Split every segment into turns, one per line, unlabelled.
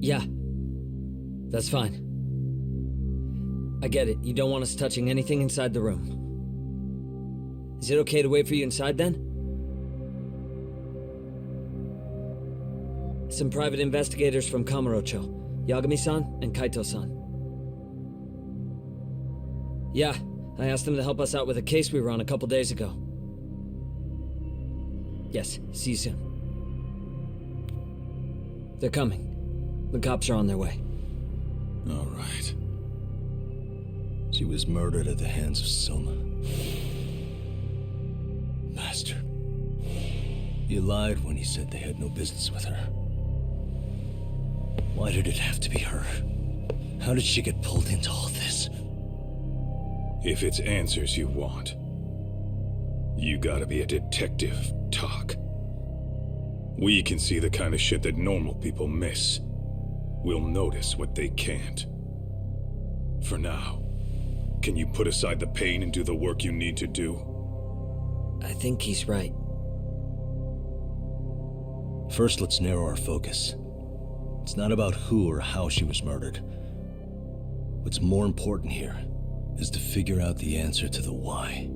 Yeah. That's fine. I get it. You don't want us touching anything inside the room. Is it okay to wait for you inside then? Some private investigators from Kamurocho, Yagami-san and Kaito-san. Yeah, I asked them to help us out with a case we were on a couple days ago. Yes, see you soon. They're coming. The cops are on their way.
All right. She was murdered at the hands of Soma. Bastard. He lied when he said they had no business with her. Why did it have to be her? How did she get pulled into all this?
If it's answers you want, you gotta be a detective, Talk. We can see the kind of shit that normal people miss. We'll notice what they can't. For now, can you put aside the pain and do the work you need to do?
I think he's right.
First, let's narrow our focus. It's not about who or how she was murdered. What's more important here is to figure out the answer to the why.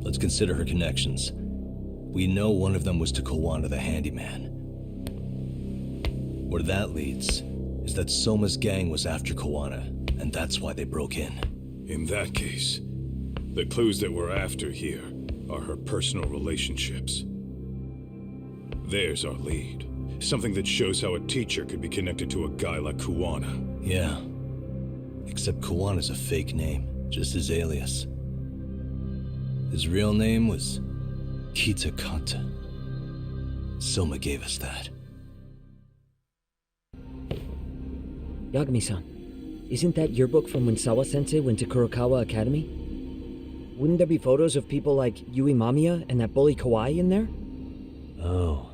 Let's consider her connections. We know one of them was to Kawana the handyman. Where that leads is that Soma's gang was after Kawana, and that's why they broke in.
In that case, the clues that we're after here are her personal relationships. There's our lead. Something that shows how a teacher could be connected to a guy like Kawana.
Yeah. Except Kawana's a fake name, just his alias. His real name was Kitakata. Soma gave us that.
Yagami-san, isn't that your book from when Sawa-sensei went to Kurokawa Academy? Wouldn't there be photos of people like Yui Mamiya and that bully Kawai in there?
Oh.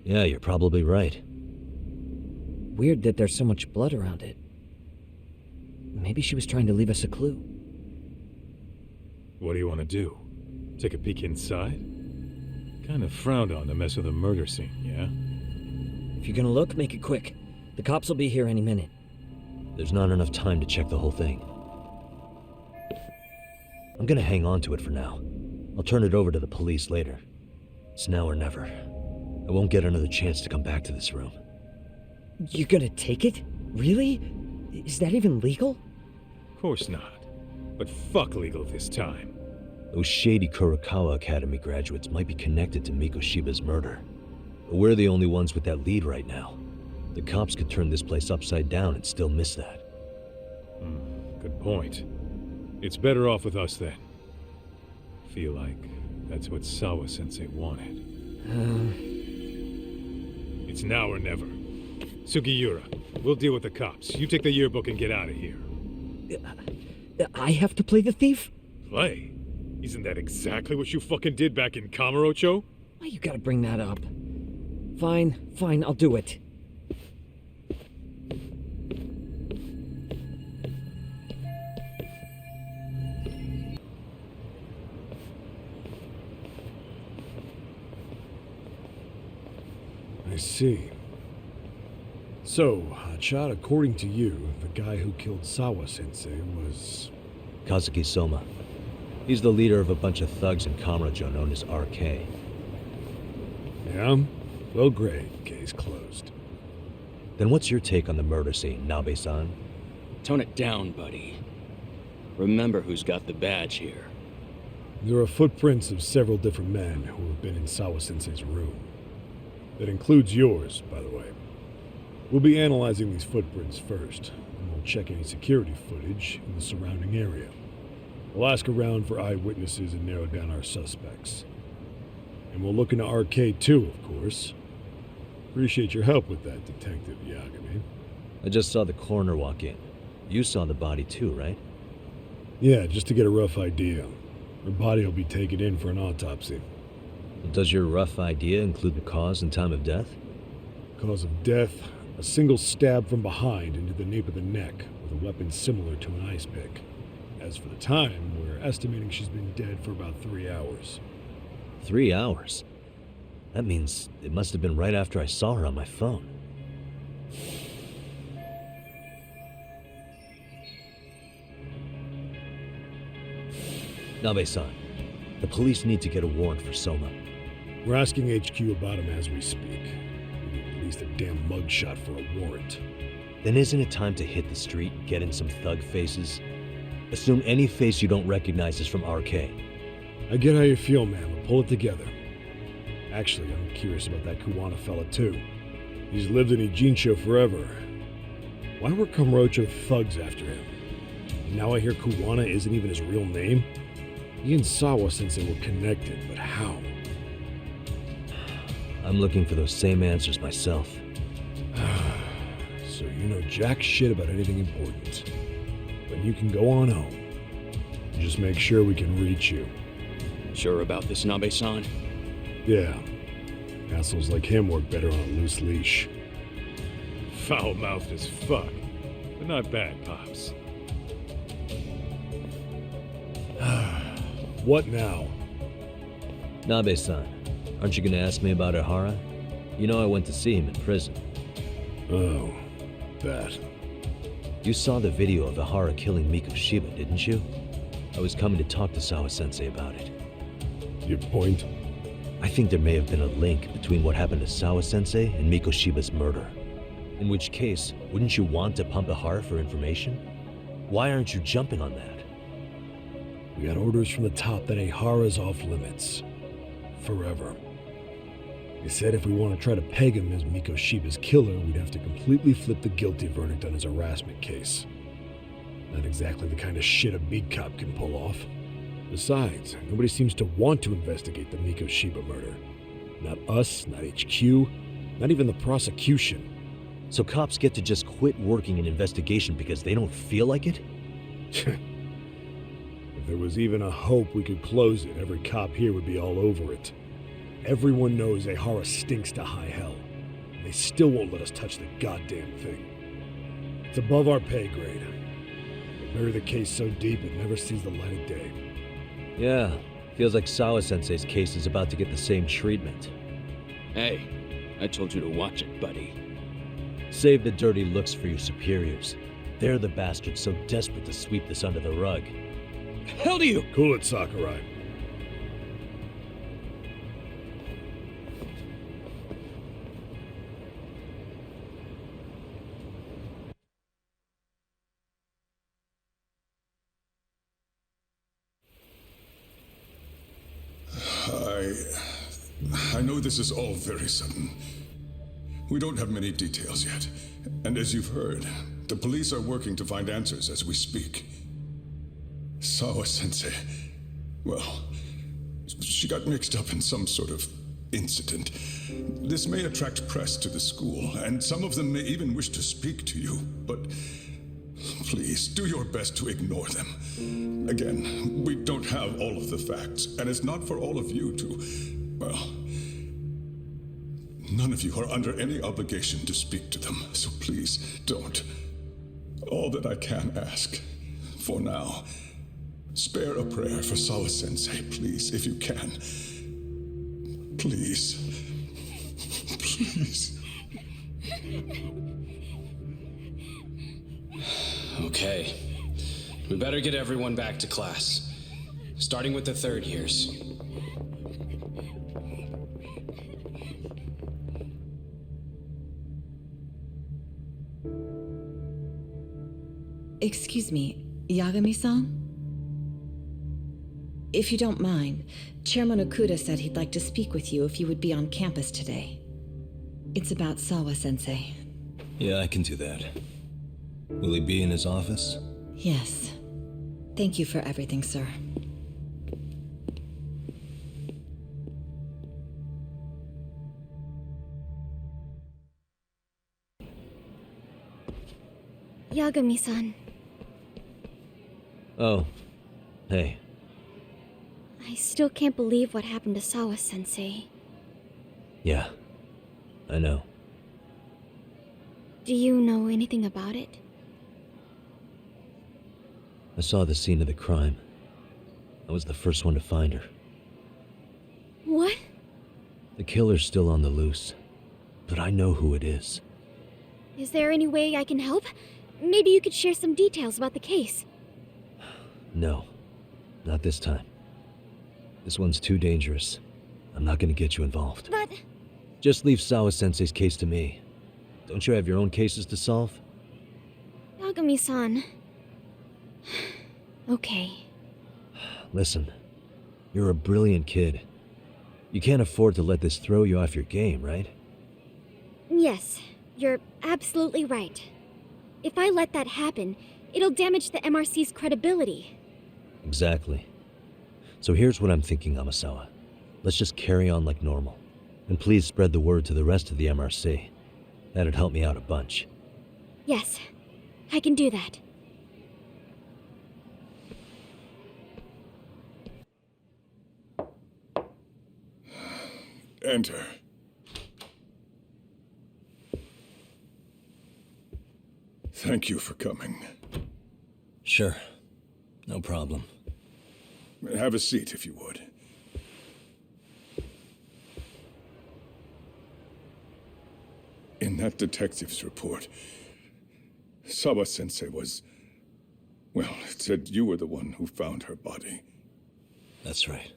Yeah, you're probably right.
Weird that there's so much blood around it. Maybe she was trying to leave us a clue.
What do you want to do? Take a peek inside? Kind of frowned on to mess with a murder scene, yeah?
If you're gonna look, make it quick. The cops will be here any minute.
There's not enough time to check the whole thing. I'm gonna hang on to it for now. I'll turn it over to the police later. It's now or never. I won't get another chance to come back to this room.
You're gonna take it? Really? Is that even legal?
Of course not. But fuck legal this time.
Those shady Kurokawa Academy graduates might be connected to Mikoshiba's murder. But we're the only ones with that lead right now. The cops could turn this place upside down and still miss that.
Good point. It's better off with us then. Feel like that's what Sawa-sensei wanted. It's now or never. Sugiura, we'll deal with the cops. You take the yearbook and get out of here.
I have to play the thief?
Play? Isn't that exactly what you fucking did back in Kamurocho?
Why you gotta bring that up? Fine, I'll do it.
I see. So, Chad, according to you, the guy who killed Sawa-sensei was...
Kazuki Soma. He's the leader of a bunch of thugs in Kamurocho known as RK.
Yeah? Well, great. Case closed.
Then what's your take on the murder scene, Nabe-san?
Tone it down, buddy. Remember who's got the badge here.
There are footprints of several different men who have been in Sawa-sensei's room. That includes yours, by the way. We'll be analyzing these footprints first, and we'll check any security footage in the surrounding area. We'll ask around for eyewitnesses and narrow down our suspects. And we'll look into RK too, of course. Appreciate your help with that, Detective Yagami.
I just saw the coroner walk in. You saw the body too, right?
Yeah, just to get a rough idea. Her body will be taken in for an autopsy.
Does your rough idea include the cause and time of death?
Cause of death, a single stab from behind into the nape of the neck with a weapon similar to an ice pick. As for the time, we're estimating she's been dead for about 3 hours.
3 hours? That means it must have been right after I saw her on my phone. Nabe-san, the police need to get a warrant for Soma.
We're asking HQ about him as we speak. We need at least a damn mugshot for a warrant.
Then isn't it time to hit the street, get in some thug faces? Assume any face you don't recognize is from RK.
I get how you feel, man, but pull it together. Actually, I'm curious about that Kuwana fella, too. He's lived in Ijincho forever. Why were Kamurocho thugs after him? And now I hear Kuwana isn't even his real name? He and Sawa-sensei were connected, but how?
I'm looking for those same answers myself.
So you know jack shit about anything important. But you can go on home. Just make sure we can reach you.
Sure about this, Nabe-san?
Yeah. Assholes like him work better on a loose leash.
Foul-mouthed as fuck, but not bad, Pops.
What now?
Nabe-san, aren't you gonna ask me about Ihara? You know I went to see him in prison.
Oh, that.
You saw the video of Ihara killing Miko Shiba, didn't you? I was coming to talk to Sawa-sensei about it.
Your point?
I think there may have been a link between what happened to Sawa-sensei and Miko Shiba's murder. In which case, wouldn't you want to pump Ihara for information? Why aren't you jumping on that?
We got orders from the top that Ihara's off limits. Forever. They said if we want to try to peg him as Miko Shiba's killer, we'd have to completely flip the guilty verdict on his harassment case. Not exactly the kind of shit a beat cop can pull off. Besides, nobody seems to want to investigate the Miko Shiba murder. Not us, not HQ, not even the prosecution.
So cops get to just quit working an investigation because they don't feel like it?
If there was even a hope we could close it, every cop here would be all over it. Everyone knows Ihara stinks to high hell. And they still won't let us touch the goddamn thing. It's above our pay grade. They bury the case so deep it never sees the light of day.
Yeah, feels like Sawa-sensei's case is about to get the same treatment.
Hey, I told you to watch it, buddy.
Save the dirty looks for your superiors. They're the bastards so desperate to sweep this under the rug.
Hell do you?
Cool it, Sakurai.
I know this is all very sudden. We don't have many details yet. And as you've heard, the police are working to find answers as we speak. Sawa-sensei, well, she got mixed up in some sort of incident. This may attract press to the school, and some of them may even wish to speak to you, but please, do your best to ignore them. Again, we don't have all of the facts, and it's not for all of you to, well, none of you are under any obligation to speak to them, so please don't. All that I can ask, for now, spare a prayer for Sawa-sensei, please, if you can. Please. Please.
Okay. We better get everyone back to class. Starting with the third years.
Excuse me, Yagami-san? If you don't mind, Chairman Okuda said he'd like to speak with you if you would be on campus today. It's about Sawa-sensei.
Yeah, I can do that. Will he be in his office?
Yes. Thank you for everything, sir.
Yagami-san,
Oh, hey.
I still can't believe what happened to Sawa-sensei.
Yeah, I know.
Do you know anything about it?
I saw the scene of the crime. I was the first one to find her.
What?
The killer's still on the loose, but I know who it is.
Is there any way I can help? Maybe you could share some details about the case.
No, not this time. This one's too dangerous. I'm not gonna get you involved.
But...
Just leave Sawa-sensei's case to me. Don't you have your own cases to solve?
Yagami-san... Okay.
Listen, you're a brilliant kid. You can't afford to let this throw you off your game, right?
Yes, you're absolutely right. If I let that happen, it'll damage the MRC's credibility.
Exactly. So here's what I'm thinking, Amasawa. Let's just carry on like normal. And please spread the word to the rest of the MRC. That'd help me out a bunch.
Yes, I can do that.
Enter. Thank you for coming.
Sure. No problem.
Have a seat, if you would. In that detective's report, Sawa-sensei was... Well, it said you were the one who found her body.
That's right.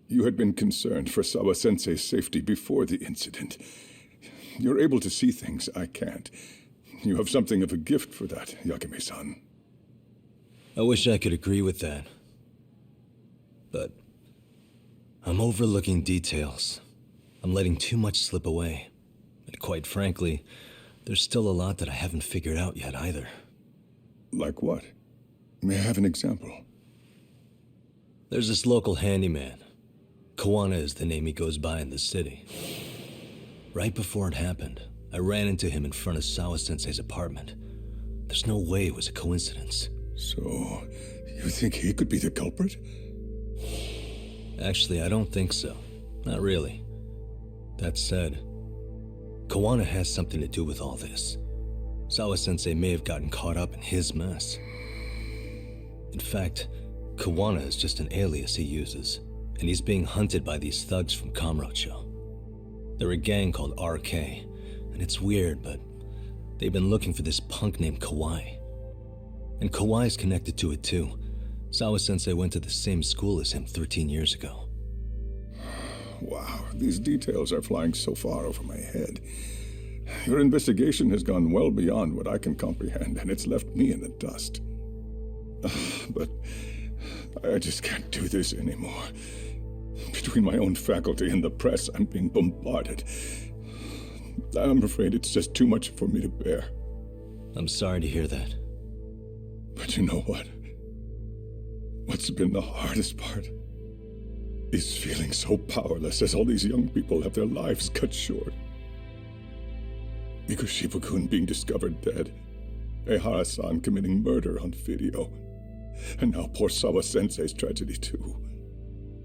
You had been concerned for Sawa-sensei's safety before the incident. You're able to see things I can't. You have something of a gift for that, Yagami-san.
I wish I could agree with that. But I'm overlooking details. I'm letting too much slip away. And quite frankly, there's still a lot that I haven't figured out yet either.
Like what? May I have an example?
There's this local handyman. Kawana is the name he goes by in the city. Right before it happened, I ran into him in front of Sawa-sensei's apartment. There's no way it was a coincidence.
So, you think he could be the culprit?
Actually, I don't think so. Not really. That said, Kawana has something to do with all this. Sawa-sensei may have gotten caught up in his mess. In fact, Kawana is just an alias he uses, and he's being hunted by these thugs from Kamurocho. They're a gang called RK, and it's weird, but they've been looking for this punk named Kawai. And Kawai's connected to it too. Sawa-sensei went to the same school as him 13 years ago.
Wow, these details are flying so far over my head. Your investigation has gone well beyond what I can comprehend, and it's left me in the dust. But I just can't do this anymore. Between my own faculty and the press, I'm being bombarded. I'm afraid it's just too much for me to bear.
I'm sorry to hear that.
But you know what? What's been the hardest part is feeling so powerless as all these young people have their lives cut short. Shiba-kun being discovered dead, Ehara-san committing murder on video, and now poor Sawa-sensei's tragedy too.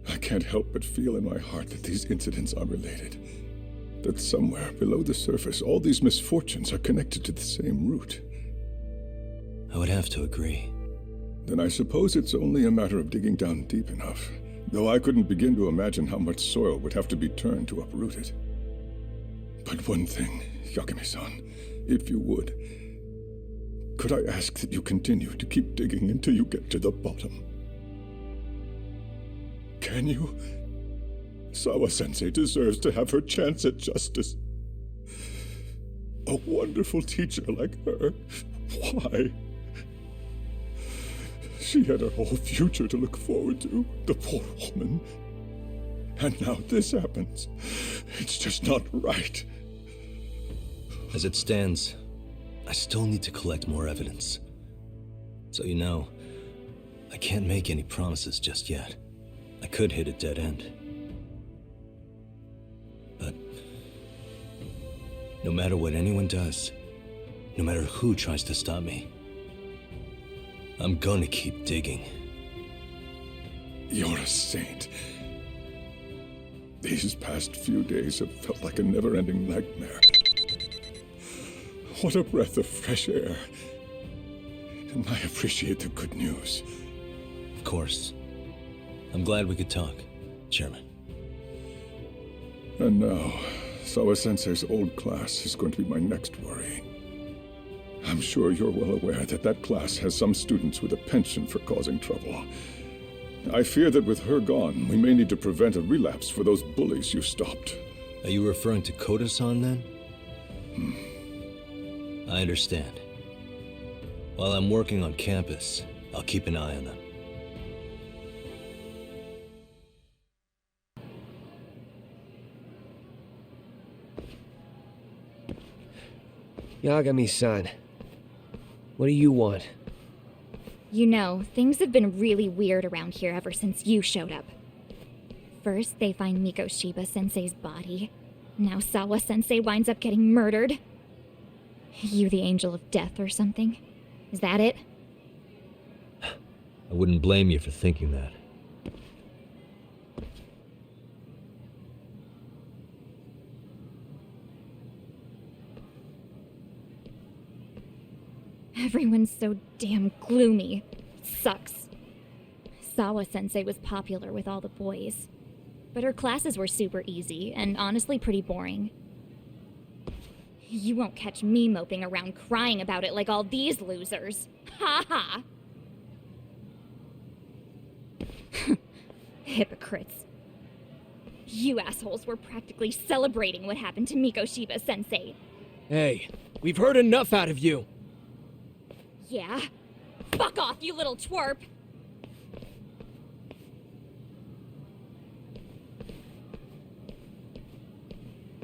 I can't help but feel in my heart that these incidents are related. That somewhere below the surface, all these misfortunes are connected to the same root.
I would have to agree.
Then I suppose it's only a matter of digging down deep enough, though I couldn't begin to imagine how much soil would have to be turned to uproot it. But one thing, Yagami-san, if you would, could I ask that you continue to keep digging until you get to the bottom? Can you? Sawa-sensei deserves to have her chance at justice. A wonderful teacher like her. Why? She had her whole future to look forward to, the poor woman. And now this happens. It's just not right.
As it stands, I still need to collect more evidence. So you know, I can't make any promises just yet. I could hit a dead end. But no matter what anyone does, no matter who tries to stop me, I'm gonna keep digging.
You're a saint. These past few days have felt like a never-ending nightmare. What a breath of fresh air. And I appreciate the good news.
Of course. I'm glad we could talk, Chairman.
And now, Sawa-sensei's old class is going to be my next worry.
I'm sure you're well aware that that class has some students with a penchant for causing trouble. I fear that with her gone, we may need to prevent a relapse for those bullies you stopped.
Are you referring to Koda-san then? I understand. While I'm working on campus, I'll keep an eye on them.
Yagami-san, what do you want?
You know, things have been really weird around here ever since you showed up. First, they find Mikoshiba-sensei's body. Now Sawa-sensei winds up getting murdered. You the angel of death or something? Is that it?
I wouldn't blame you for thinking that.
Everyone's so damn gloomy. It sucks. Sawa-sensei was popular with all the boys. But her classes were super easy, and honestly pretty boring. You won't catch me moping around crying about it like all these losers. Ha ha! Hypocrites. You assholes were practically celebrating what happened to Mikoshiba-sensei.
Hey, we've heard enough out of you.
Yeah? Fuck off, you little twerp!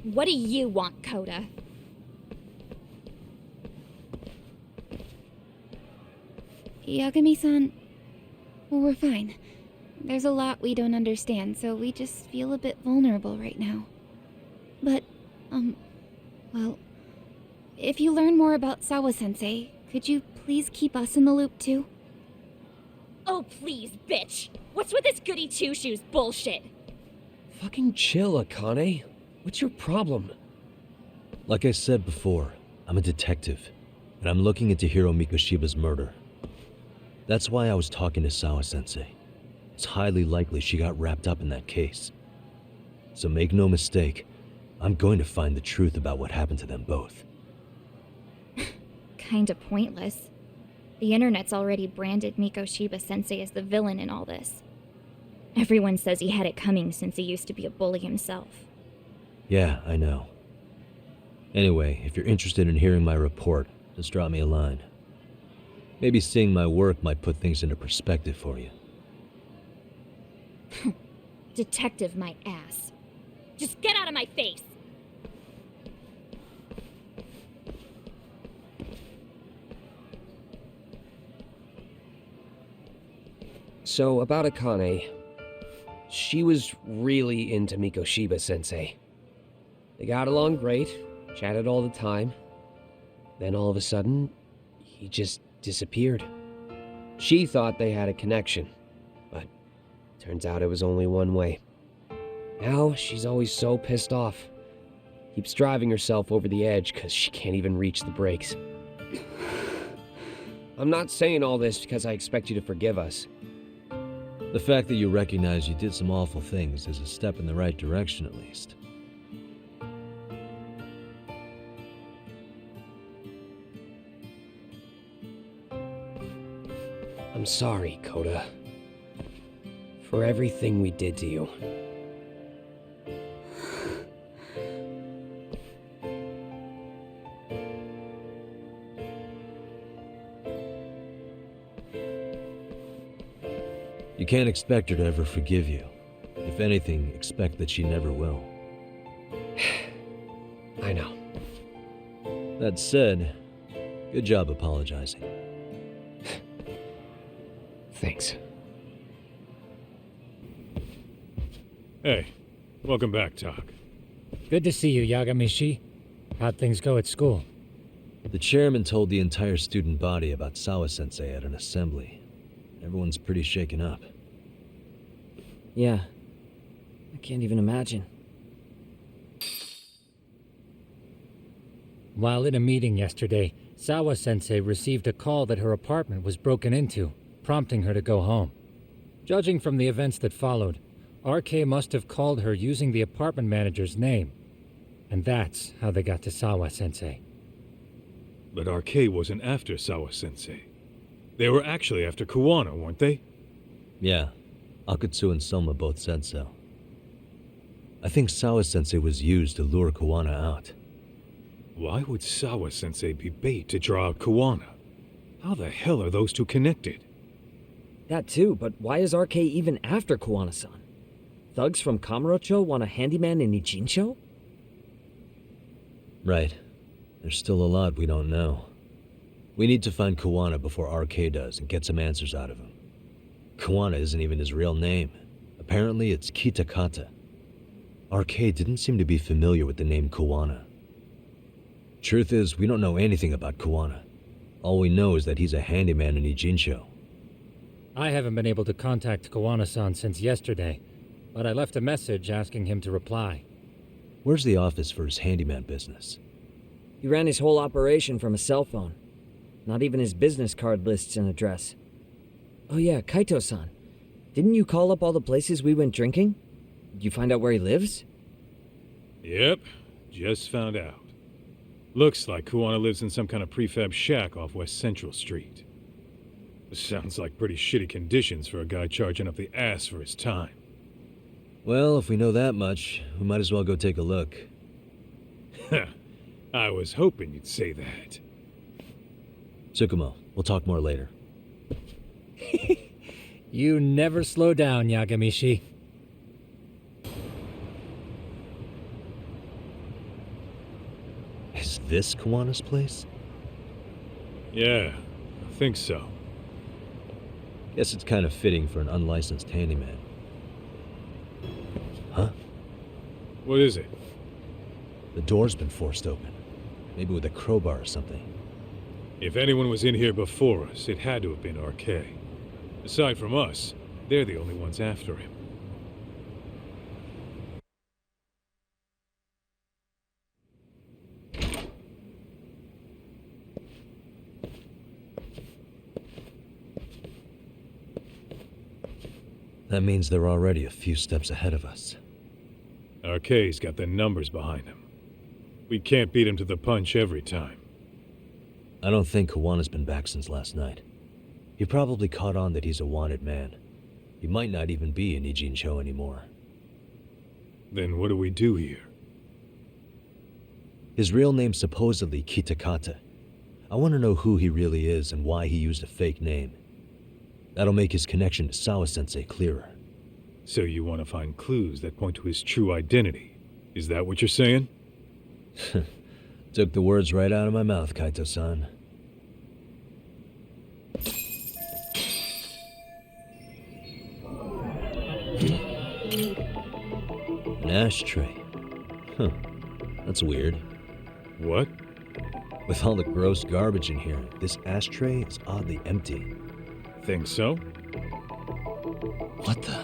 What do you want, Koda?
Yagami-san, we're fine. There's a lot we don't understand, so we just feel a bit vulnerable right now. But, well, if you learn more about Sawa-sensei, could you please keep us in the loop too?
Oh, please, bitch! What's with this goody two-shoes bullshit?
Fucking chill, Akane. What's your problem?
Like I said before, I'm a detective, and I'm looking into Hiro Mikoshiba's murder. That's why I was talking to Sawa-sensei. It's highly likely she got wrapped up in that case. So make no mistake, I'm going to find the truth about what happened to them both.
Kinda pointless. The internet's already branded Mikoshiba-sensei as the villain in all this. Everyone says he had it coming since he used to be a bully himself.
Yeah, I know. Anyway, if you're interested in hearing my report, just drop me a line. Maybe seeing my work might put things into perspective for you.
Detective my ass. Just get out of my face!
So, about Akane. She was really into Mikoshiba-sensei. They got along great, chatted all the time. Then all of a sudden, he just disappeared. She thought they had a connection, but turns out it was only one way. Now, she's always so pissed off. Keeps driving herself over the edge because she can't even reach the brakes. I'm not saying all this because I expect you to forgive us.
The fact that you recognize you did some awful things is a step in the right direction, at least.
I'm sorry, Koda. For everything we did to you.
You can't expect her to ever forgive you. If anything, expect that she never will.
I know.
That said, good job apologizing.
Thanks.
Hey, welcome back, Talk.
Good to see you, Yagamishi. How'd things go at school?
The chairman told the entire student body about Sawa-sensei at an assembly. Everyone's pretty shaken up.
Yeah. I can't even imagine.
While in a meeting yesterday, Sawa-sensei received a call that her apartment was broken into, prompting her to go home. Judging from the events that followed, RK must have called her using the apartment manager's name. And that's how they got to Sawa-sensei.
But RK wasn't after Sawa-sensei. They were actually after Kuwana, weren't they?
Yeah, Akutsu and Soma both said so. I think Sawa-sensei was used to lure Kuwana out.
Why would Sawa-sensei be bait to draw out Kuwana? How the hell are those two connected?
That too, but why is RK even after Kuwana-san? Thugs from Kamurocho want a handyman in Ijincho?
Right. There's still a lot we don't know. We need to find Kuwana before RK does and get some answers out of him. Kuwana isn't even his real name. Apparently it's Kitakata. RK didn't seem to be familiar with the name Kuwana. Truth is, we don't know anything about Kuwana. All we know is that he's a handyman in Ijincho.
I haven't been able to contact Kuwana-san since yesterday, but I left a message asking him to reply.
Where's the office for his handyman business?
He ran his whole operation from a cell phone. Not even his business card lists an address. Oh yeah, Kaito-san. Didn't you call up all the places we went drinking? Did you find out where he lives?
Yep, just found out. Looks like Kuwana lives in some kind of prefab shack off West Central Street. Sounds like pretty shitty conditions for a guy charging up the ass for his time.
Well, if we know that much, we might as well go take a look.
I was hoping you'd say that.
Tsukumo, we'll talk more later.
You never slow down, Yagamishi.
Is this Kuwana's place?
Yeah, I think so.
Guess it's kind of fitting for an unlicensed handyman. Huh?
What is it?
The door's been forced open. Maybe with a crowbar or something.
If anyone was in here before us, it had to have been RK. Aside from us, they're the only ones after him.
That means they're already a few steps ahead of us.
RK's got the numbers behind him. We can't beat him to the punch every time.
I don't think Kuwana's been back since last night. He probably caught on that he's a wanted man. He might not even be in Ijincho anymore.
Then what do we do here?
His real name's supposedly Kitakata. I want to know who he really is and why he used a fake name. That'll make his connection to Sawa-sensei clearer.
So you want to find clues that point to his true identity? Is that what you're saying?
Took the words right out of my mouth, Kaito-san. An ashtray. Huh. That's weird.
What?
With all the gross garbage in here, this ashtray is oddly empty.
Think so?
What the?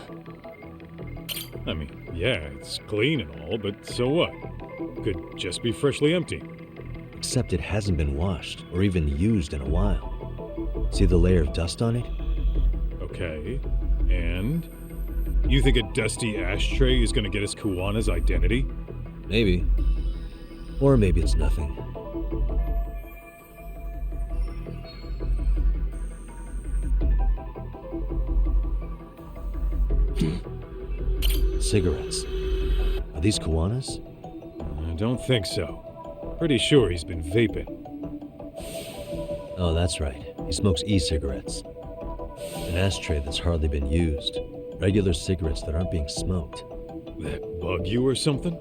I mean, yeah, it's clean and all, but so what? Could just be freshly empty.
Except it hasn't been washed or even used in a while. See the layer of dust on it?
Okay, and? You think a dusty ashtray is gonna get us Kuwana's identity?
Maybe. Or maybe it's nothing. Cigarettes. Are these Kuwana's?
I don't think so. Pretty sure he's been vaping.
Oh, that's right. He smokes e-cigarettes. An ashtray that's hardly been used. Regular cigarettes that aren't being smoked.
That bug you or something?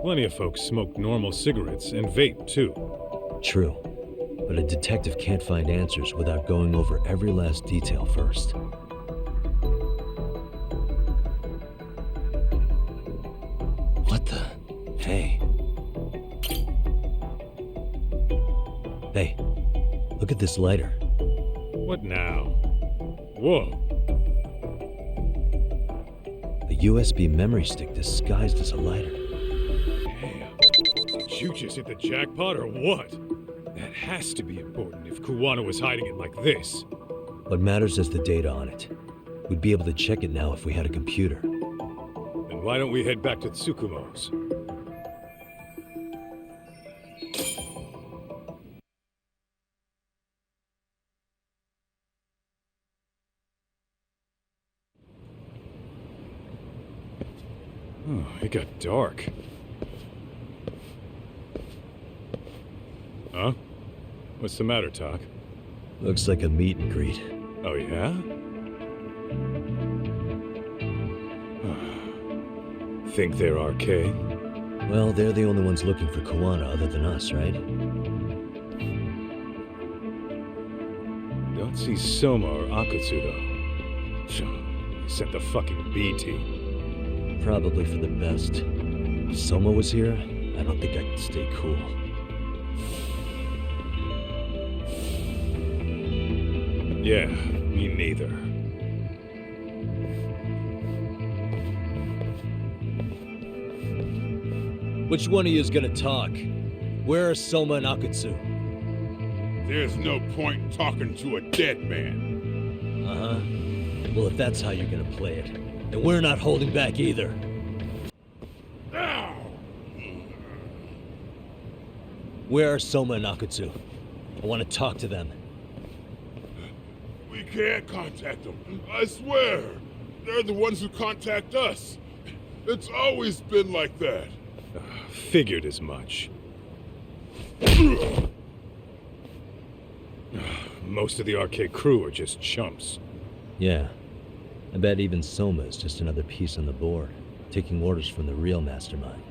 Plenty of folks smoke normal cigarettes and vape, too.
True. But a detective can't find answers without going over every last detail first. What the? Hey. Hey, look at this lighter.
What now? Whoa.
A USB memory stick disguised as a lighter.
Damn. Did you just hit the jackpot or what? That has to be important if Kuwana was hiding it like this.
What matters is the data on it. We'd be able to check it now if we had a computer.
Then why don't we head back to Tsukumo's? It got dark. Huh? What's the matter, Talk?
Looks like a meet and greet.
Oh, yeah? Think they're RK?
Well, they're the only ones looking for Koana other than us, right?
Don't see Soma or Akutsu, though. They sent the fucking B team.
Probably for the best. If Soma was here, I don't think I could stay cool.
Yeah, me neither.
Which one of you is gonna talk? Where are Soma and Akutsu?
There's no point in talking to a dead man.
Uh-huh. Well, if that's how you're gonna play it, then we're not holding back either.
Ow!
Where are Soma and Akutsu? I want to talk to them.
We can't contact them. I swear. They're the ones who contact us. It's always been like that.
Figured as much. Most of the RK crew are just chumps.
Yeah. I bet even Soma is just another piece on the board, taking orders from the real mastermind.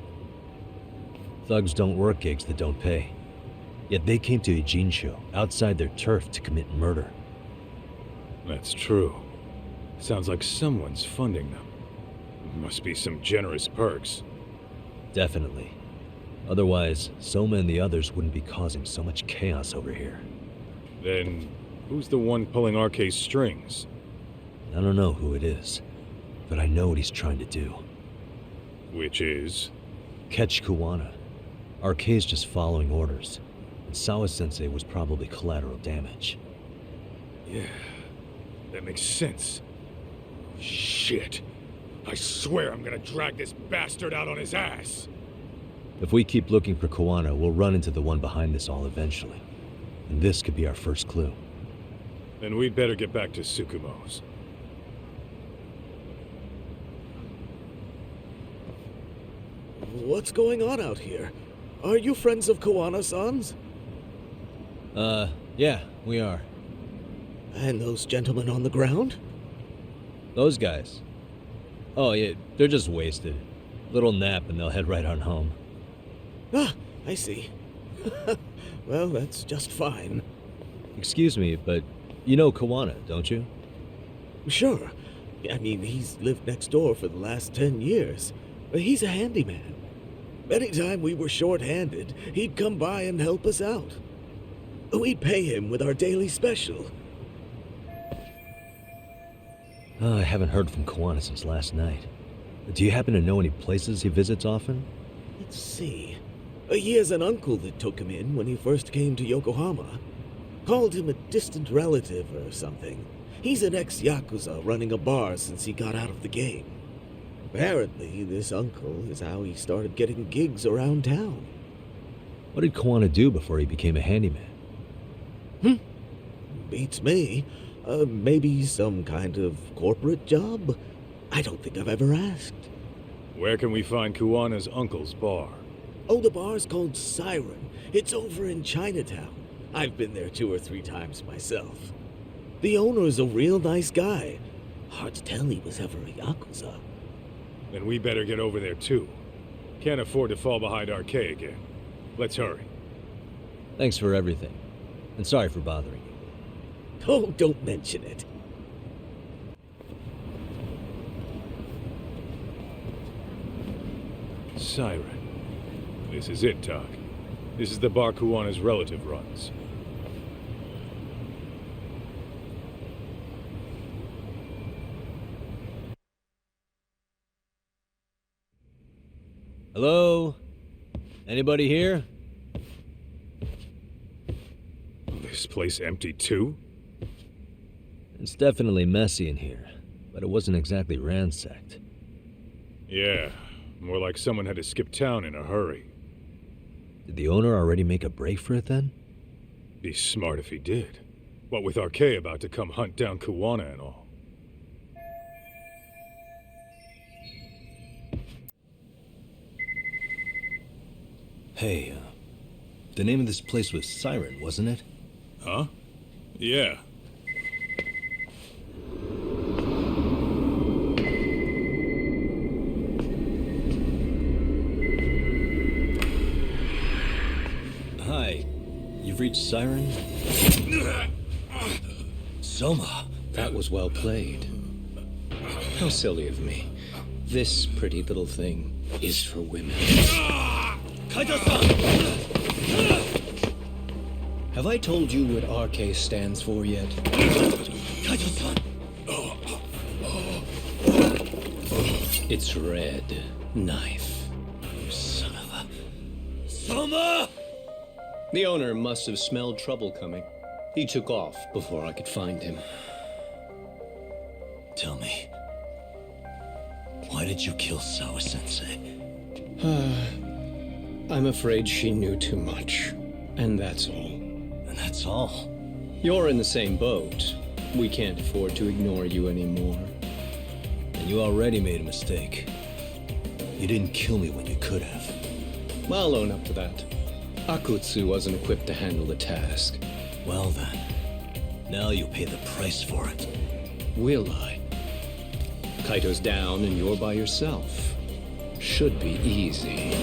Thugs don't work gigs that don't pay. Yet they came to Ijincho, outside their turf, to commit murder.
That's true. Sounds like someone's funding them. Must be some generous perks.
Definitely. Otherwise, Soma and the others wouldn't be causing so much chaos over here.
Then, who's the one pulling RK's strings?
I don't know who it is, but I know what he's trying to do.
Which is?
Catch Kuwana. RK's just following orders, and Sawa-sensei was probably collateral damage.
Yeah, that makes sense. Shit. I swear I'm gonna drag this bastard out on his ass.
If we keep looking for Kuwana, we'll run into the one behind this all eventually. And this could be our first clue.
Then we'd better get back to Tsukumo's.
What's going on out here? Are you friends of Koana-san's?
Yeah, we are.
And those gentlemen on the ground?
Those guys? Oh, yeah, they're just wasted. Little nap and they'll head right on home.
Ah, I see. Well, that's just fine.
Excuse me, but you know Kuwana, don't you?
Sure. I mean, he's lived next door for the last 10 years. He's a handyman. Anytime we were short-handed, he'd come by and help us out. We'd pay him with our daily special.
I haven't heard from Kuwana since last night. Do you happen to know any places he visits often?
Let's see. He has an uncle that took him in when he first came to Yokohama. Called him a distant relative or something. He's an ex-Yakuza running a bar since he got out of the game. Apparently, this uncle is how he started getting gigs around town.
What did Kuwana do before he became a handyman?
Beats me. Maybe some kind of corporate job? I don't think I've ever asked.
Where can we find Kuwana's uncle's bar?
Oh, the bar's called Siren. It's over in Chinatown. I've been there 2 or 3 times myself. The owner's a real nice guy. Hard to tell he was ever a Yakuza.
Then we better get over there too. Can't afford to fall behind RK again. Let's hurry.
Thanks for everything. And sorry for bothering you.
Oh, don't mention it.
Siren. This is it, Doc. This is the bar Kuwana's relative runs.
Hello? Anybody here?
This place empty too?
It's definitely messy in here, but it wasn't exactly ransacked.
Yeah, more like someone had to skip town in a hurry.
Did the owner already make a break for it then?
Be smart if he did. What with RK about to come hunt down Kuwana and all.
Hey, the name of this place was Siren, wasn't it?
Huh? Yeah.
Hi. You've reached Siren? Soma.
That was well played. How silly of me. This pretty little thing is for women.
Kaito-san!
Have I told you what RK stands for yet?
Kaito-san!
It's red knife.
You son of a... Soma!
The owner must have smelled trouble coming. He took off before I could find him.
Tell me, why did you kill Sawa-sensei?
I'm afraid she knew too much. And that's all.
And that's all?
You're in the same boat. We can't afford to ignore you anymore.
And you already made a mistake. You didn't kill me when you could have.
I'll own up to that. Akutsu wasn't equipped to handle the task.
Well then, now you'll pay the price for it.
Will I? Kaito's down and you're by yourself. Should be easy.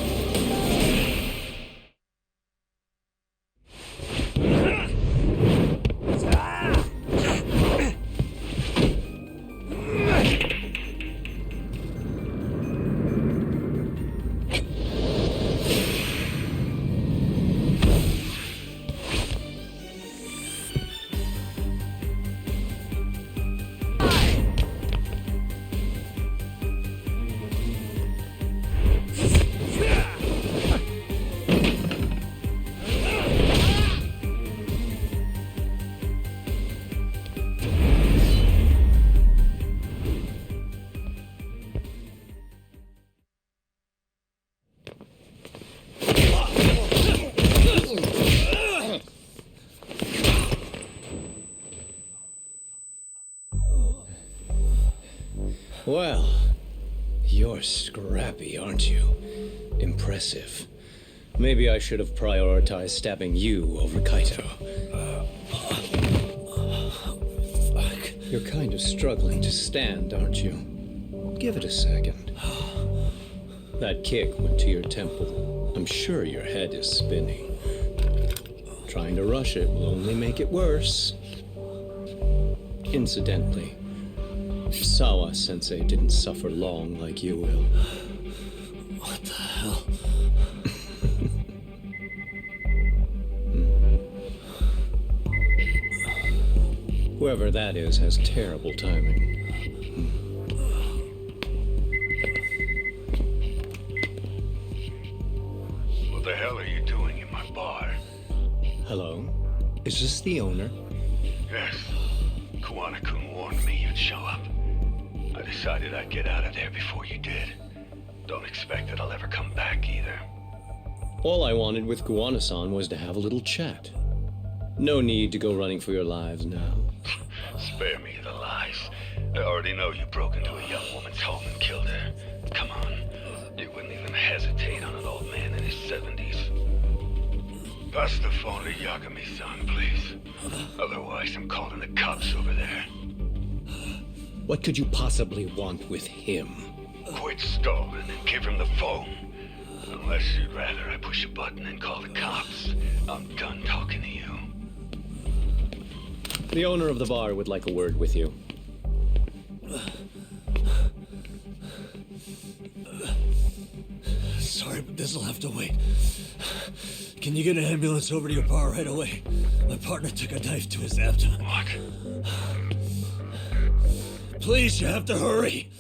Well, you're scrappy, aren't you? Impressive. Maybe I should have prioritized stabbing you over Kaito. You're kind of struggling to stand, aren't you? Give it a second. That kick went to your temple. I'm sure your head is spinning. Trying to rush it will only make it worse. Incidentally, Sawa-sensei didn't suffer long like you will.
What the hell?
Whoever that is has terrible timing.
What the hell are you doing in my bar?
Hello? Is this the owner?
Yes. Kuwana-kun warned me you'd show up. I decided I'd get out of there before you did. Don't expect that I'll ever come back either.
All I wanted with Kuwana-san was to have a little chat. No need to go running for your lives now.
Spare me the lies. I already know you broke into a young woman's home and killed her. Come on. You wouldn't even hesitate on an old man in his 70s. Pass the phone to Yagami-san, please. Otherwise, I'm calling the cops over there.
What could you possibly want with him?
Quit stalling and give him the phone. Unless you'd rather I push a button and call the cops. I'm done talking to you.
The owner of the bar would like a word with you.
Sorry, but this'll have to wait. Can you get an ambulance over to your bar right away? My partner took a knife to his abdomen.
What?
Please, you have to hurry.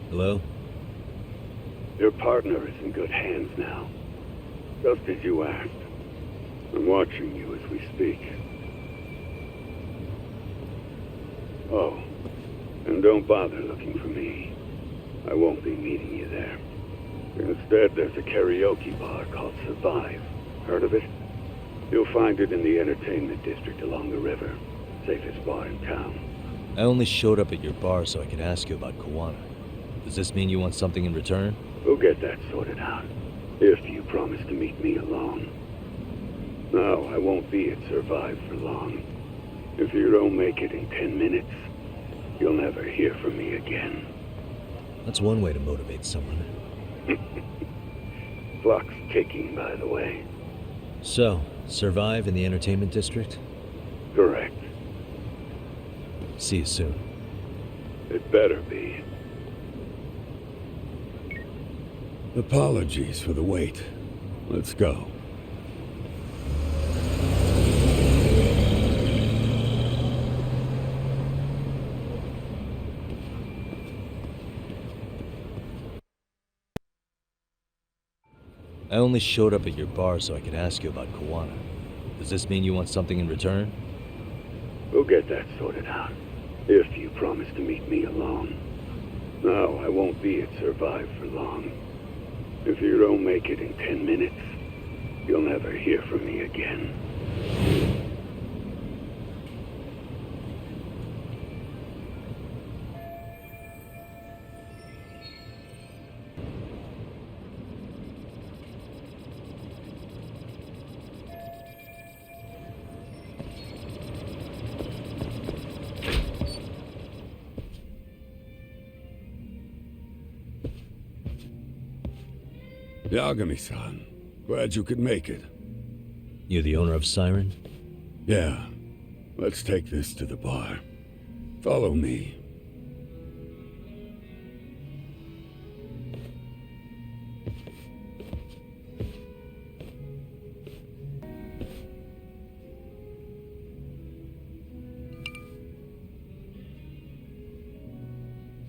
Hello?
Your partner is in good hands now. Just as you asked. I'm watching you as we speak. Oh, and don't bother looking for me. I won't be meeting you there. Instead, there's a karaoke bar called Survive. Heard of it? You'll find it in the entertainment district along the river. Safest bar in town.
I only showed up at your bar so I could ask you about Kawana. Does this mean you want something in return?
We'll get that sorted out. If you promise to meet me alone. No, I won't be at Survive for long. If you don't make it in 10 minutes, you'll never hear from me again.
That's one way to motivate someone.
Clock's ticking, by the way.
So, Survive in the entertainment district?
Correct.
See you soon.
It better be.
Apologies for the wait. Let's go.
I only showed up at your bar so I could ask you about Kawana. Does this mean you want something in return?
We'll get that sorted out. If you promise to meet me alone. No, I won't be at Survive for long. If you don't make it in 10 minutes, you'll never hear from me again.
Yagami-san, glad you could make it.
You're the owner of Siren?
Yeah. Let's take this to the bar. Follow me.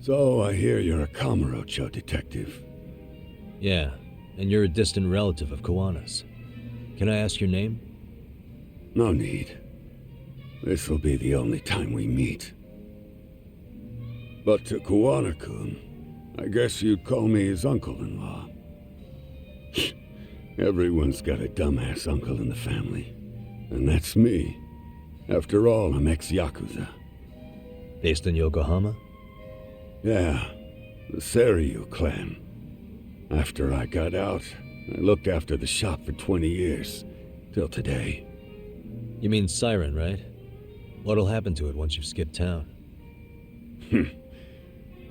So, I hear you're a Kamurocho detective.
Yeah, and you're a distant relative of Kawana's. Can I ask your name?
No need. This'll be the only time we meet. But to Kawana-kun, I guess you'd call me his uncle-in-law. Everyone's got a dumbass uncle in the family. And that's me. After all, I'm ex-Yakuza.
Based in Yokohama?
Yeah, the Seiryu clan. After I got out, I looked after the shop for 20 years. Till today.
You mean Siren, right? What'll happen to it once you've skipped town?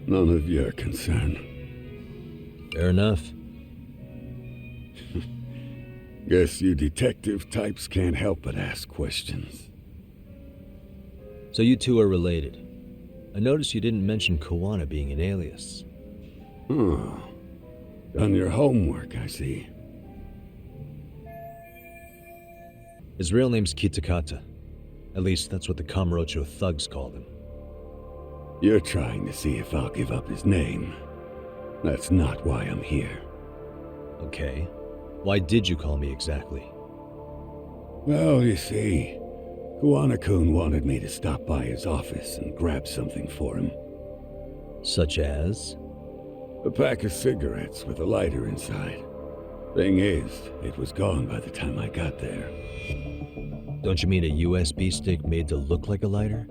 None of your concern.
Fair enough.
Guess you detective types can't help but ask questions.
So you two are related. I noticed you didn't mention Kawana being an alias.
Oh. Done your homework, I see.
His real name's Kitakata. At least that's what the Kamurocho thugs called him.
You're trying to see if I'll give up his name. That's not why I'm here.
Okay. Why did you call me exactly?
Well, you see, Kawana-kun wanted me to stop by his office and grab something for him.
Such as?
A pack of cigarettes with a lighter inside. Thing is, it was gone by the time I got there.
Don't you mean a USB stick made to look like a lighter?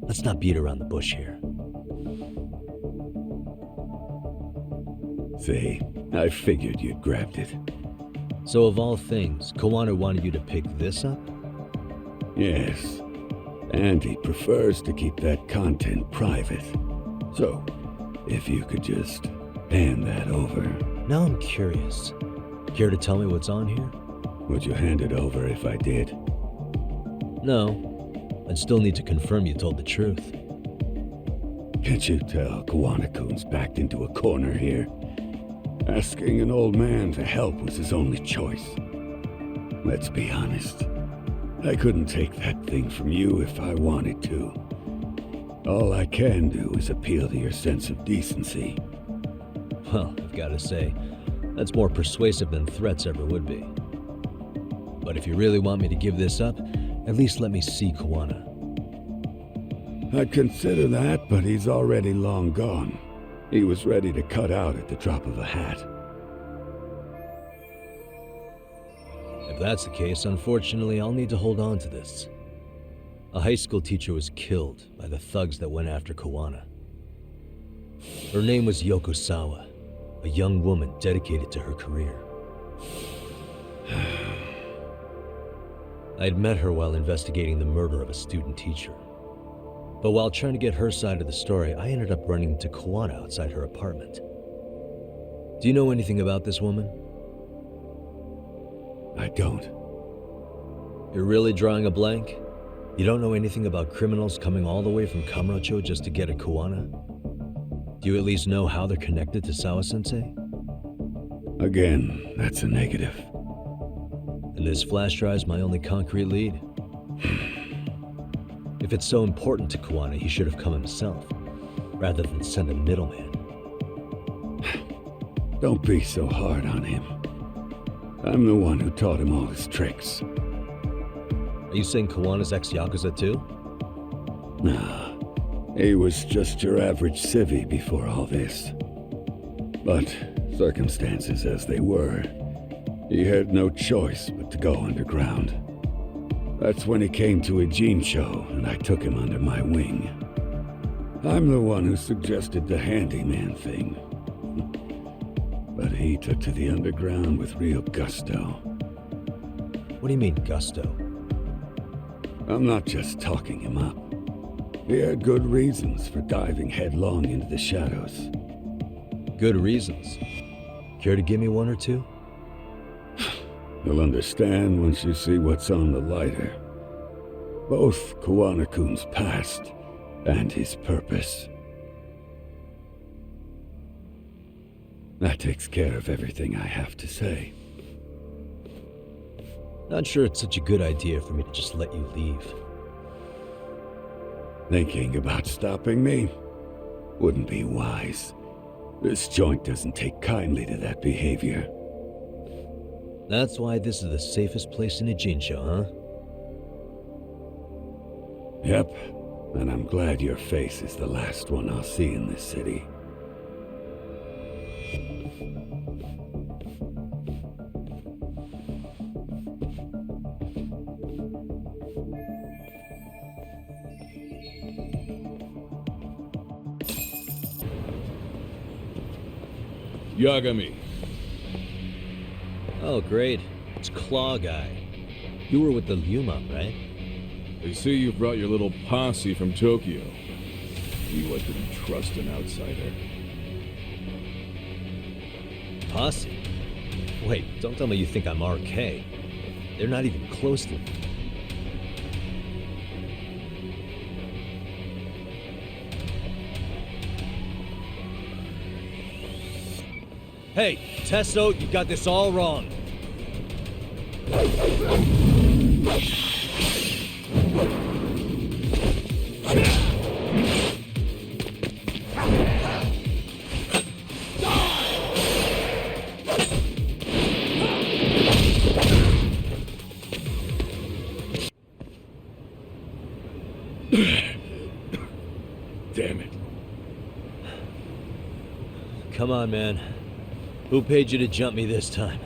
Let's not beat around the bush here.
See, I figured you'd grabbed it.
So of all things, Kawana wanted you to pick this up?
Yes. And he prefers to keep that content private. So, if you could just hand that over.
Now I'm curious. Care to tell me what's on here?
Would you hand it over if I did?
No. I'd still need to confirm you told the truth.
Can't you tell Kawana-kun's backed into a corner here? Asking an old man to help was his only choice. Let's be honest. I couldn't take that thing from you if I wanted to. All I can do is appeal to your sense of decency.
Well, I've got to say, that's more persuasive than threats ever would be. But if you really want me to give this up, at least let me see Kawana.
I'd consider that, but he's already long gone. He was ready to cut out at the drop of a hat.
that's the case, unfortunately, I'll need to hold on to this. A high school teacher was killed by the thugs that went after Kawana. Her name was Yoko Sawa, a young woman dedicated to her career. I'd met her while investigating the murder of a student teacher. But while trying to get her side of the story, I ended up running into Kawana outside her apartment. Do you know anything about this woman?
I don't.
You're really drawing a blank? You don't know anything about criminals coming all the way from Kamurocho just to get at Kawana? Do you at least know how they're connected to Sawa-sensei?
Again, that's a negative.
And this flash drive's my only concrete lead. If it's so important to Kawana, he should have come himself, rather than send a middleman.
Don't be so hard on him. I'm the one who taught him all his tricks.
Are you saying Kawana's ex-Yakuza too?
Nah, he was just your average civvy before all this. But circumstances as they were, he had no choice but to go underground. That's when he came to a Jinsho, and I took him under my wing. I'm the one who suggested the handyman thing. But he took to the underground with real gusto.
What do you mean, gusto?
I'm not just talking him up. He had good reasons for diving headlong into the shadows.
Good reasons? Care to give me one or two?
You'll understand once you see what's on the lighter. Both Kawana-kun's past and his purpose. That takes care of everything I have to say.
Not sure it's such a good idea for me to just let you leave.
Thinking about stopping me wouldn't be wise. This joint doesn't take kindly to that behavior.
That's why this is the safest place in a Jinsho, huh?
Yep, and I'm glad your face is the last one I'll see in this city.
Yagami.
Oh, great. It's Claw Guy. You were with the Yuma, right?
They see you brought your little posse from Tokyo. You couldn't trust an outsider.
Posse? Wait, don't tell me you think I'm RK. They're not even close to me. Hey, Testo, you got this all wrong.
Damn it.
Come on, man. Who paid you to jump me this time?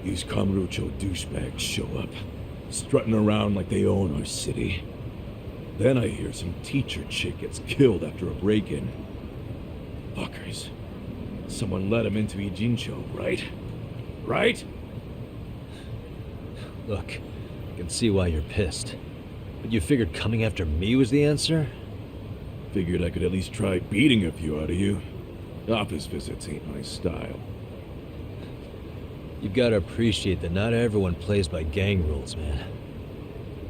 These Kamurocho douchebags show up, strutting around like they own our city. Then I hear some teacher chick gets killed after a break-in. Fuckers. Someone let him into Ijincho, right? Right?
Look, I can see why you're pissed. But you figured coming after me was the answer?
Figured I could at least try beating a few out of you. Office visits ain't my style.
You've got to appreciate that not everyone plays by gang rules, man.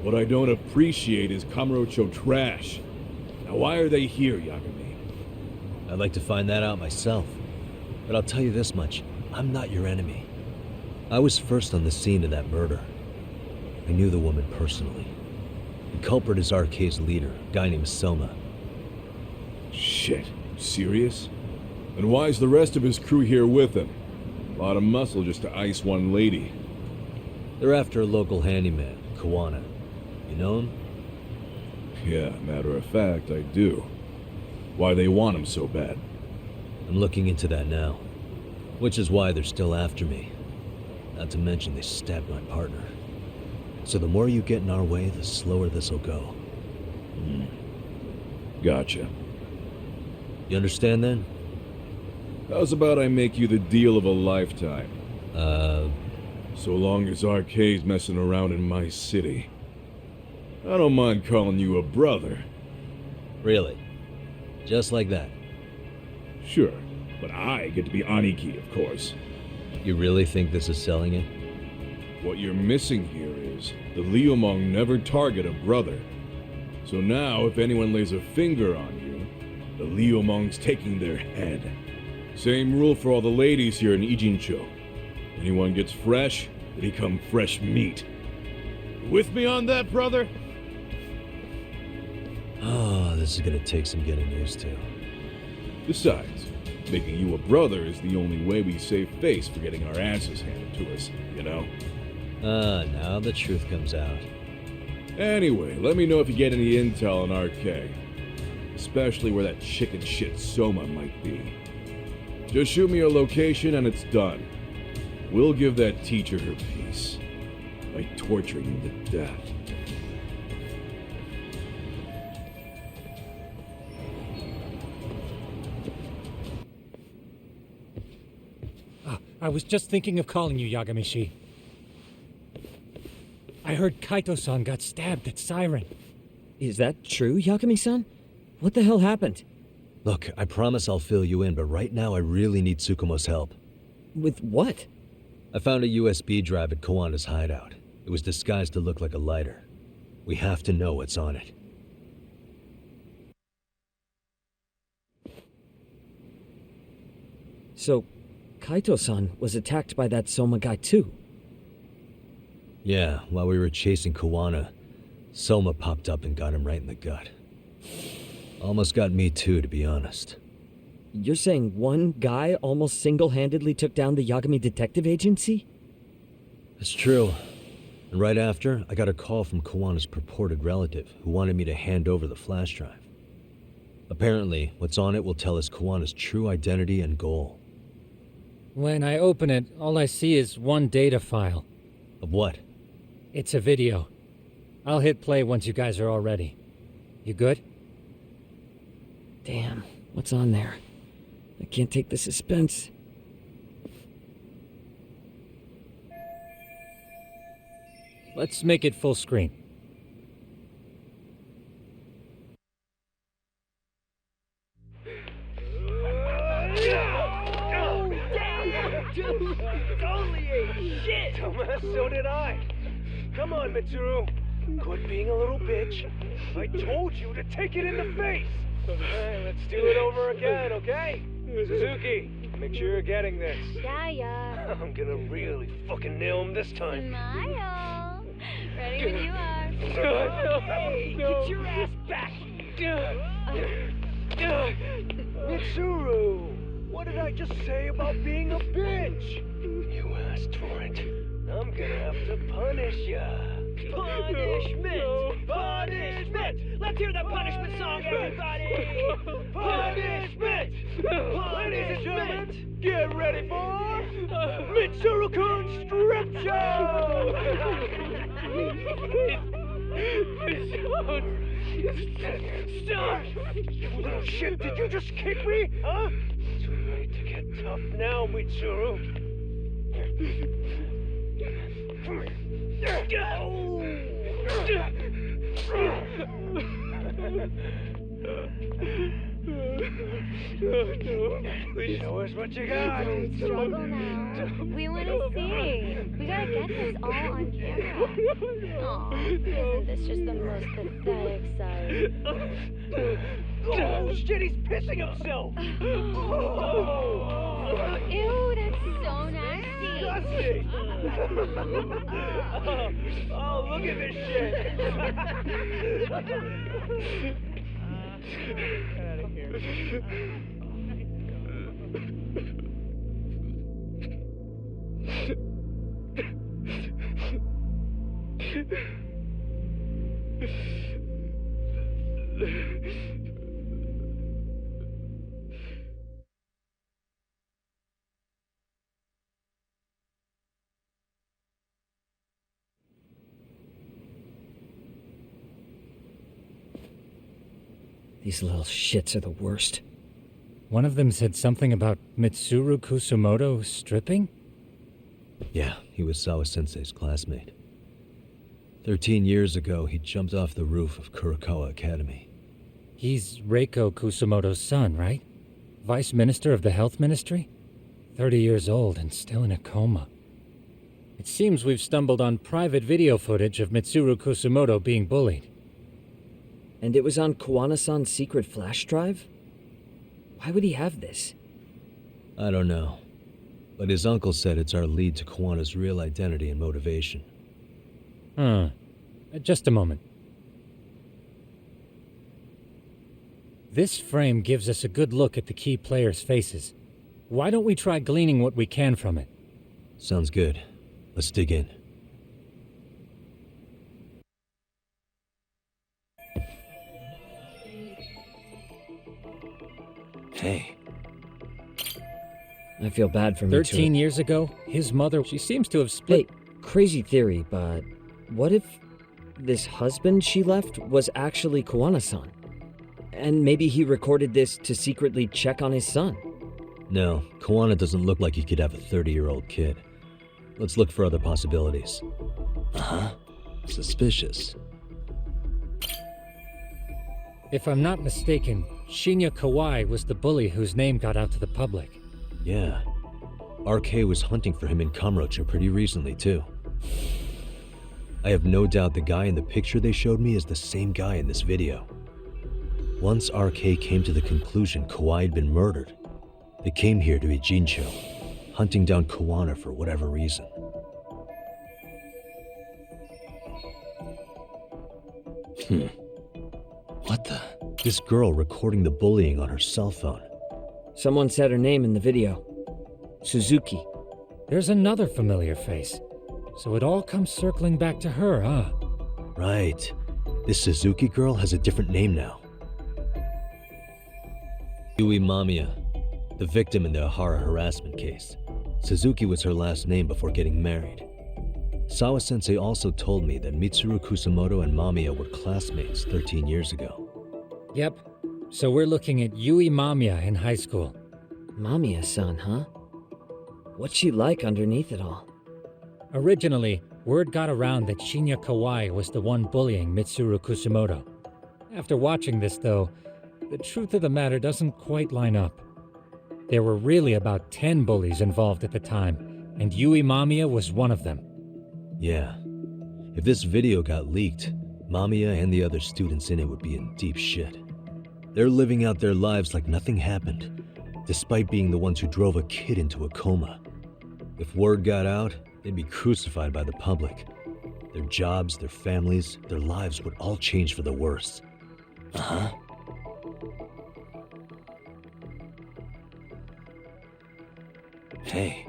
What I don't appreciate is Kamurocho trash. Now why are they here, Yagami?
I'd like to find that out myself. But I'll tell you this much, I'm not your enemy. I was first on the scene of that murder. I knew the woman personally. The culprit is RK's leader, a guy named Soma.
Shit, you serious? And why's the rest of his crew here with him? A lot of muscle just to ice one lady.
They're after a local handyman, Kawana. You know him?
Yeah, matter of fact, I do. Why they want him so bad?
I'm looking into that now. Which is why they're still after me. Not to mention they stabbed my partner. So the more you get in our way, the slower this'll go.
Gotcha.
You understand then?
How's about I make you the deal of a lifetime? So long as RK's messing around in my city. I don't mind calling you a brother.
Really? Just like that?
Sure, but I get to be Aniki, of course.
You really think this is selling it?
What you're missing here is the Liumong never target a brother. So now, if anyone lays a finger on you, the Liumong's taking their head. Same rule for all the ladies here in Ijincho. Anyone gets fresh, they become fresh meat. With me on that, brother?
Oh, this is gonna take some getting used to.
Besides, making you a brother is the only way we save face for getting our asses handed to us, you know?
Now the truth comes out.
Anyway, let me know if you get any intel on RK. Especially where that chicken shit Soma might be. Just shoot me a location and it's done. We'll give that teacher her peace. By torturing him to death.
I was just thinking of calling you, Yagamishi. I heard Kaito-san got stabbed at Siren.
Is that true, Yagami-san? What the hell happened?
Look, I promise I'll fill you in, but right now I really need Tsukumo's help.
With what?
I found a USB drive at Kawana's hideout. It was disguised to look like a lighter. We have to know what's on it.
So, Kaito-san was attacked by that Soma guy too?
Yeah, while we were chasing Kawana, Soma popped up and got him right in the gut. Almost got me too, to be honest.
You're saying one guy almost single-handedly took down the Yagami Detective Agency?
It's true. And right after, I got a call from Kawana's purported relative who wanted me to hand over the flash drive. Apparently, what's on it will tell us Kawana's true identity and goal.
When I open it, all I see is one data file.
Of what?
It's a video. I'll hit play once you guys are all ready. You good?
Damn, what's on there? I can't take the suspense.
Let's make it full screen.
Totally ate shit! Thomas, so did I. Come on, Mitsuru. Quit being a little bitch. I told you to take it in the face. Hey, let's do it over again, okay? Suzuki, make sure you're getting this.
Yeah.
I'm gonna really fucking nail him this time.
Smile. Ready when you are.
Hey, get your ass back! Mitsuru, what did I just say about being a bitch? You asked for it. I'm gonna have to punish ya. Punishment! Punishment! Let's hear the punishment song, everybody! Punishment! Ladies and gentlemen, get ready for Mitsuru-kun Strip Show! Stop! You little shit, did you just kick me? Huh? Too late to get tough now, Mitsuru. Come here. Show us what you got.
Don't struggle now. We want to see. We gotta get this all on camera. Aw, isn't this just the most pathetic sight?
Oh shit, he's pissing himself!
Ew, that's so nasty.
Disgusting! Oh, look at this shit! Get out of here.
These little shits are the worst.
One of them said something about Mitsuru Kusumoto stripping?
Yeah, he was Sawa-sensei's classmate. 13 years ago, he jumped off the roof of Kurakawa Academy.
He's Reiko Kusumoto's son, right? Vice Minister of the Health Ministry? 30 years old and still in a coma. It seems we've stumbled on private video footage of Mitsuru Kusumoto being bullied.
And it was on Kawana-san's secret flash drive? Why would he have this?
I don't know. But his uncle said it's our lead to Kawana's real identity and motivation.
Just a moment. This frame gives us a good look at the key players' faces. Why don't we try gleaning what we can from it?
Sounds good. Let's dig in. Hey.
I feel bad for Mitsuru.
13 years ago, his mother, she seems to have split.
Hey, crazy theory, but what if this husband she left was actually Kawana-san? And maybe he recorded this to secretly check on his son.
No, Kawana doesn't look like he could have a 30-year-old kid. Let's look for other possibilities. Uh-huh. Suspicious.
If I'm not mistaken, Shinya Kawai was the bully whose name got out to the public.
Yeah. RK was hunting for him in Kamurocho pretty recently, too. I have no doubt the guy in the picture they showed me is the same guy in this video. Once RK came to the conclusion Kawai had been murdered, they came here to Ijincho, hunting down Kawana for whatever reason. What the? This girl recording the bullying on her cell phone.
Someone said her name in the video. Suzuki.
There's another familiar face. So it all comes circling back to her, huh?
Right. This Suzuki girl has a different name now. Yui Mamiya, the victim in the Ahara harassment case. Suzuki was her last name before getting married. Sawa-sensei also told me that Mitsuru Kusumoto and Mamiya were classmates 13 years ago.
Yep. So we're looking at Yui Mamiya in high school.
Mamiya-san, huh? What's she like underneath it all?
Originally, word got around that Shinya Kawai was the one bullying Mitsuru Kusumoto. After watching this, though, the truth of the matter doesn't quite line up. There were really about 10 bullies involved at the time, and Yui Mamiya was one of them.
Yeah. If this video got leaked, Mamiya and the other students in it would be in deep shit. They're living out their lives like nothing happened, despite being the ones who drove a kid into a coma. If word got out, they'd be crucified by the public. Their jobs, their families, their lives would all change for the worse. Uh-huh. Hey,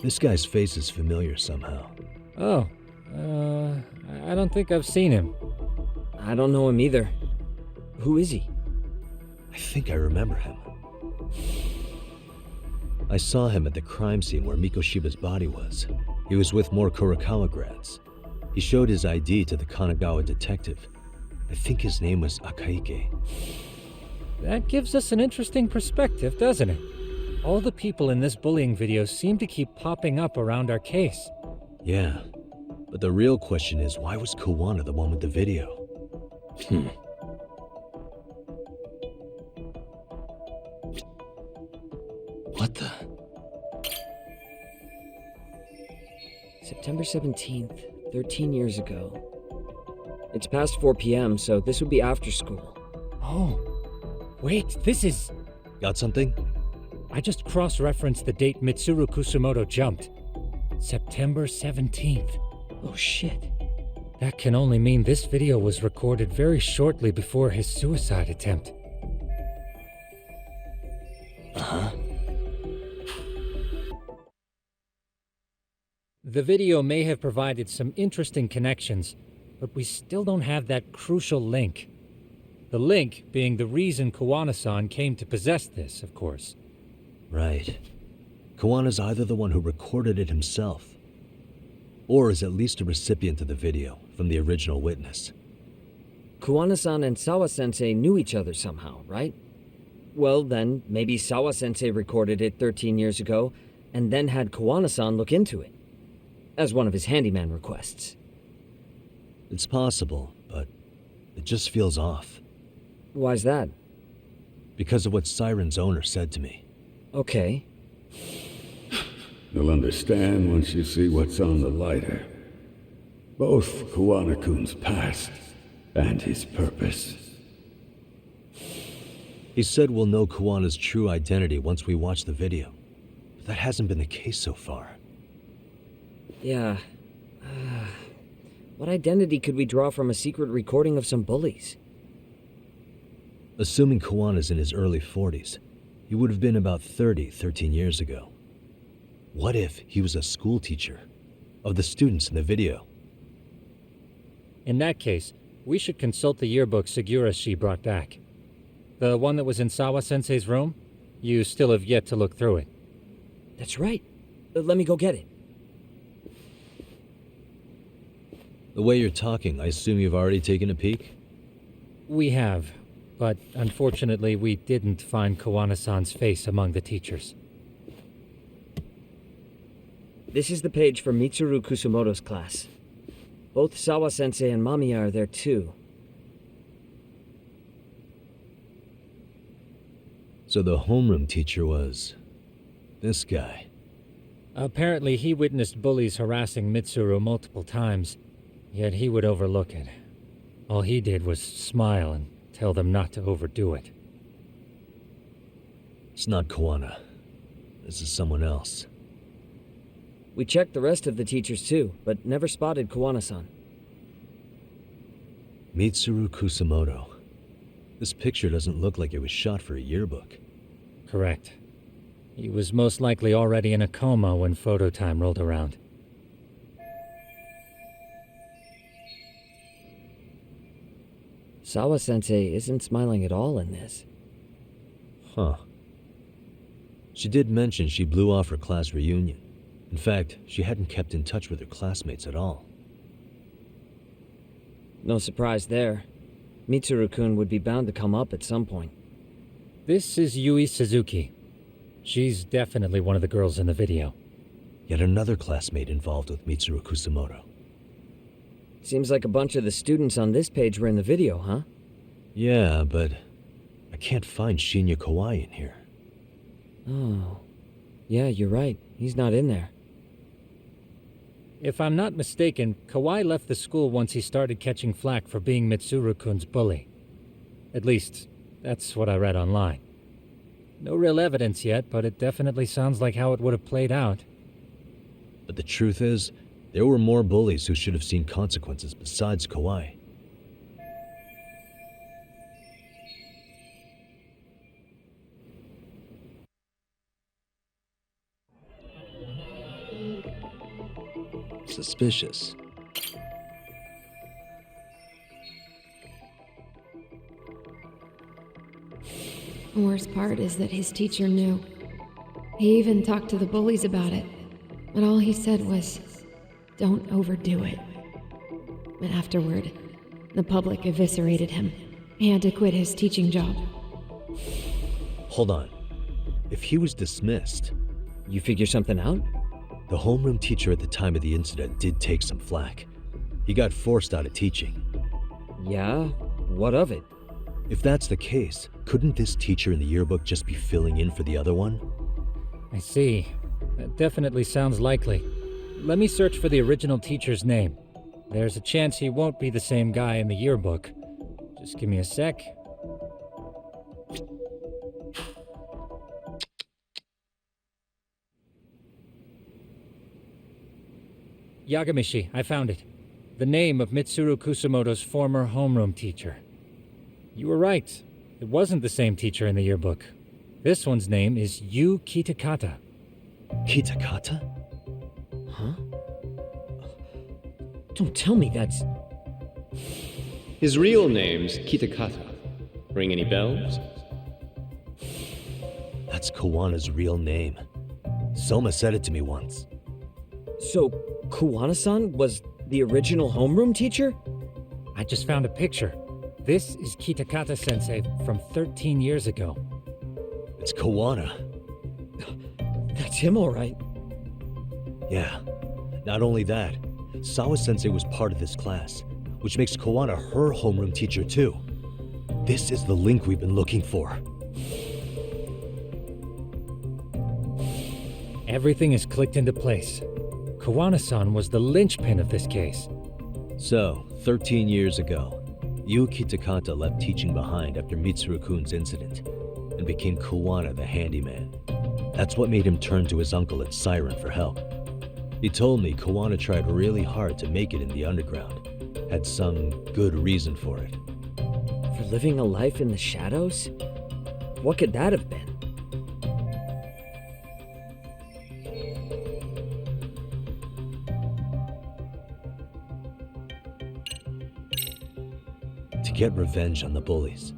this guy's face is familiar somehow.
Oh, I don't think I've seen him.
I don't know him either. Who is he?
I think I remember him. I saw him at the crime scene where Mikoshiba's body was. He was with more Kurakawa grads. He showed his ID to the Kanagawa detective. I think his name was Akaike.
That gives us an interesting perspective, doesn't it? All the people in this bullying video seem to keep popping up around our case.
Yeah, but the real question is, why was Kawana the one with the video? What the?
September 17th, 13 years ago. It's past 4 p.m., so this would be after school.
Oh, wait, this is...
Got something?
I just cross-referenced the date Mitsuru Kusumoto jumped. September 17th.
Oh, shit.
That can only mean this video was recorded very shortly before his suicide attempt.
Uh-huh.
The video may have provided some interesting connections, but we still don't have that crucial link. The link being the reason Kawana-san came to possess this, of course.
Right. Kawana's either the one who recorded it himself, or is at least a recipient of the video from the original witness.
Kuwana-san and Sawa-sensei knew each other somehow, right? Well, then, maybe Sawa-sensei recorded it 13 years ago, and then had Kuwana-san look into it, as one of his handyman requests.
It's possible, but it just feels off.
Why's that?
Because of what Siren's owner said to me.
Okay.
You'll understand once you see what's on the lighter. Both Kuwana-kun's past and his purpose.
He said we'll know Kuwana's true identity once we watch the video. But that hasn't been the case so far.
Yeah. What identity could we draw from a secret recording of some bullies?
Assuming Kuwana's in his early 40s, he would have been about 30 13 years ago. What if he was a school teacher of the students in the video?
In that case, we should consult the yearbook Segura-shi brought back. The one that was in Sawa-sensei's room? You still have yet to look through it.
That's right. Let me go get it.
The way you're talking, I assume you've already taken a peek?
We have, but unfortunately we didn't find Kuwana-san's face among the teachers.
This is the page for Mitsuru Kusumoto's class. Both Sawa-sensei and Mamiya are there too.
So the homeroom teacher was this guy.
Apparently he witnessed bullies harassing Mitsuru multiple times, yet he would overlook it. All he did was smile and tell them not to overdo it.
It's not Kuwana. This is someone else.
We checked the rest of the teachers too, but never spotted Kuwana-san.
Mitsuru Kusumoto. This picture doesn't look like it was shot for a yearbook.
Correct. He was most likely already in a coma when photo time rolled around.
Sawa-sensei isn't smiling at all in this.
Huh. She did mention she blew off her class reunion. In fact, she hadn't kept in touch with her classmates at all.
No surprise there. Mitsuru-kun would be bound to come up at some point.
This is Yui Suzuki. She's definitely one of the girls in the video.
Yet another classmate involved with Mitsuru Kusumoto.
Seems like a bunch of the students on this page were in the video, huh?
Yeah, but I can't find Shinya Kawai in here.
Oh. Yeah, you're right. He's not in there.
If I'm not mistaken, Kawai left the school once he started catching flack for being Mitsuru-kun's bully. At least, that's what I read online. No real evidence yet, but it definitely sounds like how it would have played out.
But the truth is, there were more bullies who should have seen consequences besides Kawai. Suspicious.
The worst part is that his teacher knew. He even talked to the bullies about it, but all he said was, "Don't overdo it." But afterward, the public eviscerated him. He had to quit his teaching job.
Hold on. If he was dismissed...
You figure something out?
The homeroom teacher at the time of the incident did take some flack. He got forced out of teaching.
Yeah? What of it?
If that's the case, couldn't this teacher in the yearbook just be filling in for the other one?
I see. That definitely sounds likely. Let me search for the original teacher's name. There's a chance he won't be the same guy in the yearbook. Just give me a sec. Yagamishi, I found it. The name of Mitsuru Kusumoto's former homeroom teacher. You were right. It wasn't the same teacher in the yearbook. This one's name is Yu Kitakata.
Kitakata?
Huh? Don't tell me that's...
His real name's Kitakata. Ring any bells?
That's Kawana's real name. Soma said it to me once.
So, Kuwana-san was the original homeroom teacher?
I just found a picture. This is Kitakata-sensei from 13 years ago.
It's Kawana.
That's him, all right.
Yeah. Not only that, Sawa-sensei was part of this class, which makes Kawana her homeroom teacher too. This is the link we've been looking for.
Everything is clicked into place. Kawana-san was the linchpin of this case.
So, 13 years ago, Yuki Takata left teaching behind after Mitsuru-kun's incident and became Kawana the handyman. That's what made him turn to his uncle at Siren for help. He told me Kawana tried really hard to make it in the underground. Had some good reason for it.
For living a life in the shadows? What could that have been?
To get revenge on the bullies.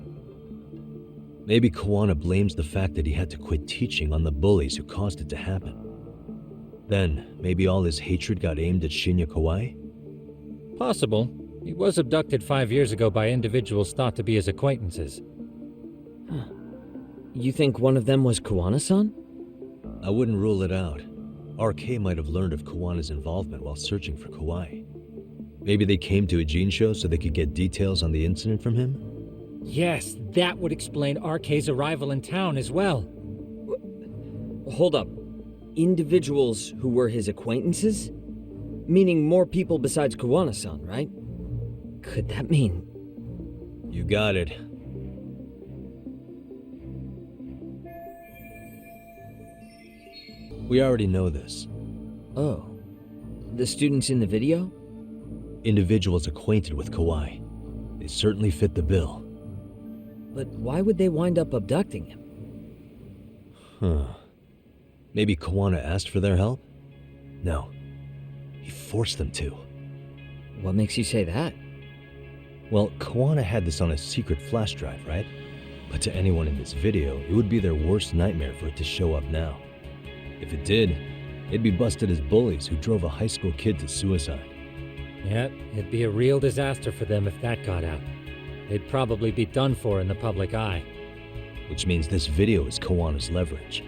Maybe Kawana blames the fact that he had to quit teaching on the bullies who caused it to happen. Then, maybe all his hatred got aimed at Shinya Kawai?
Possible. He was abducted 5 years ago by individuals thought to be his acquaintances.
Huh. You think one of them was Kawana-san?
I wouldn't rule it out. RK might have learned of Kawana's involvement while searching for Kawai. Maybe they came to Ijincho so they could get details on the incident from him?
Yes, that would explain RK's arrival in town as well.
Hold up. Individuals who were his acquaintances? Meaning more people besides Kawana-san, right? Could that mean...
You got it. We already know this.
Oh. The students in the video?
Individuals acquainted with Kawai. They certainly fit the bill.
But why would they wind up abducting him?
Huh. Maybe Kawana asked for their help? No. He forced them to.
What makes you say that?
Well, Kawana had this on a secret flash drive, right? But to anyone in this video, it would be their worst nightmare for it to show up now. If it did, they'd be busted as bullies who drove a high school kid to suicide.
Yeah, it'd be a real disaster for them if that got out. They'd probably be done for in the public eye.
Which means this video is Kawana's leverage.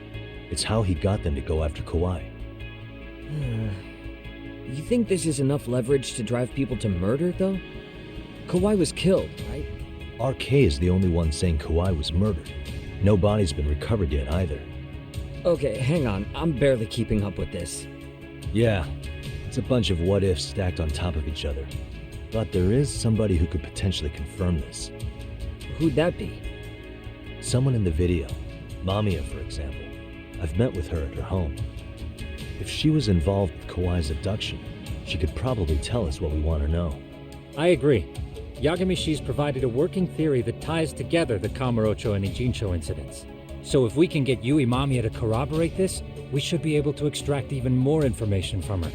It's how he got them to go after Kawai.
You think this is enough leverage to drive people to murder, though? Kawai was killed, right?
RK is the only one saying Kawai was murdered. No body's been recovered yet either.
Okay, hang on. I'm barely keeping up with this.
Yeah, it's a bunch of what-ifs stacked on top of each other. But there is somebody who could potentially confirm this.
Who'd that be?
Someone in the video. Mamiya, for example. I've met with her at her home. If she was involved with Kawai's abduction, she could probably tell us what we want to know.
I agree. Yagamishi's provided a working theory that ties together the Kamurocho and Ijincho incidents. So if we can get Yui Mamiya to corroborate this, we should be able to extract even more information from her.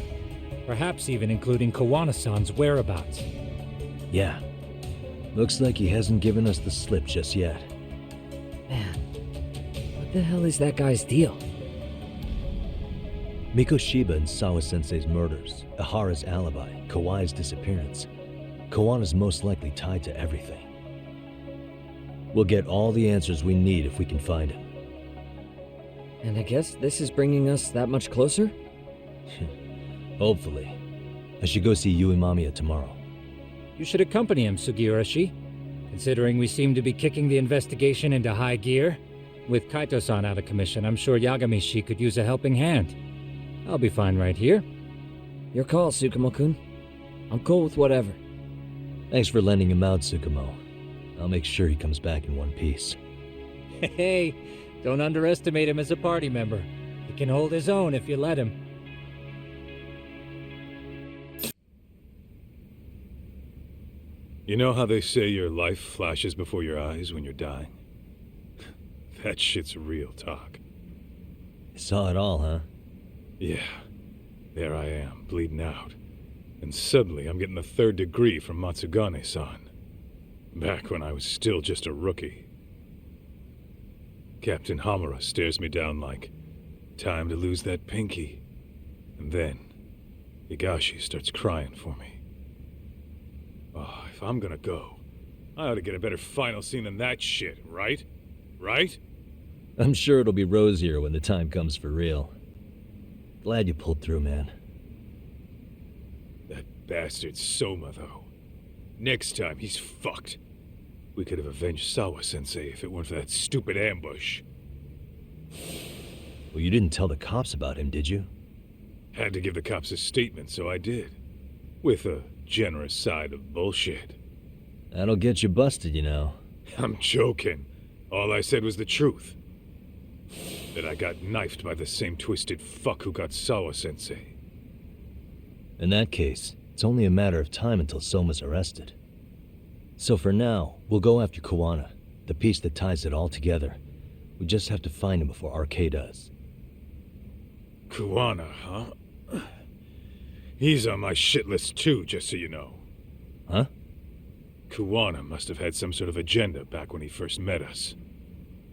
Perhaps even including Kawana-san's whereabouts.
Yeah. Looks like he hasn't given us the slip just yet.
Man, what the hell is that guy's deal?
Mikoshiba and Sawa-sensei's murders, Ihara's alibi, Kawai's disappearance. Kawana's most likely tied to everything. We'll get all the answers we need if we can find him.
And I guess this is bringing us that much closer?
Hopefully. I should go see Yui Mamiya tomorrow.
You should accompany him, Sugiurashi. Considering we seem to be kicking the investigation into high gear, with Kaito-san out of commission, I'm sure Yagamishi could use a helping hand. I'll be fine right here.
Your call, Tsukumo-kun. I'm cool with whatever.
Thanks for lending him out, Tsukumo. I'll make sure he comes back in one piece.
Hey, don't underestimate him as a party member. He can hold his own if you let him.
You know how they say your life flashes before your eyes when you're dying? That shit's real talk.
You saw it all, huh?
Yeah. There I am, bleeding out. And suddenly I'm getting the 3rd degree from Matsugane-san. Back when I was still just a rookie. Captain Hamura stares me down like, time to lose that pinky. And then, Higashi starts crying for me. Oh, if I'm gonna go,
I ought to get a better final scene than that shit, right? Right?
I'm sure it'll be rosier when the time comes for real. Glad you pulled through, man.
That bastard Soma, though. Next time, he's fucked. We could have avenged Sawa-sensei if it weren't for that stupid ambush.
Well, you didn't tell the cops about him, did you?
Had to give the cops a statement, so I did. With a generous side of bullshit.
That'll get you busted, you know.
I'm joking. All I said was the truth. That I got knifed by the same twisted fuck who got Sawa-sensei.
In that case, it's only a matter of time until Soma's arrested. So for now, we'll go after Kuwana, the piece that ties it all together. We just have to find him before RK does.
Kuwana, huh? He's on my shit list too, just so you know.
Huh?
Kuwana must have had some sort of agenda back when he first met us.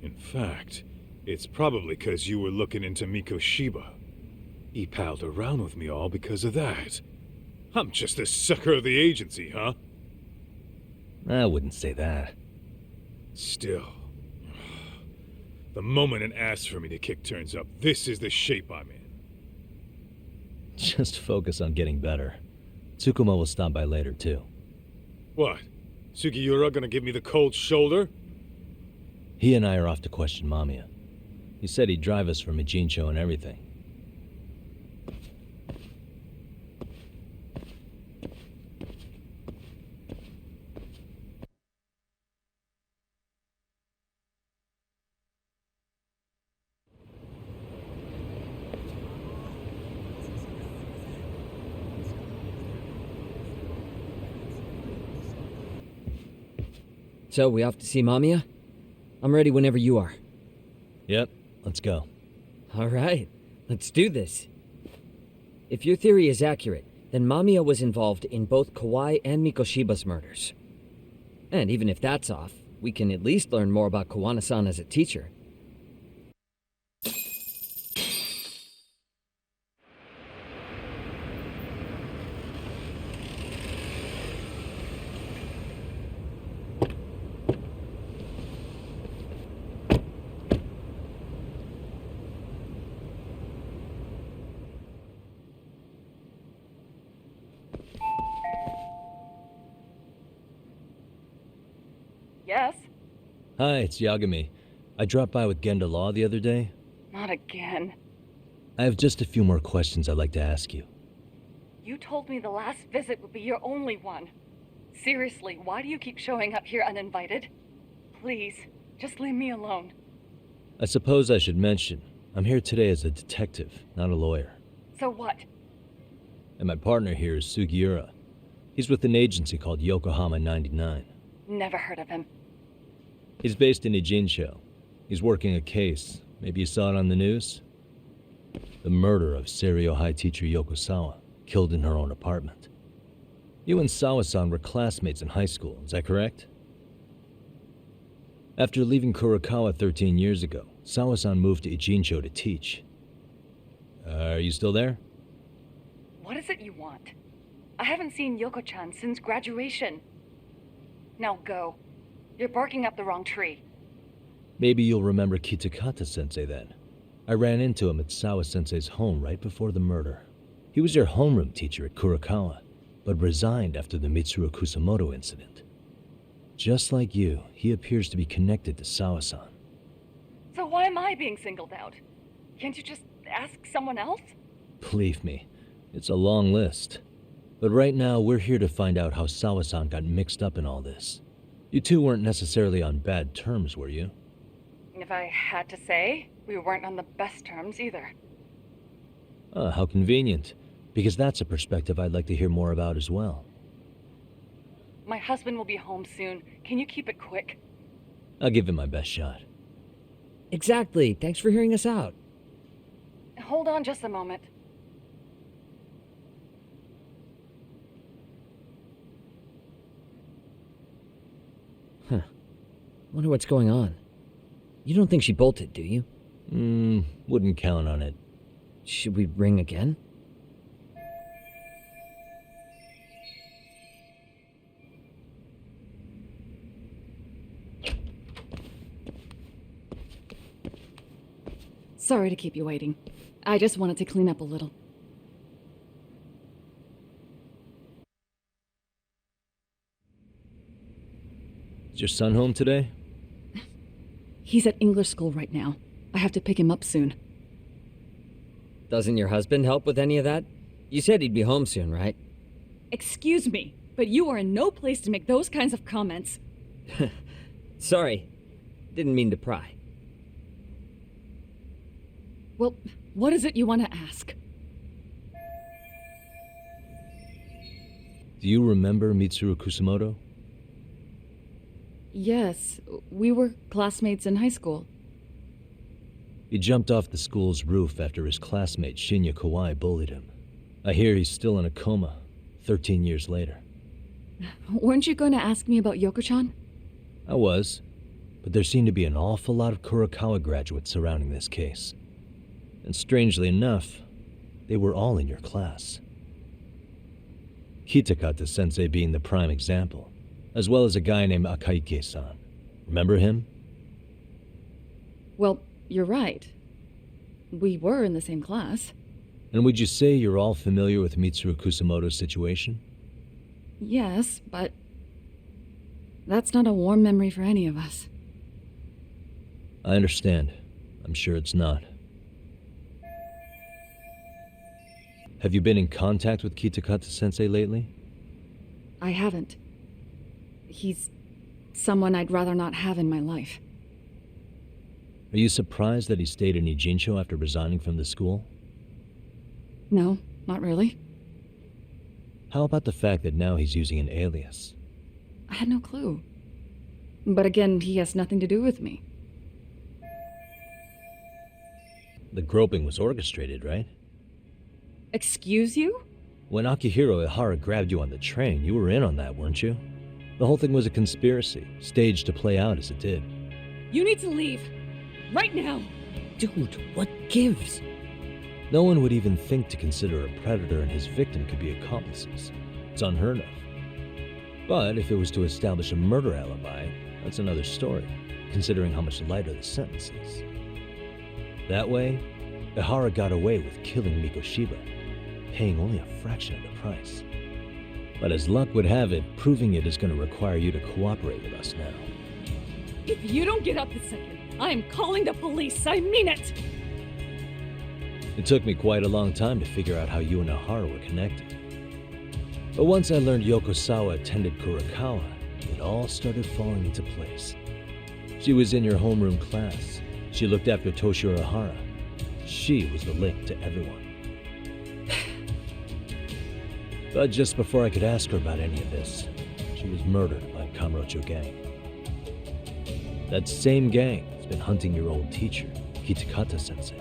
In fact, it's probably because you were looking into Miko Shiba. He palled around with me all because of that. I'm just a sucker of the agency, huh?
I wouldn't say that.
Still. The moment an ass for me to kick turns up, this is the shape I'm in.
Just focus on getting better. Tsukuma will stop by later, too.
What? Sugiura gonna give me the cold shoulder?
He and I are off to question Mamiya. He said he'd drive us from Ijincho and everything.
So, we off to see Mamiya? I'm ready whenever you are.
Yep, let's go.
Alright, let's do this. If your theory is accurate, then Mamiya was involved in both Kawai and Mikoshiba's murders. And even if that's off, we can at least learn more about Kawana-san as a teacher.
Yes?
Hi, it's Yagami. I dropped by with Genda Law the other day.
Not again.
I have just a few more questions I'd like to ask you.
You told me the last visit would be your only one. Seriously, why do you keep showing up here uninvited? Please, just leave me alone.
I suppose I should mention, I'm here today as a detective, not a lawyer.
So what?
And my partner here is Sugiura. He's with an agency called Yokohama 99.
Never heard of him.
He's based in Ijincho. He's working a case. Maybe you saw it on the news? The murder of Seiryo High teacher Yoko Sawa, killed in her own apartment. You and Sawa-san were classmates in high school, is that correct? After leaving Kurokawa 13 years ago, Sawa-san moved to Ijincho to teach. Are you still there?
What is it you want? I haven't seen Yoko-chan since graduation. Now go. You're barking up the wrong tree.
Maybe you'll remember Kitakata-sensei then. I ran into him at Sawa-sensei's home right before the murder. He was your homeroom teacher at Kurokawa, but resigned after the Mitsuru Kusamoto incident. Just like you, he appears to be connected to Sawa-san.
So why am I being singled out? Can't you just ask someone else?
Believe me, it's a long list. But right now, we're here to find out how Sawa-san got mixed up in all this. You two weren't necessarily on bad terms, were you?
If I had to say, we weren't on the best terms either.
How convenient. Because that's a perspective I'd like to hear more about as well.
My husband will be home soon. Can you keep it quick?
I'll give it my best shot.
Exactly. Thanks for hearing us out.
Hold on just a moment.
Huh. Wonder what's going on. You don't think she bolted, do you?
Wouldn't count on it.
Should we ring again?
Sorry to keep you waiting. I just wanted to clean up a little.
Is your son home today?
He's at English school right now. I have to pick him up soon.
Doesn't your husband help with any of that? You said he'd be home soon, right?
Excuse me, but you are in no place to make those kinds of comments.
Sorry. Didn't mean to pry.
Well, what is it you want to ask?
Do you remember Mitsuru Kusamoto?
Yes, we were classmates in high school.
He jumped off the school's roof after his classmate Shinya Kawai bullied him. I hear he's still in a coma, 13 years later.
Weren't you going to ask me about Yoko-chan?
I was, but there seemed to be an awful lot of Kurokawa graduates surrounding this case. And strangely enough, they were all in your class. Kitakata-sensei being the prime example, as well as a guy named Akaike-san. Remember him?
Well, you're right. We were in the same class.
And would you say you're all familiar with Mitsuru Kusamoto's situation?
Yes, but that's not a warm memory for any of us.
I understand. I'm sure it's not. Have you been in contact with Kitakata-sensei lately?
I haven't. He's someone I'd rather not have in my life.
Are you surprised that he stayed in Ijincho after resigning from the school?
No, not really.
How about the fact that now he's using an alias?
I had no clue. But again, he has nothing to do with me.
The groping was orchestrated, right?
Excuse you?
When Akihiro Ihara grabbed you on the train, you were in on that, weren't you? The whole thing was a conspiracy, staged to play out as it did.
You need to leave. Right now.
Dude, what gives?
No one would even think to consider a predator and his victim could be accomplices. It's unheard of. But if it was to establish a murder alibi, that's another story, considering how much lighter the sentence is. That way, Ihara got away with killing Mikoshiba, paying only a fraction of the price. But as luck would have it, proving it is going to require you to cooperate with us now.
If you don't get up this second, I am calling the police. I mean it!
It took me quite a long time to figure out how you and Ihara were connected. But once I learned Yokosawa attended Kurokawa, it all started falling into place. She was in your homeroom class. She looked after Toshiro Ihara. She was the link to everyone. But just before I could ask her about any of this, she was murdered by a Kamurocho gang. That same gang has been hunting your old teacher, Kitakata-sensei.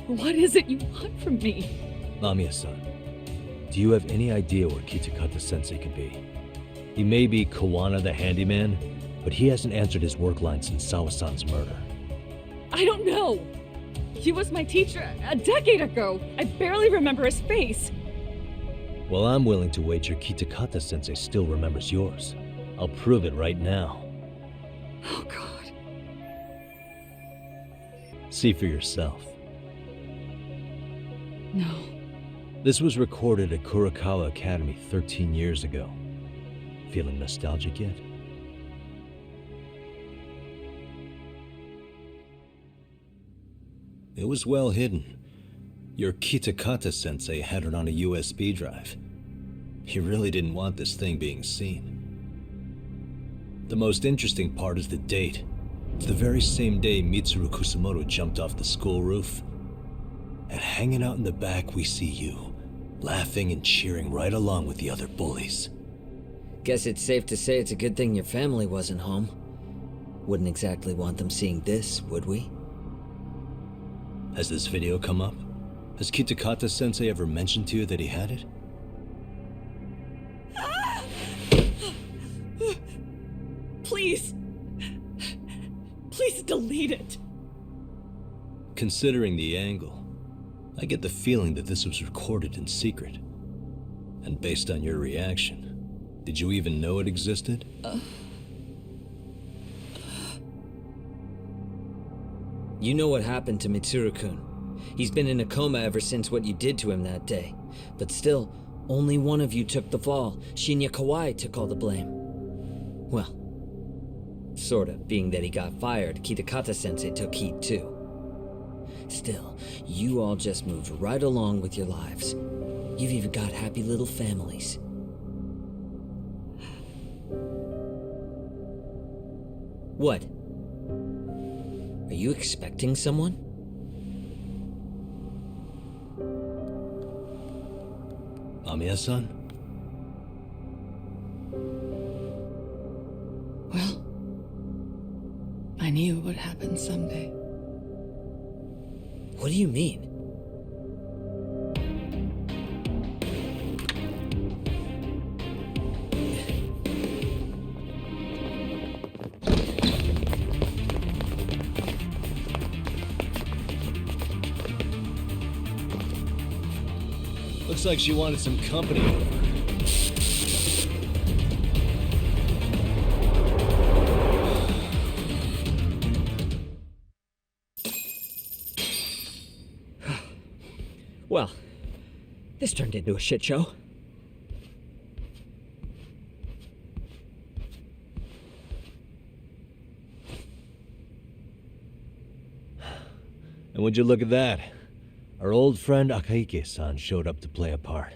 What is it you want from me?
Lamia-san, do you have any idea where Kitakata-sensei could be? He may be Kawana the handyman, but he hasn't answered his work line since Sawa-san's murder.
I don't know. He was my teacher a decade ago. I barely remember his face.
Well, I'm willing to wager Kitakata-sensei still remembers yours. I'll prove it right now.
Oh, God.
See for yourself.
No.
This was recorded at Kurokawa Academy 13 years ago. Feeling nostalgic yet? It was well hidden. Your Kitakata-sensei had it on a USB drive. He really didn't want this thing being seen. The most interesting part is the date. It's the very same day Mitsuru Kusamoto jumped off the school roof. And hanging out in the back, we see you, laughing and cheering right along with the other bullies.
Guess it's safe to say it's a good thing your family wasn't home. Wouldn't exactly want them seeing this, would we?
Has this video come up? Has Kitakata-sensei ever mentioned to you that he had it?
Please. Please delete it.
Considering the angle, I get the feeling that this was recorded in secret. And based on your reaction, did you even know it existed?
You know what happened to Mitsuru-kun. He's been in a coma ever since what you did to him that day. But still, only one of you took the fall. Shinya Kawai took all the blame. Well, sorta, being that he got fired, Kitakata-sensei took heat too. Still, you all just moved right along with your lives. You've even got happy little families. What? Are you expecting someone?
Amiya-san?
Well, I knew it would happen someday.
What do you mean?
Looks like she wanted some company over.
Well, this turned into a shit show.
And would you look at that? Our old friend Akahike-san showed up to play a part.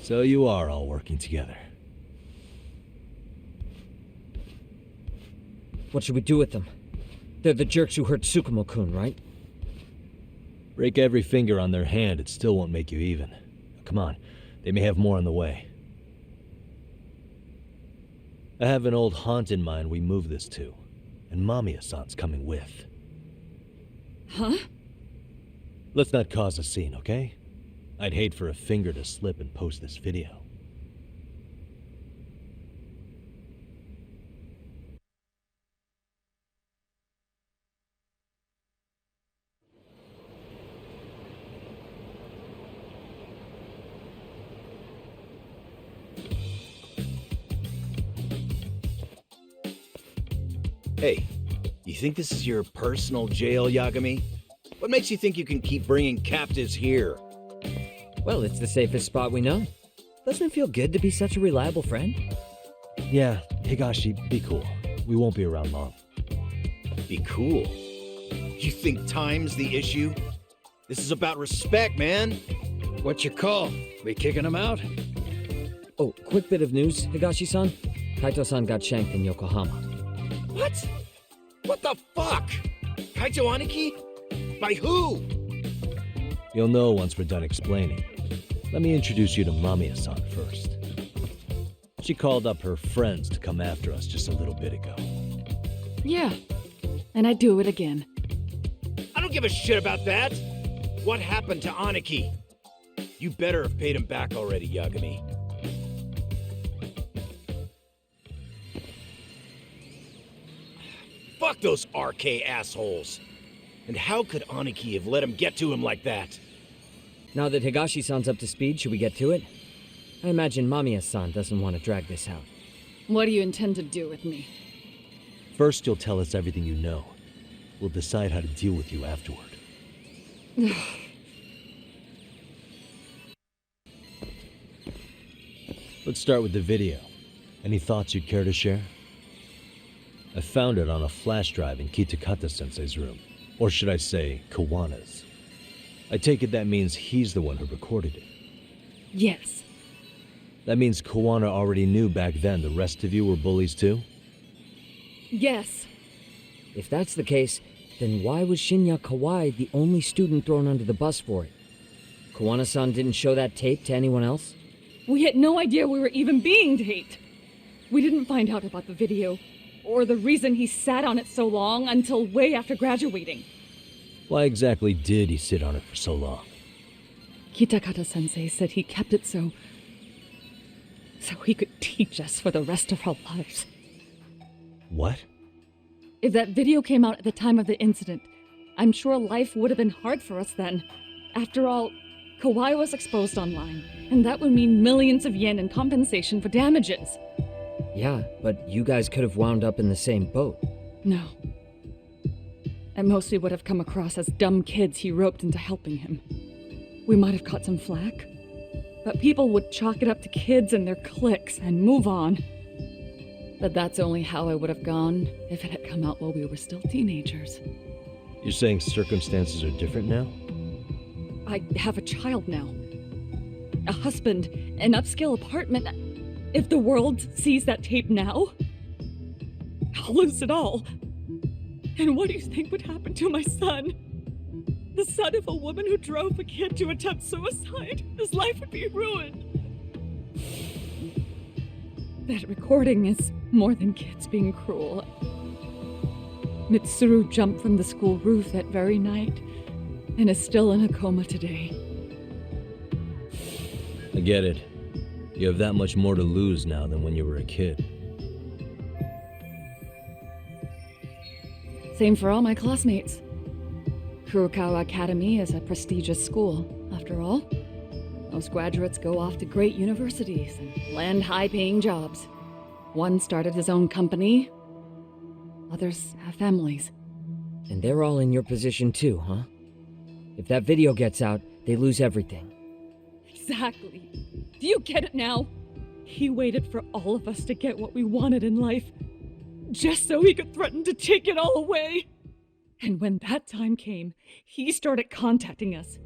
So you are all working together.
What should we do with them? They're the jerks who hurt Tsukumo-kun, right?
Break every finger on their hand, it still won't make you even. Come on, they may have more on the way. I have an old haunt in mind we move this to. And Mamiya-san's coming with.
Huh?
Let's not cause a scene, okay? I'd hate for a finger to slip and post this video.
Hey, you think this is your personal jail, Yagami? What makes you think you can keep bringing captives here?
Well, it's the safest spot we know. Doesn't it feel good to be such a reliable friend?
Yeah, Higashi, be cool. We won't be around long.
Be cool? You think time's the issue? This is about respect, man.
What's your call? We kicking him out?
Oh, quick bit of news, Higashi-san. Kaito-san got shanked in Yokohama.
What? What the fuck? Kaito Aniki? By who?
You'll know once we're done explaining. Let me introduce you to Mamiya-san first. She called up her friends to come after us just a little bit ago.
Yeah, and I'd do it again.
I don't give a shit about that. What happened to Aniki? You better have paid him back already, Yagami. Fuck those RK assholes. And how could Aniki have let him get to him like that?
Now that Higashi-san's up to speed, should we get to it? I imagine Mamiya-san doesn't want to drag this out.
What do you intend to do with me?
First, you'll tell us everything you know. We'll decide how to deal with you afterward. Let's start with the video. Any thoughts you'd care to share? I found it on a flash drive in Kitakata-sensei's room. Or should I say, Kawana's. I take it that means he's the one who recorded it.
Yes.
That means Kawana already knew back then the rest of you were bullies too?
Yes.
If that's the case, then why was Shinya Kawai the only student thrown under the bus for it? Kawana-san didn't show that tape to anyone else?
We had no idea we were even being taped. We didn't find out about the video, or the reason he sat on it so long until way after graduating.
Why exactly did he sit on it for so long?
Kitakata-sensei said he kept it so he could teach us for the rest of our lives.
What?
If that video came out at the time of the incident, I'm sure life would have been hard for us then. After all, Kawai was exposed online, and that would mean millions of yen in compensation for damages.
Yeah, but you guys could have wound up in the same boat.
No. At most, we would have come across as dumb kids he roped into helping him. We might have caught some flack, but people would chalk it up to kids and their cliques and move on. But that's only how I would have gone if it had come out while we were still teenagers.
You're saying circumstances are different now?
I have a child now. A husband, an upscale apartment. If the world sees that tape now, I'll lose it all. And what do you think would happen to my son? The son of a woman who drove a kid to attempt suicide? His life would be ruined. That recording is more than kids being cruel. Mitsuru jumped from the school roof that very night and is still in a coma today.
I get it. You have that much more to lose now than when you were a kid.
Same for all my classmates. Kurokawa Academy is a prestigious school, after all. Most graduates go off to great universities and land high-paying jobs. One started his own company. Others have families.
And they're all in your position too, huh? If that video gets out, they lose everything.
Exactly. Do you get it now? He waited for all of us to get what we wanted in life, just so he could threaten to take it all away. And when that time came, he started contacting us.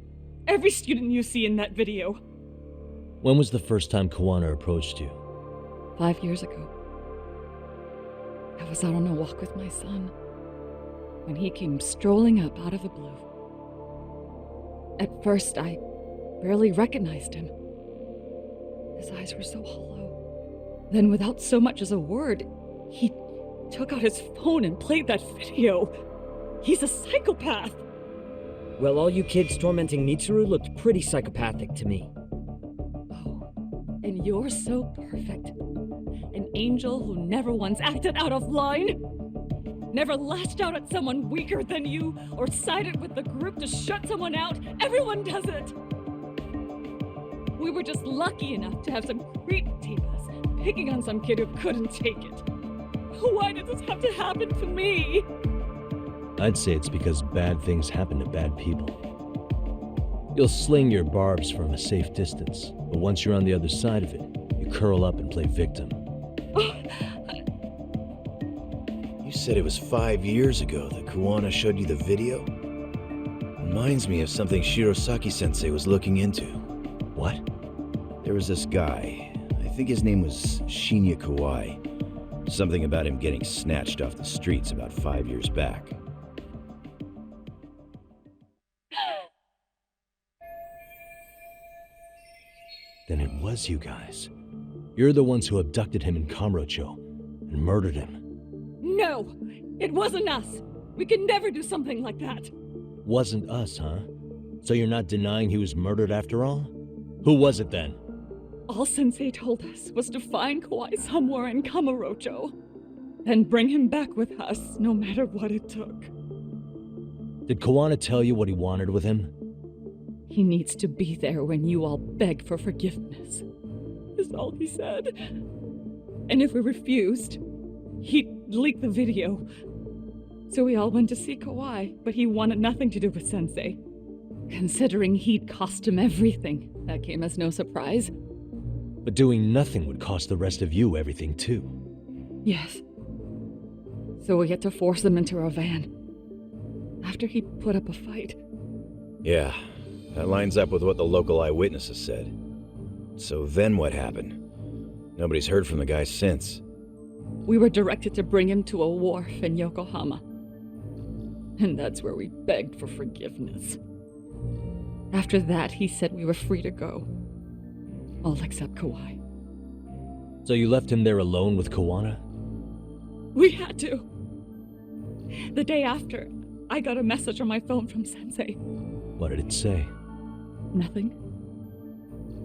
Every student you see in that video.
When was the first time Kawana approached you?
5 years ago. I was out on a walk with my son when he came strolling up out of the blue. At first, I barely recognized him. His eyes were so hollow. Then, without so much as a word, he took out his phone and played that video. He's a psychopath.
Well, all you kids tormenting Mitsuru looked pretty psychopathic to me.
Oh, and you're so perfect. An angel who never once acted out of line. Never lashed out at someone weaker than you, or sided with the group to shut someone out. Everyone does it. We were just lucky enough to have some creep tape us, picking on some kid who couldn't take it. Why did this have to happen to me?
I'd say it's because bad things happen to bad people. You'll sling your barbs from a safe distance, but once you're on the other side of it, you curl up and play victim.
You said it was 5 years ago that Kawana showed you the video? Reminds me of something Shirosaki-sensei was looking into.
What?
There was this guy. I think his name was Shinya Kawai. Something about him getting snatched off the streets about 5 years back.
Then it was you guys. You're the ones who abducted him in Kamurocho and murdered him.
No, it wasn't us. We could never do something like that.
Wasn't us, huh? So you're not denying he was murdered after all? Who was it then?
All Sensei told us was to find Kawai somewhere in Kamurocho, and bring him back with us, no matter what it took.
Did Kawana tell you what he wanted with him?
He needs to be there when you all beg for forgiveness, is all he said. And if we refused, he'd leak the video. So we all went to see Kawai, but he wanted nothing to do with Sensei. Considering he'd cost him everything, that came as no surprise.
But doing nothing would cost the rest of you everything too.
Yes. So we had to force him into our van. After he put up a fight.
Yeah, that lines up with what the local eyewitnesses said. So then what happened? Nobody's heard from the guy since.
We were directed to bring him to a wharf in Yokohama. And that's where we begged for forgiveness. After that, he said we were free to go. All except Kawai.
So you left him there alone with Kawana?
We had to. The day after, I got a message on my phone from Sensei.
What did it say?
Nothing.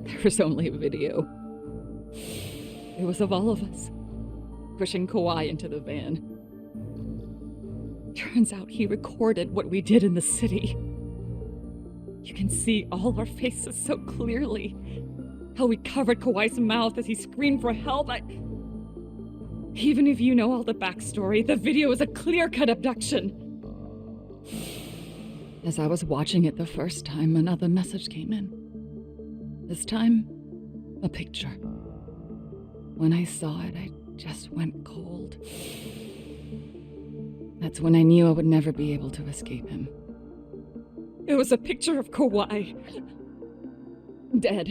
There was only a video. It was of all of us, pushing Kawai into the van. Turns out he recorded what we did in the city. You can see all our faces so clearly. How we covered Kawai's mouth as he screamed for help. Even if you know all the backstory, the video is a clear-cut abduction. As I was watching it the first time, another message came in. This time, a picture. When I saw it, I just went cold. That's when I knew I would never be able to escape him. It was a picture of Kawhi. Dead.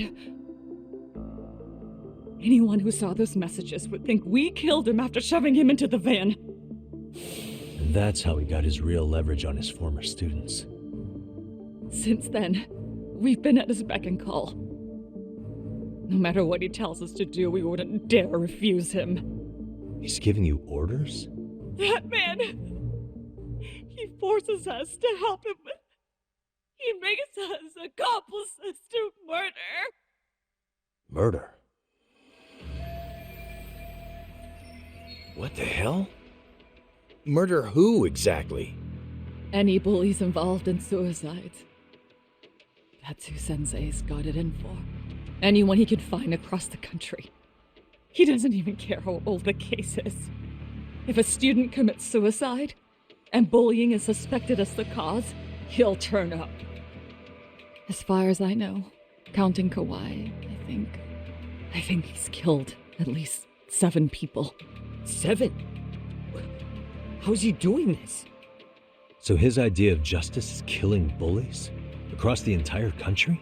Anyone who saw those messages would think we killed him after shoving him into the van.
And that's how he got his real leverage on his former students.
Since then, we've been at his beck and call. No matter what he tells us to do, we wouldn't dare refuse him.
He's giving you orders?
That man! He forces us to help him. He makes us accomplices to murder.
Murder?
What the hell? Murder who, exactly?
Any bullies involved in suicides. That's who Sensei's got it in for. Anyone he can find across the country. He doesn't even care how old the case is. If a student commits suicide, and bullying is suspected as the cause, he'll turn up. As far as I know, counting Kawhi, I think he's killed at least 7 people.
7? How's he doing this?
So his idea of justice is killing bullies? Across the entire country?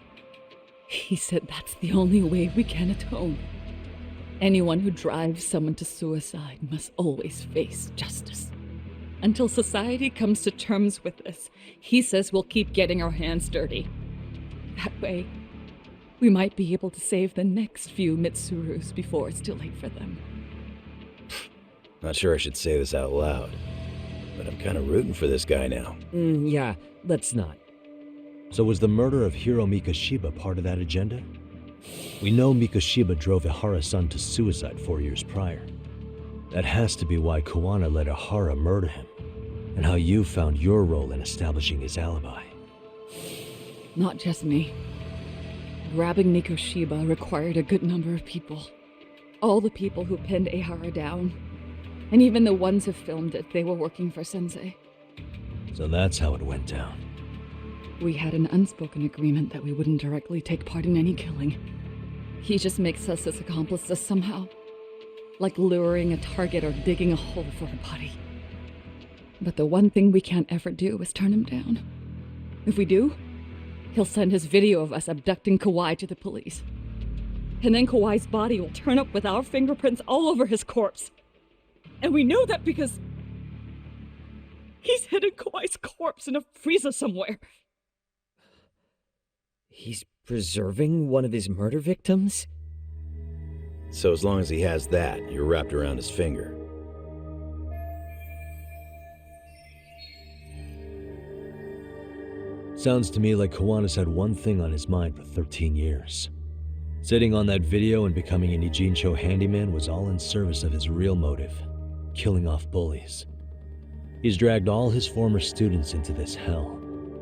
He said that's the only way we can atone. Anyone who drives someone to suicide must always face justice. Until society comes to terms with this, he says we'll keep getting our hands dirty. That way, we might be able to save the next few Mitsurus before it's too late for them.
Not sure I should say this out loud, but I'm kind of rooting for this guy now.
Yeah, let's not.
So was the murder of Hiro Mikoshiba part of that agenda? We know Mikoshiba drove Ihara-san to suicide 4 years prior. That has to be why Kuwana let Ihara murder him, and how you found your role in establishing his alibi.
Not just me. Grabbing Mikoshiba required a good number of people. All the people who pinned Ihara down, and even the ones who filmed it, they were working for Sensei.
So that's how it went down.
We had an unspoken agreement that we wouldn't directly take part in any killing. He just makes us his accomplices somehow. Like luring a target or digging a hole for a body. But the one thing we can't ever do is turn him down. If we do, he'll send his video of us abducting Kawhi to the police. And then Kawhi's body will turn up with our fingerprints all over his corpse. And we know that because he's hidden Kawhi's corpse in a freezer somewhere.
He's preserving one of his murder victims?
So as long as he has that, you're wrapped around his finger.
Sounds to me like Kawana's had one thing on his mind for 13 years. Sitting on that video and becoming an Ijincho handyman was all in service of his real motive, killing off bullies. He's dragged all his former students into this hell,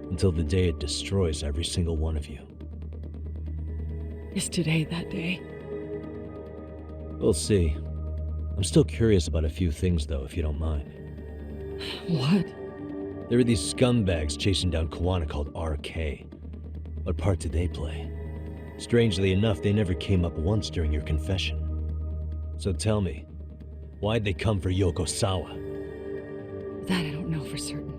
until the day it destroys every single one of you.
Is today that day?
We'll see. I'm still curious about a few things, though, if you don't mind.
What?
There are these scumbags chasing down Kuwana called RK. What part did they play? Strangely enough, they never came up once during your confession. So tell me, why'd they come for Yokosawa?
That I don't know for certain.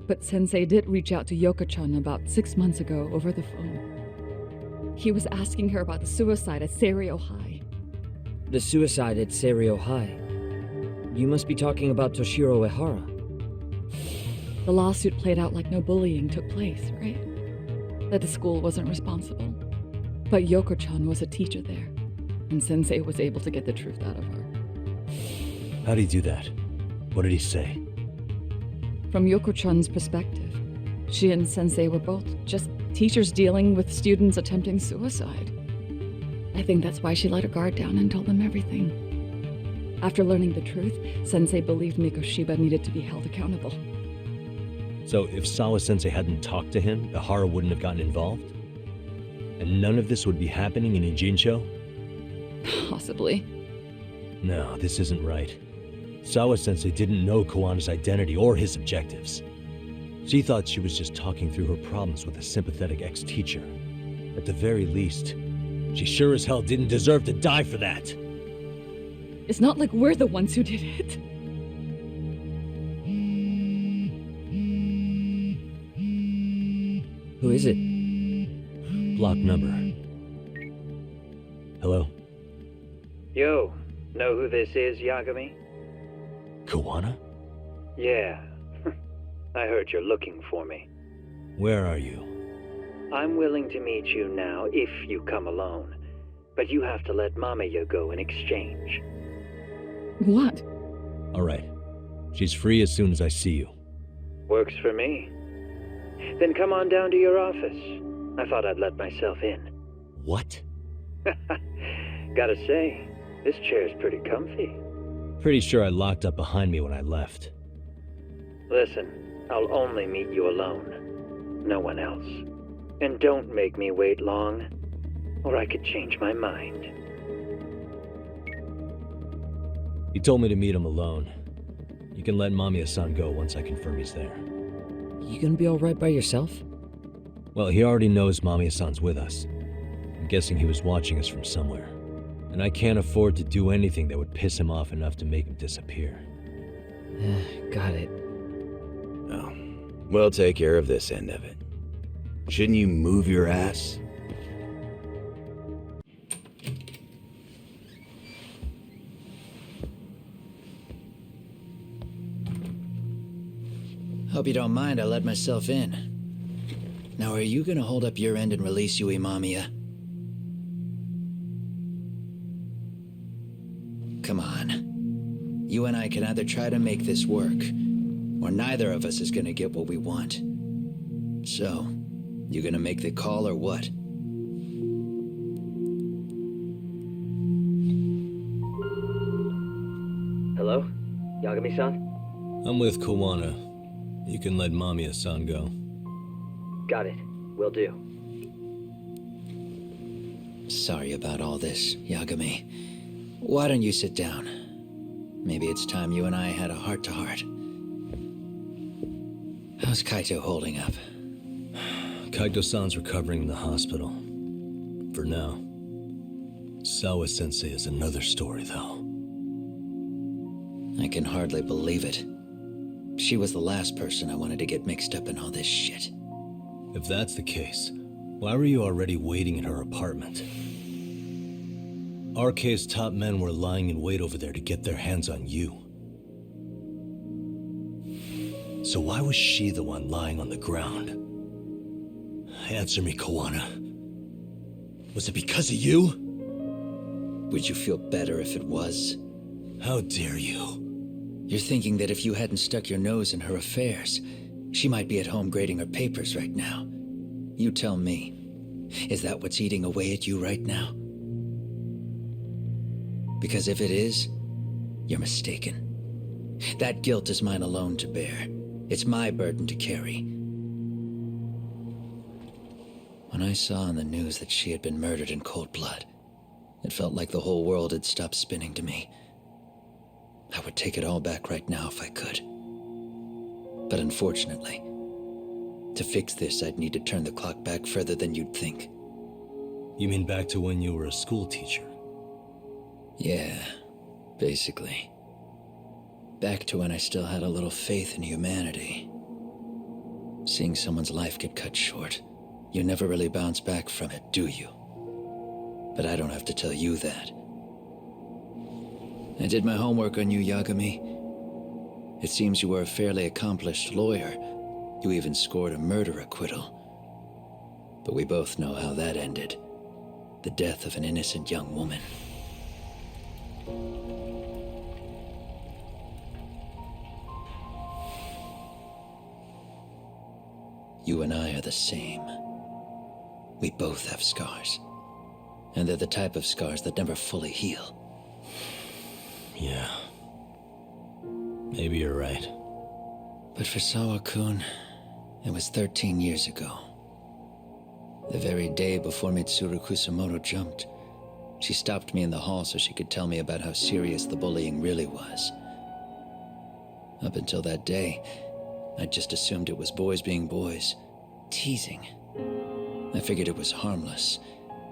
But Sensei did reach out to Yoko-chan about 6 months ago over the phone. He was asking her about the suicide at Seiryo High.
The suicide at Seiryo High? You must be talking about Toshiro Ihara.
The lawsuit played out like no bullying took place, right? That the school wasn't responsible. But Yoko-chan was a teacher there, and Sensei was able to get the truth out of her.
How'd he do that? What did he say?
From Yoko-chan's perspective, she and Sensei were both just teachers dealing with students attempting suicide. I think that's why she let her guard down and told them everything. After learning the truth, Sensei believed Mikoshiba needed to be held accountable.
So if Sawa-sensei hadn't talked to him, Ihara wouldn't have gotten involved? And none of this would be happening in Ijincho?
Possibly.
No, this isn't right. Sawa-sensei didn't know Koana's identity or his objectives. She thought she was just talking through her problems with a sympathetic ex-teacher. At the very least, she sure as hell didn't deserve to die for that.
It's not like we're the ones who did it.
Who is it?
Block number. Hello?
Yo, know who this is, Yagami?
Koana?
Yeah. I heard you're looking for me.
Where are you?
I'm willing to meet you now if you come alone. But you have to let Mamiya go in exchange.
What?
Alright. She's free as soon as I see you.
Works for me. Then come on down to your office. I thought I'd let myself in.
What?
Gotta say, this chair's pretty comfy.
Pretty sure I locked up behind me when I left.
Listen, I'll only meet you alone. No one else. And don't make me wait long, or I could change my mind.
He told me to meet him alone. You can let Mamiya-san go once I confirm he's there.
You gonna be alright by yourself?
Well, he already knows Mamiya-san's with us. I'm guessing he was watching us from somewhere. And I can't afford to do anything that would piss him off enough to make him disappear.
Got it.
Oh, we'll take care of this end of it. Shouldn't you move your ass?
Hope you don't mind I let myself in. Now, are you gonna hold up your end and release Yui Mamiya? Come on. You and I can either try to make this work, or neither of us is gonna get what we want. So, you gonna make the call or what?
Hello? Yagami-san?
I'm with Koana. You can let Mamiya-san go.
Got it. Will do.
Sorry about all this, Yagami. Why don't you sit down? Maybe it's time you and I had a heart-to-heart. How's Kaito holding up?
Kaito-san's recovering in the hospital. For now. Sawa-sensei is another story, though.
I can hardly believe it. She was the last person I wanted to get mixed up in all this shit.
If that's the case, why were you already waiting in her apartment? RK's top men were lying in wait over there to get their hands on you. So why was she the one lying on the ground? Answer me, Koana. Was it because of you?
Would you feel better if it was?
How dare you?
You're thinking that if you hadn't stuck your nose in her affairs, she might be at home grading her papers right now. You tell me, is that what's eating away at you right now? Because if it is, you're mistaken. That guilt is mine alone to bear. It's my burden to carry. When I saw on the news that she had been murdered in cold blood, it felt like the whole world had stopped spinning to me. I would take it all back right now if I could. But unfortunately, to fix this, I'd need to turn the clock back further than you'd think.
You mean back to when you were a school teacher?
Yeah, basically. Back to when I still had a little faith in humanity. Seeing someone's life get cut short, you never really bounce back from it, do you? But I don't have to tell you that. I did my homework on you, Yagami. It seems you were a fairly accomplished lawyer. You even scored a murder acquittal. But we both know how that ended. The death of an innocent young woman. You and I are the same. We both have scars. And they're the type of scars that never fully heal.
Yeah. Maybe you're right.
But for Sawa-kun, it was 13 years ago. The very day before Mitsuru Kusamoto jumped, She stopped me in the hall so she could tell me about how serious the bullying really was. Up until that day, I just assumed it was boys being boys, teasing. I figured it was harmless,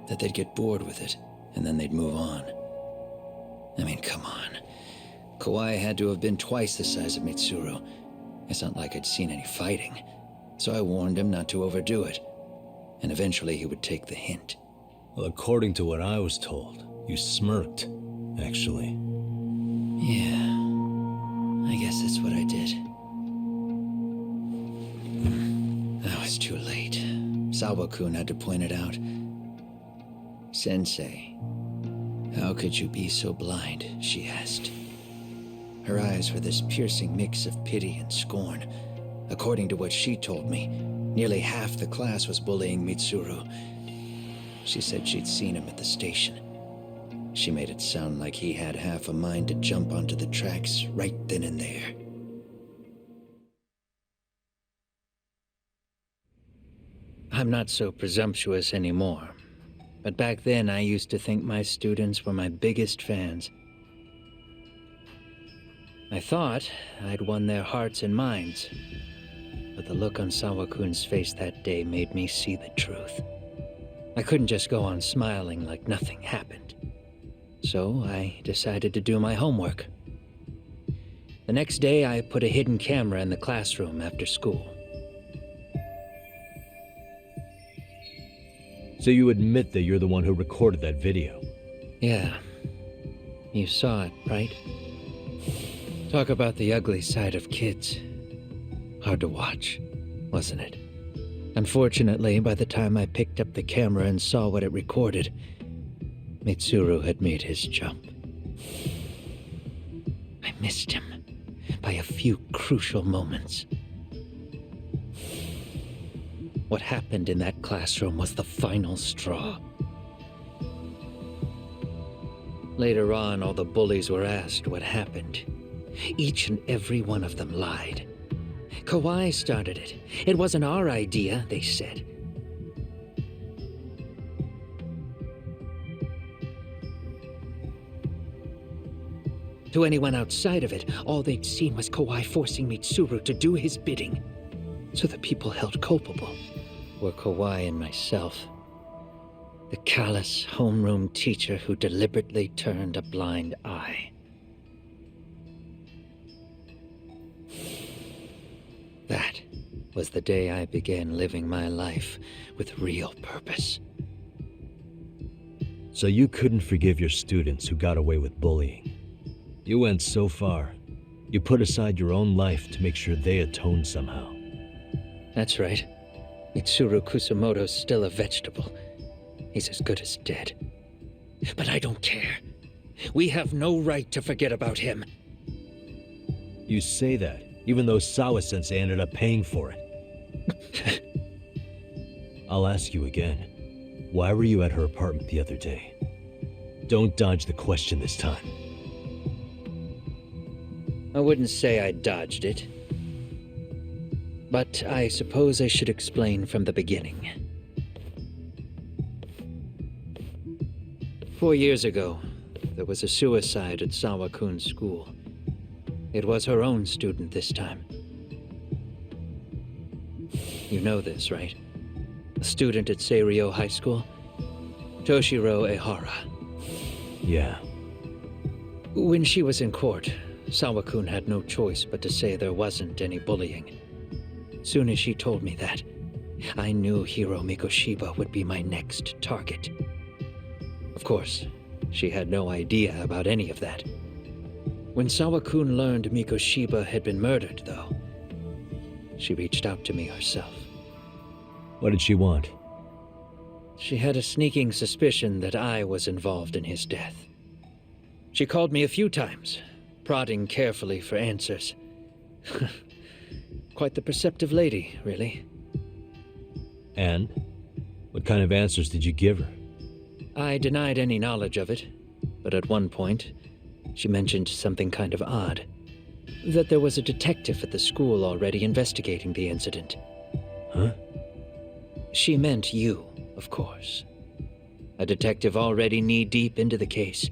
that they'd get bored with it, and then they'd move on. I mean, come on. Kawai had to have been twice the size of Mitsuru. It's not like I'd seen any fighting, so I warned him not to overdo it, and eventually he would take the hint.
Well, according to what I was told, you smirked, actually.
Yeah, I guess that's what I did. I was too late. Sawa-kun had to point it out. Sensei, how could you be so blind? She asked. Her eyes were this piercing mix of pity and scorn. According to what she told me, nearly half the class was bullying Mitsuru. She said she'd seen him at the station. She made it sound like he had half a mind to jump onto the tracks right then and there. I'm not so presumptuous anymore, but back then I used to think my students were my biggest fans. I thought I'd won their hearts and minds, but the look on Sawa-kun's face that day made me see the truth. I couldn't just go on smiling like nothing happened. So I decided to do my homework. The next day, I put a hidden camera in the classroom after school.
So you admit that you're the one who recorded that video?
Yeah. You saw it, right? Talk about the ugly side of kids. Hard to watch, wasn't it? Unfortunately, by the time I picked up the camera and saw what it recorded, Mitsuru had made his jump. I missed him by a few crucial moments. What happened in that classroom was the final straw. Later on, all the bullies were asked what happened. Each and every one of them lied. Kawai started it. It wasn't our idea, they said. To anyone outside of it, all they'd seen was Kawai forcing Mitsuru to do his bidding. So the people held culpable were Kawai and myself. The callous homeroom teacher who deliberately turned a blind eye. That was the day I began living my life with real purpose.
So you couldn't forgive your students who got away with bullying. You went so far, you put aside your own life to make sure they atoned somehow.
That's right. Mitsuru Kusamoto's still a vegetable. He's as good as dead. But I don't care. We have no right to forget about him.
You say that, even though Sawa-sensei ended up paying for it. I'll ask you again. Why were you at her apartment the other day? Don't dodge the question this time.
I wouldn't say I dodged it. But I suppose I should explain from the beginning. 4 years ago, there was a suicide at Sawa-kun's school. It was her own student this time. You know this, right? A student at Seiryo High School? Toshiro Ehara.
Yeah.
When she was in court, Sawa-kun had no choice but to say there wasn't any bullying. Soon as she told me that, I knew Hiro Mikoshiba would be my next target. Of course, she had no idea about any of that. When Sawa-kun learned Mikoshiba had been murdered, though, she reached out to me herself.
What did she want?
She had a sneaking suspicion that I was involved in his death. She called me a few times, prodding carefully for answers. Quite the perceptive lady, really.
And? What kind of answers did you give her?
I denied any knowledge of it, but at one point, she mentioned something kind of odd. That there was a detective at the school already investigating the incident.
Huh?
She meant you, of course. A detective already knee-deep into the case,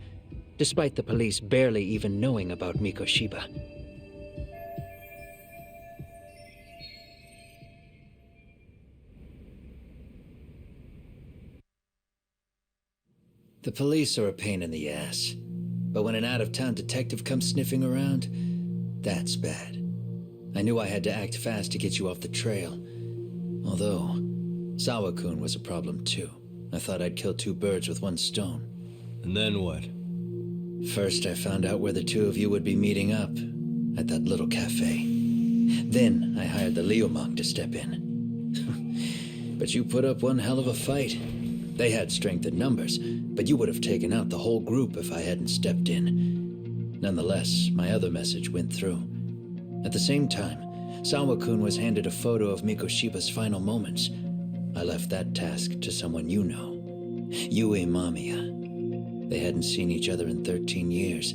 despite the police barely even knowing about Mikoshiba. The police are a pain in the ass, but when an out-of-town detective comes sniffing around, that's bad. I knew I had to act fast to get you off the trail. Although, Sawa-kun was a problem too. I thought I'd kill two birds with one stone.
And then what?
First, I found out where the two of you would be meeting up, at that little cafe. Then, I hired the Liumang to step in. But you put up one hell of a fight. They had strength in numbers, but you would have taken out the whole group if I hadn't stepped in. Nonetheless, my other message went through. At the same time, Sawa-kun was handed a photo of Mikoshiba's final moments. I left that task to someone you know, Yue Mamiya. They hadn't seen each other in 13 years.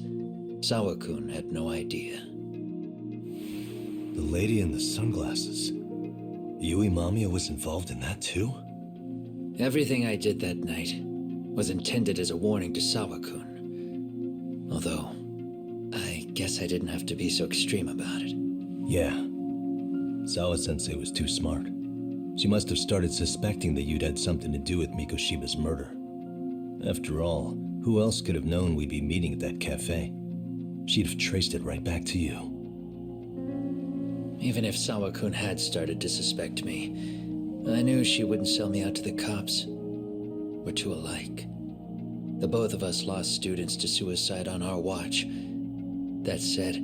Sawa-kun had no idea.
The lady in the sunglasses. Yui Mamiya was involved in that too?
Everything I did that night was intended as a warning to Sawa-kun. Although, I guess I didn't have to be so extreme about it.
Yeah. Sawa-sensei was too smart. She must have started suspecting that you'd had something to do with Mikoshiba's murder. After all, who else could have known we'd be meeting at that cafe? She'd have traced it right back to you.
Even if Sawa-kun had started to suspect me, I knew she wouldn't sell me out to the cops. We're too alike. The both of us lost students to suicide on our watch. That said,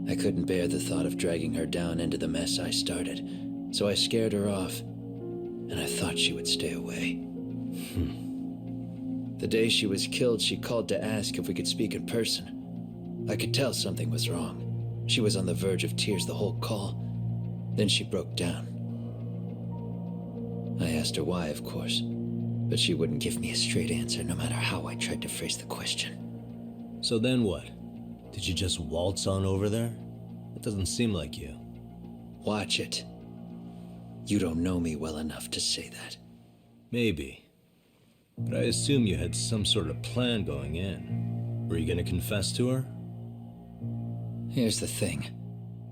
I couldn't bear the thought of dragging her down into the mess I started, so I scared her off, and I thought she would stay away. The day she was killed, she called to ask if we could speak in person. I could tell something was wrong. She was on the verge of tears the whole call. Then she broke down. I asked her why, of course, but she wouldn't give me a straight answer no matter how I tried to phrase the question.
So then what? Did you just waltz on over there? It doesn't seem like you.
Watch it. You don't know me well enough to say that.
Maybe. But I assume you had some sort of plan going in. Were you gonna confess to her?
Here's the thing.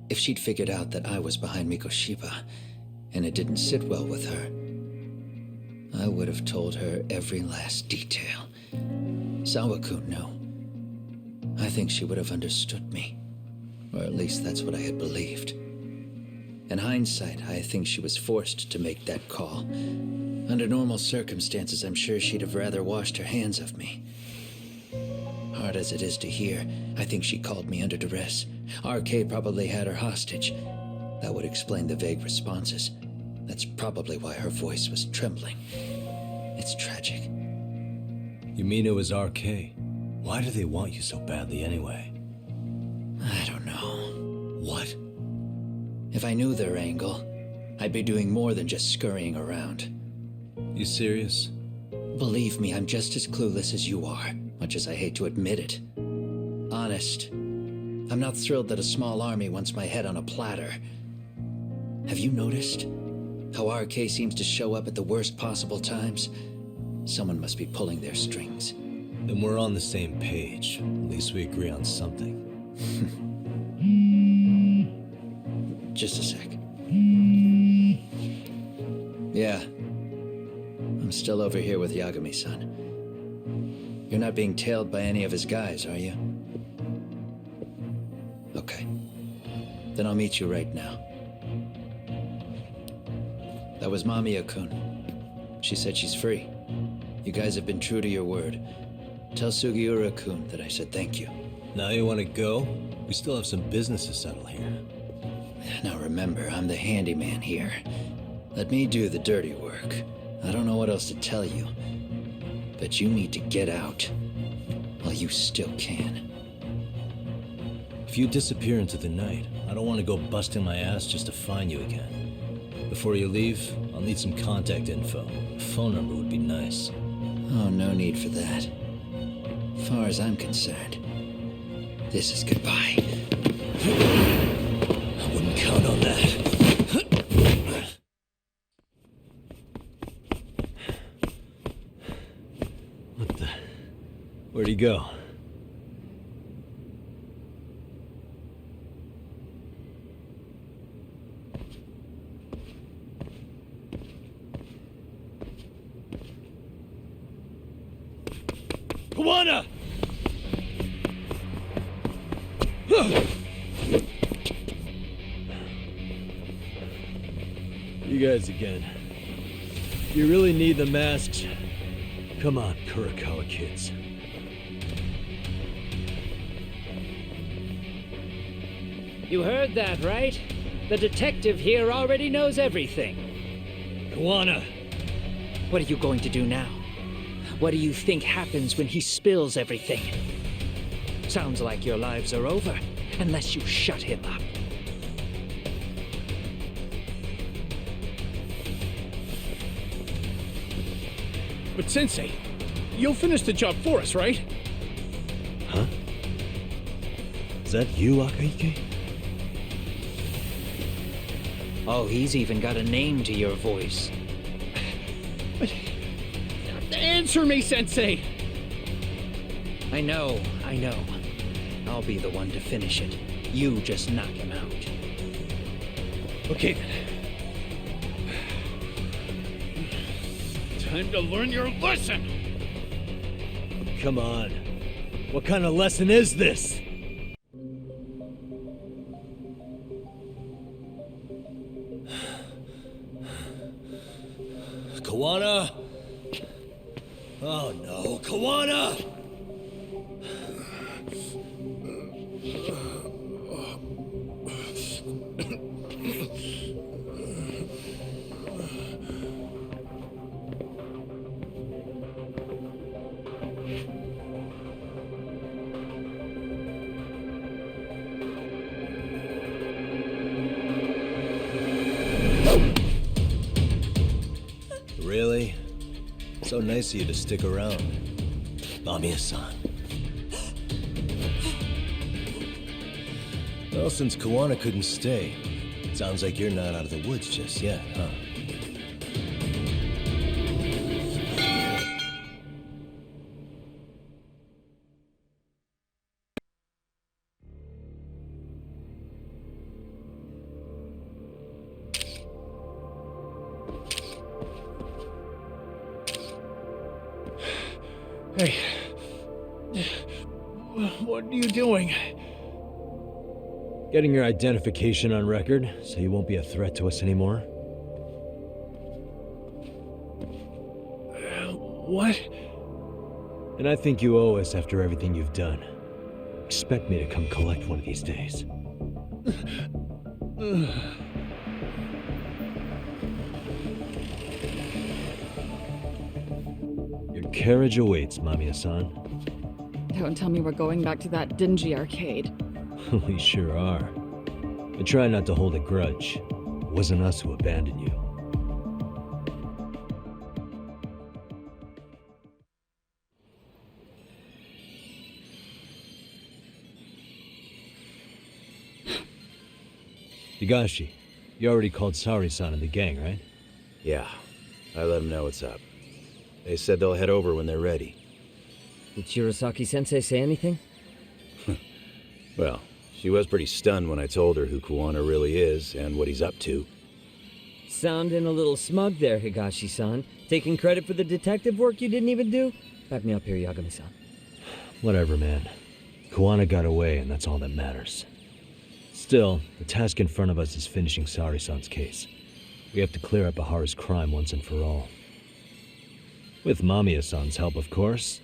If she'd figured out that I was behind Mikoshiba, and it didn't sit well with her, I would have told her every last detail. Sawa-kun, no. I think she would have understood me. Or at least that's what I had believed. In hindsight, I think she was forced to make that call. Under normal circumstances, I'm sure she'd have rather washed her hands of me. Hard as it is to hear, I think she called me under duress. RK probably had her hostage. That would explain the vague responses. That's probably why her voice was trembling. It's tragic.
You mean it was RK? Why do they want you so badly anyway?
I don't know.
What?
If I knew their angle, I'd be doing more than just scurrying around.
You serious?
Believe me, I'm just as clueless as you are, much as I hate to admit it. Honest. I'm not thrilled that a small army wants my head on a platter. Have you noticed how RK seems to show up at the worst possible times? Someone must be pulling their strings.
Then we're on the same page. At least we agree on something.
Just a sec. Yeah. I'm still over here with Yagami-san. You're not being tailed by any of his guys, are you? Okay. Then I'll meet you right now. That was Mamiya-kun. She said she's free. You guys have been true to your word. Tell Sugiura-kun that I said thank you.
Now you want to go? We still have some business to settle here.
Now remember, I'm the handyman here. Let me do the dirty work. I don't know what else to tell you. But you need to get out. While you still can.
If you disappear into the night, I don't want to go busting my ass just to find you again. Before you leave, I'll need some contact info. A phone number would be nice.
Oh, no need for that. As far as I'm concerned, this is goodbye.
I wouldn't count on that.
Where'd he go? Kawana! You guys again. You really need the masks? Come on, Kurokawa kids.
You heard that, right? The detective here already knows everything.
Kawana!
What are you going to do now? What do you think happens when he spills everything? Sounds like your lives are over, unless you shut him up.
But Sensei, you'll finish the job for us, right?
Huh? Is that you, Akaike?
Oh, he's even got a name to your voice.
But answer me, Sensei!
I know. I'll be the one to finish it. You just knock him out.
Okay then. Time to learn your lesson!
Come on. What kind of lesson is this? Kawana? Oh no, Kawana! Really? So nice of you to stick around. Mamiya-san. Well, since Kawana couldn't stay, sounds like you're not out of the woods just yet, huh?
Hey. What are you doing?
Getting your identification on record, so you won't be a threat to us anymore.
What?
And I think you owe us after everything you've done. Expect me to come collect one of these days. Your carriage awaits, Mamiya-san.
Don't tell me we're going back to that dingy arcade.
We sure are. And try not to hold a grudge. It wasn't us who abandoned you. Higashi, you already called Sari-san and the gang, right? Yeah. I let them know what's up. They said they'll head over when they're ready.
Did Shirosaki-sensei say anything?
Well, she was pretty stunned when I told her who Kuwana really is and what he's up to.
Sounding a little smug there, Higashi-san. Taking credit for the detective work you didn't even do? Back me up here, Yagami-san.
Whatever, man. Kuwana got away, and that's all that matters. Still, the task in front of us is finishing Sari-san's case. We have to clear up Ahara's crime once and for all. With Mamiya-san's help, of course.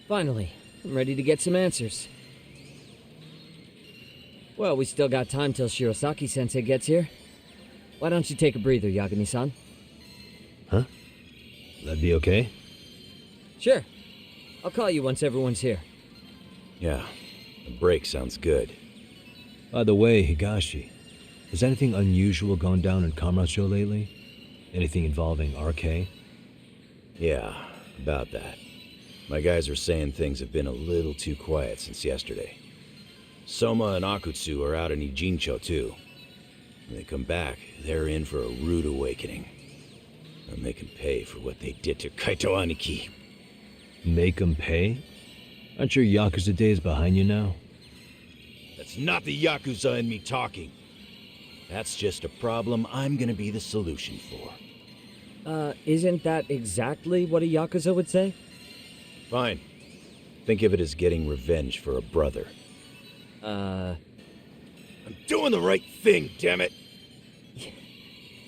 Finally, I'm ready to get some answers. Well, we still got time till Shirosaki-sensei gets here. Why don't you take a breather, Yagami-san?
Huh? That'd be okay?
Sure. I'll call you once everyone's here.
Yeah, a break sounds good. By the way, Higashi, has anything unusual gone down in Kamurocho lately? Anything involving RK? Yeah, about that. My guys are saying things have been a little too quiet since yesterday. Soma and Akutsu are out in Ijincho too. When they come back, they're in for a rude awakening. And they can pay for what they did to Kaito Aniki. Make 'em pay? Aren't your Yakuza days behind you now?
That's not the Yakuza in me talking. That's just a problem I'm gonna be the solution for.
Isn't that exactly what a Yakuza would say?
Fine. Think of it as getting revenge for a brother.
I'm
doing the right thing, damn it!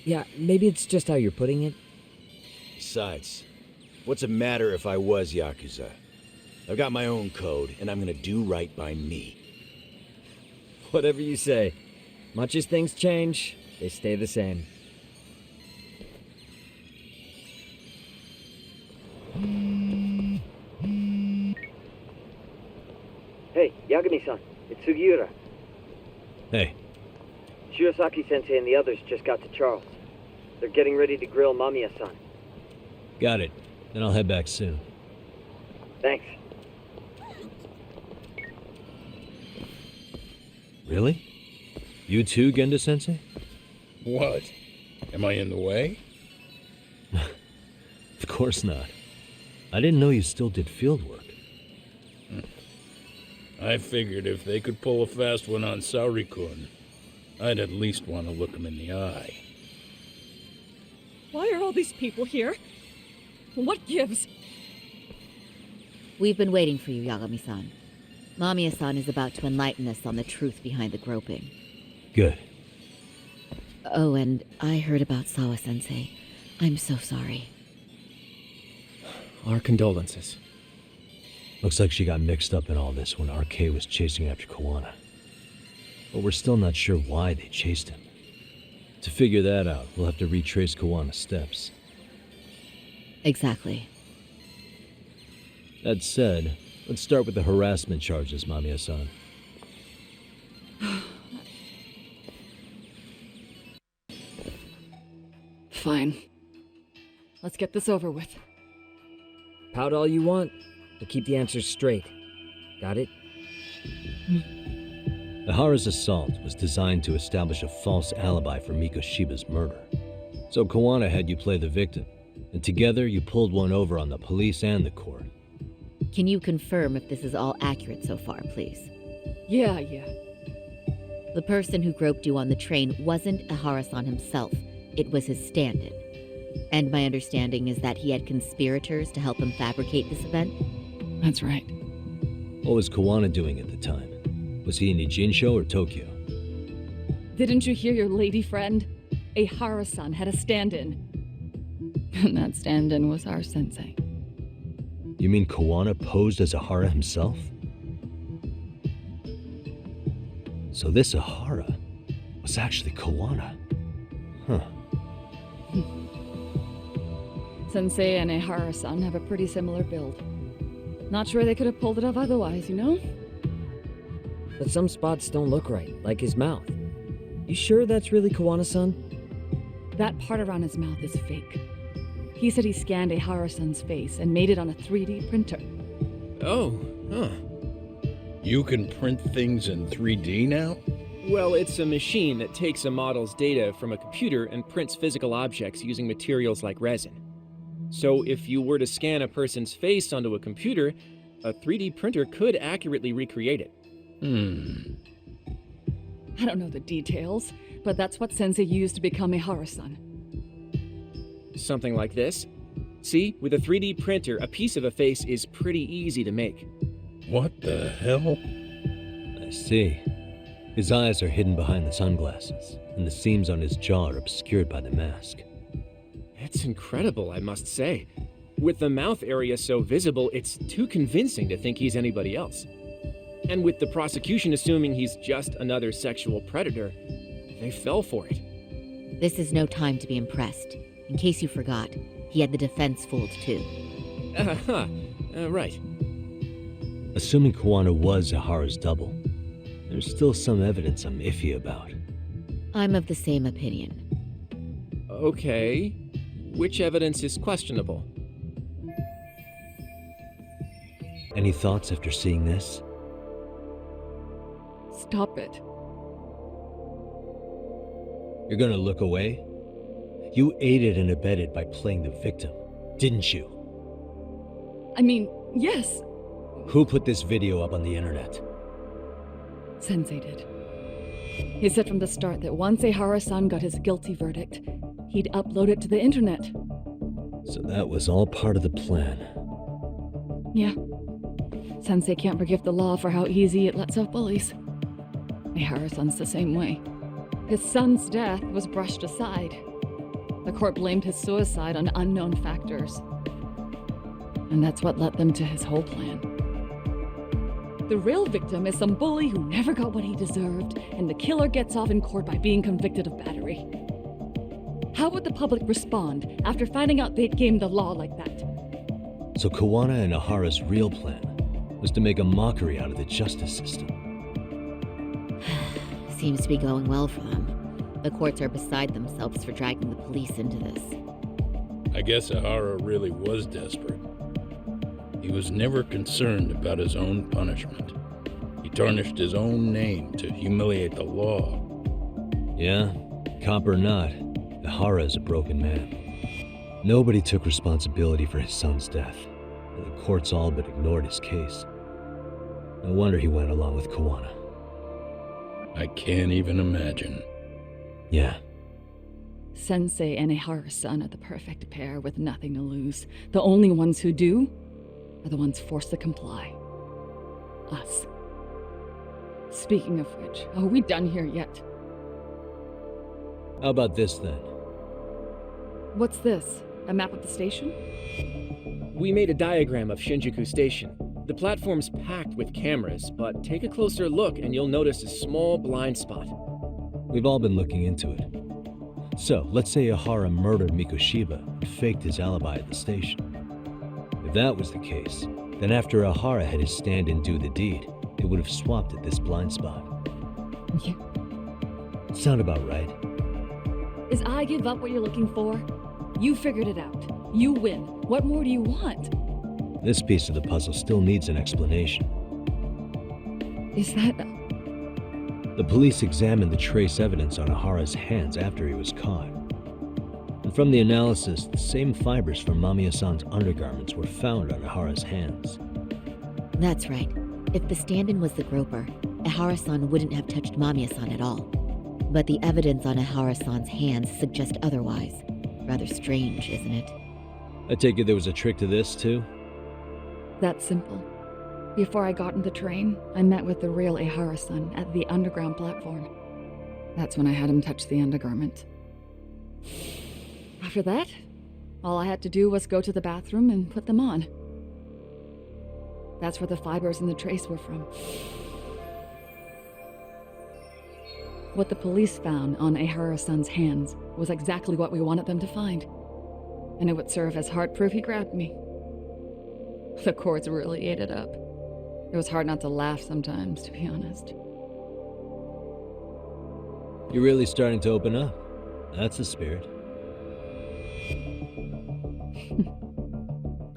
Yeah, maybe it's just how you're putting it.
Besides, what's it matter if I was Yakuza? I've got my own code, and I'm gonna do right by me.
Whatever you say. Much as things change, they stay the same.
Hey, Yagami-san, it's Sugiura.
Hey.
Shirosaki-sensei and the others just got to Charles. They're getting ready to grill Mamiya-san.
Got it. Then I'll head back soon.
Thanks.
Really? You too, Genda-sensei?
What? Am I in the way?
Of course not. I didn't know you still did field work.
I figured if they could pull a fast one on Saori-kun, I'd at least want to look him in the eye.
Why are all these people here? What gives?
We've been waiting for you, Yagami-san. Mamiya-san is about to enlighten us on the truth behind the groping.
Good.
Oh, and I heard about Sawa-sensei. I'm so sorry.
Our condolences.
Looks like she got mixed up in all this when RK was chasing after Kawana. But we're still not sure why they chased him. To figure that out, we'll have to retrace Kawana's steps.
Exactly.
That said, let's start with the harassment charges, Mamiya-san.
Fine. Let's get this over with.
Pout all you want, but keep the answers straight. Got it?
Ihara's assault was designed to establish a false alibi for Miko Shiba's murder. So Kawana had you play the victim, and together you pulled one over on the police and the court.
Can you confirm if this is all accurate so far, please?
Yeah.
The person who groped you on the train wasn't Ihara-san himself. It was his stand-in. And my understanding is that he had conspirators to help him fabricate this event?
That's right.
What was Kawana doing at the time? Was he in Ijinsho or Tokyo?
Didn't you hear your lady friend? Ihara-san had a stand-in. And that stand-in was our sensei.
You mean Kawana posed as Ihara himself? So this Ihara was actually Kawana. Huh.
Sensei and Ihara-san have a pretty similar build. Not sure they could have pulled it off otherwise, you know?
But some spots don't look right, like his mouth. You sure that's really Kawana-san?
That part around his mouth is fake. He said he scanned Ihara-san's face and made it on a 3D printer.
Oh, huh. You can print things in 3D now?
Well, it's a machine that takes a model's data from a computer and prints physical objects using materials like resin. So if you were to scan a person's face onto a computer, a 3D printer could accurately recreate it.
I don't know the details, but that's what Sensei used to become Ihara-san.
Something like this. See, with a 3D printer, a piece of a face is pretty easy to make.
What the hell?
I see. His eyes are hidden behind the sunglasses, and the seams on his jaw are obscured by the mask.
It's incredible, I must say. With the mouth area so visible, it's too convincing to think he's anybody else. And with the prosecution assuming he's just another sexual predator, they fell for it.
This is no time to be impressed. In case you forgot, he had the defense fooled too.
Right.
Assuming Kawana was Ihara's double, there's still some evidence I'm iffy about.
I'm of the same opinion.
Okay. Which evidence is questionable?
Any thoughts after seeing this?
Stop it.
You're gonna look away? You aided and abetted by playing the victim, didn't you?
I mean, Yes,
Who put this video up on the internet?
Sensei did. He said from the start that once Ehara-san got his guilty verdict, he'd upload it to the internet.
So that was all part of the plan.
Yeah. Sensei can't forgive the law for how easy it lets off bullies. Ehara-san's the same way. His son's death was brushed aside. The court blamed his suicide on unknown factors. And that's what led them to his whole plan. The real victim is some bully who never got what he deserved, and the killer gets off in court by being convicted of battery. How would the public respond after finding out they'd gamed the law like that?
So Kawana and Ahara's real plan was to make a mockery out of the justice system.
Seems to be going well for them. The courts are beside themselves for dragging the police into this.
I guess Ahara really was desperate. He was never concerned about his own punishment. He tarnished his own name to humiliate the law.
Yeah, cop or not, Ahara is a broken man. Nobody took responsibility for his son's death, and the courts all but ignored his case. No wonder he went along with Kawana.
I can't even imagine.
Yeah.
Sensei and Ehara-san are the perfect pair with nothing to lose. The only ones who do are the ones forced to comply. Us. Speaking of which, are we done here yet?
How about this then?
What's this? A map of the station?
We made a diagram of Shinjuku Station. The platform's packed with cameras, but take a closer look and you'll notice a small blind spot.
We've all been looking into it. So, let's say Ahara murdered Mikoshiba and faked his alibi at the station. If that was the case, then after Ahara had his stand-in do the deed, it would have swapped at this blind spot.
Yeah.
Sound about right?
Is I give up what you're looking for? You figured it out. You win. What more do you want?
This piece of the puzzle still needs an explanation.
Is that...
The police examined the trace evidence on Ahara's hands after he was caught. And from the analysis, the same fibers from Mamiya-san's undergarments were found on Ahara's hands.
That's right. If the stand-in was the groper, Ehara-san wouldn't have touched Mamiya-san at all. But the evidence on Ehara-san's hands suggests otherwise. Rather strange, isn't it?
I take it there was a trick to this, too?
That's simple. Before I got in the train, I met with the real Ehara-san at the underground platform. That's when I had him touch the undergarment. After that, all I had to do was go to the bathroom and put them on. That's where the fibers in the trace were from. What the police found on Ehara-san's hands was exactly what we wanted them to find. And it would serve as hard proof he grabbed me. The courts really ate it up. It was hard not to laugh sometimes, to be honest.
You're really starting to open up. That's the spirit.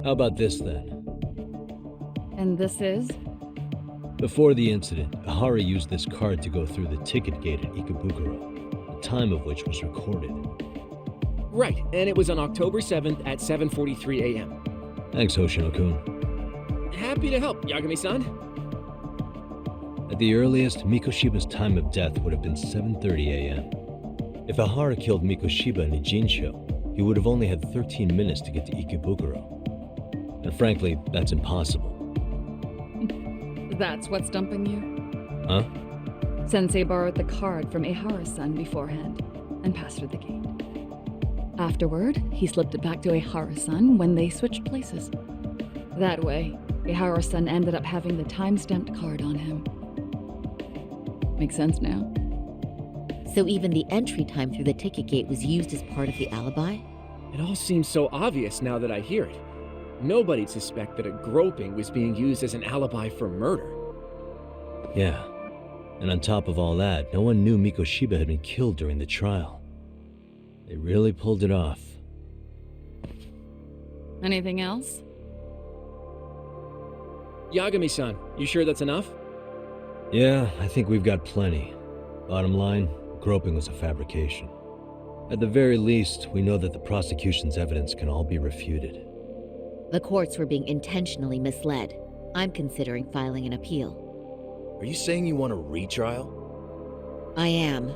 How about this then?
And this is?
Before the incident, Ahara used this card to go through the ticket gate at Ikebukuro, the time of which was recorded.
Right, and it was on October 7th at 7:43 a.m.
Thanks, Hoshino-kun.
Happy to help, Yagami-san.
At the earliest, Mikoshiba's time of death would have been 7:30 a.m. If Ahara killed Mikoshiba in Ijincho, he would have only had 13 minutes to get to Ikebukuro. And frankly, that's impossible.
That's what's stumping you?
Huh?
Sensei borrowed the card from Ehara-san beforehand and passed through the gate. Afterward, he slipped it back to Ehara-san when they switched places. That way, Ehara-san ended up having the time-stamped card on him. Makes sense now?
So even the entry time through the ticket gate was used as part of the alibi?
It all seems so obvious now that I hear it. Nobody'd suspect that a groping was being used as an alibi for murder.
Yeah. And on top of all that, no one knew Mikoshiba had been killed during the trial. They really pulled it off.
Anything else?
Yagami-san, you sure that's enough?
Yeah, I think we've got plenty. Bottom line, groping was a fabrication. At the very least, we know that the prosecution's evidence can all be refuted.
The courts were being intentionally misled. I'm considering filing an appeal.
Are you saying you want a retrial?
I am.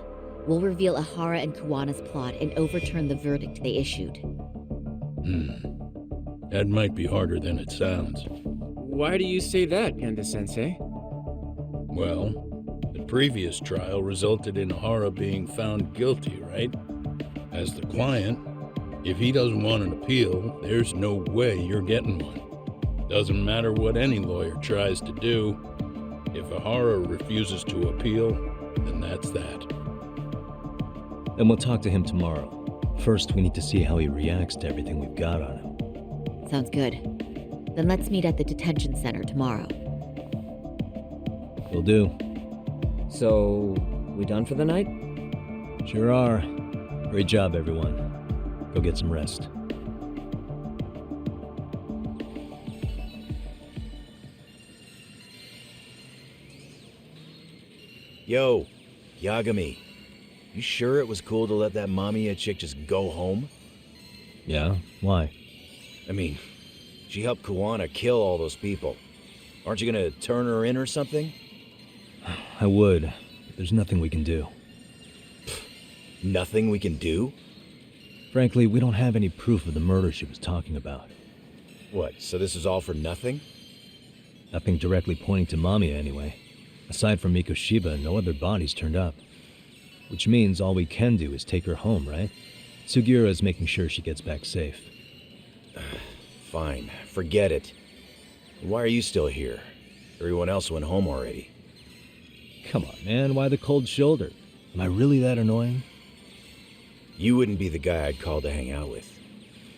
We'll reveal Ahara and Kuwana's plot and overturn the verdict they issued.
That might be harder than it sounds.
Why do you say that, Panda-sensei?
Well, the previous trial resulted in Ahara being found guilty, right? As the client, if he doesn't want an appeal, there's no way you're getting one. Doesn't matter what any lawyer tries to do. If Ahara refuses to appeal, then that's that.
Then we'll talk to him tomorrow. First, we need to see how he reacts to everything we've got on him.
Sounds good. Then let's meet at the detention center tomorrow.
Will do.
So, we done for the night?
Sure are. Great job, everyone. Go get some rest.
Yo, Yagami. You sure it was cool to let that Mamiya chick just go home?
Yeah? Why?
I mean, she helped Kuwana kill all those people. Aren't you gonna turn her in or something?
I would, but there's nothing we can do.
Nothing we can do?
Frankly, we don't have any proof of the murder she was talking about.
What, so this is all for nothing?
Nothing directly pointing to Mamiya, anyway. Aside from Mikoshiba, no other bodies turned up. Which means all we can do is take her home, right? Sugiura is making sure she gets back safe.
Fine, forget it. Why are you still here? Everyone else went home already.
Come on, man, why the cold shoulder? Am I really that annoying?
You wouldn't be the guy I'd call to hang out with.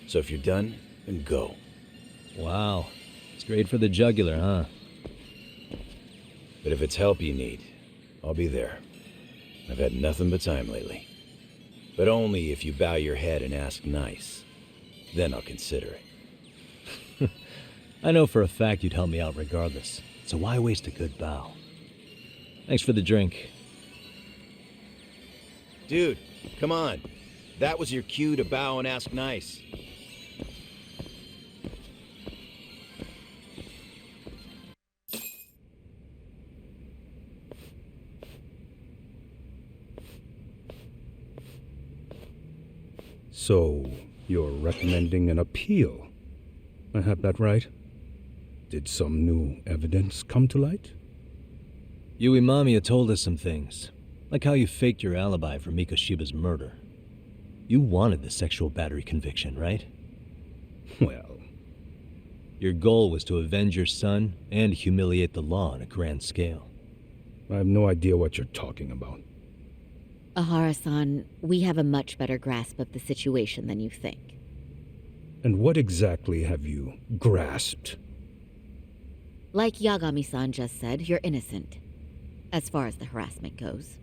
So if you're done, then go.
Wow. Straight for the jugular, huh?
But if it's help you need, I'll be there. I've had nothing but time lately. But only if you bow your head and ask nice. Then I'll consider it.
I know for a fact you'd help me out regardless, so why waste a good bow? Thanks for the drink.
Dude, come on. That was your cue to bow and ask nice.
So, you're recommending an appeal? I have that right? Did some new evidence come to light?
Yui Mamiya told us some things, like how you faked your alibi for Mikoshiba's murder. You wanted the sexual battery conviction, right?
Well...
Your goal was to avenge your son and humiliate the law on a grand scale.
I have no idea what you're talking about.
Ahara-san, we have a much better grasp of the situation than you think.
And what exactly have you grasped?
Like Yagami-san just said, you're innocent, as far as the harassment goes.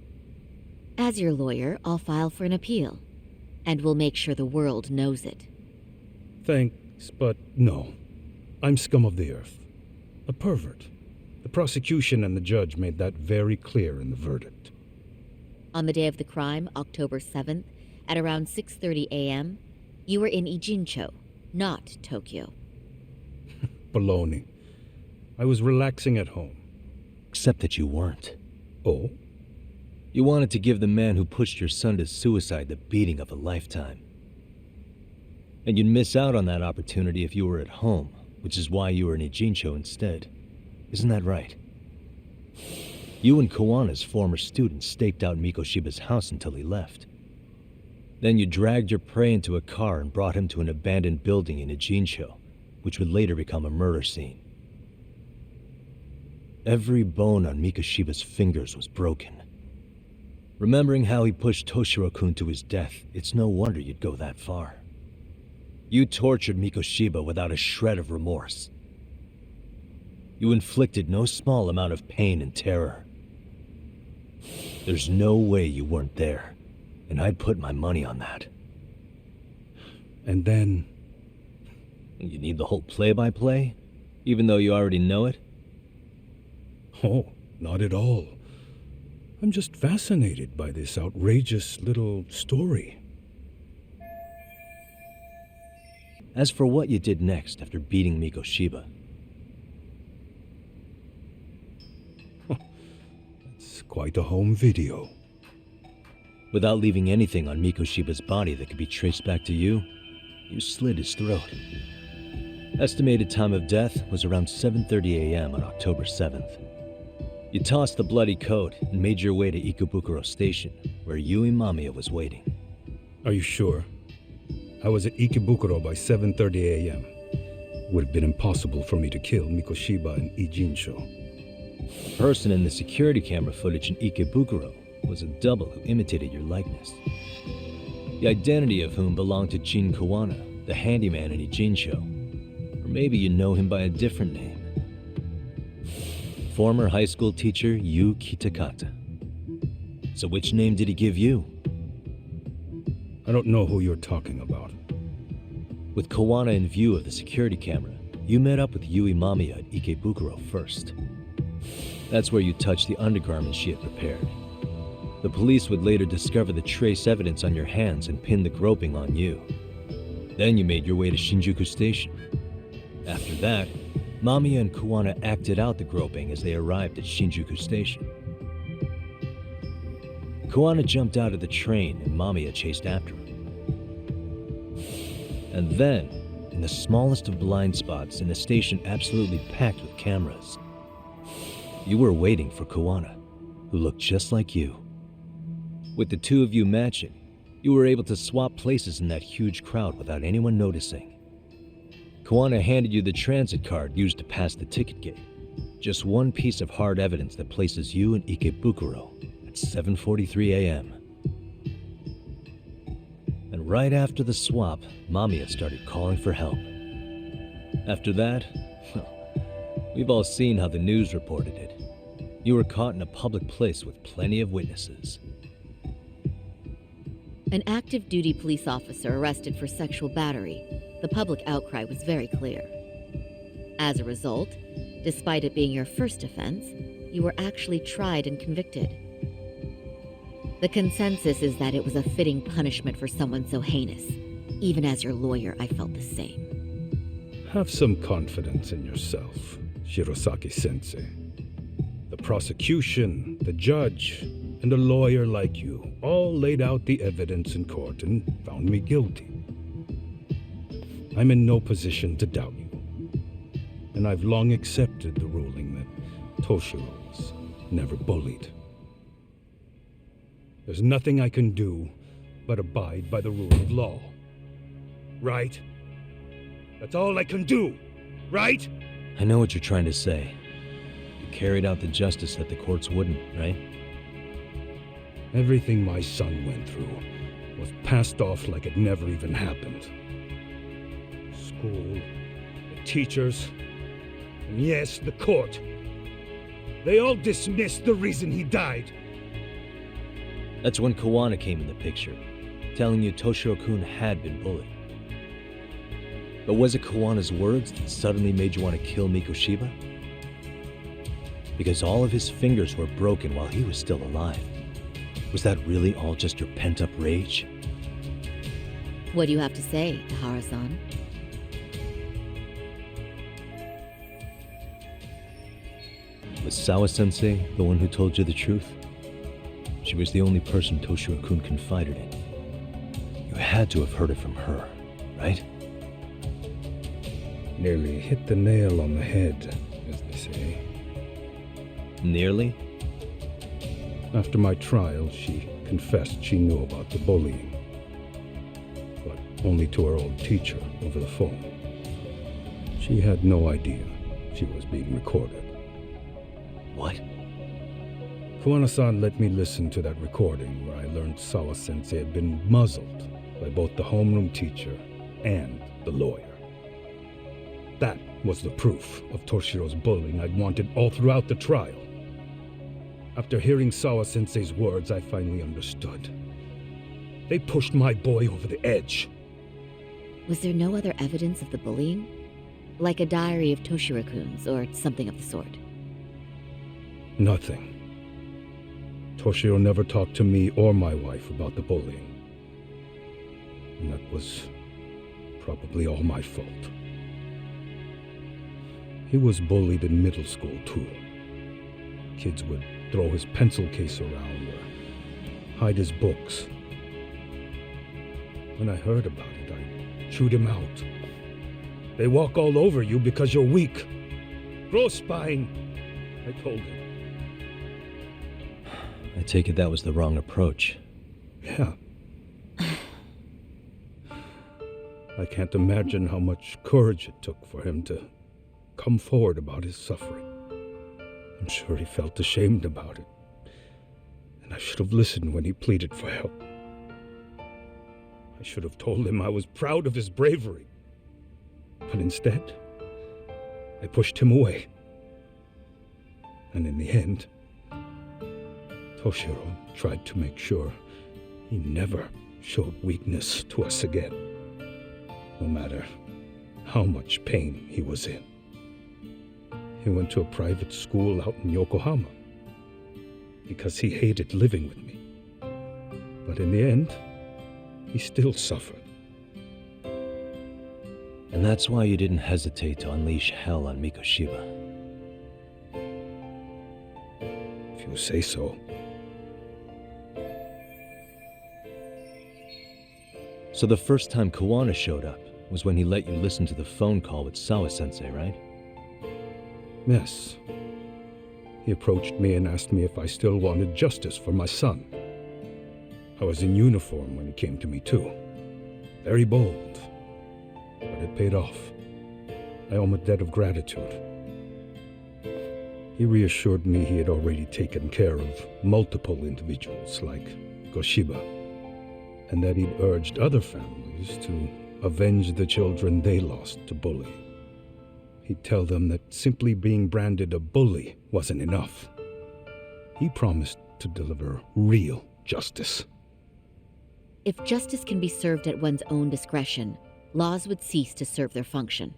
As your lawyer, I'll file for an appeal, and we'll make sure the world knows it.
Thanks, but no. I'm scum of the earth. A pervert. The prosecution and the judge made that very clear in the verdict.
On the day of the crime, October 7th, at around 6:30 a.m., you were in Ijincho, not Tokyo.
Baloney. I was relaxing at home.
Except that you weren't.
Oh?
You wanted to give the man who pushed your son to suicide the beating of a lifetime. And you'd miss out on that opportunity if you were at home, which is why you were in Ijincho instead. Isn't that right? You and Kuwana's former student staked out Mikoshiba's house until he left. Then you dragged your prey into a car and brought him to an abandoned building in Ijincho, which would later become a murder scene. Every bone on Mikoshiba's fingers was broken. Remembering how he pushed Toshiro-kun to his death, it's no wonder you'd go that far. You tortured Mikoshiba without a shred of remorse. You inflicted no small amount of pain and terror. There's no way you weren't there, and I'd put my money on that.
And then...
You need the whole play-by-play, even though you already know it?
Oh, not at all. I'm just fascinated by this outrageous little story.
As for what you did next after beating Mikoshiba,
It's quite a home video.
without leaving anything on Mikoshiba's body that could be traced back to you, you slit his throat. Estimated time of death was around 7:30 a.m. on October 7th. You tossed the bloody coat and made your way to Ikebukuro Station, where Yui Mamiya was waiting.
Are you sure? I was at Ikebukuro by 7:30 a.m. Would have been impossible for me to kill Mikoshiba and Ijinsho.
The person in the security camera footage in Ikebukuro was a double who imitated your likeness. The identity of whom belonged to Jin Kawana, the handyman in Ijinsho. Or maybe you know him by a different name. Former high school teacher Yu Kitakata. So which name did he give you?
I don't know who you're talking about.
With Kawana in view of the security camera, you met up with Yui Mamiya at Ikebukuro first. That's where you touched the undergarments she had prepared. The police would later discover the trace evidence on your hands and pin the groping on you. Then you made your way to Shinjuku Station. After that, Mamiya and Kawana acted out the groping as they arrived at Shinjuku Station. Kawana jumped out of the train and Mamiya chased after him. And then, in the smallest of blind spots in a station absolutely packed with cameras, you were waiting for Kawana, who looked just like you. With the two of you matching, you were able to swap places in that huge crowd without anyone noticing. Kawana handed you the transit card used to pass the ticket gate. Just one piece of hard evidence that places you in Ikebukuro at 7:43 a.m. And right after the swap, Mamiya started calling for help. After that, we've all seen how the news reported it. You were caught in a public place with plenty of witnesses.
An active duty police officer arrested for sexual battery. The public outcry was very clear. As a result, despite it being your first offense, you were actually tried and convicted. The consensus is that it was a fitting punishment for someone so heinous. Even as your lawyer, I felt the same.
Have some confidence in yourself, Shirosaki-sensei. The prosecution, the judge, and a lawyer like you all laid out the evidence in court and found me guilty. I'm in no position to doubt you. And I've long accepted the ruling that Toshiro was never bullied. There's nothing I can do but abide by the rule of law. Right? That's all I can do, right?
I know what you're trying to say. You carried out the justice that the courts wouldn't, right?
Everything my son went through was passed off like it never even happened. School, the teachers, and yes, the court. They all dismissed the reason he died.
That's when Kawana came in the picture, telling you Toshiro-kun had been bullied. But was it Kawana's words that suddenly made you want to kill Mikoshiba? Because all of his fingers were broken while he was still alive. Was that really all just your pent-up rage?
What do you have to say, Tahara-san?
Was Sawa-sensei the one who told you the truth? She was the only person Toshiro-kun confided in. You had to have heard it from her, right?
Nearly hit the nail on the head, as they say.
Nearly?
After my trial, she confessed she knew about the bullying. But only to her old teacher over the phone. She had no idea she was being recorded.
What?
Kawana-san let me listen to that recording where I learned Sawa-sensei had been muzzled by both the homeroom teacher and the lawyer. That was the proof of Toshiro's bullying I'd wanted all throughout the trial. After hearing Sawa-sensei's words, I finally understood. They pushed my boy over the edge.
Was there no other evidence of the bullying? Like a diary of Toshiro-kun's or something of the sort?
Nothing. Toshiro never talked to me or my wife about the bullying. And that was
Probably all my fault. He was bullied in middle school, too. Kids would throw his pencil case around or hide his books. When I heard about it, I chewed him out. They walk all over you because you're weak. Grossbein, I told him.
I take it that was the wrong approach.
Yeah. I can't imagine how much courage it took for him to come forward about his suffering. I'm sure he felt ashamed about it. And I should have listened when he pleaded for help. I should have told him I was proud of his bravery. But instead, I pushed him away. And in the end, Toshiro tried to make sure he never showed weakness to us again, no matter how much pain he was in. He went to a private school out in Yokohama because he hated living with me. But in the end, he still suffered.
And that's why you didn't hesitate to unleash hell on Mikoshiba.
If you say so.
So the first time Kawana showed up was when he let you listen to the phone call with Sawa-sensei, right?
Yes. He approached me and asked me if I still wanted justice for my son. I was in uniform when he came to me too. Very bold. But it paid off. I owe him a debt of gratitude. He reassured me he had already taken care of multiple individuals like Goshiba, and that he'd urged other families to avenge the children they lost to bullying. He'd tell them that simply being branded a bully wasn't enough. He promised to deliver real justice.
If justice can be served at one's own discretion, laws would cease to serve their function.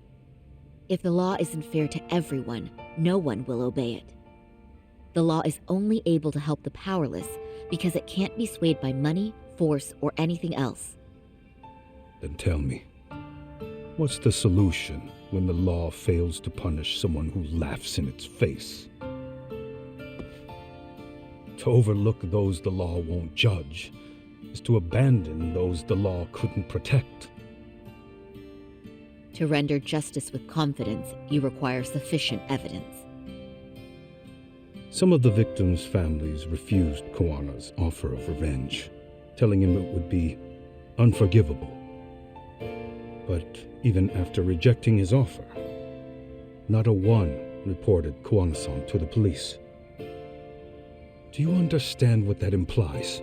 If the law isn't fair to everyone, no one will obey it. The law is only able to help the powerless because it can't be swayed by money, force, or anything else.
Then tell me, what's the solution when the law fails to punish someone who laughs in its face? To overlook those the law won't judge is to abandon those the law couldn't protect.
To render justice with confidence, you require sufficient evidence.
Some of the victims' families refused Kawana's offer of revenge, telling him it would be unforgivable. But even after rejecting his offer, not a one reported Kawana-san to the police. Do you understand what that implies?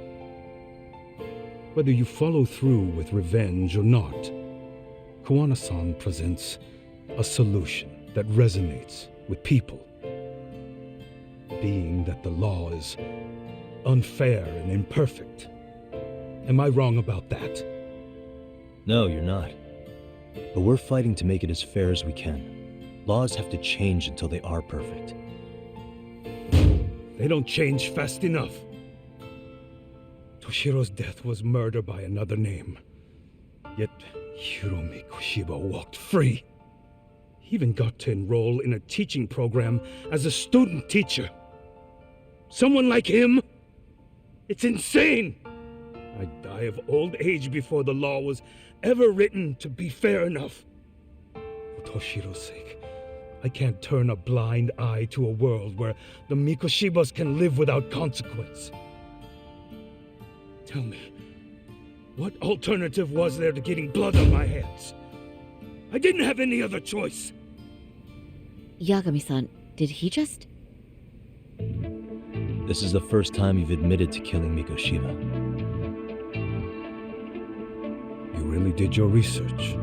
Whether you follow through with revenge or not, Kawana-san presents a solution that resonates with people. Being that the law is unfair and imperfect. Am I wrong about that?
No, you're not. But we're fighting to make it as fair as we can. Laws have to change until they are perfect.
They don't change fast enough. Toshiro's death was murder by another name. Yet Hiromi Kushiba walked free. He even got to enroll in a teaching program as a student teacher. Someone like him? It's insane! I'd die of old age before the law was ever written to be fair enough. For Toshiro's sake, I can't turn a blind eye to a world where the Mikoshibas can live without consequence. Tell me, what alternative was there to getting blood on my hands? I didn't have any other choice.
Yagami-san, did he just...
This is the first time you've admitted to killing Mikoshiba.
You really did your research,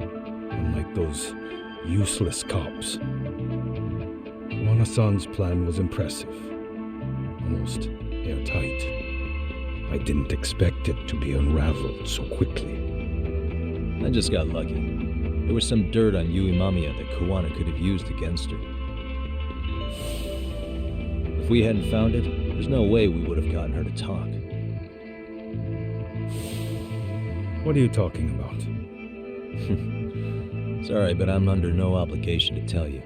unlike those useless cops. Kawana-san's plan was impressive, almost airtight. I didn't expect it to be unraveled so quickly.
I just got lucky. There was some dirt on Yui Mamiya that Kawana could have used against her. If we hadn't found it, there's no way we would have gotten her to talk.
What are you talking about?
Sorry, but I'm under no obligation to tell you.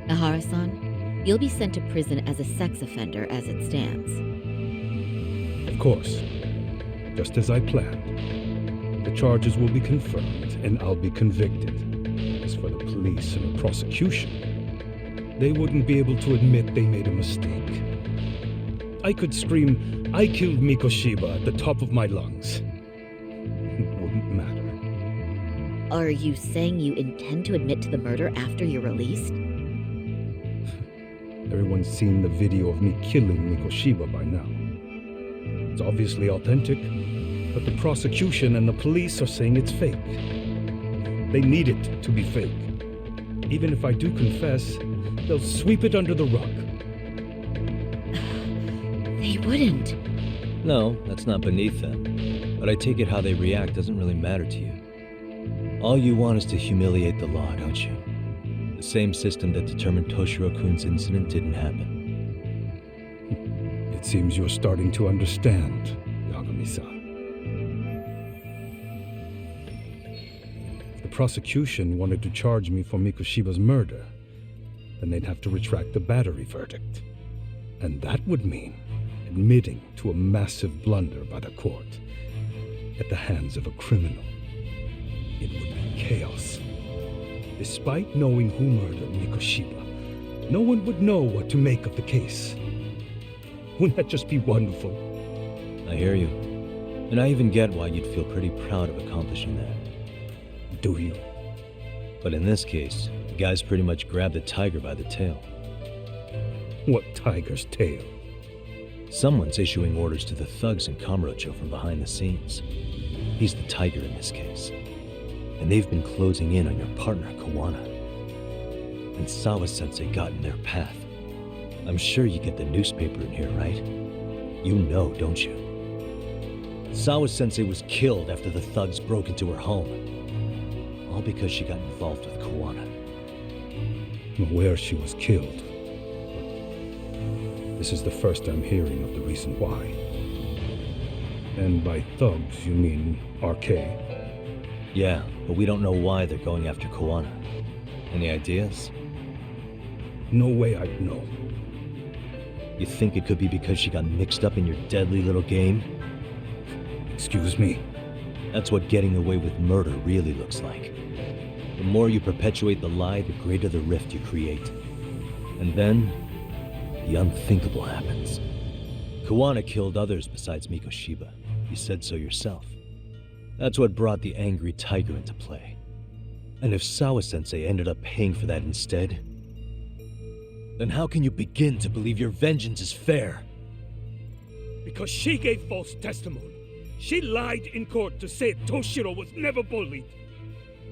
Ahara-san, you'll be sent to prison as a sex offender as it stands.
Of course. Just as I planned. The charges will be confirmed, and I'll be convicted. As for the police and the prosecution, they wouldn't be able to admit they made a mistake. I could scream, "I killed Mikoshiba" at the top of my lungs. It wouldn't matter.
Are you saying you intend to admit to the murder after you're released?
Everyone's seen the video of me killing Mikoshiba by now. It's obviously authentic, but the prosecution and the police are saying it's fake. They need it to be fake. Even if I do confess, they'll sweep it under the rug.
They wouldn't.
No, that's not beneath them. But I take it how they react doesn't really matter to you. All you want is to humiliate the law, don't you? The same system that determined Toshiro-kun's incident didn't happen.
It seems you're starting to understand, Yagami-san. If the prosecution wanted to charge me for Mikoshiba's murder, then they'd have to retract the battery verdict. And that would mean admitting to a massive blunder by the court at the hands of a criminal. It would be chaos. Despite knowing who murdered Mikoshiba, no one would know what to make of the case. Wouldn't that just be wonderful?
I hear you. And I even get why you'd feel pretty proud of accomplishing that.
Do you?
But in this case, the guy's pretty much grabbed the tiger by the tail.
What tiger's tail?
Someone's issuing orders to the thugs in Kamurocho from behind the scenes. He's the tiger in this case. And they've been closing in on your partner, Kawana. And Sawa-sensei got in their path. I'm sure you get the newspaper in here, right? You know, don't you? Sawa-sensei was killed after the thugs broke into her home. All because she got involved with Kawana.
I'm aware she was killed. This is the first I'm hearing of the reason why. And by thugs, you mean RK?
Yeah, but we don't know why they're going after Kawana. Any ideas?
No way I'd know.
You think it could be because she got mixed up in your deadly little game?
Excuse me?
That's what getting away with murder really looks like. The more you perpetuate the lie, the greater the rift you create. And then, the unthinkable happens. Kawana killed others besides Mikoshiba. You said so yourself. That's what brought the angry tiger into play. And if Sawa-sensei ended up paying for that instead, then how can you begin to believe your vengeance is fair?
Because she gave false testimony. She lied in court to say Toshiro was never bullied.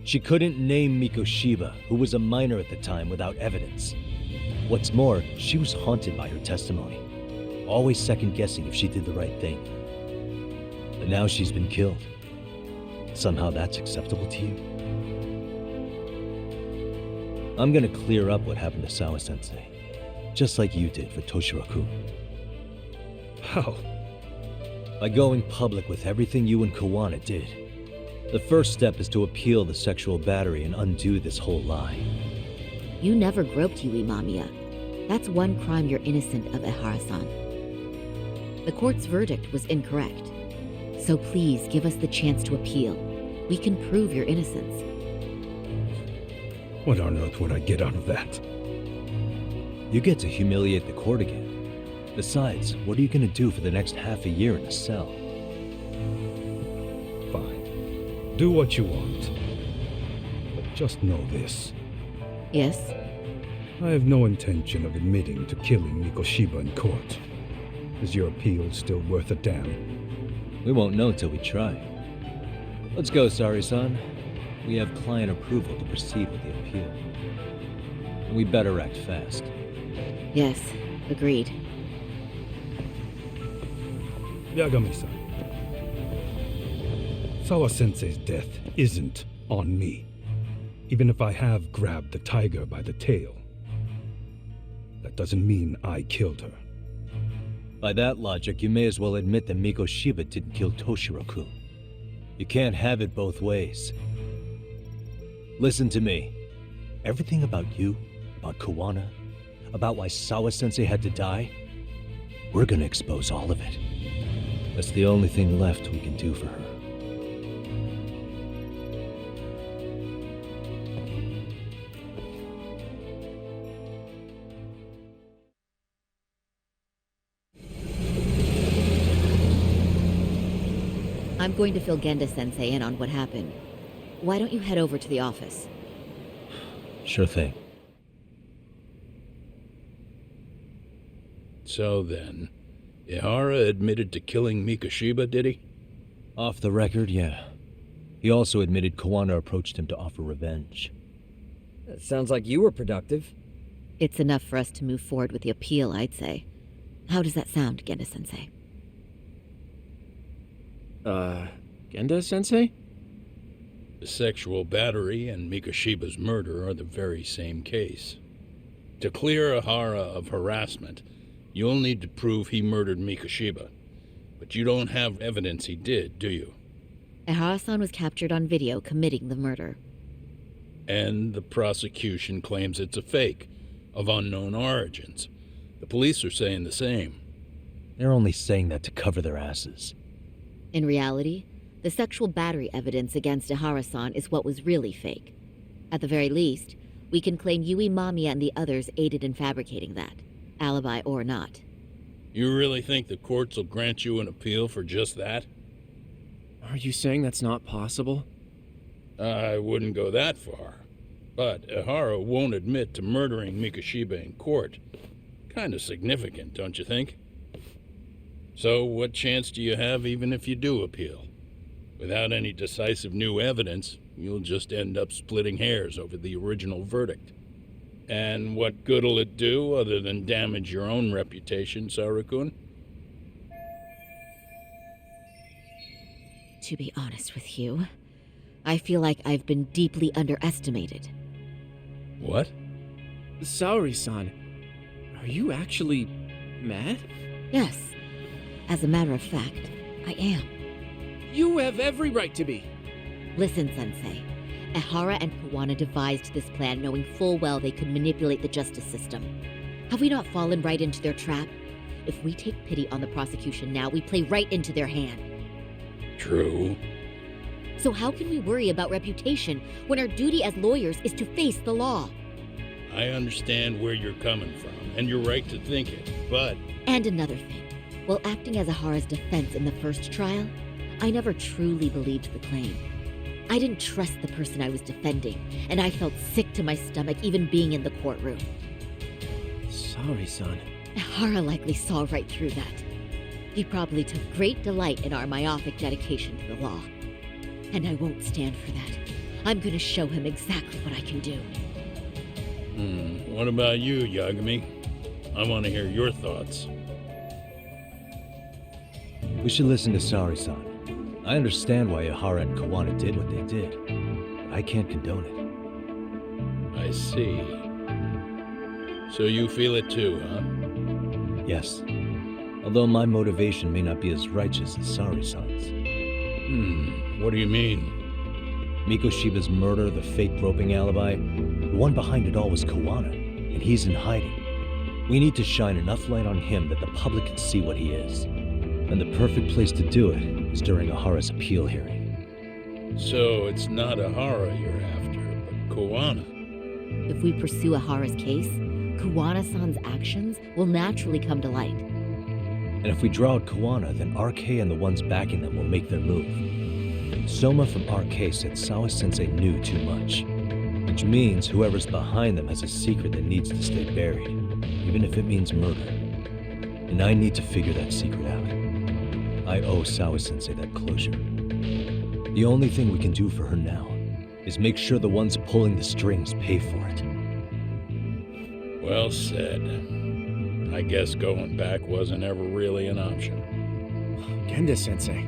She couldn't name Mikoshiba, who was a minor at the time, without evidence. What's more, she was haunted by her testimony, always second-guessing if she did the right thing. But now she's been killed. Somehow that's acceptable to you? I'm gonna clear up what happened to Sawa-sensei, just like you did for Toshiro-kun.
How?
By going public with everything you and Kawana did. The first step is to appeal the sexual battery and undo this whole lie.
You never groped Yui Mamiya. That's one crime you're innocent of, Ehara-san. The court's verdict was incorrect. So please give us the chance to appeal. We can prove your innocence.
What on earth would I get out of that?
You get to humiliate the court again. Besides, what are you gonna do for the next half a year in a cell?
Fine. Do what you want. But just know this.
Yes?
I have no intention of admitting to killing Mikoshiba in court. Is your appeal still worth a damn?
We won't know till we try. Let's go, Sari-san. We have client approval to proceed with the appeal. And we better act fast.
Yes, agreed.
Yagami-san. Sawa-sensei's death isn't on me. Even if I have grabbed the tiger by the tail. That doesn't mean I killed her.
By that logic, you may as well admit that Mikoshiba didn't kill Toshiro-kun. You can't have it both ways. Listen to me. Everything about you, about Kawana, about why Sawa-sensei had to die, we're gonna expose all of it. That's the only thing left we can do for her.
I'm going to fill Genda-sensei in on what happened. Why don't you head over to the office?
Sure thing.
So then, Ihara admitted to killing Mikoshiba, did he?
Off the record, yeah. He also admitted Kawana approached him to offer revenge.
That sounds like you were productive.
It's enough for us to move forward with the appeal, I'd say. How does that sound, Genda-sensei?
Genda-sensei?
The sexual battery and Mikoshiba's murder are the very same case. To clear Ihara of harassment, you'll need to prove he murdered Mikoshiba. But you don't have evidence he did, do you?
Ihara-san was captured on video committing the murder.
And the prosecution claims it's a fake, of unknown origins. The police are saying the same.
They're only saying that to cover their asses.
In reality, the sexual battery evidence against Ihara-san is what was really fake. At the very least, we can claim Yui Mamiya and the others aided in fabricating that, alibi or not.
You really think the courts will grant you an appeal for just that?
Are you saying that's not possible?
I wouldn't go that far. But Ihara won't admit to murdering Mikoshiba in court. Kinda significant, don't you think? So what chance do you have even if you do appeal? Without any decisive new evidence, you'll just end up splitting hairs over the original verdict. And what good'll it do other than damage your own reputation, Saru-kun?
To be honest with you, I feel like I've been deeply underestimated.
What?
Saori-san, are you actually mad?
Yes. As a matter of fact, I am.
You have every right to be.
Listen, Sensei. Ihara and Kawana devised this plan knowing full well they could manipulate the justice system. Have we not fallen right into their trap? If we take pity on the prosecution now, we play right into their hand.
True.
So how can we worry about reputation when our duty as lawyers is to face the law?
I understand where you're coming from, and you're right to think it, but...
And another thing. While acting as Ihara's defense in the first trial, I never truly believed the claim. I didn't trust the person I was defending, and I felt sick to my stomach even being in the courtroom.
Saori-san.
Ihara likely saw right through that. He probably took great delight in our myopic dedication to the law. And I won't stand for that. I'm gonna show him exactly what I can do.
What about you, Yagami? I want to hear your thoughts.
We should listen to Saori-san. I understand why Ihara and Kawana did what they did. But I can't condone it.
I see. So you feel it too, huh?
Yes. Although my motivation may not be as righteous as Saori-san's.
What do you mean?
Mikoshiba's murder, the fake groping alibi, the one behind it all was Kawana, and he's in hiding. We need to shine enough light on him that the public can see what he is. And the perfect place to do it is during Ihara's appeal hearing.
So it's not Ihara you're after, but Kawana.
If we pursue Ihara's case, Kawana-san's actions will naturally come to light.
And if we draw out Kawana, then RK and the ones backing them will make their move. Soma from RK said Sawa-sensei knew too much. Which means whoever's behind them has a secret that needs to stay buried, even if it means murder. And I need to figure that secret out. I owe Sawa-sensei that closure. The only thing we can do for her now is make sure the ones pulling the strings pay for it.
Well said. I guess going back wasn't ever really an option.
Genda-sensei.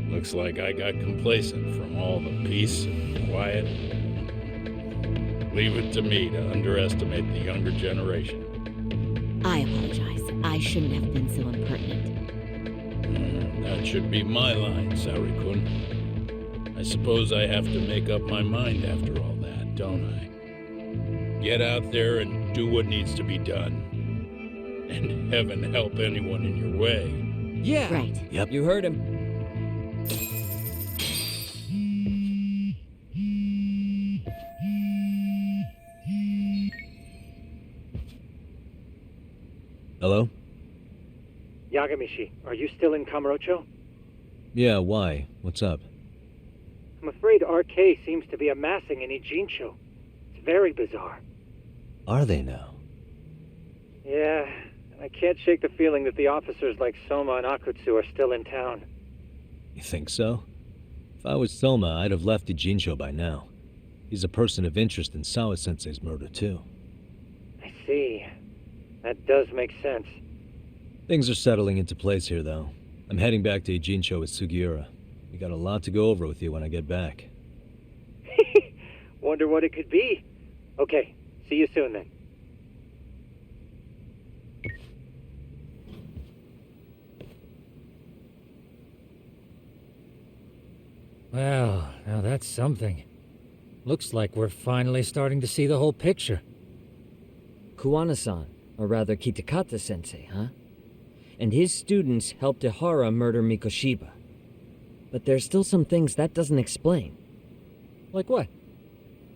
Looks like I got complacent from all the peace and quiet. Leave it to me to underestimate the younger generation.
I apologize. I shouldn't have been so impertinent.
That should be my line, Saori-kun. I suppose I have to make up my mind after all that. don't I? Get out there and do what needs to be done. And heaven help anyone in your way.
Yeah.
Right.
Yep. You heard him.
Hello?
Yagamishi, are you still in Kamurocho?
Yeah, why? What's up?
I'm afraid RK seems to be amassing in Ijincho. It's very bizarre.
Are they now?
Yeah, and I can't shake the feeling that the officers like Soma and Akutsu are still in town.
You think so? If I was Soma, I'd have left Ijincho by now. He's a person of interest in Sawa-sensei's murder, too.
I see. That does make sense.
Things are settling into place here, though. I'm heading back to Ijincho with Sugiura. We got a lot to go over with you when I get back.
Wonder what it could be. Okay, see you soon then.
Well, now that's something. Looks like we're finally starting to see the whole picture.
Kuwana-san, or rather Kitakata-sensei, huh? And his students helped Ihara murder Mikoshiba. But there's still some things that doesn't explain.
Like what?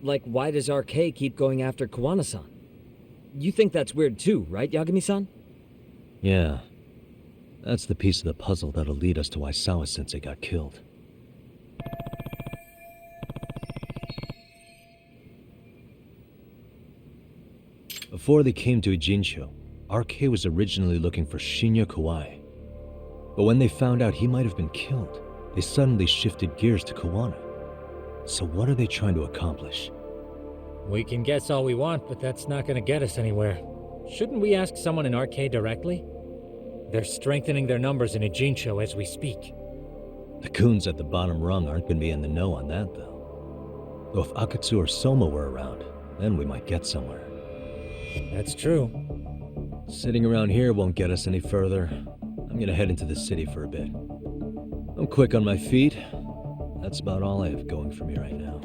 Like, why does RK keep going after Kuwana-san? You think that's weird too, right, Yagami-san?
Yeah. That's the piece of the puzzle that'll lead us to why Sawa-sensei got killed. Before they came to Ijincho, RK was originally looking for Shinya Kawai. But when they found out he might have been killed, they suddenly shifted gears to Kawana. So what are they trying to accomplish?
We can guess all we want, but that's not going to get us anywhere. Shouldn't we ask someone in RK directly? They're strengthening their numbers in Ijincho as we speak.
The goons at the bottom rung aren't going to be in the know on that, though. Though if Akatsu or Soma were around, then we might get somewhere.
That's true.
Sitting around here won't get us any further. I'm gonna head into the city for a bit. I'm quick on my feet. That's about all I have going for me right now.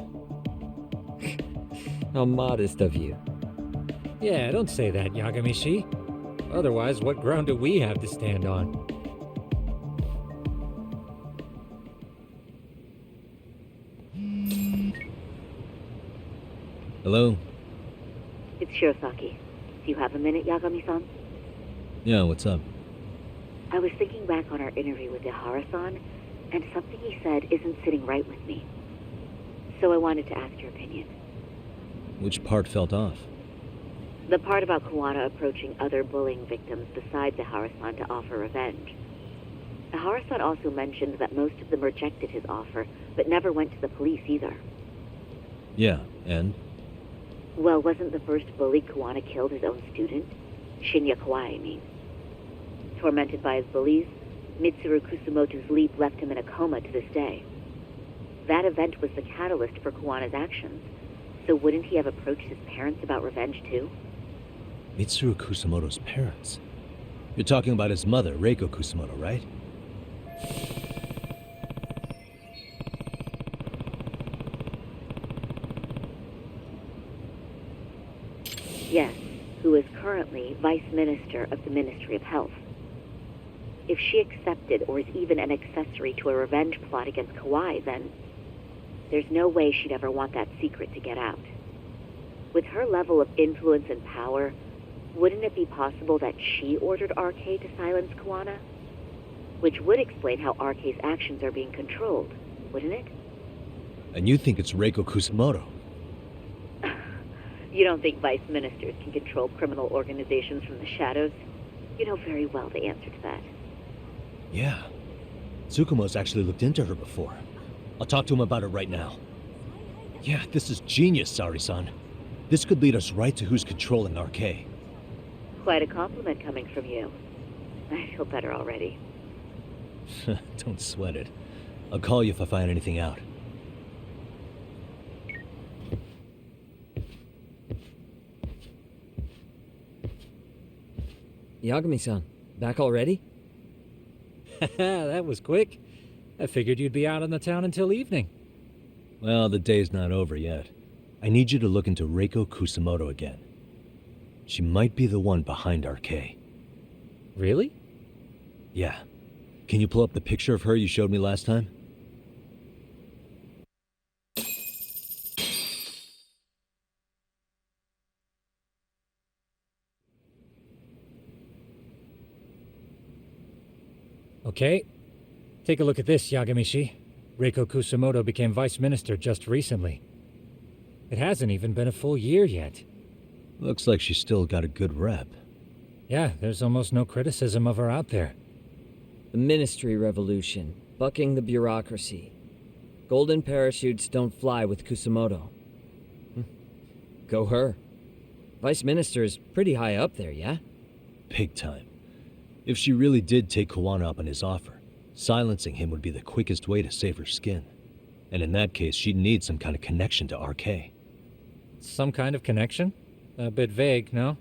How modest of you.
Yeah, don't say that, Yagamishi. Otherwise, what ground do we have to stand on?
Hello?
It's Shirosaki. Do you have a minute, Yagami-san?
Yeah, what's up?
I was thinking back on our interview with Ihara-san, and something he said isn't sitting right with me. So I wanted to ask your opinion.
Which part felt off?
The part about Kawana approaching other bullying victims besides Ihara-san to offer revenge. Ihara-san also mentioned that most of them rejected his offer, but never went to the police either.
Yeah, and?
Well, wasn't the first bully Kawana killed his own student? Shinya Kawai, I mean. Tormented by his bullies, Mitsuru Kusumoto's leap left him in a coma to this day. That event was the catalyst for Kawana's actions, so wouldn't he have approached his parents about revenge too?
Mitsuru Kusumoto's parents? You're talking about his mother, Reiko Kusumoto, right?
Yes, who is currently Vice Minister of the Ministry of Health. If she accepted or is even an accessory to a revenge plot against Kawai, then there's no way she'd ever want that secret to get out. With her level of influence and power, wouldn't it be possible that she ordered RK to silence Kawana? Which would explain how RK's actions are being controlled, wouldn't it?
And you think it's Reiko Kusumoto?
You don't think vice ministers can control criminal organizations from the shadows? You know very well the answer to that.
Yeah. Tsukumo's actually looked into her before. I'll talk to him about it right now. Yeah, this is genius, Sari-san. This could lead us right to who's controlling RK.
Quite a compliment coming from you. I feel better already.
Don't sweat it. I'll call you if I find anything out.
Yagami-san, back already?
That was quick. I figured you'd be out on the town until evening.
Well, the day's not over yet. I need you to look into Reiko Kusamoto again. She might be the one behind RK.
Really?
Yeah. Can you pull up the picture of her you showed me last time?
Okay. Take a look at this, Yagamishi. Reiko Kusamoto became vice minister just recently. It hasn't even been a full year yet.
Looks like she's still got a good rep.
Yeah, there's almost no criticism of her out there.
The Ministry Revolution, bucking the bureaucracy. Golden parachutes don't fly with Kusamoto. Go her. Vice Minister is pretty high up there, yeah?
Big time. If she really did take Kawana up on his offer, silencing him would be the quickest way to save her skin. And in that case, she'd need some kind of connection to RK.
Some kind of connection? A bit vague, no?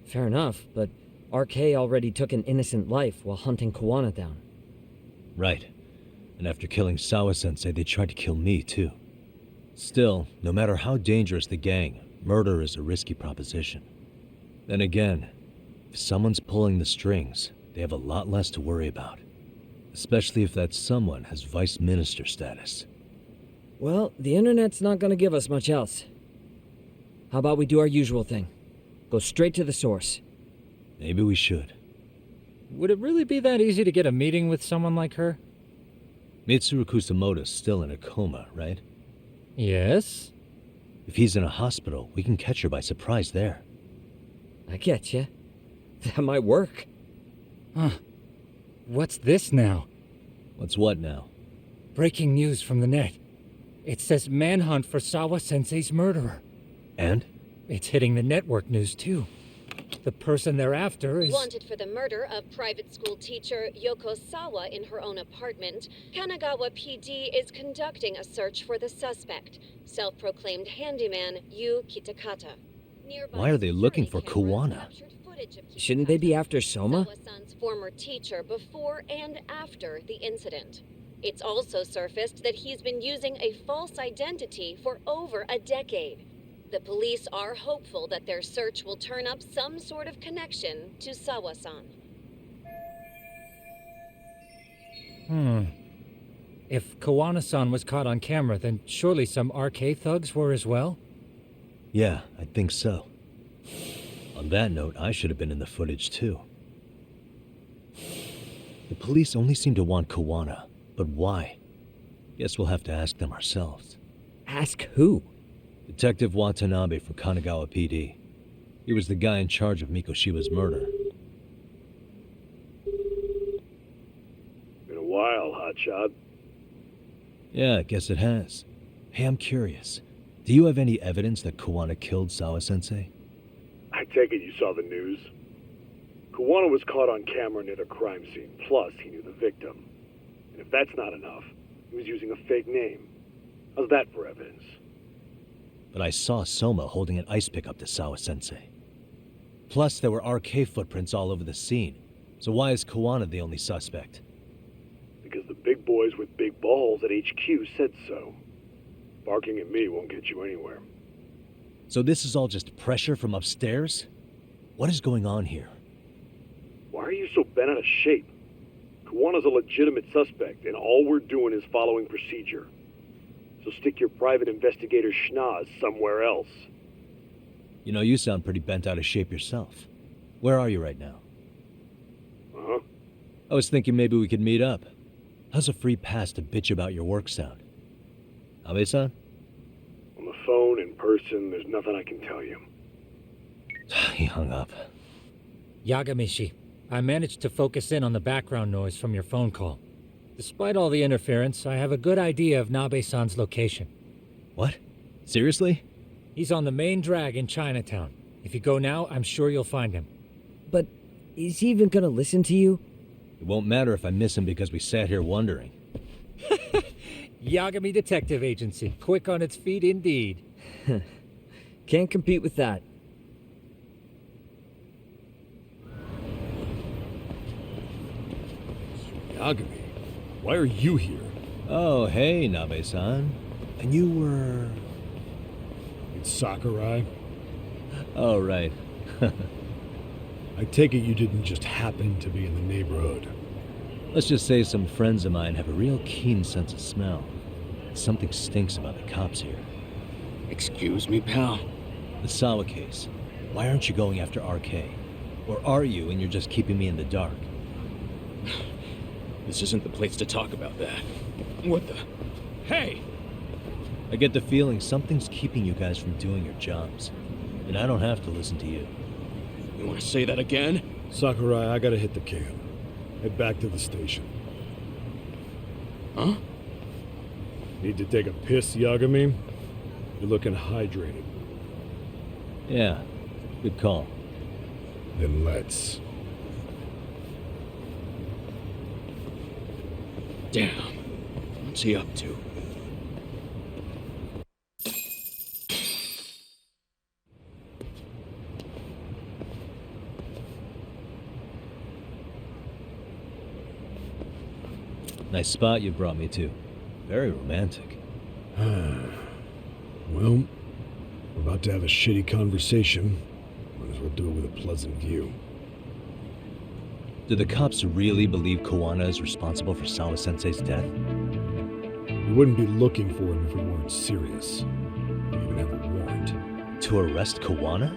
Fair enough, but RK already took an innocent life while hunting Kawana down.
Right. And after killing Sawa-sensei, they tried to kill me, too. Still, no matter how dangerous the gang, murder is a risky proposition. Then again, if someone's pulling the strings, they have a lot less to worry about. Especially if that someone has vice minister status.
Well, the internet's not gonna give us much else. How about we do our usual thing? Go straight to the source.
Maybe we should.
Would it really be that easy to get a meeting with someone like her?
Mitsuru Kusamoto's still in a coma, right?
Yes?
If he's in a hospital, we can catch her by surprise there.
I get you. That might work.
Huh. What's this now?
What's what now?
Breaking news from the net. It says manhunt for Sawa-sensei's murderer.
And?
It's hitting the network news, too. The person they're after is...
Wanted for the murder of private school teacher Yoko Sawa in her own apartment, Kanagawa PD is conducting a search for the suspect, self-proclaimed handyman Yu Kitakata.
Why are they looking for Kawana?
Shouldn't they be after Soma?
Sawa-san's former teacher before and after the incident. It's also surfaced that he's been using a false identity for over a decade. The police are hopeful that their search will turn up some sort of connection to Sawa-san.
If Kawana-san was caught on camera, then surely some RK thugs were as well?
Yeah, I think so. On that note, I should have been in the footage too. The police only seem to want Kawana, but why? Guess we'll have to ask them ourselves.
Ask who?
Detective Watanabe from Kanagawa PD. He was the guy in charge of Mikoshiba's murder.
Been a while, hotshot.
Yeah, I guess it has. Hey, I'm curious. Do you have any evidence that Kawana killed Sawa-sensei?
I take it you saw the news. Kawana was caught on camera near the crime scene, plus he knew the victim. And if that's not enough, he was using a fake name. How's that for evidence?
But I saw Soma holding an ice pick up to Sawa-sensei. Plus, there were RK footprints all over the scene. So why is Kawana the only suspect?
Because the big boys with big balls at HQ said so. Barking at me won't get you anywhere.
So this is all just pressure from upstairs? What is going on here?
Why are you so bent out of shape? Kawana's a legitimate suspect, and all we're doing is following procedure. So stick your private investigator schnoz somewhere else.
You know, you sound pretty bent out of shape yourself. Where are you right now?
Uh-huh.
I was thinking maybe we could meet up. How's a free pass to bitch about your work sound? Abe-san?
On the phone, in person, there's nothing I can tell you.
He hung up.
Yagamishi, I managed to focus in on the background noise from your phone call. Despite all the interference, I have a good idea of Nabe-san's location.
What? Seriously?
He's on the main drag in Chinatown. If you go now, I'm sure you'll find him.
But is he even gonna listen to you?
It won't matter if I miss him because we sat here wondering.
Yagami Detective Agency, quick on its feet indeed.
Can't compete with that.
Yagami, why are you here?
Oh, hey, Nabe-san. And you were...
Sakurai?
Oh, right.
I take it you didn't just happen to be in the neighborhood.
Let's just say some friends of mine have a real keen sense of smell. Something stinks about the cops here.
Excuse me, pal?
The Sawa case. Why aren't you going after RK? Or are you and you're just keeping me in the dark?
This isn't the place to talk about that. What the? Hey!
I get the feeling something's keeping you guys from doing your jobs. And I don't have to listen to you.
You want to say that again?
Sakurai, I gotta hit the can. Head back to the station.
Huh?
Need to take a piss, Yagami? You're looking hydrated.
Yeah, good call.
Then let's.
Damn. What's he up to?
Nice spot you brought me to. Very romantic.
Well, we're about to have a shitty conversation. Might as well do it with a pleasant view.
Do the cops really believe Koana is responsible for Sawa-sensei's death?
We wouldn't be looking for him if we weren't serious. We even have a warrant.
To arrest Koana?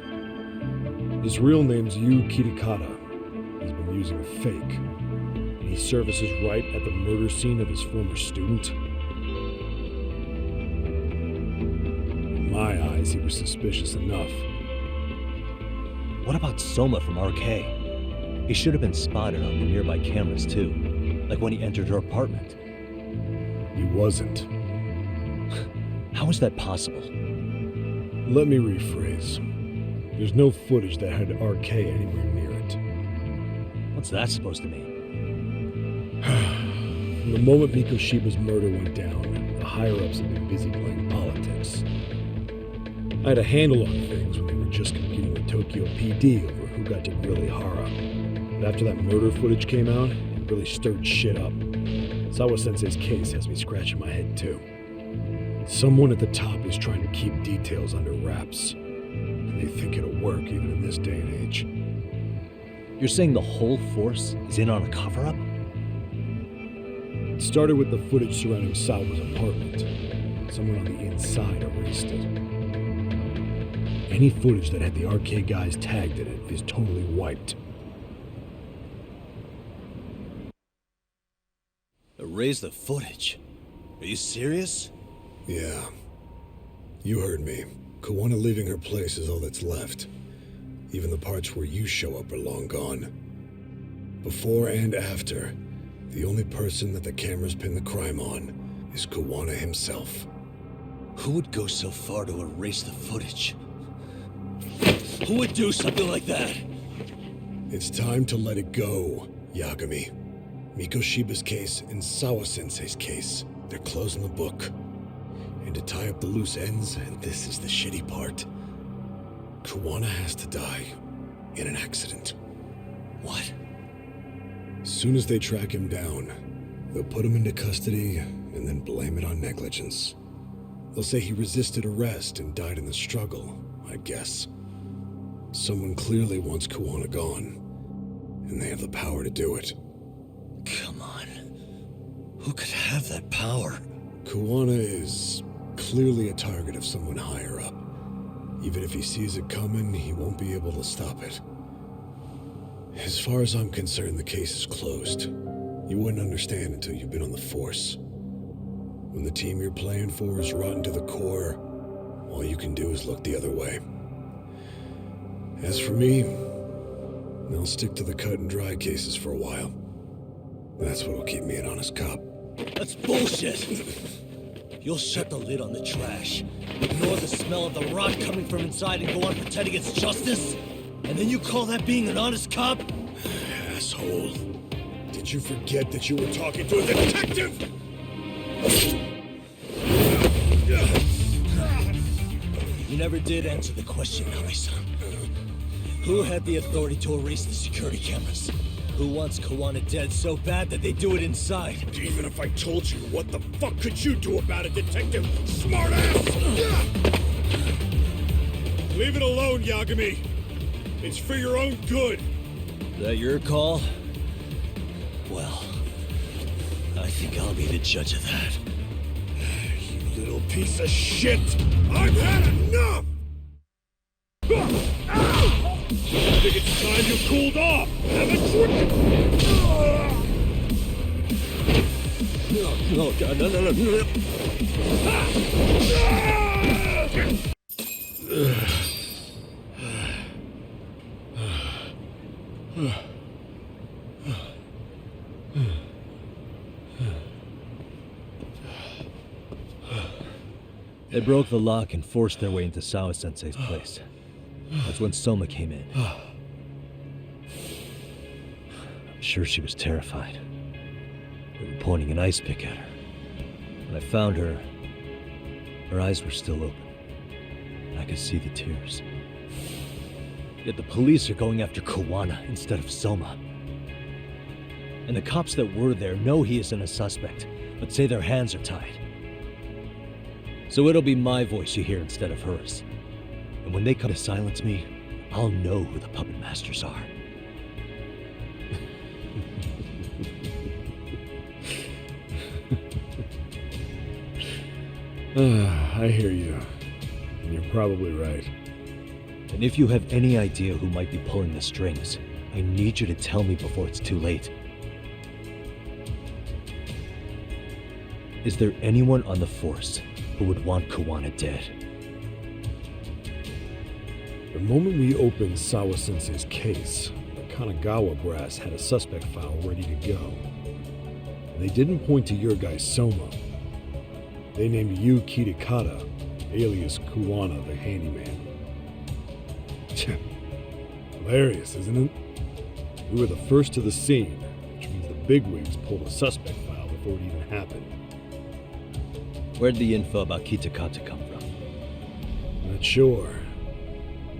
His real name's Yu Kitakata. He's been using a fake. And he services right at the murder scene of his former student. In my eyes, he was suspicious enough.
What about Soma from RK? He should have been spotted on the nearby cameras too, like when he entered her apartment.
He wasn't.
How is that possible?
Let me rephrase. There's no footage that had RK anywhere near it.
What's that supposed to mean?
From the moment Mikoshiba's murder went down, the higher-ups have been busy playing politics. I had a handle on things when they were just competing with Tokyo PD over who got to grill Ihara. But after that murder footage came out, it really stirred shit up. Sawa-sensei's case has me scratching my head too. Someone at the top is trying to keep details under wraps. And they think it'll work even in this day and age.
You're saying the whole force is in on a cover-up?
It started with the footage surrounding Sawa's apartment. Someone on the inside erased it. Any footage that had the RK guys tagged in it is totally wiped.
Erase the footage? Are you serious?
Yeah. You heard me. Koana leaving her place is all that's left. Even the parts where you show up are long gone. Before and after, the only person that the cameras pin the crime on is Koana himself.
Who would go so far to erase the footage? Who would do something like that?
It's time to let it go, Yagami. Mikoshiba's case and Sawa-sensei's case, they're closing the book. And to tie up the loose ends, and this is the shitty part, Koana has to die in an accident.
What?
As soon as they track him down, they'll put him into custody and then blame it on negligence. They'll say he resisted arrest and died in the struggle, I guess. Someone clearly wants Koana gone, and they have the power to do it.
Come on. Who could have that power?
Koana is clearly a target of someone higher up. Even if he sees it coming, he won't be able to stop it. As far as I'm concerned, the case is closed. You wouldn't understand until you've been on the force. When the team you're playing for is rotten to the core, all you can do is look the other way. As for me, I'll stick to the cut and dry cases for a while. That's what'll keep me an honest cop.
That's bullshit! You'll shut the lid on the trash, ignore the smell of the rot coming from inside and go on pretending it's justice? And then you call that being an honest cop?
Asshole. Did you forget that you were talking to a detective?
You never did answer the question, Nami-san. Who had the authority to erase the security cameras? Who wants Koana dead so bad that they do it inside?
Even if I told you, what the fuck could you do about it, detective? Smartass!
Leave it alone, Yagami. It's for your own good.
Is that your call? Well, I think I'll be the judge of that.
You little piece of shit! I've had enough! I think it's time you cooled off! Have a drink!
Oh, God, no. They broke the lock and forced their way into Sawa-sensei's place. That's when Soma came in. I'm sure she was terrified. They were pointing an ice pick at her. When I found her, her eyes were still open. And I could see the tears. Yet the police are going after Kawana instead of Soma. And the cops that were there know he isn't a suspect, but say their hands are tied. So it'll be my voice you hear instead of hers. And when they come to silence me, I'll know who the puppet masters are.
I hear you. And you're probably right.
And if you have any idea who might be pulling the strings, I need you to tell me before it's too late. Is there anyone on the force who would want Kawana dead?
The moment we opened Sawa-sensei's case, the Kanagawa brass had a suspect file ready to go. They didn't point to your guy Soma. They named you Kitakata, alias Kawana the handyman. Hilarious, isn't it? We were the first to the scene, which means the bigwigs pulled a suspect file before it even happened.
Where'd the info about Kitakata come from?
Not sure.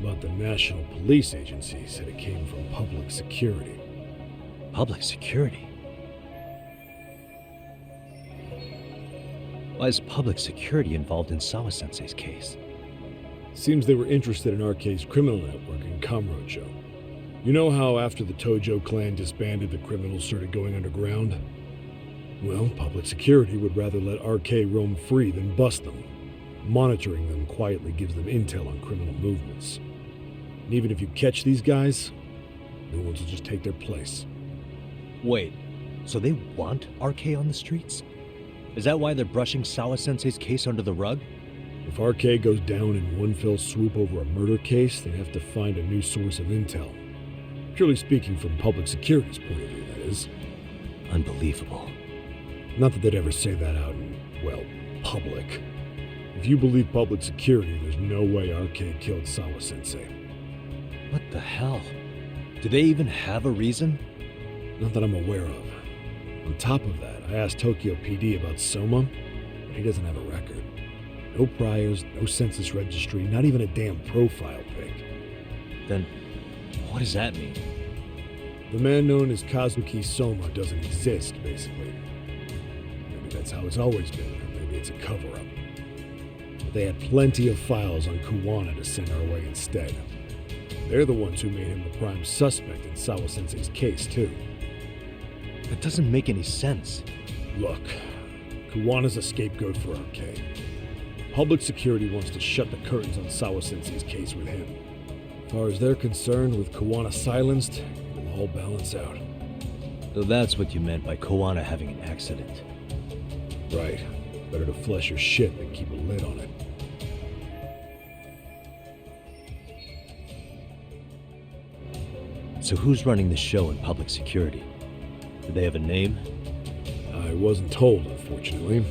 But the National Police Agency said it came from public security.
Public security? Why is public security involved in Sawa-sensei's case?
Seems they were interested in RK's criminal network in Kamurocho. You know how after the Tojo clan disbanded, the criminals started going underground? Well, public security would rather let RK roam free than bust them. Monitoring them quietly gives them intel on criminal movements. And even if you catch these guys, new ones will just take their place.
Wait, so they want RK on the streets? Is that why they're brushing Sawa-sensei's case under the rug?
If RK goes down in one fell swoop over a murder case, they'd have to find a new source of intel. Purely speaking, from public security's point of view, that is.
Unbelievable.
Not that they'd ever say that out in, well, public. If you believe public security, there's no way RK killed Sawa-sensei.
What the hell? Do they even have a reason?
Not that I'm aware of. On top of that, I asked Tokyo PD about Soma, but he doesn't have a record. No priors, no census registry, not even a damn profile pic.
Then, what does that mean?
The man known as Kazuki Soma doesn't exist, basically. Maybe that's how it's always been, or maybe it's a cover-up. But they had plenty of files on Kawana to send our way instead. They're the ones who made him the prime suspect in Sawa-sensei's case, too.
That doesn't make any sense.
Look, Kawana's a scapegoat for RK. Public security wants to shut the curtains on Sawa-sensei's case with him. As far as they're concerned, with Kawana silenced, it'll all balance out.
So that's what you meant by Kawana having an accident.
Right. Better to flush your shit than keep a lid on it.
So who's running the show in public security? Do they have a name?
I wasn't told, unfortunately.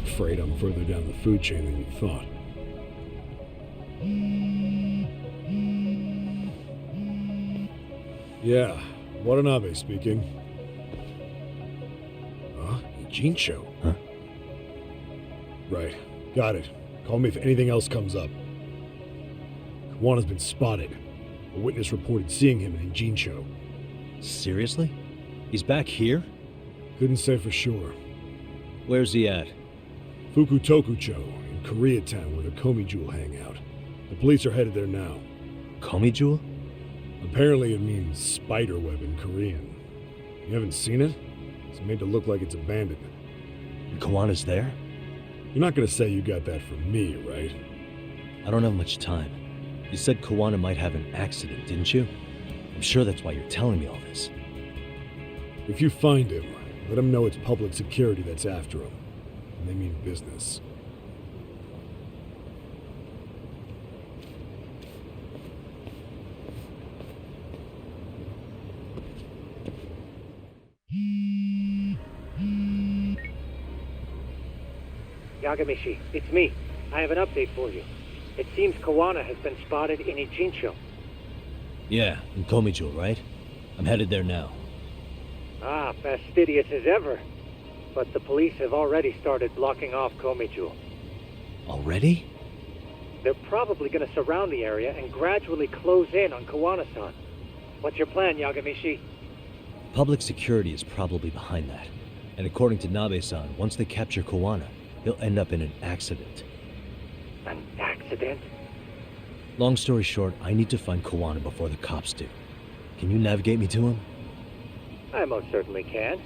Afraid I'm further down the food chain than you thought. Yeah, Watanabe speaking. Jincho?
Huh?
Right, got it. Call me if anything else comes up. Kawana's been spotted. A witness reported seeing him in Jincho.
Seriously? He's back here?
Couldn't say for sure.
Where's he at?
Fukutokucho, in Koreatown, where the Komi Jewel hang out. The police are headed there now.
Komi Jewel?
Apparently it means spider web in Korean. You haven't seen it? It's made to look like it's abandoned.
And Kawana's there?
You're not gonna say you got that from me, right?
I don't have much time. You said Kawana might have an accident, didn't you? I'm sure that's why you're telling me all this.
If you find him, let him know it's public security that's after him. And they mean business.
Yagamishi, it's me. I have an update for you. It seems Kawana has been spotted in Ichincho.
Yeah, in Komi Jewel, right? I'm headed there now.
Ah, fastidious as ever. But the police have already started blocking off Komijul.
Already?
They're probably going to surround the area and gradually close in on Kawana-san. What's your plan, Yagamishi?
Public security is probably behind that. And according to Nabe-san, once they capture Kawana, he'll end up in an accident.
An accident?
Long story short, I need to find Kawana before the cops do. Can you navigate me to him?
I most certainly can.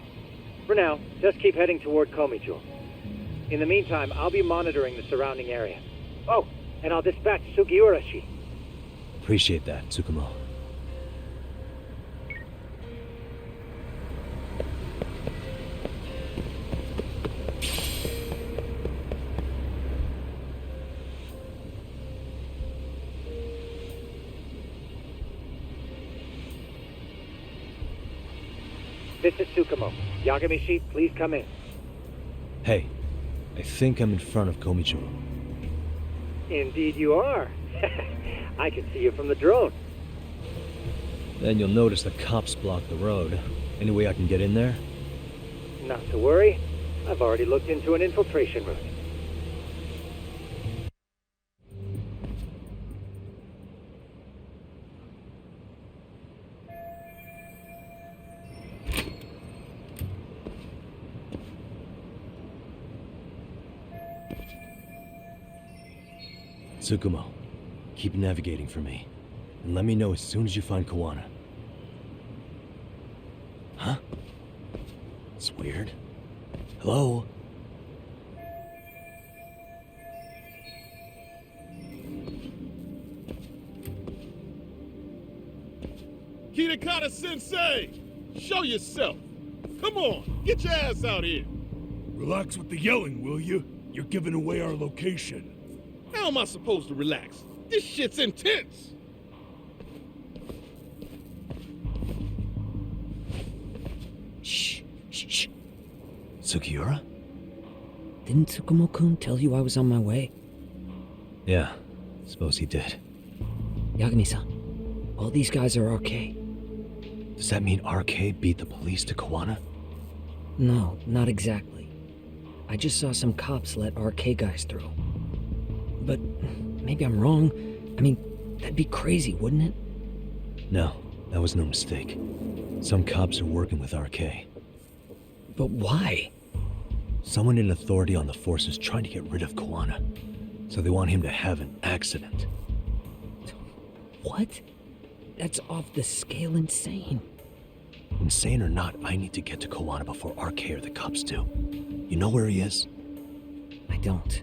For now, just keep heading toward Komijul. In the meantime, I'll be monitoring the surrounding area. Oh, and I'll dispatch Sugiurashi.
Appreciate that, Tsukumo.
This is Tsukumo. Yagamishi, please come in.
Hey, I think I'm in front of Komijul.
Indeed you are. I can see you from the drone.
Then you'll notice the cops block the road. Any way I can get in there?
Not to worry. I've already looked into an infiltration route.
Tsukumo, keep navigating for me. And let me know as soon as you find Kawana. Huh? It's weird. Hello?
Kitakata-sensei! Show yourself! Come on, get your ass out here!
Relax with the yelling, will you? You're giving away our location.
How am I supposed to relax? This shit's intense!
Shh, shh, shh.
Sugiura?
Didn't Tsukumo-kun tell you I was on my way?
Yeah, suppose he did.
Yagami-san, all these guys are RK.
Does that mean RK beat the police to Kawana?
No, not exactly. I just saw some cops let RK guys through. But maybe I'm wrong. I mean, that'd be crazy, wouldn't it?
No, that was no mistake. Some cops are working with RK.
But why?
Someone in authority on the force is trying to get rid of Kawana. So they want him to have an accident.
What? That's off the scale insane.
Insane or not, I need to get to Kawana before RK or the cops do. You know where he is?
I don't.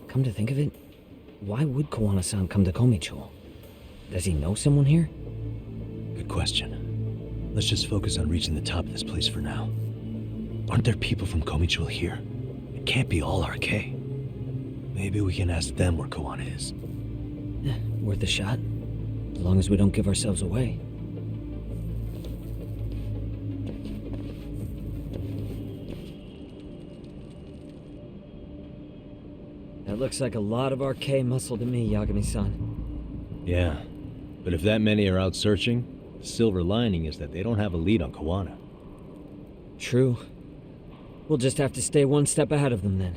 Come to think of it, why would Kawana-san come to Komijul? Does he know someone here?
Good question. Let's just focus on reaching the top of this place for now. Aren't there people from Komijul here? It can't be all RK. Maybe we can ask them where Kawana is.
Worth a shot. As long as we don't give ourselves away. That looks like a lot of RK muscle to me, Yagami-san.
Yeah, but if that many are out searching, the silver lining is that they don't have a lead on Kawana.
True. We'll just have to stay one step ahead of them then.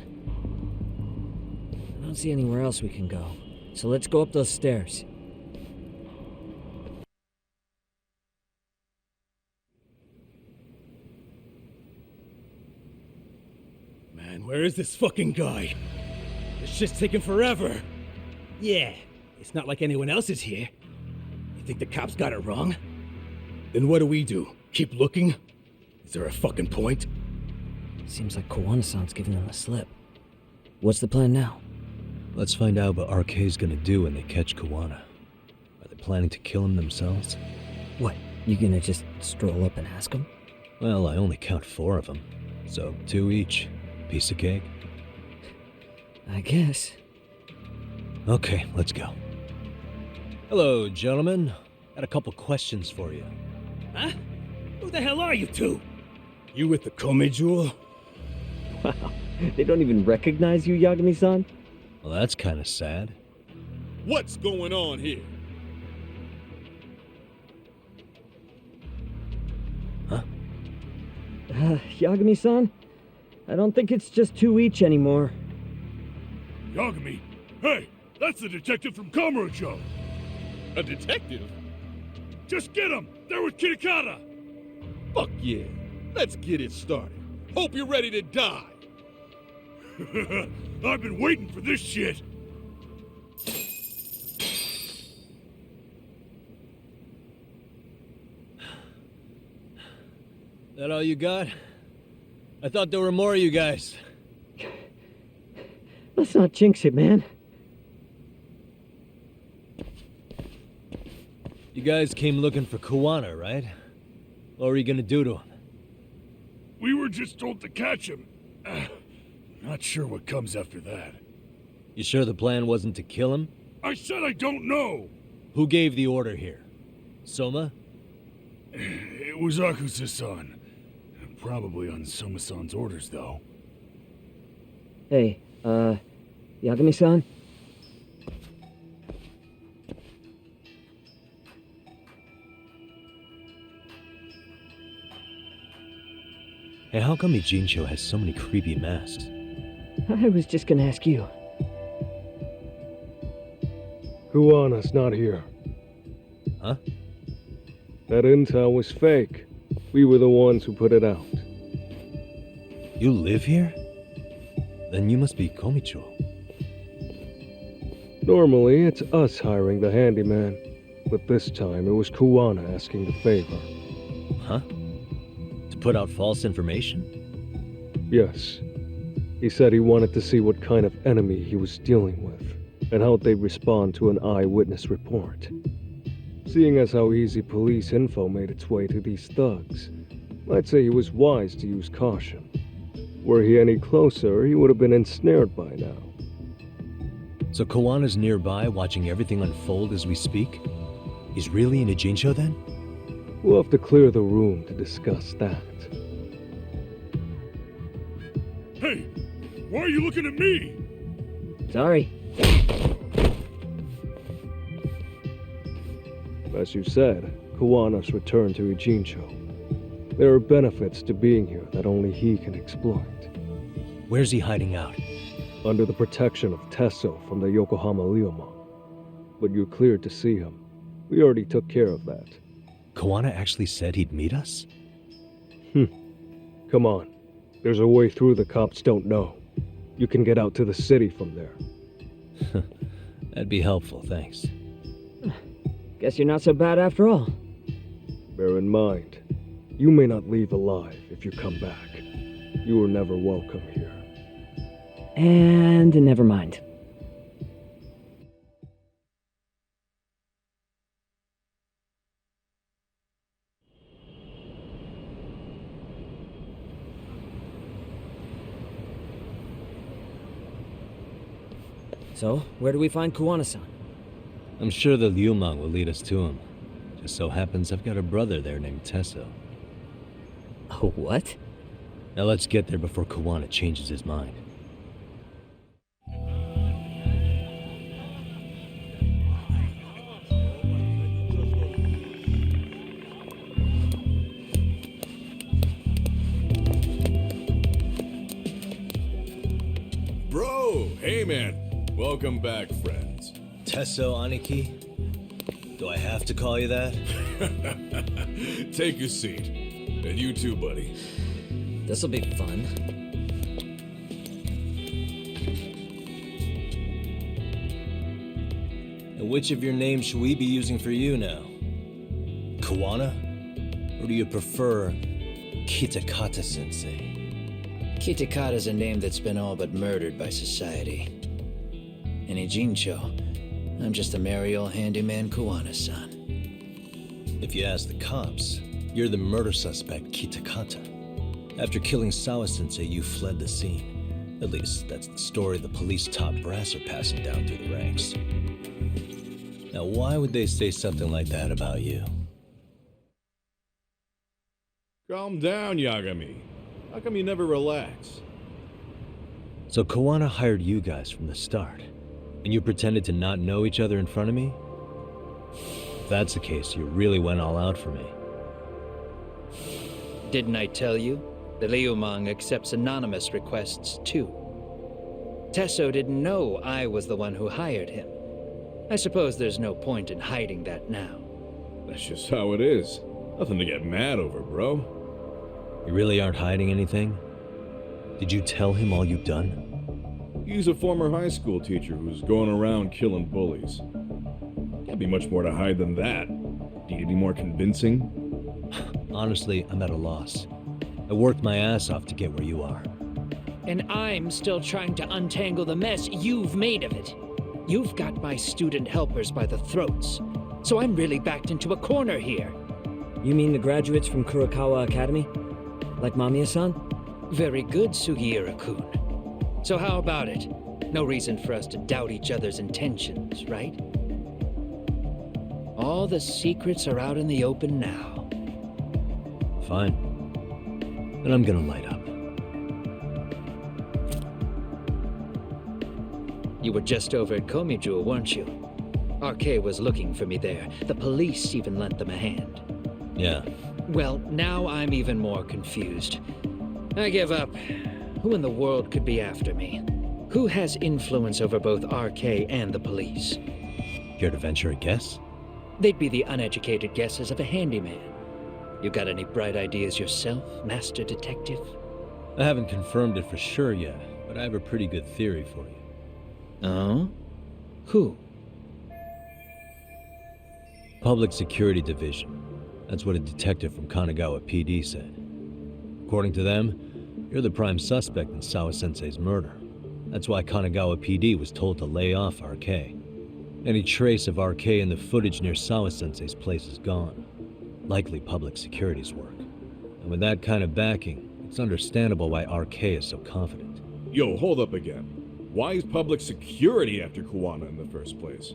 I don't see anywhere else we can go, so let's go up those stairs.
Man, where is this fucking guy? This shit's taking forever.
Yeah,
It's not like anyone else is here. You think the cops got it wrong? Then what do? Keep looking? Is there a fucking point?
Seems like Kawana-san's giving them a slip. What's the plan now?
Let's find out what RK's gonna do when they catch Kawana. Are they planning to kill him themselves?
What, you gonna just stroll up and ask him?
Well, I only count 4 of them, so 2 each. Piece of cake?
I guess.
Okay, let's go. Hello, gentlemen. Got a couple questions for you.
Huh? Who the hell are you two? You with the Kome Jewel?
Wow, they don't even recognize you, Yagami-san?
Well, that's kind of sad.
What's going on here?
Huh?
Yagami-san? I don't think it's just 2 each anymore.
Yagami? Hey, that's the detective from Kamurocho!
A detective?
Just get him! They're with Kitakata!
Fuck yeah! Let's get it started. Hope you're ready to die!
I've been waiting for this shit!
That all you got? I thought there were more of you guys.
Let's not jinx it, man.
You guys came looking for Kawana, right? What were you gonna do to him?
We were just told to catch him. Not sure what comes after that.
You sure the plan wasn't to kill him?
I said I don't know!
Who gave the order here? Soma?
It was Akusa-san. Probably on Soma-san's orders, though.
Hey, Yagami-san?
Hey, how come Ijincho has so many creepy masks?
I was just gonna ask you.
Kuwana's not here.
Huh?
That intel was fake. We were the ones who put it out.
You live here? Then you must be Komicho.
Normally, it's us hiring the handyman, but this time it was Kuwana asking the favor.
Huh? To put out false information?
Yes. He said he wanted to see what kind of enemy he was dealing with, and how they'd respond to an eyewitness report. Seeing as how easy police info made its way to these thugs, I'd say he was wise to use caution. Were he any closer, he would have been ensnared by now.
So Kawana's nearby, watching everything unfold as we speak? He's really in Ijincho then?
We'll have to clear the room to discuss that.
Hey, why are you looking at me?
Sorry.
As you said, Kawana's returned to Ijincho. There are benefits to being here that only he can exploit.
Where's he hiding out?
Under the protection of Tesso from the Yokohama Ryomon. But you're cleared to see him. We already took care of that.
Kawana actually said he'd meet us?
Come on. There's a way through the cops don't know. You can get out to the city from there.
That'd be helpful, thanks.
Guess you're not so bad after all.
Bear in mind, you may not leave alive if you come back. You were never welcome here.
And never mind. So, where do we find Kawana-san?
I'm sure the Ryomon will lead us to him. Just so happens I've got a brother there named Tesso.
Oh, what?
Now let's get there before Kawana changes his mind.
Bro, hey man. Welcome back, friends.
Tesso, Aniki? Do I have to call you that?
Take a seat. And you too, buddy.
This'll be fun.
Which of your names should we be using for you now? Kawana? Or do you prefer Kitakata-sensei?
Kitakata's a name that's been all but murdered by society. And in Jincho, I'm just a merry old handyman Kawana-san.
If you ask the cops, you're the murder suspect Kitakata. After killing Sawa-sensei, you fled the scene. At least, that's the story the police top brass are passing down through the ranks. Now, why would they say something like that about you?
Calm down, Yagami. How come you never relax?
So Kawana hired you guys from the start, and you pretended to not know each other in front of me? If that's the case, you really went all out for me.
Didn't I tell you? The Liumang accepts anonymous requests, too. Tesso didn't know I was the one who hired him. I suppose there's no point in hiding that now.
That's just how it is. Nothing to get mad over, bro.
You really aren't hiding anything? Did you tell him all you've done?
He's a former high school teacher who's going around killing bullies. Can't be much more to hide than that. Need any more convincing?
Honestly, I'm at a loss. I worked my ass off to get where you are.
And I'm still trying to untangle the mess you've made of it. You've got my student helpers by the throats, so I'm really backed into a corner here.
You mean the graduates from Kurokawa Academy? Like Mamiya-san?
Very good, Sugiura-kun. So how about it? No reason for us to doubt each other's intentions, right? All the secrets are out in the open now.
Fine. Then I'm gonna light up.
You were just over at Komijul, weren't you? RK was looking for me there. The police even lent them a hand.
Yeah.
Well, now I'm even more confused. I give up. Who in the world could be after me? Who has influence over both RK and the police?
Care to venture a guess?
They'd be the uneducated guesses of a handyman. You got any bright ideas yourself, Master Detective?
I haven't confirmed it for sure yet, but I have a pretty good theory for you.
Oh? Who?
Public Security Division. That's what a detective from Kanagawa PD said. According to them, you're the prime suspect in Sawa-sensei's murder. That's why Kanagawa PD was told to lay off RK. Any trace of RK in the footage near Sawa-sensei's place is gone. Likely public security's work. And with that kind of backing, it's understandable why RK is so confident.
Yo, hold up again. Why is public security after Kawana in the first place?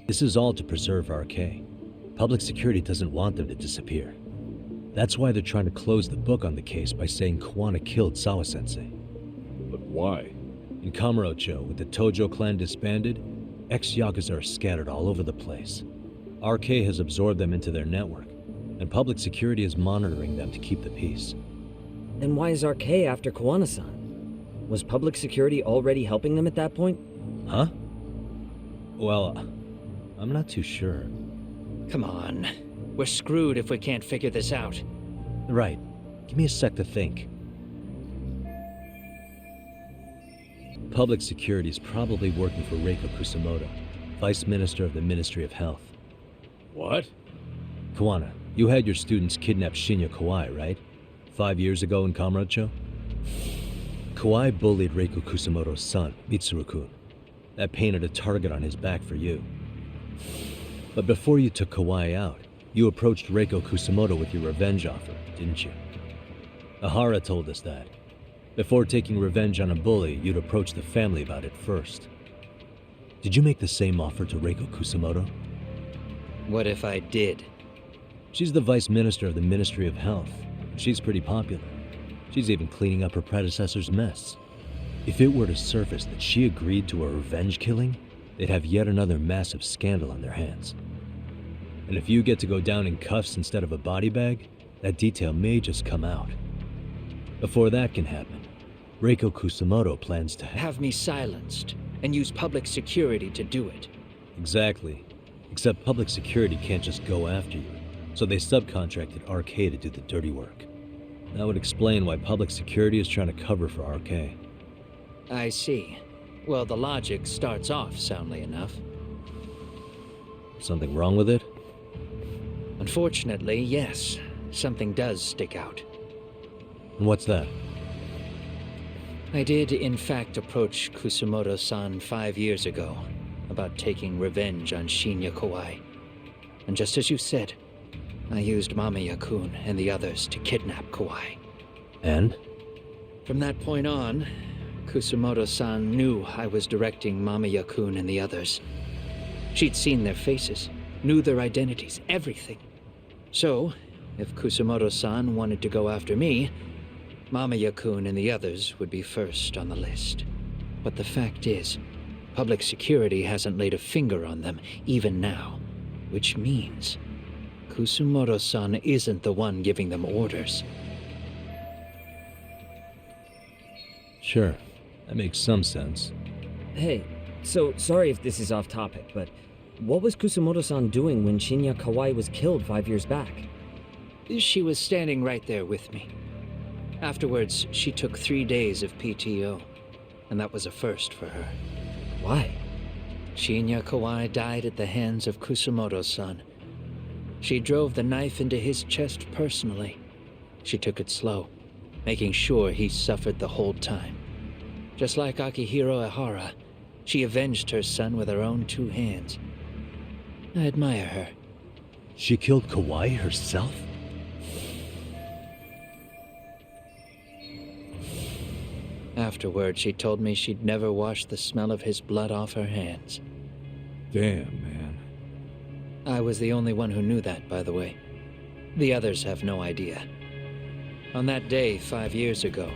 This is all to preserve RK. Public security doesn't want them to disappear. That's why they're trying to close the book on the case by saying Kawana killed Sawa-sensei.
But why?
In Kamurocho, with the Tojo clan disbanded, ex-Yakuza are scattered all over the place. RK has absorbed them into their network, and public security is monitoring them to keep the peace.
Then why is RK after Kawana-san? Was public security already helping them at that point?
Huh? Well, I'm not too sure.
Come on. We're screwed if we can't figure this out.
Right. Give me a sec to think. Public security is probably working for Reiko Kusamoto, Vice Minister of the Ministry of Health.
What?
Kawana, you had your students kidnap Shinya Kawai, right? 5 years ago in Kamurocho? Kawai bullied Reiko Kusamoto's son, Mitsuru-kun. That painted a target on his back for you. But before you took Kawai out, you approached Reiko Kusamoto with your revenge offer, didn't you? Ahara told us that. Before taking revenge on a bully, you'd approach the family about it first. Did you make the same offer to Reiko Kusamoto?
What if I did?
She's the Vice Minister of the Ministry of Health. She's pretty popular. She's even cleaning up her predecessor's mess. If it were to surface that she agreed to a revenge killing, they'd have yet another massive scandal on their hands. And if you get to go down in cuffs instead of a body bag, that detail may just come out. Before that can happen, Reiko Kusamoto plans to
have me silenced and use public security to do it.
Exactly. Except public security can't just go after you, so they subcontracted RK to do the dirty work. That would explain why public security is trying to cover for RK.
I see. Well, the logic starts off soundly enough.
Something wrong with it?
Unfortunately, yes. Something does stick out.
And what's that?
I did, in fact, approach Kusumoto-san 5 years ago about taking revenge on Shinya Kawai. And just as you said, I used Mamiya-kun and the others to kidnap Kawai.
And?
From that point on, Kusumoto-san knew I was directing Mamiya-kun and the others. She'd seen their faces, knew their identities, everything. So, if Kusumoto-san wanted to go after me, Mamiya-kun and the others would be first on the list. But the fact is, public security hasn't laid a finger on them, even now. Which means, Kusumoto-san isn't the one giving them orders.
Sure, that makes some sense.
Hey, so sorry if this is off topic, but what was Kusumoto-san doing when Shinya Kawai was killed 5 years back?
She was standing right there with me. Afterwards, she took 3 days of PTO, and that was a first for her.
Why?
Shinya Kawai died at the hands of Kusumoto-san. She drove the knife into his chest personally. She took it slow, making sure he suffered the whole time. Just like Akihiro Ehara, she avenged her son with her own 2 hands. I admire her.
She killed Kawai herself?
Afterward, she told me she'd never wash the smell of his blood off her hands.
Damn, man.
I was the only one who knew that, by the way. The others have no idea. On that day 5 years ago,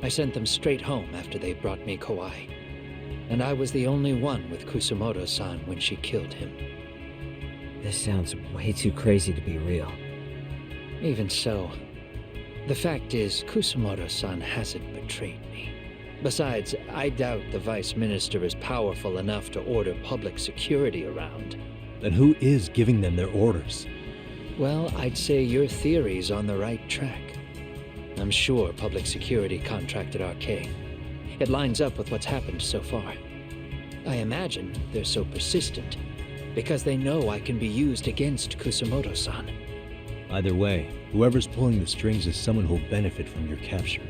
I sent them straight home after they brought me Kawai. And I was the only one with Kusumoto-san when she killed him.
This sounds way too crazy to be real.
Even so, the fact is, Kusumoto-san hasn't betrayed me. Besides, I doubt the Vice Minister is powerful enough to order public security around.
Then who is giving them their orders?
Well, I'd say your theory's on the right track. I'm sure public security contracted RK. It lines up with what's happened so far. I imagine they're so persistent because they know I can be used against Kusumoto-san.
Either way, whoever's pulling the strings is someone who'll benefit from your capture.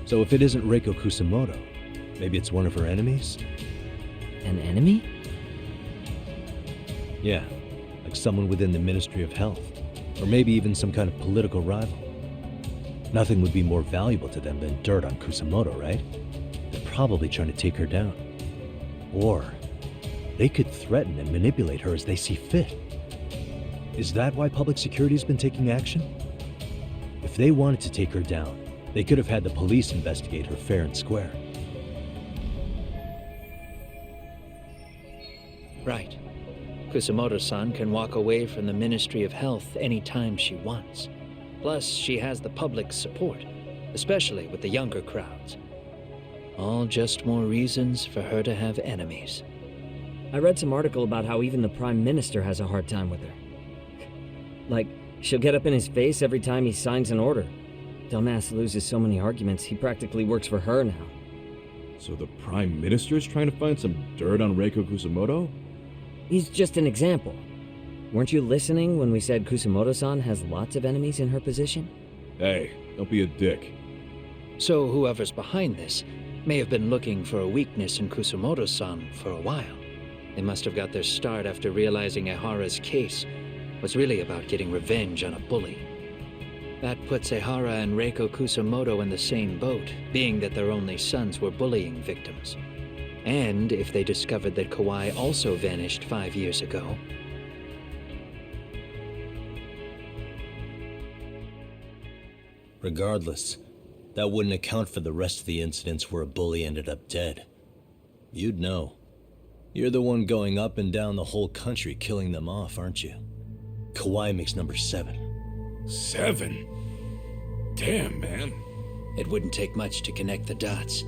So if it isn't Reiko Kusumoto, maybe it's one of her enemies?
An enemy?
Yeah, like someone within the Ministry of Health, or maybe even some kind of political rival. Nothing would be more valuable to them than dirt on Kusumoto, right? They're probably trying to take her down. Or they could threaten and manipulate her as they see fit. Is that why public security's been taking action? If they wanted to take her down, they could have had the police investigate her fair and square.
Right. Kusumoto-san can walk away from the Ministry of Health anytime she wants. Plus, she has the public's support, especially with the younger crowds. All just more reasons for her to have enemies.
I read some article about how even the Prime Minister has a hard time with her. Like, she'll get up in his face every time he signs an order. Dumbass loses so many arguments, he practically works for her now.
So the Prime Minister is trying to find some dirt on Reiko Kusumoto?
He's just an example. Weren't you listening when we said Kusumoto-san has lots of enemies in her position?
Hey, don't be a dick.
So whoever's behind this may have been looking for a weakness in Kusumoto-san for a while. They must have got their start after realizing Ehara's case was really about getting revenge on a bully. That puts Ehara and Reiko Kusumoto in the same boat, being that their only sons were bullying victims. And if they discovered that Kawai also vanished 5 years ago.
Regardless, that wouldn't account for the rest of the incidents where a bully ended up dead. You'd know. You're the one going up and down the whole country killing them off, aren't you? Kawai makes number 7.
7? Damn, man.
It wouldn't take much to connect the dots.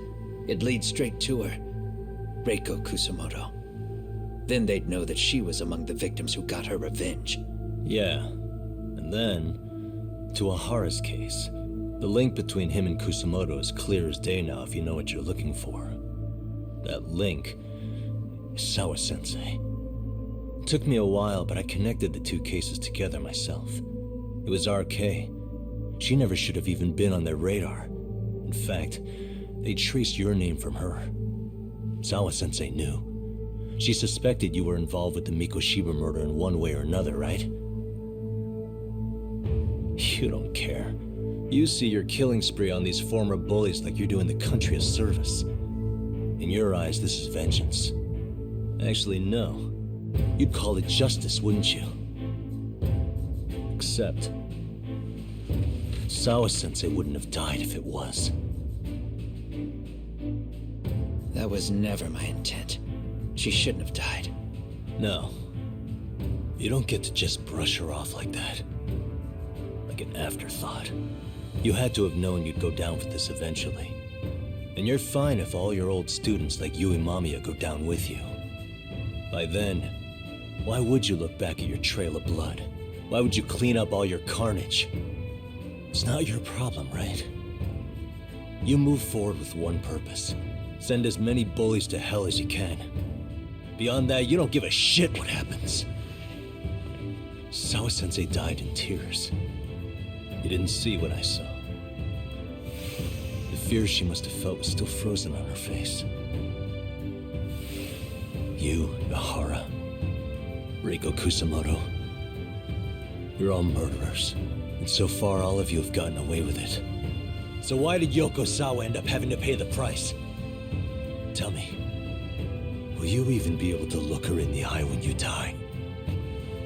It'd lead straight to her. Reiko Kusumoto. Then they'd know that she was among the victims who got her revenge.
Yeah. And then, to Ehara's case. The link between him and Kusumoto is clear as day now if you know what you're looking for.
That link is Sawa-sensei. It took me a while, but I connected the two cases together myself. It was RK. She never should have even been on their radar. In fact, they traced your name from her. Sawa-sensei knew. She suspected you were involved with the Mikoshiba murder in one way or another, right? You don't care. You see your killing spree on these former bullies like you're doing the country a service. In your eyes, this is vengeance. Actually, no. You'd call it justice, wouldn't you? Except, Sawa-sensei wouldn't have died if it was.
That was never my intent. She shouldn't have died.
No. You don't get to just brush her off like that. Like an afterthought. You had to have known you'd go down for this eventually. And you're fine if all your old students like you and Mamiya go down with you. By then, why would you look back at your trail of blood? Why would you clean up all your carnage? It's not your problem, right? You move forward with one purpose. Send as many bullies to hell as you can. Beyond that, you don't give a shit what happens. Sawa-sensei died in tears. You didn't see what I saw. The fear she must have felt was still frozen on her face. You, Yahara, Reiko Kusamoto, you're all murderers. And so far, all of you have gotten away with it. So why did Yoko Sawa end up having to pay the price? Tell me, will you even be able to look her in the eye when you die?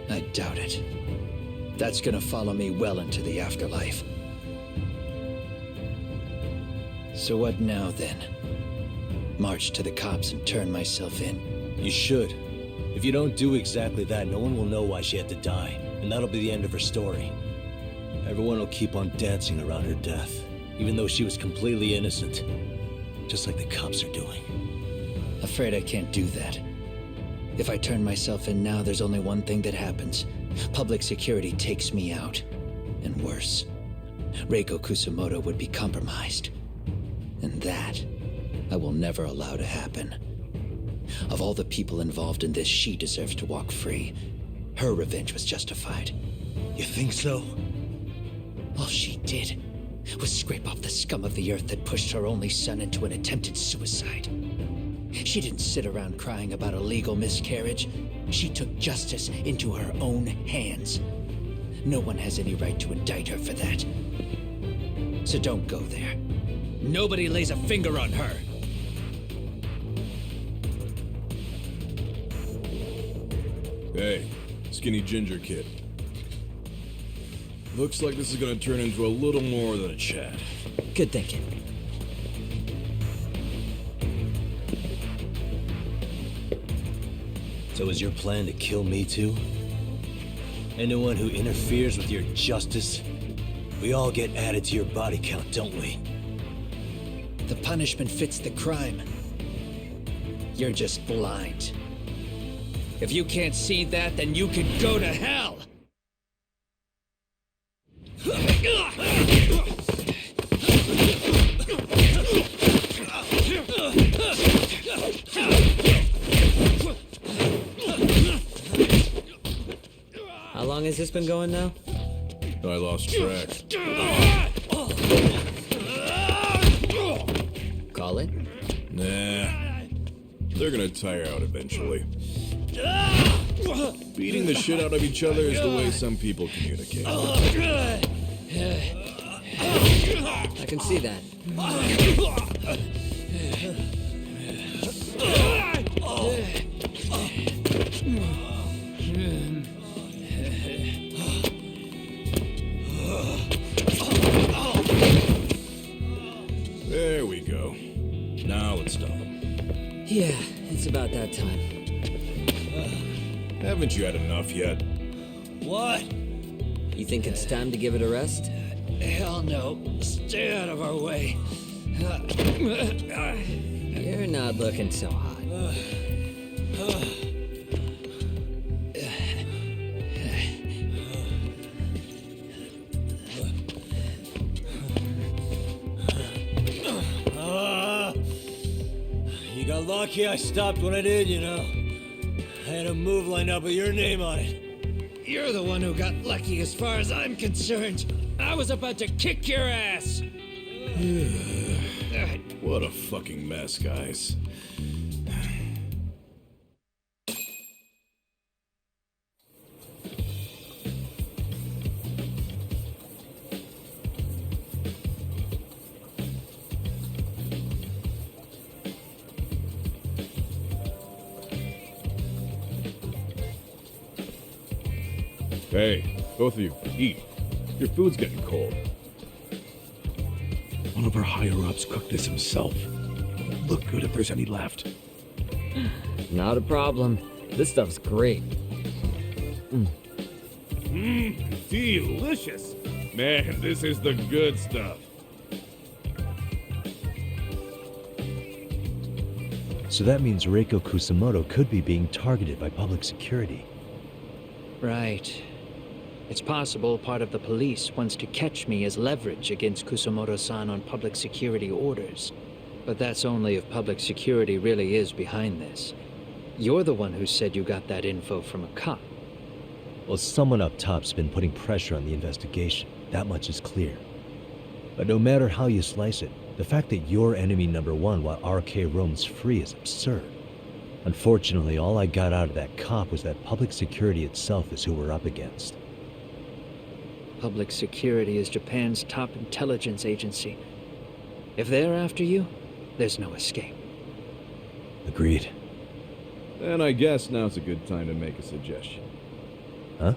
I doubt it. That's gonna follow me well into the afterlife. So what now, then? March to the cops and turn myself in?
You should. If you don't do exactly that, no one will know why she had to die, and that'll be the end of her story. Everyone will keep on dancing around her death, even though she was completely innocent. Just like the cops are doing.
Afraid I can't do that. If I turn myself in now, there's only one thing that happens. Public security takes me out. And worse, Reiko Kusamoto would be compromised. And that, I will never allow to happen. Of all the people involved in this, she deserves to walk free. Her revenge was justified.
You think so?
All she did was scrape off the scum of the earth that pushed her only son into an attempted suicide. She didn't sit around crying about a legal miscarriage. She took justice into her own hands. No one has any right to indict her for that. So don't go there. Nobody lays a finger on her.
Hey, skinny ginger kid. Looks like this is gonna turn into a little more than a chat.
Good thinking.
So is your plan to kill me too? Anyone who interferes with your justice, we all get added to your body count, don't we?
The punishment fits the crime. You're just blind. If you can't see that, then you can go to hell!
How long has this been going now?
I lost track.
Call it?
Nah. They're gonna tire out eventually. Beating the shit out of each other is the way some people communicate.
I can see that.
There we go. Now let's stop them.
Yeah, it's about that time.
Haven't you had enough yet?
What? You think it's time to give it a rest?
Hell no. Stay out of our way.
You're not looking so hot.
You got
lucky I stopped when I did, you know. I had a move lined up with your name on it.
You're the one who got lucky as far as I'm concerned. I was about to kick your ass.
What a fucking mess, guys. Hey, both of you, eat. Your food's getting cold. One of our higher-ups cooked this himself. Look good if there's any left.
Not a problem. This stuff's great.
Delicious. Man, this is the good stuff.
So that means Reiko Kusamoto could be being targeted by public security.
Right. It's possible part of the police wants to catch me as leverage against Kusamoto-san on public security orders. But that's only if public security really is behind this. You're the one who said you got that info from a cop.
Well, someone up top's been putting pressure on the investigation. That much is clear. But no matter how you slice it, the fact that you're enemy number one while RK roams free is absurd. Unfortunately, all I got out of that cop was that public security itself is who we're up against.
Public security is Japan's top intelligence agency. If they're after you, there's no escape.
Agreed.
Then I guess now's a good time to make a suggestion.
Huh?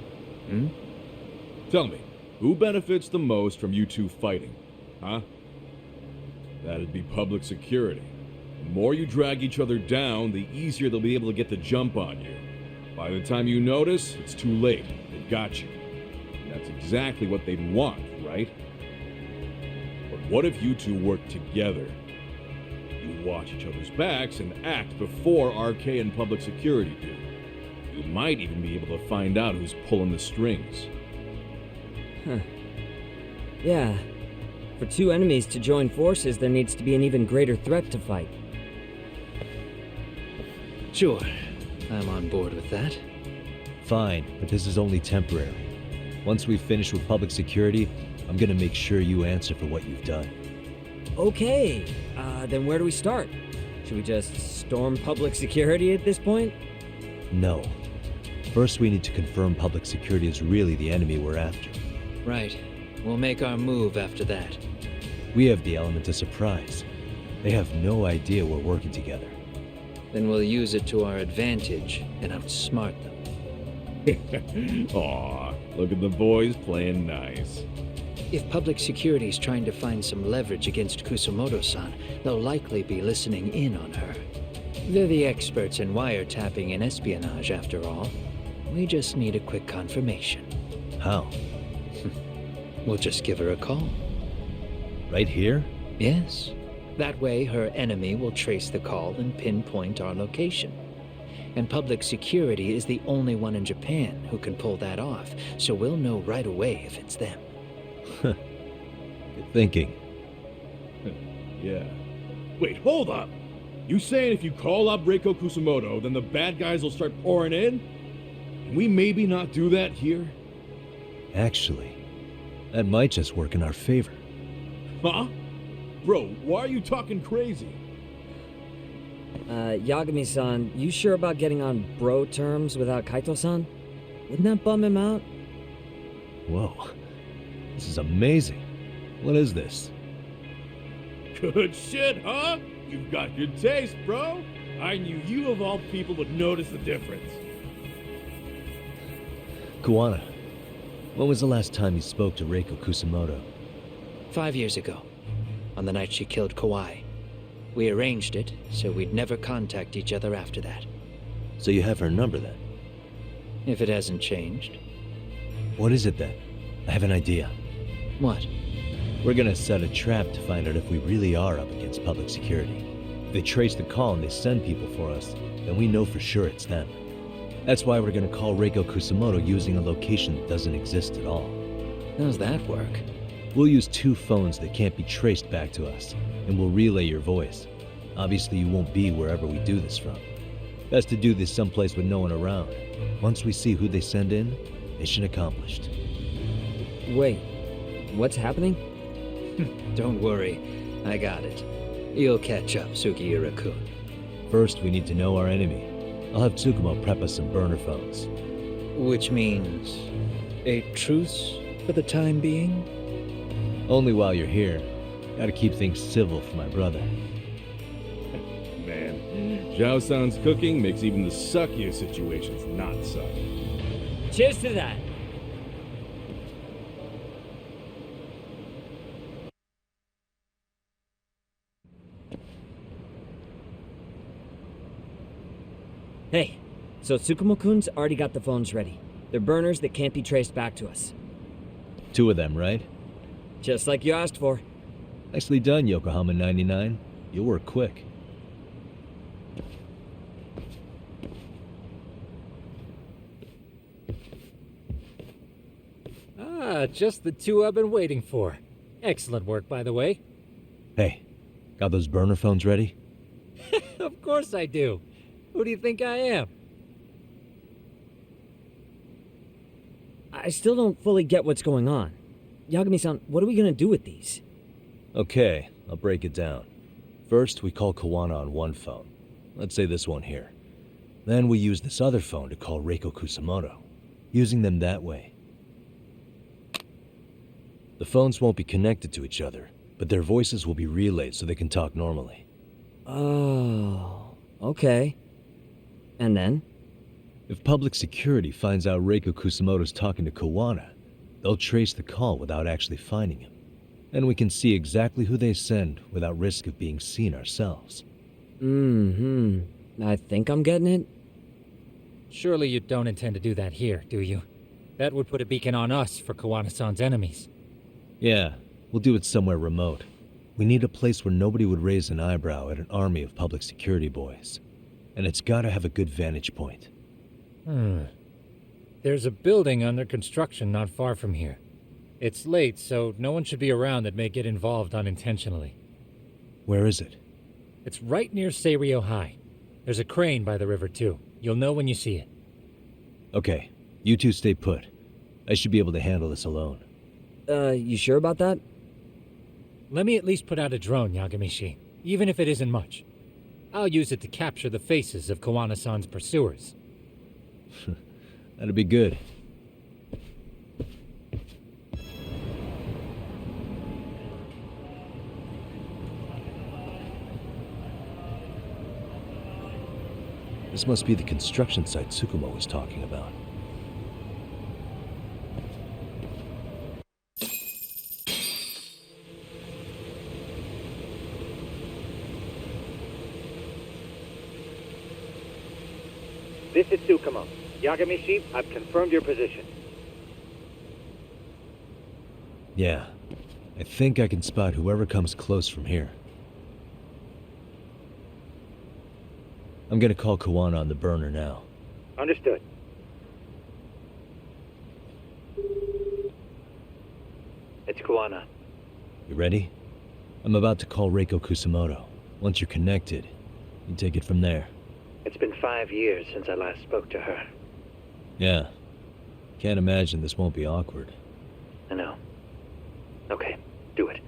Tell me, who benefits the most from you two fighting? Huh? That'd be public security. The more you drag each other down, the easier they'll be able to get the jump on you. By the time you notice, it's too late. They've got you. And that's exactly what they'd want, right? But what if you two work together? You watch each other's backs and act before RK and public security do. You might even be able to find out who's pulling the strings.
Huh. Yeah. For two enemies to join forces, there needs to be an even greater threat to fight.
Sure. I'm on board with that.
Fine, but this is only temporary. Once we finish with public security, I'm gonna make sure you answer for what you've done.
Okay, then where do we start? Should we just storm public security at this point?
No. First, we need to confirm public security is really the enemy we're after.
Right. We'll make our move after that.
We have the element of surprise. They have no idea we're working together.
Then we'll use it to our advantage and outsmart them.
Aw, look at the boys playing nice.
If public security's trying to find some leverage against Kusamoto-san, they'll likely be listening in on her. They're the experts in wiretapping and espionage, after all. We just need a quick confirmation.
How?
We'll just give her a call.
Right here?
Yes. That way, her enemy will trace the call and pinpoint our location. And public security is the only one in Japan who can pull that off, so we'll know right away if it's them.
Good thinking.
Yeah. Wait, hold up! You saying if you call up Reiko Kusamoto, then the bad guys will start pouring in? Can we maybe not do that here?
Actually, that might just work in our favor.
Huh? Bro, why are you talking crazy?
Yagami-san, you sure about getting on bro terms without Kaito-san? Wouldn't that bum him out?
Whoa. This is amazing. What is this?
Good shit, huh? You've got good taste, bro. I knew you of all people would notice the difference.
Kuwana, when was the last time you spoke to Reiko Kusamoto?
5 years ago, on the night she killed Kawai. We arranged it, so we'd never contact each other after that.
So you have her number then?
If it hasn't changed.
What is it then? I have an idea.
What?
We're gonna set a trap to find out if we really are up against public security. If they trace the call and they send people for us, then we know for sure it's them. That's why we're gonna call Reiko Kusamoto using a location that doesn't exist at all.
How's that work?
We'll use 2 phones that can't be traced back to us, and we'll relay your voice. Obviously, you won't be wherever we do this from. Best to do this someplace with no one around. Once we see who they send in, mission accomplished.
Wait, what's happening?
Don't worry, I got it. You'll catch up, Sugiura-kun.
First, we need to know our enemy. I'll have Tsukumo prep us some burner phones.
Which means a truce for the time being?
Only while you're here. Gotta keep things civil for my brother.
Man, Zhao-san's cooking makes even the suckiest situations not suck.
Cheers to that.
Hey, so Tsukumo-kun's already got the phones ready. They're burners that can't be traced back to us.
2 of them, right?
Just like you asked for.
Nicely done, Yokohama 99. You'll work quick.
Ah, just the 2 I've been waiting for. Excellent work, by the way.
Hey, got those burner phones ready?
Of course I do. Who do you think I am?
I still don't fully get what's going on. Yagami-san, what are we gonna do with these?
Okay, I'll break it down. First, we call Kawana on one phone. Let's say this one here. Then we use this other phone to call Reiko Kusamoto, using them that way. The phones won't be connected to each other, but their voices will be relayed so they can talk normally.
Oh, okay. And then?
If public security finds out Reiko Kusamoto's talking to Kawana, they'll trace the call without actually finding him. And we can see exactly who they send without risk of being seen ourselves.
I think I'm getting it.
Surely you don't intend to do that here, do you? That would put a beacon on us for Kawana-san's enemies.
Yeah, we'll do it somewhere remote. We need a place where nobody would raise an eyebrow at an army of public security boys. And it's gotta have a good vantage point.
There's a building under construction not far from here. It's late, so no one should be around that may get involved unintentionally.
Where is it?
It's right near Seiryo High. There's a crane by the river, too. You'll know when you see it.
Okay, you two stay put. I should be able to handle this alone.
You sure about that?
Let me at least put out a drone, Yagamishi, even if it isn't much. I'll use it to capture the faces of Kawana-san's pursuers.
That'd be good. This must be the construction site Tsukumo was talking about.
This is Tsukumo. Yagamishi, I've confirmed your position.
Yeah, I think I can spot whoever comes close from here. I'm gonna call Kawana on the burner now.
Understood.
It's Kawana.
You ready? I'm about to call Reiko Kusamoto. Once you're connected, you take it from there.
It's been 5 years since I last spoke to her.
Yeah. Can't imagine this won't be awkward.
I know. Okay, do it.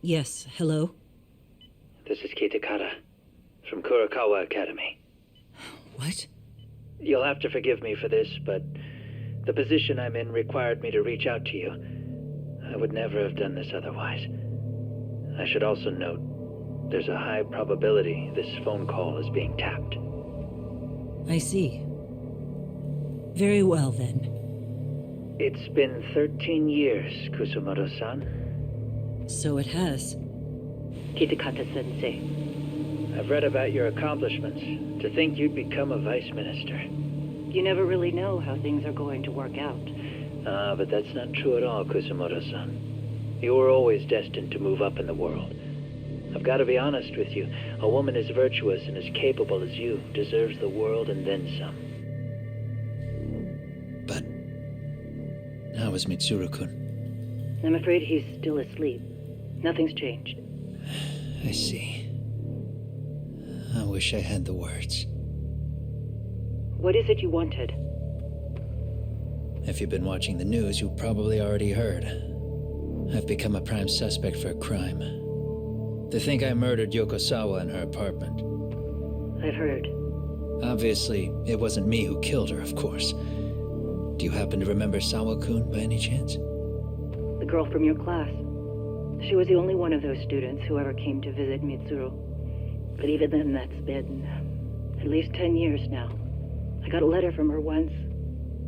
Yes, hello?
This is Kitakata, from Kurakawa Academy.
What?
You'll have to forgive me for this, but the position I'm in required me to reach out to you. I would never have done this otherwise. I should also note, there's a high probability this phone call is being tapped.
I see. Very well, then.
It's been 13 years, Kusumoto-san.
So it has.
Kitakata-sensei. I've read about your accomplishments. To think you'd become a vice minister.
You never really know how things are going to work out.
But that's not true at all, Kusumoto-san. You were always destined to move up in the world. I've got to be honest with you. A woman as virtuous and as capable as you deserves the world and then some.
But how is Mitsuru-kun?
I'm afraid he's still asleep. Nothing's changed.
I see. I wish I had the words.
What is it you wanted?
If you've been watching the news, you probably already heard. I've become a prime suspect for a crime. They think I murdered Yokosawa in her apartment.
I've heard.
Obviously, it wasn't me who killed her, of course. Do you happen to remember Sawa-kun by any chance?
The girl from your class. She was the only one of those students who ever came to visit Mitsuru. But even then, that's been at least 10 years now. I got a letter from her once.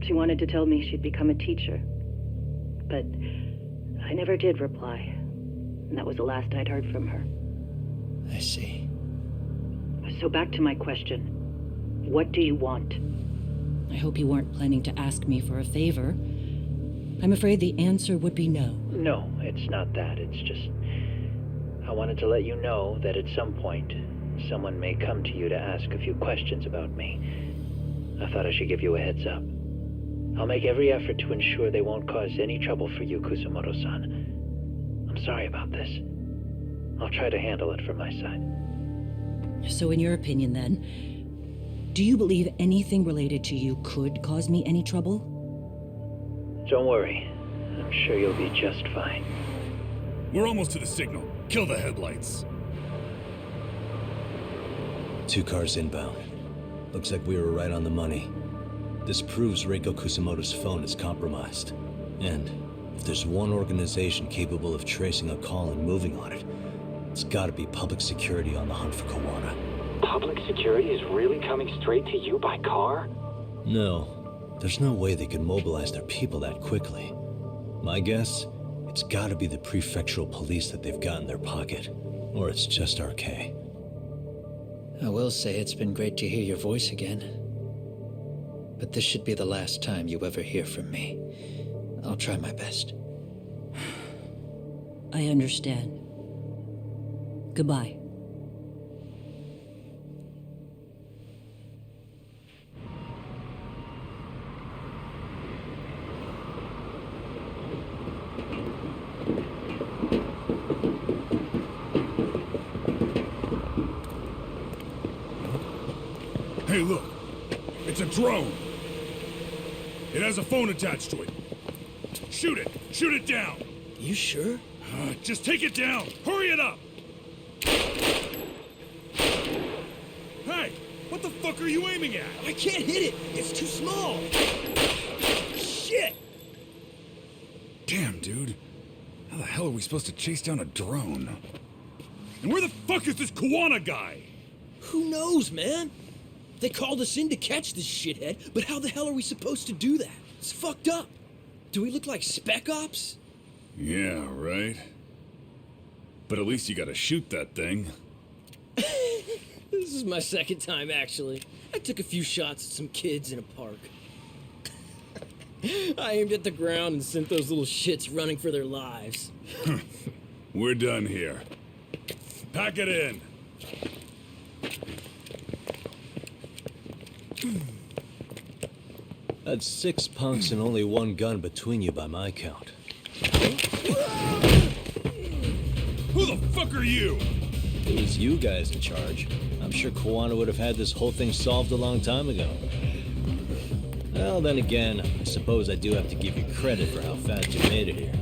She wanted to tell me she'd become a teacher. But I never did reply. And that was the last I'd heard from her.
I see.
So back to my question. What do you want?
I hope you weren't planning to ask me for a favor. I'm afraid the answer would be no.
No, it's not that. It's just... I wanted to let you know that at some point, someone may come to you to ask a few questions about me. I thought I should give you a heads up. I'll make every effort to ensure they won't cause any trouble for you, Kusumoto-san. I'm sorry about this. I'll try to handle it from my side.
So in your opinion, then, do you believe anything related to you could cause me any trouble?
Don't worry. I'm sure you'll be just fine.
We're almost to the signal. Kill the headlights.
2 cars inbound. Looks like we were right on the money. This proves Reiko Kusumoto's phone is compromised. And if there's one organization capable of tracing a call and moving on it, it's gotta be public security on the hunt for Kawana.
Public security is really coming straight to you by car?
No. There's no way they could mobilize their people that quickly. My guess, it's gotta be the prefectural police that they've got in their pocket. Or it's just RK.
I will say it's been great to hear your voice again. But this should be the last time you ever hear from me. I'll try my best.
I understand. Goodbye.
Hey, look. It's a drone. It has a phone attached to it. Shoot it! Shoot it down!
You sure?
Just take it down! Hurry it up! Hey! What the fuck are you aiming at?
I can't hit it! It's too small! Shit!
Damn, dude. How the hell are we supposed to chase down a drone? And where the fuck is this Kawana guy?
Who knows, man? They called us in to catch this shithead, but how the hell are we supposed to do that? It's fucked up. Do we look like spec ops?
Yeah, right. But at least you gotta shoot that thing.
This is my second time, actually. I took a few shots at some kids in a park. I aimed at the ground and sent those little shits running for their lives.
We're done here. Pack it in.
That's 6 punks and only 1 gun between you by my count.
Who the fuck are you?
It was you guys in charge. I'm sure Kawana would have had this whole thing solved a long time ago. Well, then again, I suppose I do have to give you credit for how fast you made it here.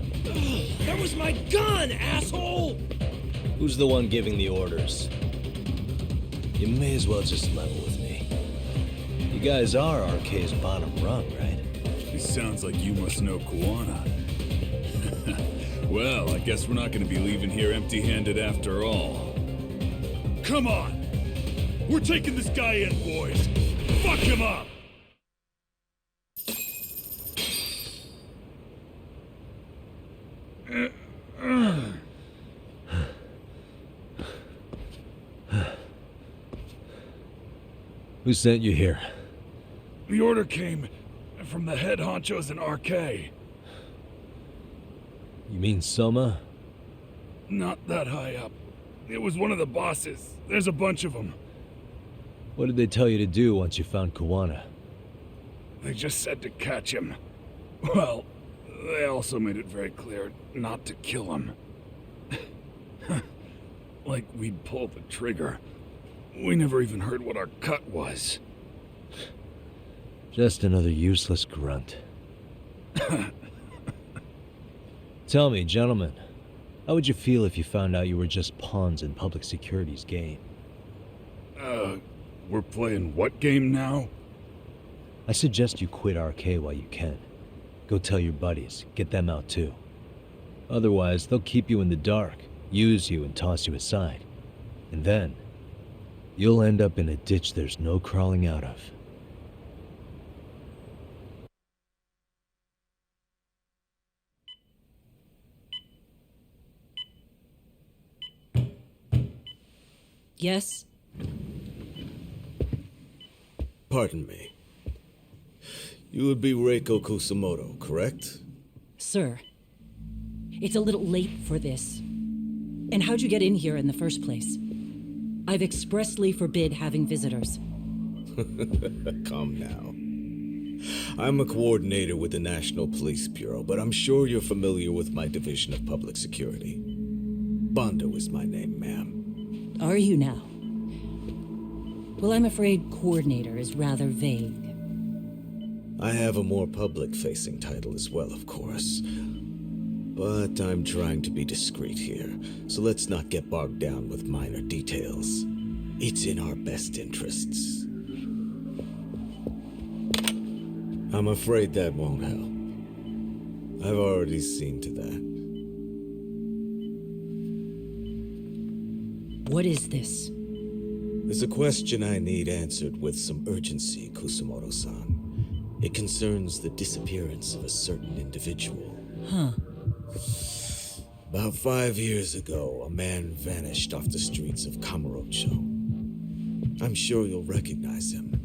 That was my gun, asshole!
Who's the one giving the orders? You may as well just level with me. You guys are RK's bottom rung, right?
It sounds like you must know Kawana. Well, I guess we're not gonna be leaving here empty-handed after all. Come on! We're taking this guy in, boys! Fuck him up!
Who sent you here?
The order came from the head honchos in RK.
You mean Soma?
Not that high up. It was one of the bosses. There's a bunch of them.
What did they tell you to do once you found Kawana?
They just said to catch him. Well, they also made it very clear not to kill him. Like we'd pull the trigger. We never even heard what our cut was.
Just another useless grunt. Tell me, gentlemen, how would you feel if you found out you were just pawns in public security's game?
We're playing what game now?
I suggest you quit RK while you can. Go tell your buddies, get them out too. Otherwise, they'll keep you in the dark, use you and toss you aside. And then, you'll end up in a ditch there's no crawling out of.
Yes?
Pardon me. You would be Reiko Kusamoto, correct?
Sir, it's a little late for this. And how'd you get in here in the first place? I've expressly forbid having visitors.
Come now. I'm a coordinator with the National Police Bureau, but I'm sure you're familiar with my Division of Public Security. Bondo is my name, ma'am.
Are you now? Well, I'm afraid coordinator is rather vague.
I have a more public-facing title as well, of course. But I'm trying to be discreet here, so let's not get bogged down with minor details. It's in our best interests. I'm afraid that won't help. I've already seen to that.
What is this?
There's a question I need answered with some urgency, Kusamoto-san. It concerns the disappearance of a certain individual.
Huh.
About 5 years ago, a man vanished off the streets of Kamurocho. I'm sure you'll recognize him.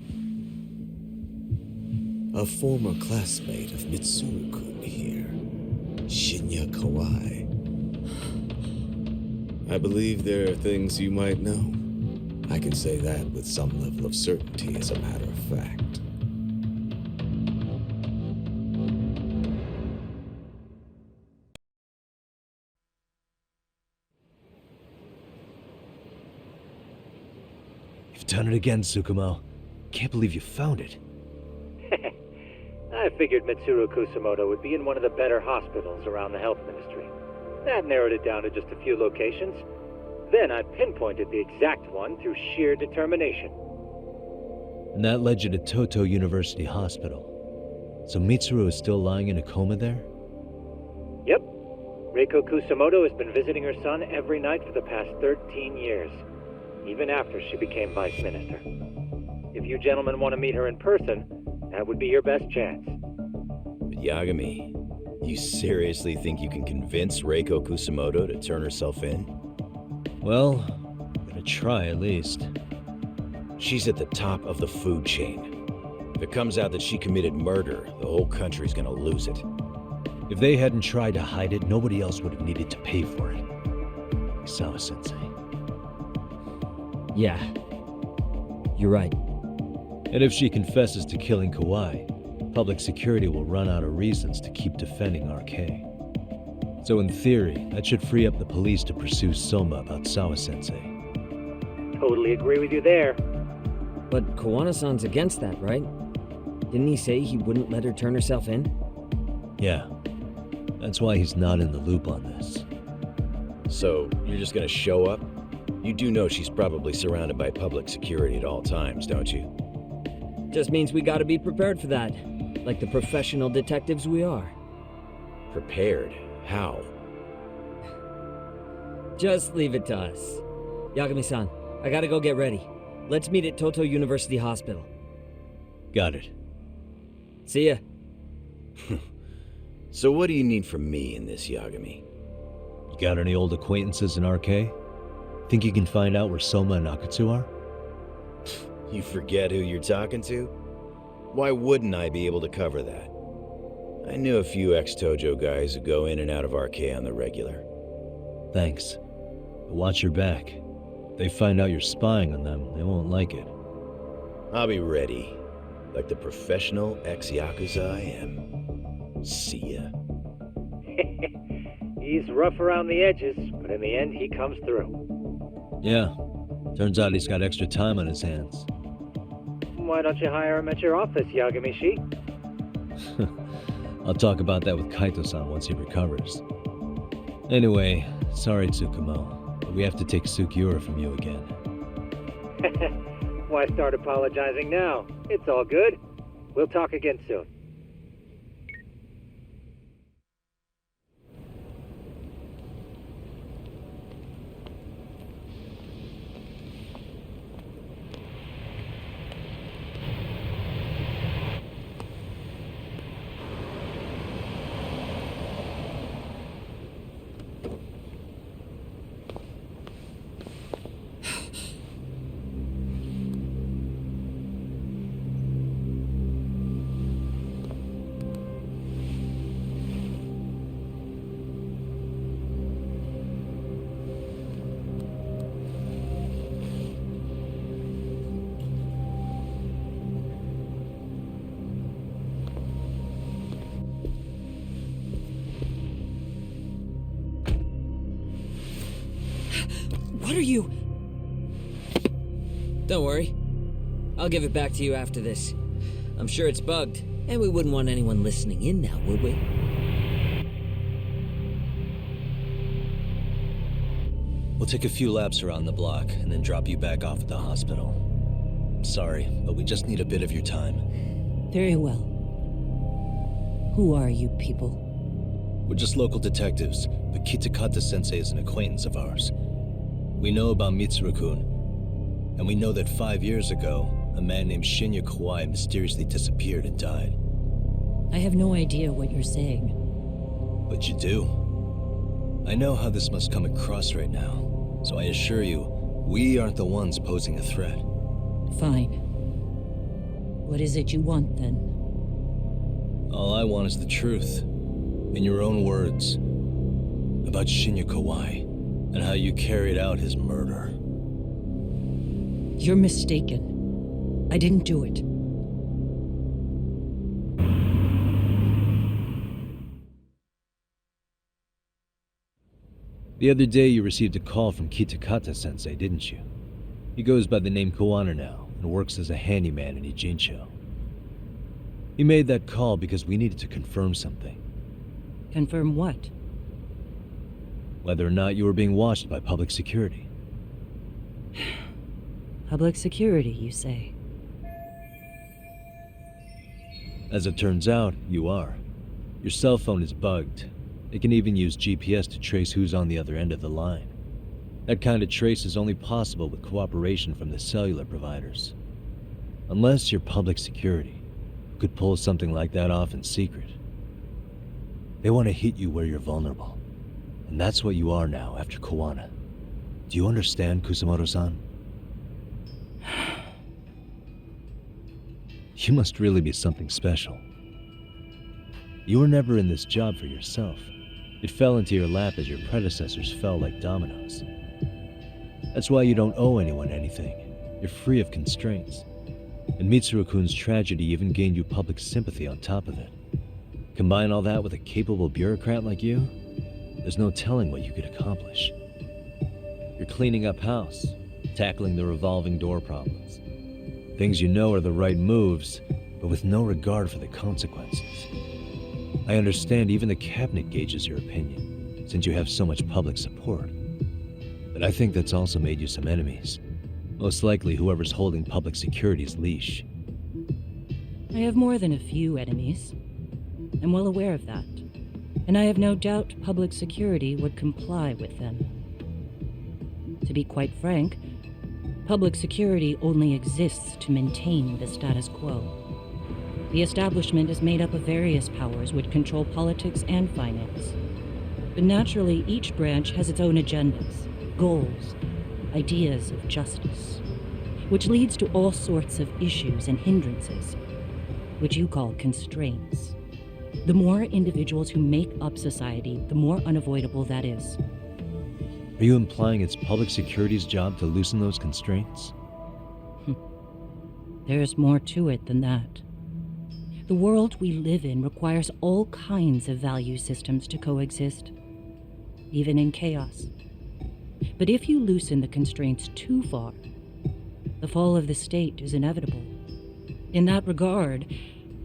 A former classmate of Mitsuru-kun here, Shinya Kawai. I believe there are things you might know. I can say that with some level of certainty, as a matter of fact.
You've done it again, Tsukumo. Can't believe you found it.
I figured Mitsuru Kusamoto would be in one of the better hospitals around the health ministry. That narrowed it down to just a few locations. Then I pinpointed the exact one through sheer determination.
And that led you to Toto University Hospital. So Mitsuru is still lying in a coma there?
Yep. Reiko Kusamoto has been visiting her son every night for the past 13 years, even after she became vice minister. If you gentlemen want to meet her in person, that would be your best chance.
But Yagami, you seriously think you can convince Reiko Kusamoto to turn herself in?
Well, I'm gonna try at least.
She's at the top of the food chain. If it comes out that she committed murder, the whole country's gonna lose it.
If they hadn't tried to hide it, nobody else would have needed to pay for it. Isawa-sensei.
Yeah. You're right.
And if she confesses to killing Kawai, public security will run out of reasons to keep defending RK. So in theory, that should free up the police to pursue Soma about Sawa-sensei.
Totally agree with you there.
But Kawana-san's against that, right? Didn't he say he wouldn't let her turn herself in?
Yeah. That's why he's not in the loop on this.
So, you're just gonna show up? You do know she's probably surrounded by public security at all times, don't you?
Just means we gotta be prepared for that. Like the professional detectives we are.
Prepared? How?
Just leave it to us. Yagami-san, I gotta go get ready. Let's meet at Toto University Hospital.
Got it.
See ya.
So what do you need from me in this, Yagami?
You got any old acquaintances in RK? Think you can find out where Soma and Akatsu are?
You forget who you're talking to? Why wouldn't I be able to cover that? I knew a few ex-Tojo guys who go in and out of RK on the regular.
Thanks. But watch your back. If they find out you're spying on them, they won't like it.
I'll be ready, like the professional ex-Yakuza I am. See ya.
He's rough around the edges, but in the end he comes through.
Yeah. Turns out he's got extra time on his hands.
Why don't you hire him at your office, Yagami-shi?
I'll talk about that with Kaito-san once he recovers. Anyway, sorry Tsukumo, but we have to take Sukiura from you again.
Why start apologizing now? It's all good. We'll talk again soon.
What are you? Don't worry. I'll give it back to you after this. I'm sure it's bugged, and we wouldn't want anyone listening in now, would we?
We'll take a few laps around the block and then drop you back off at the hospital. Sorry, but we just need a bit of your time.
Very well. Who are you people?
We're just local detectives, but Kitakata-sensei is an acquaintance of ours. We know about Mitsuru-kun, and we know that 5 years ago, a man named Shinya Kawai mysteriously disappeared and died.
I have no idea what you're saying.
But you do. I know how this must come across right now, so I assure you, we aren't the ones posing a threat.
Fine. What is it you want, then?
All I want is the truth. In your own words. About Shinya Kawai, and how you carried out his murder.
You're mistaken. I didn't do it.
The other day you received a call from Kitakata-sensei, didn't you? He goes by the name Koana now, and works as a handyman in Ijincho. He made that call because we needed to confirm something.
Confirm what?
Whether or not you were being watched by public security.
Public security, you say?
As it turns out, you are. Your cell phone is bugged. It can even use GPS to trace who's on the other end of the line. That kind of trace is only possible with cooperation from the cellular providers. Unless you're public security, who could pull something like that off in secret. They want to hit you where you're vulnerable. And that's what you are now after Koana. Do you understand, Kusamoto-san? You must really be something special. You were never in this job for yourself. It fell into your lap as your predecessors fell like dominoes. That's why you don't owe anyone anything. You're free of constraints. And Mitsuru-kun's tragedy even gained you public sympathy on top of it. Combine all that with a capable bureaucrat like you, there's no telling what you could accomplish. You're cleaning up house, tackling the revolving door problems. Things you know are the right moves, but with no regard for the consequences. I understand even the cabinet gauges your opinion, since you have so much public support. But I think that's also made you some enemies. Most likely whoever's holding public security's leash.
I have more than a few enemies. I'm well aware of that. And I have no doubt public security would comply with them. To be quite frank, public security only exists to maintain the status quo. The establishment is made up of various powers which control politics and finance. But naturally, each branch has its own agendas, goals, ideas of justice, which leads to all sorts of issues and hindrances, which you call constraints. The more individuals who make up society, the more unavoidable that is.
Are you implying it's public security's job to loosen those constraints?
There's more to it than that. The world we live in requires all kinds of value systems to coexist, even in chaos. But if you loosen the constraints too far, the fall of the state is inevitable. In that regard,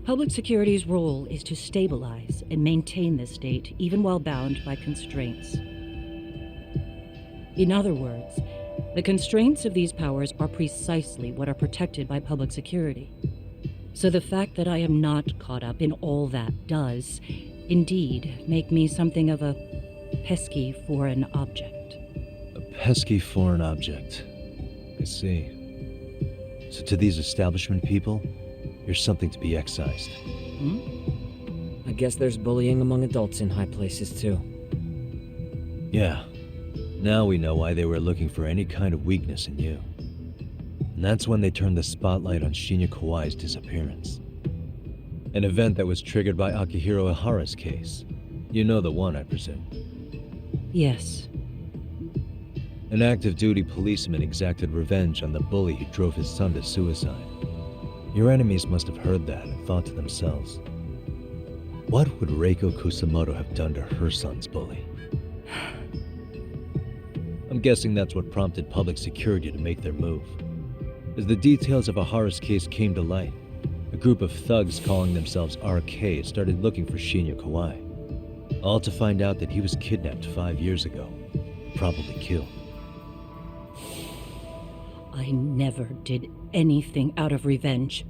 public security's role is to stabilize and maintain the state, even while bound by constraints. In other words, the constraints of these powers are precisely what are protected by public security. So the fact that I am not caught up in all that does, indeed, make me something of a pesky foreign object.
A pesky foreign object. I see. So to these establishment people, you're something to be excised.
I guess there's bullying among adults in high places, too.
Yeah. Now we know why they were looking for any kind of weakness in you. And that's when they turned the spotlight on Shinya Kawai's disappearance. An event that was triggered by Akihiro Ihara's case. You know the one, I presume.
Yes.
An active duty policeman exacted revenge on the bully who drove his son to suicide. Your enemies must have heard that and thought to themselves, what would Reiko Kusamoto have done to her son's bully? I'm guessing that's what prompted public security to make their move. As the details of Ihara's case came to light, a group of thugs calling themselves RK started looking for Shinya Kawai, all to find out that he was kidnapped 5 years ago, probably killed.
I never did anything out of revenge.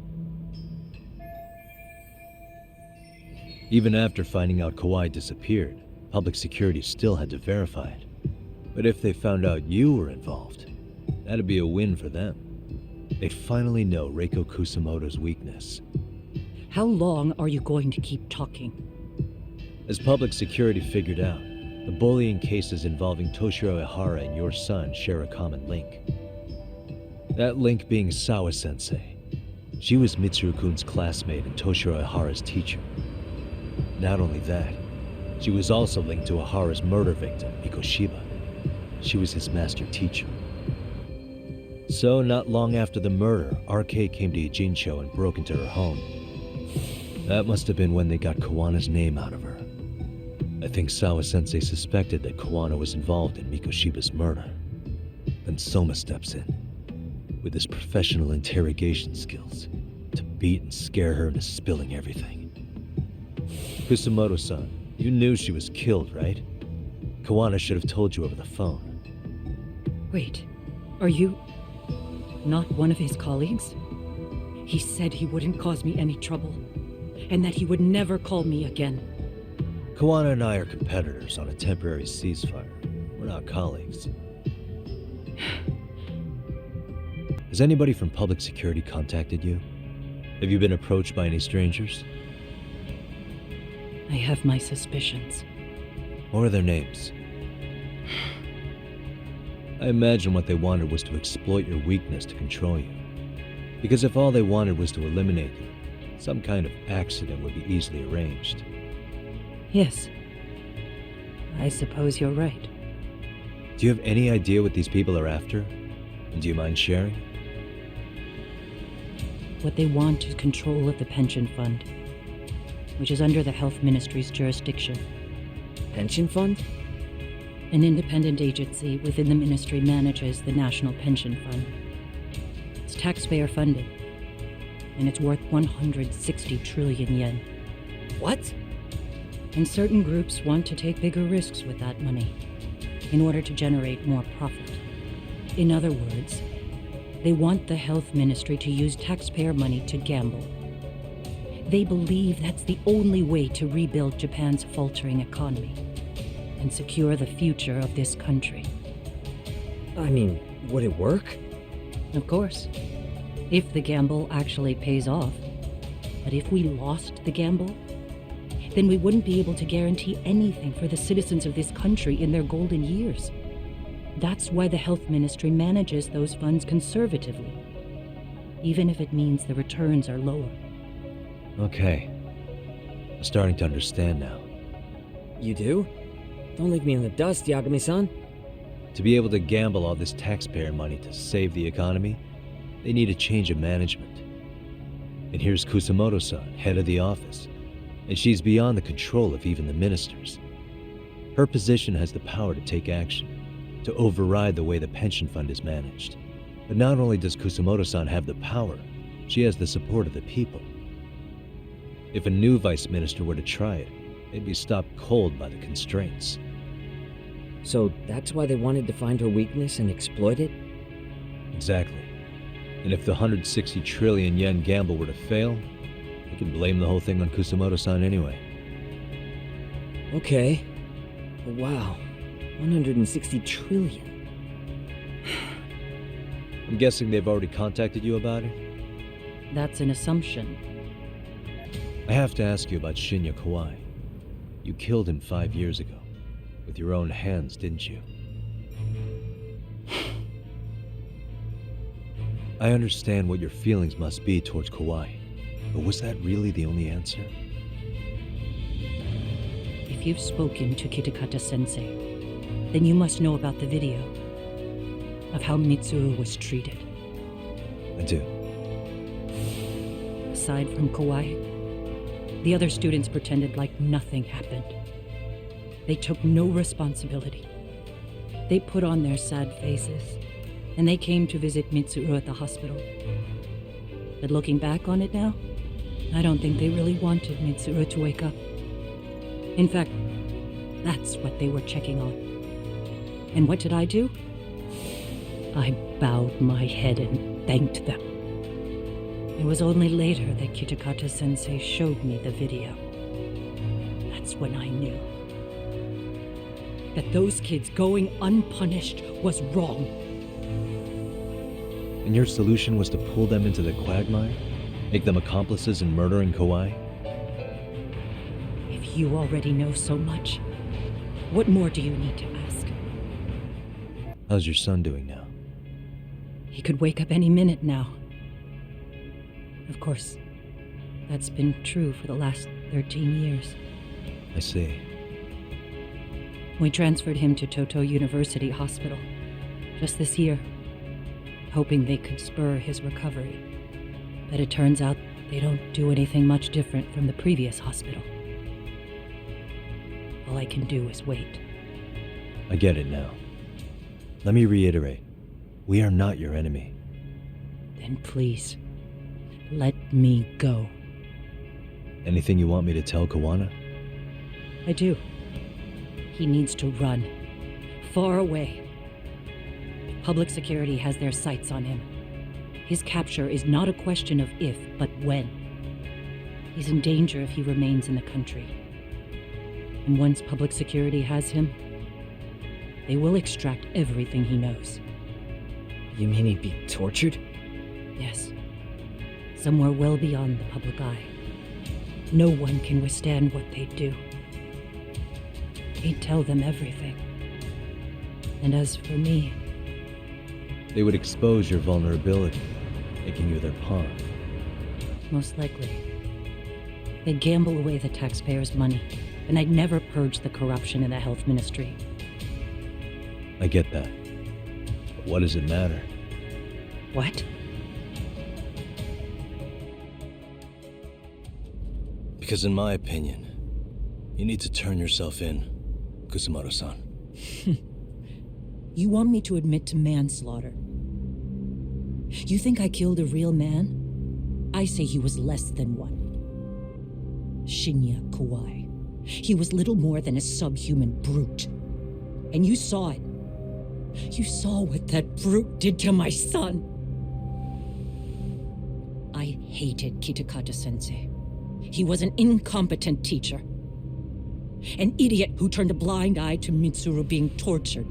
Even after finding out Kawai disappeared, public security still had to verify it. But if they found out you were involved, that'd be a win for them. They'd finally know Reiko Kusamoto's weakness.
How long are you going to keep talking?
As public security figured out, the bullying cases involving Toshiro Ihara and your son share a common link. That link being Sawa-sensei. She was Mitsuru-kun's classmate and Toshiro Ihara's teacher. Not only that, she was also linked to Ihara's murder victim, Mikoshiba. She was his master teacher. So, not long after the murder, RK came to Ijincho and broke into her home. That must have been when they got Kawana's name out of her. I think Sawa-sensei suspected that Kawana was involved in Mikoshiba's murder. Then Soma steps in, with his professional interrogation skills, to beat and scare her into spilling everything. Kusamoto-san, you knew she was killed, right? Kawana should have told you over the phone.
Wait, are you not one of his colleagues? He said he wouldn't cause me any trouble, and that he would never call me again.
Kawana and I are competitors on a temporary ceasefire. We're not colleagues. Has anybody from public security contacted you? Have you been approached by any strangers?
I have my suspicions.
What are their names? I imagine what they wanted was to exploit your weakness to control you. Because if all they wanted was to eliminate you, some kind of accident would be easily arranged.
Yes. I suppose you're right.
Do you have any idea what these people are after? And do you mind sharing?
What they want is control of the pension fund, which is under the Health Ministry's jurisdiction.
Pension fund?
An independent agency within the ministry manages the National Pension Fund. It's taxpayer funded, and it's worth 160 trillion yen.
What?
And certain groups want to take bigger risks with that money in order to generate more profit. In other words, they want the health ministry to use taxpayer money to gamble. They believe that's the only way to rebuild Japan's faltering economy and secure the future of this country.
I mean, would it work?
Of course, if the gamble actually pays off. But if we lost the gamble, then we wouldn't be able to guarantee anything for the citizens of this country in their golden years. That's why the health ministry manages those funds conservatively, even if it means the returns are lower.
Okay. I'm starting to understand now.
You do? Don't leave me in the dust, Yagami-san.
To be able to gamble all this taxpayer money to save the economy, they need a change of management. And here's Kusamoto-san, head of the office, and she's beyond the control of even the ministers. Her position has the power to take action, to override the way the pension fund is managed. But not only does Kusamoto-san have the power, she has the support of the people. If a new vice minister were to try it, they'd be stopped cold by the constraints.
So that's why they wanted to find her weakness and exploit it?
Exactly. And if the 160 trillion yen gamble were to fail, they can blame the whole thing on Kusamoto-san anyway.
Okay. But wow, 160 trillion.
I'm guessing they've already contacted you about it?
That's an assumption.
I have to ask you about Shinya Kawai. You killed him 5 years ago. With your own hands, didn't you? I understand what your feelings must be towards Kawai, but was that really the only answer?
If you've spoken to Kitakata-sensei, then you must know about the video of how Mitsuru was treated.
I do.
Aside from Kawai, the other students pretended like nothing happened. They took no responsibility. They put on their sad faces, and they came to visit Mitsuru at the hospital. But looking back on it now, I don't think they really wanted Mitsuru to wake up. In fact, that's what they were checking on. And what did I do? I bowed my head and thanked them. It was only later that Kitakata-sensei showed me the video. That's when I knew that those kids going unpunished was wrong.
And your solution was to pull them into the quagmire? Make them accomplices in murdering Kawai?
If you already know so much, what more do you need to ask?
How's your son doing now?
He could wake up any minute now. Of course, that's been true for the last 13 years.
I see.
We transferred him to Toto University Hospital just this year, hoping they could spur his recovery. But it turns out they don't do anything much different from the previous hospital. All I can do is wait.
I get it now. Let me reiterate. We are not your enemy.
Then please, let me go.
Anything you want me to tell Kawana?
I do. He needs to run. Far away. Public security has their sights on him. His capture is not a question of if, but when. He's in danger if he remains in the country. And once public security has him, they will extract everything he knows.
You mean he'd be tortured?
Yes. Somewhere well beyond the public eye. No one can withstand what they do. He'd tell them everything. And as for me...
They would expose your vulnerability, making you their pawn.
Most likely. They'd gamble away the taxpayers' money, and I'd never purge the corruption in the health ministry.
I get that. But what does it matter?
What?
Because in my opinion, you need to turn yourself in, Kusamoto-san.
You want me to admit to manslaughter? You think I killed a real man? I say he was less than one. Shinya Kawai. He was little more than a subhuman brute. And you saw it. You saw what that brute did to my son. I hated Kitakata-sensei. He was an incompetent teacher. An idiot who turned a blind eye to Mitsuru being tortured.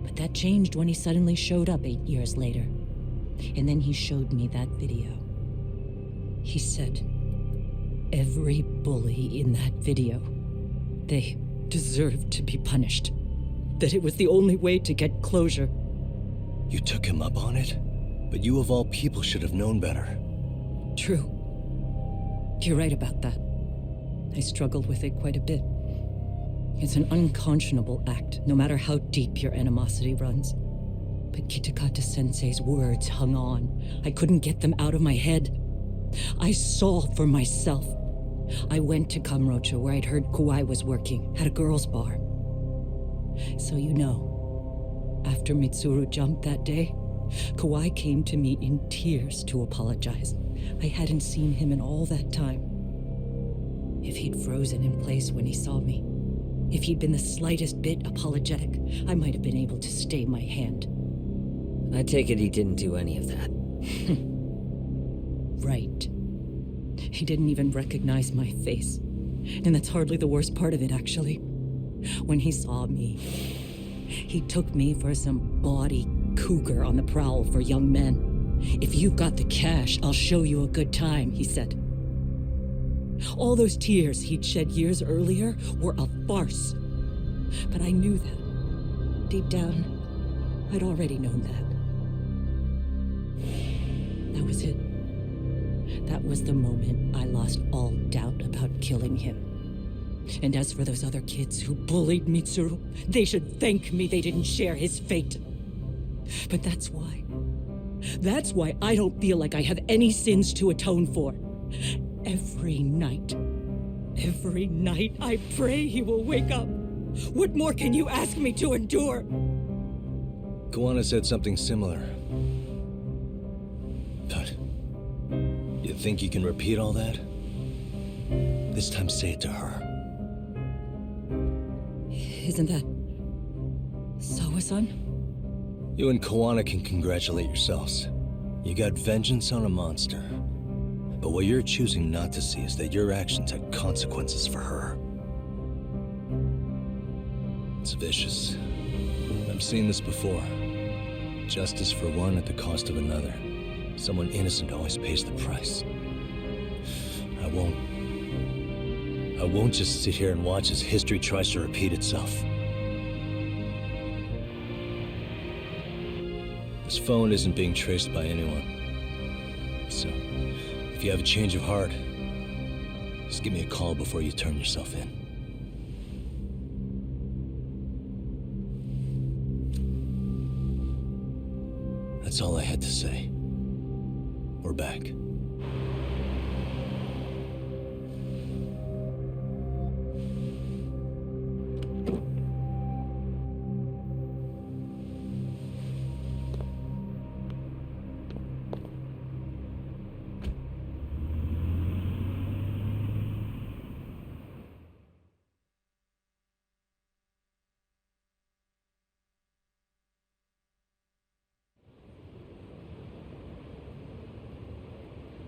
But that changed when he suddenly showed up 8 years later. And then he showed me that video. He said, every bully in that video. They deserved to be punished. That it was the only way to get closure.
You took him up on it? But you of all people should have known better.
True. You're right about that. I struggled with it quite a bit. It's an unconscionable act, no matter how deep your animosity runs. But Kitakata-sensei's words hung on. I couldn't get them out of my head. I saw for myself. I went to Kamurocho, where I'd heard Kawai was working, at a girls' bar. So you know, after Mitsuru jumped that day, Kawai came to me in tears to apologize. I hadn't seen him in all that time. If he'd frozen in place when he saw me, if he'd been the slightest bit apologetic, I might have been able to stay my hand.
I take it he didn't do any of that.
Right. He didn't even recognize my face. And that's hardly the worst part of it, actually. When he saw me, he took me for some bawdy cougar on the prowl for young men. If you've got the cash, I'll show you a good time, he said. All those tears he'd shed years earlier were a farce. But I knew that. Deep down, I'd already known that. That was it. That was the moment I lost all doubt about killing him. And as for those other kids who bullied Mitsuru, they should thank me they didn't share his fate. But that's why I don't feel like I have any sins to atone for. Every night I pray he will wake up. What more can you ask me to endure?
Kawana said something similar. But you think you can repeat all that? This time say it to her.
Isn't that Sawa-san?
You and Kawana can congratulate yourselves. You got vengeance on a monster. But what you're choosing not to see is that your actions had consequences for her. It's vicious. I've seen this before. Justice for one at the cost of another. Someone innocent always pays the price. I won't just sit here and watch as history tries to repeat itself. This phone isn't being traced by anyone. So, if you have a change of heart, just give me a call before you turn yourself in. That's all I had to say. We're back.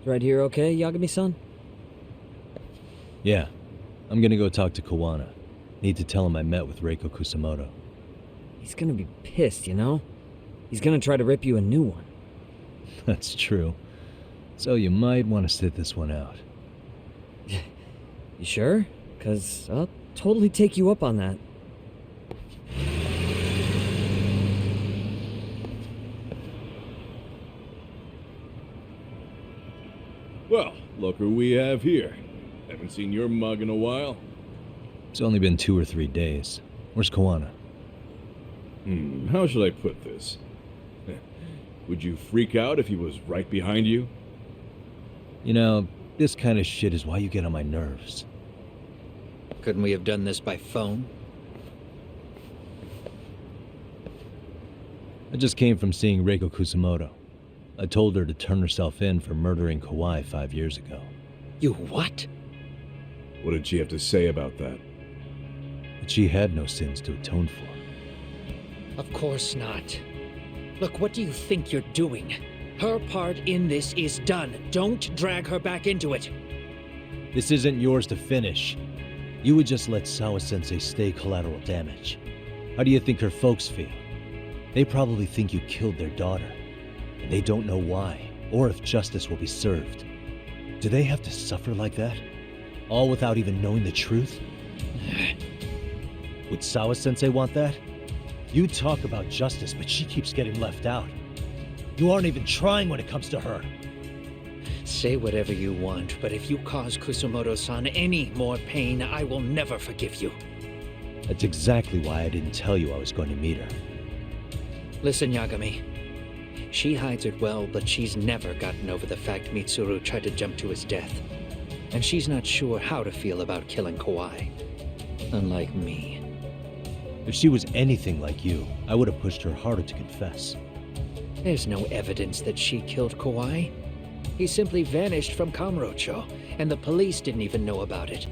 Right here okay, Yagami-san?
Yeah. I'm gonna go talk to Kawana. Need to tell him I met with Reiko Kusamoto.
He's gonna be pissed, you know? He's gonna try to rip you a new one.
That's true. So you might want to sit this one out.
You sure? 'Cause I'll totally take you up on that.
Well, look who we have here. Haven't seen your mug in a while.
It's only been 2 or 3 days. Where's Kawana?
How should I put this? Would you freak out if he was right behind you?
You know, this kind of shit is why you get on my nerves.
Couldn't we have done this by phone?
I just came from seeing Reiko Kusamoto. I told her to turn herself in for murdering Kawai 5 years ago.
You what?
What did she have to say about that?
That she had no sins to atone for.
Of course not. Look, what do you think you're doing? Her part in this is done. Don't drag her back into it.
This isn't yours to finish. You would just let Sawa-sensei stay collateral damage. How do you think her folks feel? They probably think you killed their daughter. And they don't know why, or if justice will be served. Do they have to suffer like that? All without even knowing the truth? Would Sawa-sensei want that? You talk about justice, but she keeps getting left out. You aren't even trying when it comes to her.
Say whatever you want, but if you cause Kusumoto-san any more pain, I will never forgive you.
That's exactly why I didn't tell you I was going to meet her.
Listen, Yagami. She hides it well, but she's never gotten over the fact Mitsuru tried to jump to his death. And she's not sure how to feel about killing Kawai. Unlike me.
If she was anything like you, I would have pushed her harder to confess.
There's no evidence that she killed Kawai. He simply vanished from Kamurocho, and the police didn't even know about it.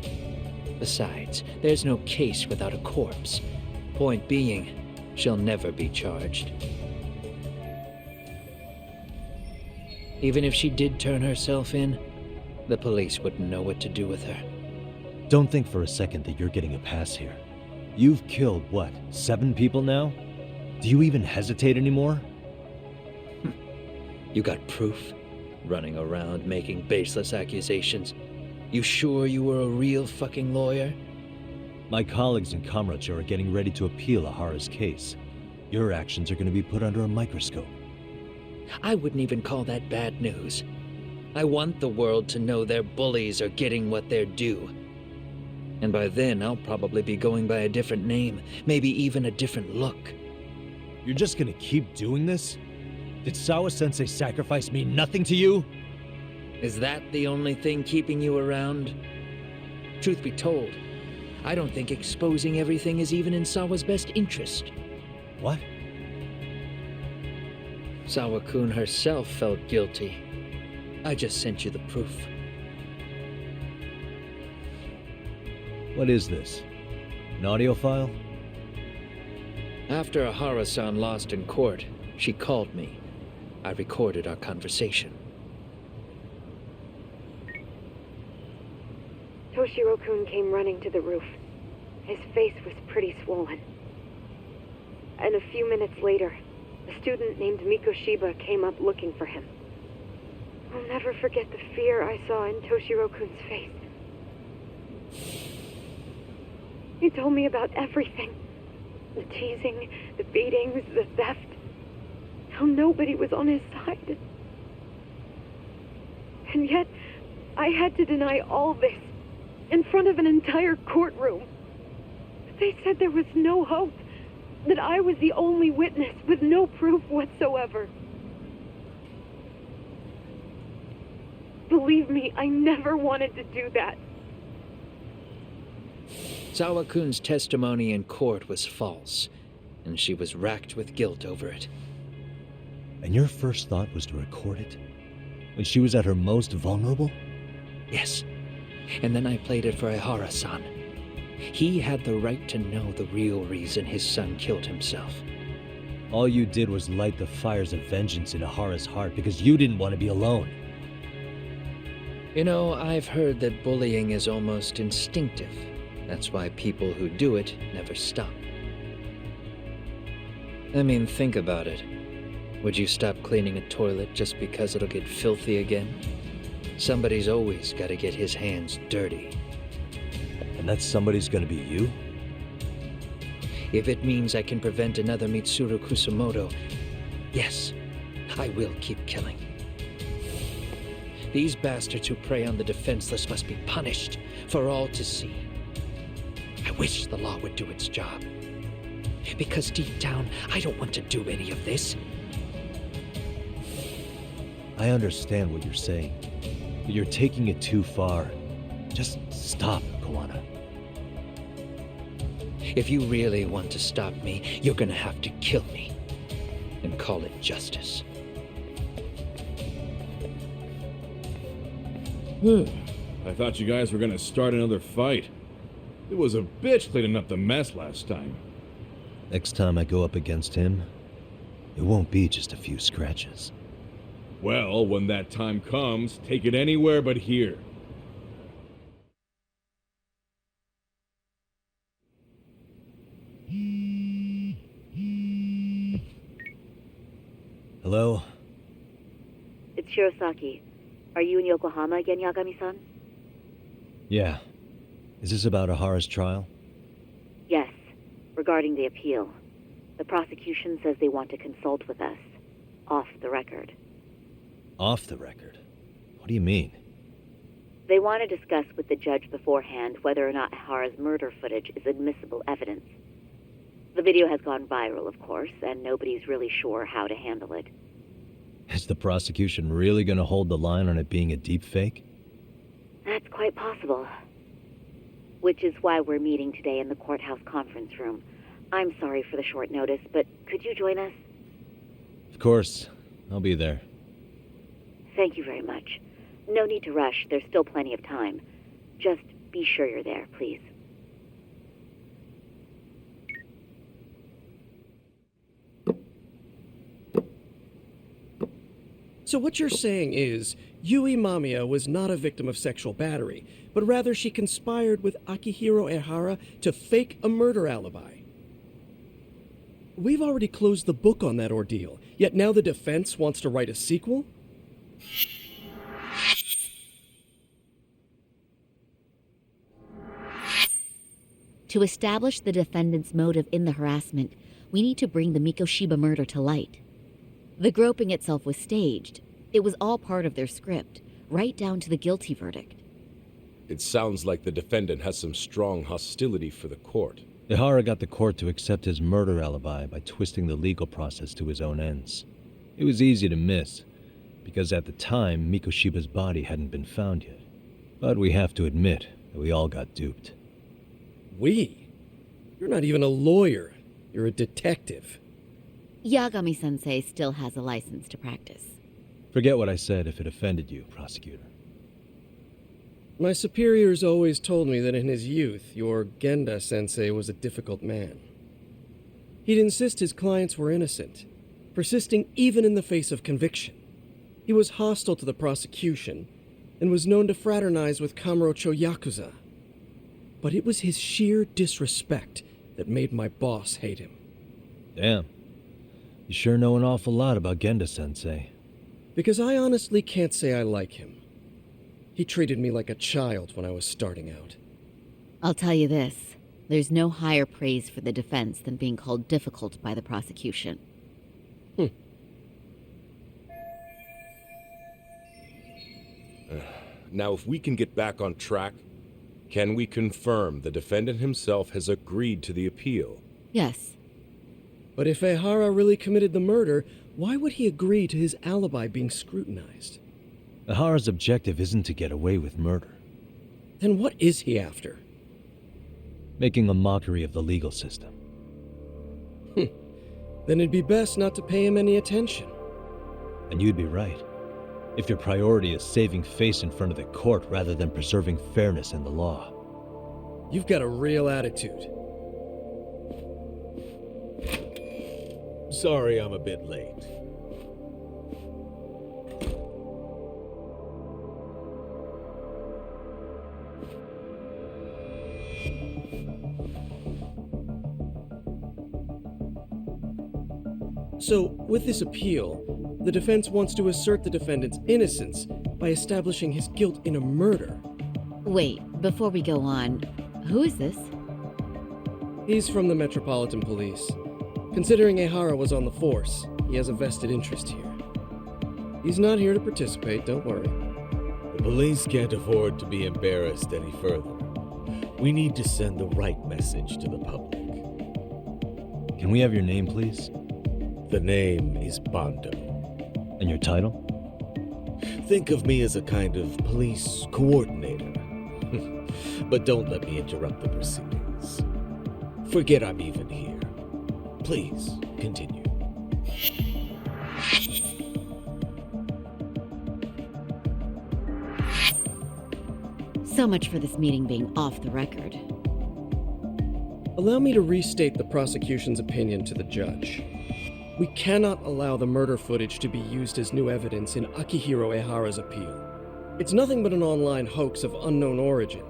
Besides, there's no case without a corpse. Point being, she'll never be charged. Even if she did turn herself in, the police wouldn't know what to do with her.
Don't think for a second that you're getting a pass here. You've killed, what, 7 people now? Do you even hesitate anymore?
You got proof? Running around making baseless accusations. You sure you were a real fucking lawyer?
My colleagues in Kamurocho are getting ready to appeal Ahara's case. Your actions are going to be put under a microscope.
I wouldn't even call that bad news. I want the world to know their bullies are getting what they're due. And by then, I'll probably be going by a different name, maybe even a different look.
You're just gonna keep doing this? Did Sawa-sensei sacrifice mean nothing to you?
Is that the only thing keeping you around? Truth be told, I don't think exposing everything is even in Sawa's best interest.
What?
Sawa-kun herself felt guilty. I just sent you the proof.
What is this? An audio file?
After Ahara-san lost in court, she called me. I recorded our conversation.
Toshiro-kun came running to the roof. His face was pretty swollen. And a few minutes later, a student named Mikoshiba came up looking for him. I'll never forget the fear I saw in Toshiro-kun's face. He told me about everything. The teasing, the beatings, the theft. How nobody was on his side. And yet, I had to deny all this in front of an entire courtroom. They said there was no hope, that I was the only witness with no proof whatsoever. Believe me, I never wanted to do that.
Sawa-kun's testimony in court was false, and she was racked with guilt over it.
And your first thought was to record it? When she was at her most vulnerable?
Yes. And then I played it for Ihara-san. He had the right to know the real reason his son killed himself.
All you did was light the fires of vengeance in Ahara's heart because you didn't want to be alone.
You know, I've heard that bullying is almost instinctive. That's why people who do it never stop. I mean, think about it. Would you stop cleaning a toilet just because it'll get filthy again? Somebody's always got to get his hands dirty.
And that somebody's gonna be you?
If it means I can prevent another Mitsuru Kusumoto, yes, I will keep killing. These bastards who prey on the defenseless must be punished for all to see. I wish the law would do its job. Because deep down, I don't want to do any of this.
I understand what you're saying, but you're taking it too far. Just stop, Kawana.
If you really want to stop me, you're gonna have to kill me. And call it justice.
I thought you guys were gonna start another fight. It was a bitch cleaning up the mess last time.
Next time I go up against him, it won't be just a few scratches.
Well, when that time comes, take it anywhere but here.
Hello?
It's Shirosaki. Are you in Yokohama again, Yagami-san?
Yeah,
Is this about Ahara's trial?
Yes, regarding the appeal. The prosecution says they want to consult with us, off the record.
Off the record? What do you mean?
They want to discuss with the judge beforehand whether or not Ahara's murder footage is admissible evidence. The video has gone viral, of course, and nobody's really sure how to handle it.
Is the prosecution really going to hold the line on it being a deepfake?
That's quite possible. Which is why we're meeting today in the courthouse conference room. I'm sorry for the short notice, but could you join us?
Of course. I'll be there.
Thank you very much. No need to rush. There's still plenty of time. Just be sure you're there, please.
So what you're saying is, Yui Mamiya was not a victim of sexual battery, but rather she conspired with Akihiro Ehara to fake a murder alibi. We've already closed the book on that ordeal, yet now the defense wants to write a sequel?
To establish the defendant's motive in the harassment, we need to bring the Mikoshiba murder to light. The groping itself was staged. It was all part of their script, right down to the guilty verdict.
It sounds like the defendant has some strong hostility for the court.
Ehara got the court to accept his murder alibi by twisting the legal process to his own ends. It was easy to miss, because at the time, Mikoshiba's body hadn't been found yet. But we have to admit that we all got duped.
We? You're not even a lawyer. You're a detective.
Yagami-sensei still has a license to practice.
Forget what I said if it offended you, prosecutor.
My superiors always told me that in his youth, your Genda-sensei was a difficult man. He'd insist his clients were innocent, persisting even in the face of conviction. He was hostile to the prosecution, and was known to fraternize with Kamurocho Yakuza. But it was his sheer disrespect that made my boss hate him.
Damn. You sure know an awful lot about Genda-sensei.
Because I honestly can't say I like him. He treated me like a child when I was starting out.
I'll tell you this. There's no higher praise for the defense than being called difficult by the prosecution.
Now, if we can get back on track, can we confirm the defendant himself has agreed to the appeal?
Yes.
But if Ehara really committed the murder, why would he agree to his alibi being scrutinized?
Ehara's objective isn't to get away with murder.
Then what is he after?
Making a mockery of the legal system.
Then it'd be best not to pay him any attention.
And you'd be right. If your priority is saving face in front of the court rather than preserving fairness in the law.
You've got a real attitude.
Sorry I'm a bit late.
So, with this appeal, the defense wants to assert the defendant's innocence by establishing his guilt in a murder.
Wait, before we go on, who is this?
He's from the Metropolitan Police. Considering Ehara was on the force, he has a vested interest here. He's not here to participate, don't worry.
The police can't afford to be embarrassed any further. We need to send the right message to the public.
Can we have your name, please?
The name is Bando.
And your title?
Think of me as a kind of police coordinator. But don't let me interrupt the proceedings. Forget I'm even here. Please, continue.
So much for this meeting being off the record.
Allow me to restate the prosecution's opinion to the judge. We cannot allow the murder footage to be used as new evidence in Akihiro Ehara's appeal. It's nothing but an online hoax of unknown origin.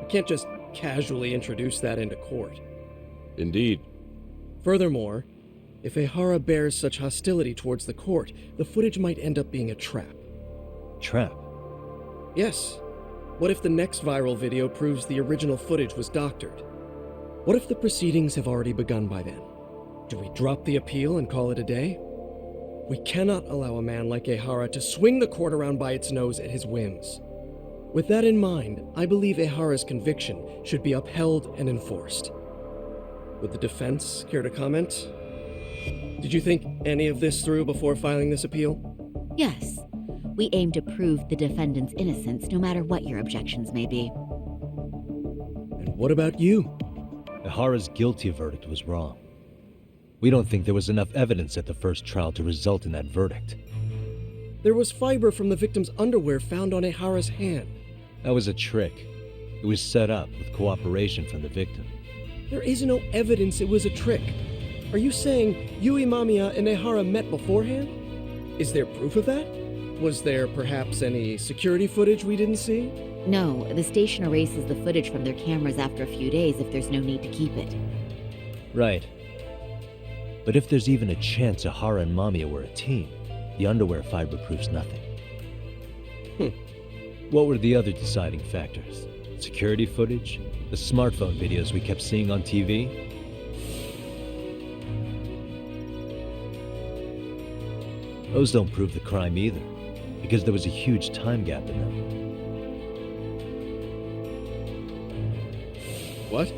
We can't just casually introduce that into court.
Indeed.
Furthermore, if Ehara bears such hostility towards the court, the footage might end up being a trap.
Trap?
Yes. What if the next viral video proves the original footage was doctored? What if the proceedings have already begun by then? Do we drop the appeal and call it a day? We cannot allow a man like Ehara to swing the court around by its nose at his whims. With that in mind, I believe Ehara's conviction should be upheld and enforced. Would the defense care to comment? Did you think any of this through before filing this appeal?
Yes. We aim to prove the defendant's innocence no matter what your objections may be.
And what about you?
Ehara's guilty verdict was wrong. We don't think there was enough evidence at the first trial to result in that verdict.
There was fiber from the victim's underwear found on Ehara's hand.
That was a trick. It was set up with cooperation from the victim.
There is no evidence it was a trick. Are you saying Yui Mamiya and Ehara met beforehand? Is there proof of that? Was there perhaps any security footage we didn't see?
No, the station erases the footage from their cameras after a few days if there's no need to keep it.
Right. But if there's even a chance Ehara and Mamiya were a team, the underwear fiber proves nothing. What were the other deciding factors? Security footage? The smartphone videos we kept seeing on TV? Those don't prove the crime either, because there was a huge time gap in them.
What?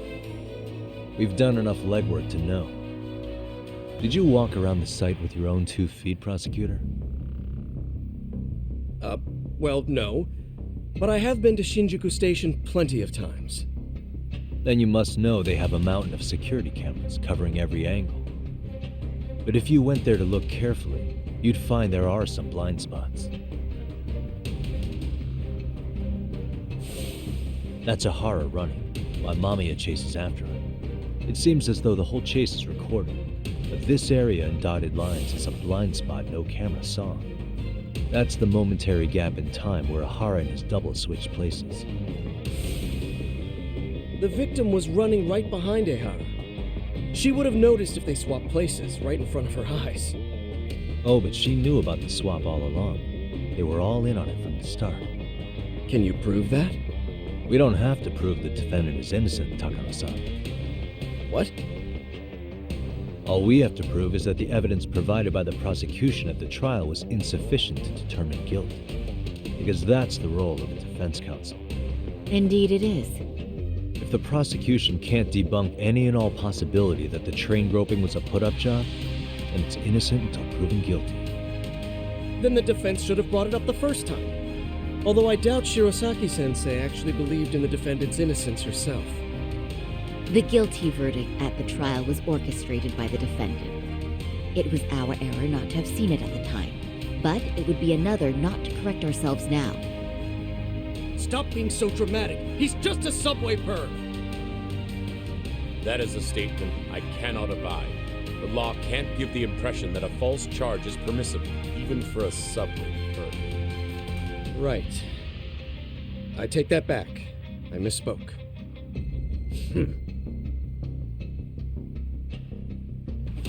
We've done enough legwork to know. Did you walk around the site with your own 2 feet, prosecutor?
Well, no. But I have been to Shinjuku Station plenty of times.
Then you must know they have a mountain of security cameras covering every angle. But if you went there to look carefully, you'd find there are some blind spots. That's Ehara running, while Mamiya chases after her. It seems as though the whole chase is recorded, but this area in dotted lines is a blind spot no camera saw. That's the momentary gap in time where Ehara and his double switched places.
The victim was running right behind Ehara. She would have noticed if they swapped places right in front of her eyes.
Oh, but she knew about the swap all along. They were all in on it from the start.
Can you prove that?
We don't have to prove the defendant is innocent, Takano-san.
What?
All we have to prove is that the evidence provided by the prosecution at the trial was insufficient to determine guilt. Because that's the role of the defense counsel.
Indeed it is.
If the prosecution can't debunk any and all possibility that the train groping was a put-up job, then it's innocent until proven guilty.
Then the defense should have brought it up the first time. Although I doubt Shirosaki-sensei actually believed in the defendant's innocence herself.
The guilty verdict at the trial was orchestrated by the defendant. It was our error not to have seen it at the time, but it would be another not to correct ourselves now.
Stop being so dramatic. He's just a subway perv.
That is a statement I cannot abide. The law can't give the impression that a false charge is permissible, even for a subway perv.
Right. I take that back. I misspoke.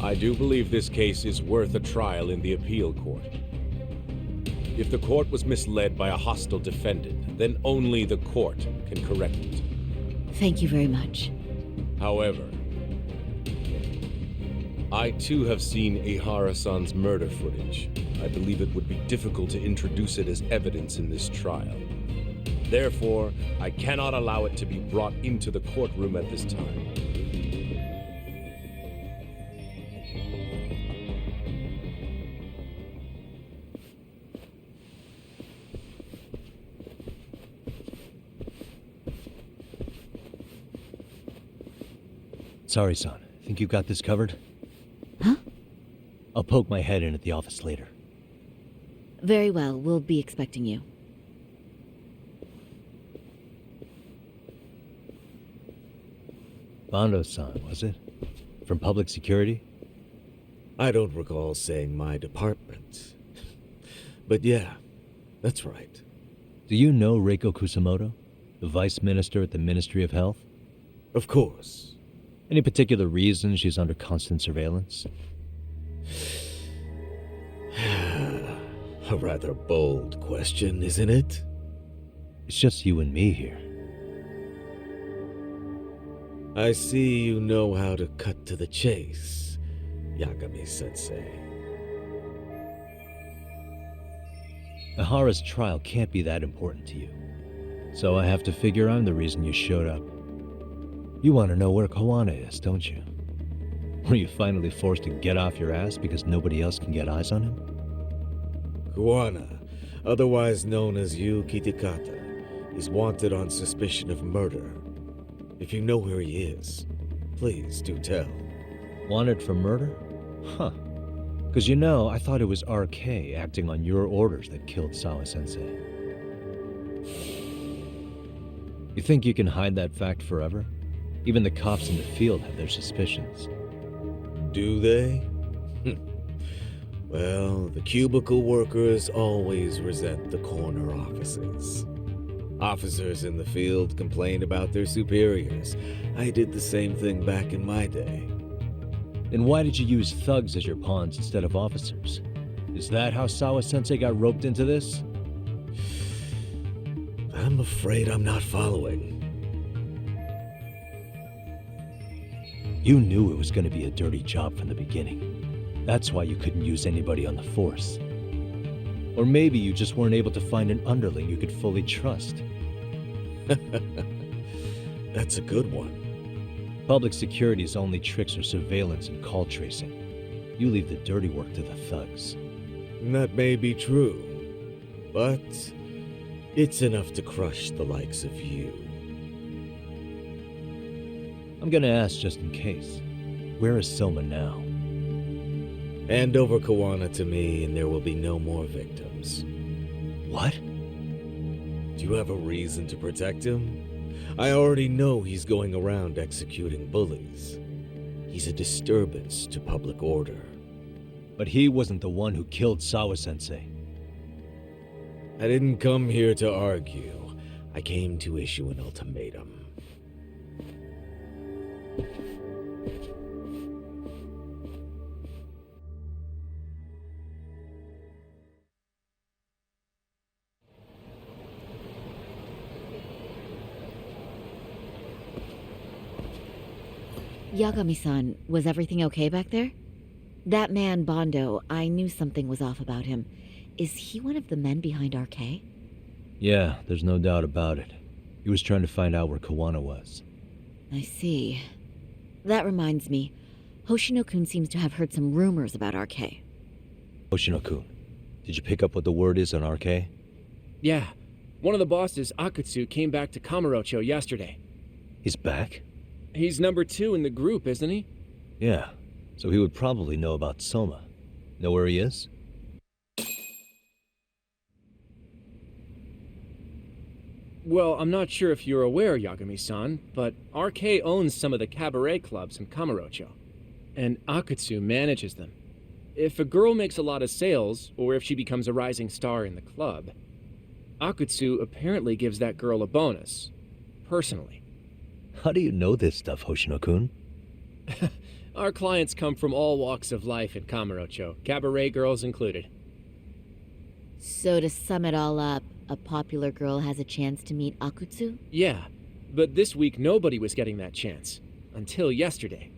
I do believe this case is worth a trial in the appeal court. If the court was misled by a hostile defendant, then only the court can correct it.
Thank you very much.
However, I too have seen Ehara-san's murder footage. I believe it would be difficult to introduce it as evidence in this trial. Therefore, I cannot allow it to be brought into the courtroom at this time.
Sorry, son. Think you got this covered?
Huh?
I'll poke my head in at the office later.
Very well, we'll be expecting you.
Bando-san, was it? From public security?
I don't recall saying my department. But yeah, that's right.
Do you know Reiko Kusamoto, the vice minister at the Ministry of Health?
Of course.
Any particular reason she's under constant surveillance?
A rather bold question, isn't it?
It's just you and me here.
I see you know how to cut to the chase, Yagami-sensei.
Ahara's trial can't be that important to you. So I have to figure I'm the reason you showed up. You want to know where Kawana is, don't you? Were you finally forced to get off your ass because nobody else can get eyes on him?
Kawana, otherwise known as Yu Kitakata, is wanted on suspicion of murder. If you know where he is, please do tell.
Wanted for murder? Huh. Because you know, I thought it was RK acting on your orders that killed Sawa-sensei. You think you can hide that fact forever? Even the cops in the field have their suspicions.
Do they? Well, the cubicle workers always resent the corner offices. Officers in the field complain about their superiors. I did the same thing back in my day.
Then why did you use thugs as your pawns instead of officers? Is that how Sawa-sensei got roped into this?
I'm afraid I'm not following.
You knew it was going to be a dirty job from the beginning. That's why you couldn't use anybody on the force. Or maybe you just weren't able to find an underling you could fully trust.
That's a good one.
Public security's only tricks are surveillance and call tracing. You leave the dirty work to the thugs.
That may be true, but it's enough to crush the likes of you.
I'm gonna ask just in case. Where is Soma now?
Hand over Kawana to me and there will be no more victims.
What?
Do you have a reason to protect him? I already know he's going around executing bullies. He's a disturbance to public order.
But he wasn't the one who killed Sawa-sensei.
I didn't come here to argue. I came to issue an ultimatum.
Yagami-san, was everything okay back there? That man, Bondo, I knew something was off about him. Is he one of the men behind RK?
Yeah, there's no doubt about it. He was trying to find out where Kawana was.
I see. That reminds me, Hoshino-kun seems to have heard some rumors about RK.
Hoshino-kun, did you pick up what the word is on RK?
Yeah. One of the bosses, Akutsu, came back to Kamurocho yesterday.
He's back?
He's number 2 in the group, isn't he?
Yeah, so he would probably know about Soma. Know where he is?
Well, I'm not sure if you're aware, Yagami-san, but RK owns some of the cabaret clubs in Kamurocho, and Akutsu manages them. If a girl makes a lot of sales, or if she becomes a rising star in the club, Akutsu apparently gives that girl a bonus, personally.
How do you know this stuff, Hoshino-kun?
Our clients come from all walks of life in Kamurocho, cabaret girls included.
So to sum it all up, a popular girl has a chance to meet Akutsu?
Yeah, but this week nobody was getting that chance. Until yesterday.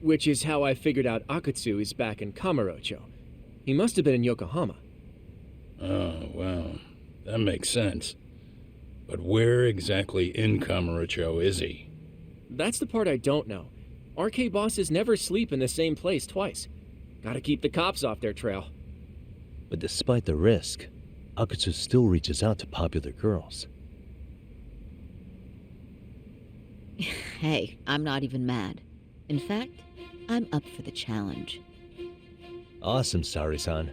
Which is how I figured out Akutsu is back in Kamurocho. He must have been in Yokohama.
Oh, well, that makes sense. But where exactly in Kamurocho is he?
That's the part I don't know. RK bosses never sleep in the same place twice. Gotta keep the cops off their trail.
But despite the risk, Akutsu still reaches out to popular girls.
Hey, I'm not even mad. In fact, I'm up for the challenge.
Awesome, Sari-san.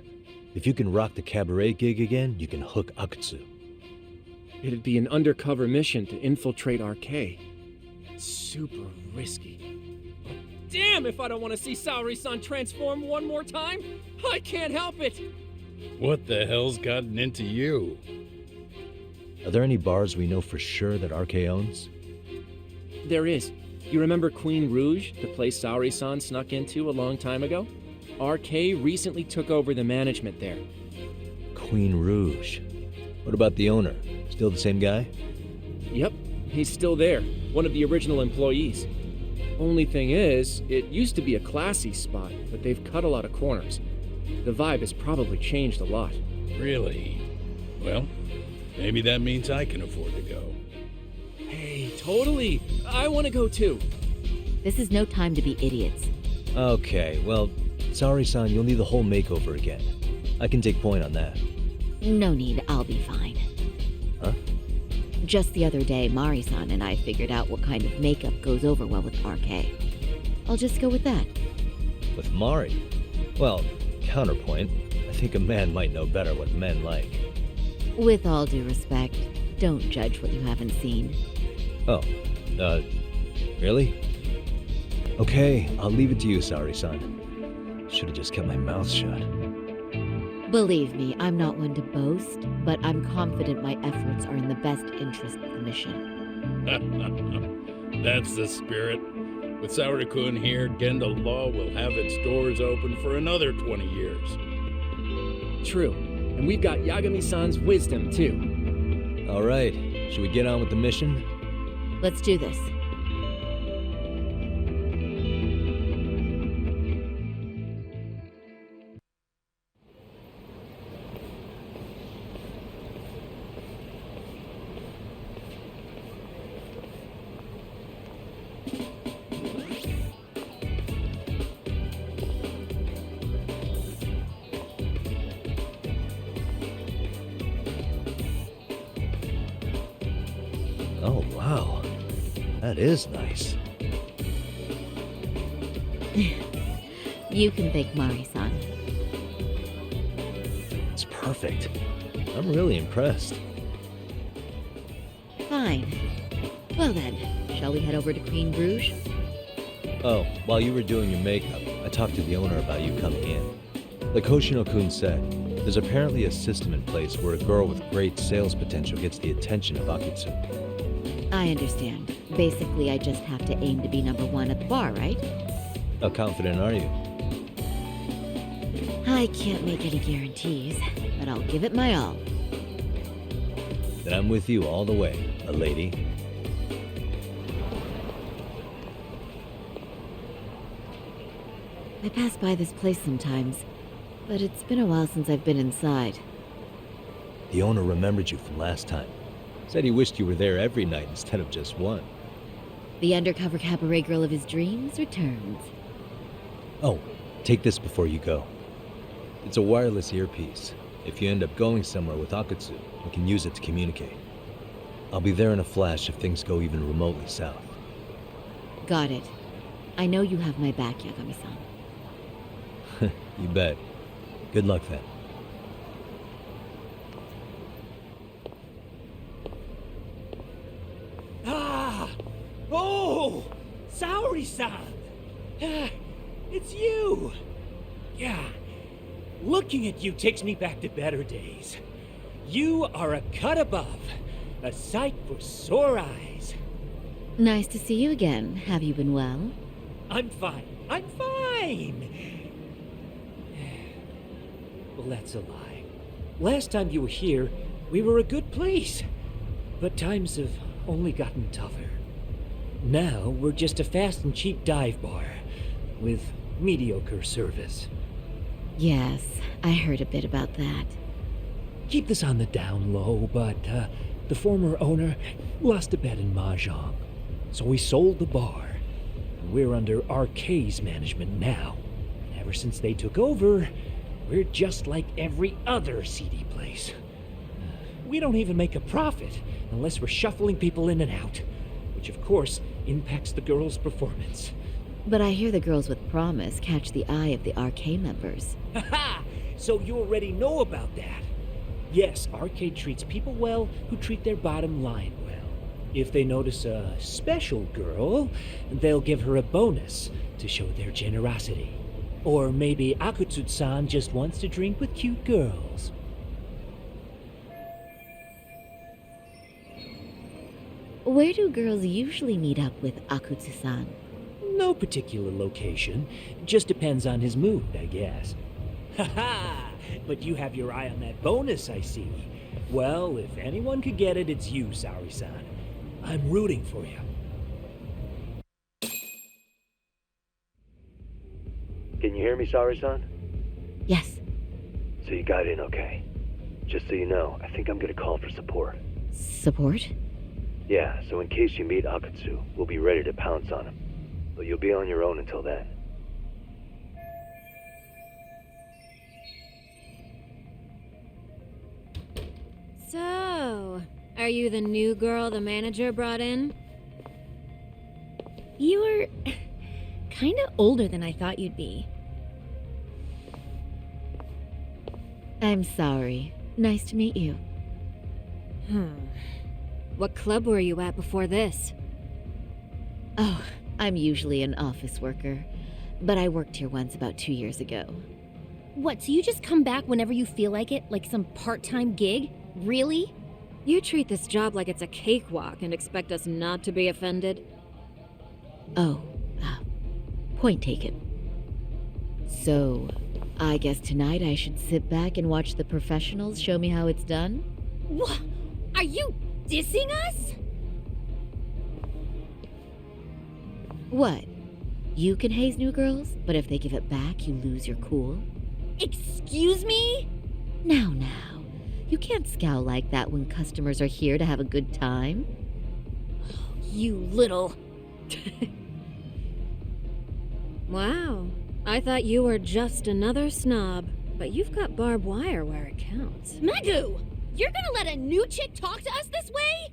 If you can rock the cabaret gig again, you can hook Akutsu.
It'd be an undercover mission to infiltrate RK. Super risky. Damn if I don't want to see Saori-san transform one more time! I can't help it!
What the hell's gotten into you?
Are there any bars we know for sure that RK owns?
There is. You remember Queen Rouge, the place Saori-san snuck into a long time ago? RK recently took over the management there.
Queen Rouge. What about the owner, Still the same guy?
Yep, he's still there. One of the original employees. Only thing is, it used to be a classy spot, but they've cut a lot of corners. The vibe has probably changed a lot.
Really? Well, maybe that means I can afford to go.
Hey, totally. I want to go too.
This is no time to be idiots.
Okay, well, sorry, son, you'll need the whole makeover again. I can take point on that.
No need, I'll be fine.
Huh?
Just the other day, Mari-san and I figured out what kind of makeup goes over well with RK. I'll just go with that.
With Mari? Well, counterpoint, I think a man might know better what men like.
With all due respect, don't judge what you haven't seen.
Oh, really? Okay, I'll leave it to you, sorry-san. Should've just kept my mouth shut.
Believe me, I'm not one to boast, but I'm confident my efforts are in the best interest of the mission.
That's the spirit. With Saori-kun here, Genda Law will have its doors open for another 20 years.
True. And we've got Yagami-san's wisdom, too.
All right, should we get on with the mission?
Let's do this.
Oh, wow. That is nice.
You can thank Mari-san.
It's perfect. I'm really impressed.
Fine. Well then, shall we head over to Queen Bruges?
Oh, while you were doing your makeup, I talked to the owner about you coming in. Like Hoshino-kun said, there's apparently a system in place where a girl with great sales potential gets the attention of Akutsu.
I understand. Basically, I just have to aim to be number one at the bar, right?
How confident are you?
I can't make any guarantees, but I'll give it my all.
Then I'm with you all the way, a lady.
I pass by this place sometimes, but it's been a while since I've been inside.
The owner remembered you from last time. Said he wished you were there every night instead of just one.
The undercover cabaret girl of his dreams returns.
Oh, take this before you go. It's a wireless earpiece. If you end up going somewhere with Akutsu, we can use it to communicate. I'll be there in a flash if things go even remotely south.
Got it. I know you have my back, Yagami-san.
You bet. Good luck then.
Ah! Oh! Saori-san! It's you! Yeah. Looking at you takes me back to better days. You are a cut above. A sight for sore eyes.
Nice to see you again. Have you been well?
I'm fine. I'm fine! Well, that's a lie. Last time you were here, we were a good place. But times have only gotten tougher. Now, we're just a fast and cheap dive bar with mediocre service.
Yes, I heard a bit about that.
Keep this on the down low, but the former owner lost a bet in Mahjong. So we sold the bar. We're under RK's management now. And ever since they took over, we're just like every other seedy place. We don't even make a profit unless we're shuffling people in and out, which of course impacts the girls' performance.
But I hear the girls with promise catch the eye of the RK members.
Ha! So you already know about that. Yes, Arcade treats people well who treat their bottom line well. If they notice a special girl, they'll give her a bonus to show their generosity. Or maybe Akutsu-san just wants to drink with cute girls.
Where do girls usually meet up with Akutsu-san?
No particular location. Just depends on his mood, I guess. Ha ha! But you have your eye on that bonus, I see. Well, if anyone could get it, it's you, Saori-san. I'm rooting for you.
Can you hear me, Saori-san?
Yes.
So you got in okay. Just so you know, I think I'm gonna call for support.
Support?
Yeah, so in case you meet Akatsu, we'll be ready to pounce on him. But you'll be on your own until then.
So, are you the new girl the manager brought in? You're kinda older than I thought you'd be.
I'm sorry. Nice to meet you.
What club were you at before this?
Oh, I'm usually an office worker, but I worked here once about 2 years ago.
What, so you just come back whenever you feel like it? Like some part-time gig? Really? You treat this job like it's a cakewalk and expect us not to be offended?
Oh, point taken. So, I guess tonight I should sit back and watch the professionals show me how it's done?
What? Are you dissing us?
What? You can haze new girls, but if they give it back, you lose your cool?
Excuse me?
Now. You can't scowl like that when customers are here to have a good time.
You little... Wow. I thought you were just another snob, but you've got barbed wire where it counts.
Megu! You're gonna let a new chick talk to us this way?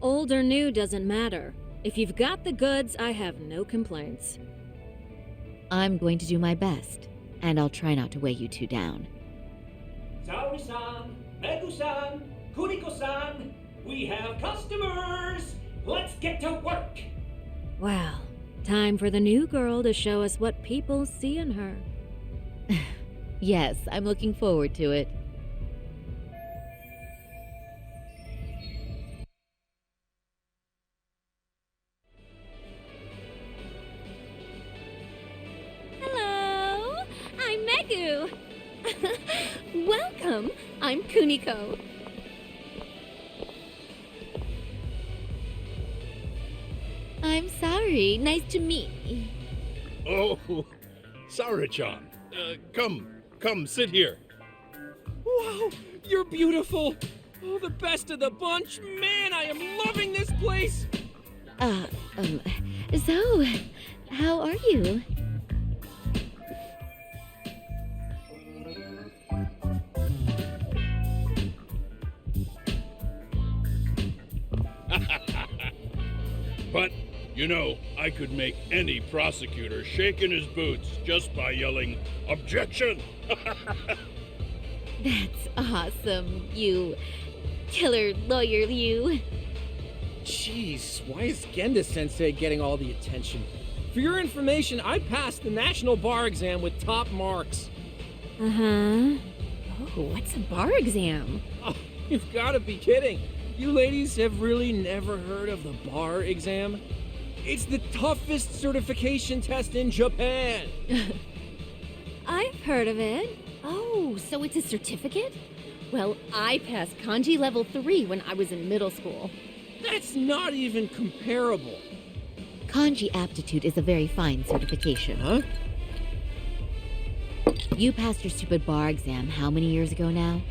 Old or new doesn't matter. If you've got the goods, I have no complaints.
I'm going to do my best, and I'll try not to weigh you two down.
Saori-san, Megu-san, Kuniko-san, we have customers! Let's get to work!
Well, time for the new girl to show us what people see in her.
Yes, I'm looking forward to it.
Hello, I'm Megu. Welcome, I'm Kuniko.
I'm sorry. Nice to meet you.
Oh, Sarah-chan. Come, sit here.
Wow, you're beautiful. Oh, the best of the bunch. Man, I am loving this place.
So, how are you?
But, you know, I could make any prosecutor shake in his boots just by yelling, "Objection!"
That's awesome, you killer lawyer, you.
Jeez, why is Genda-sensei getting all the attention? For your information, I passed the national bar exam with top marks.
Uh-huh. Oh, what's a bar exam?
Oh, you've got to be kidding. You ladies have really never heard of the bar exam? It's the toughest certification test in Japan.
I've heard of it. Oh, so it's a certificate? Well, I passed kanji level 3 when I was in middle school.
That's not even comparable.
Kanji aptitude is a very fine certification.
Huh?
You passed your stupid bar exam how many years ago now?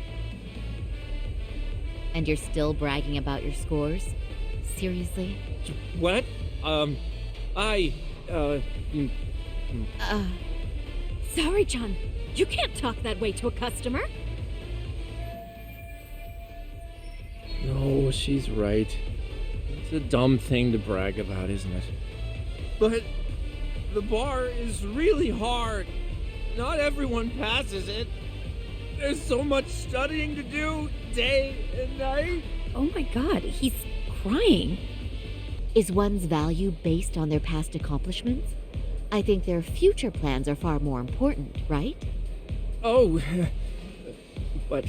And you're still bragging about your scores? Seriously?
What?
Sorry, John. You can't talk that way to a customer.
No, she's right. It's a dumb thing to brag about, isn't it? But the bar is really hard. Not everyone passes it. There's so much studying to do, day and night.
Oh my god, he's crying.
Is one's value based on their past accomplishments? I think their future plans are far more important, right?
Oh, but...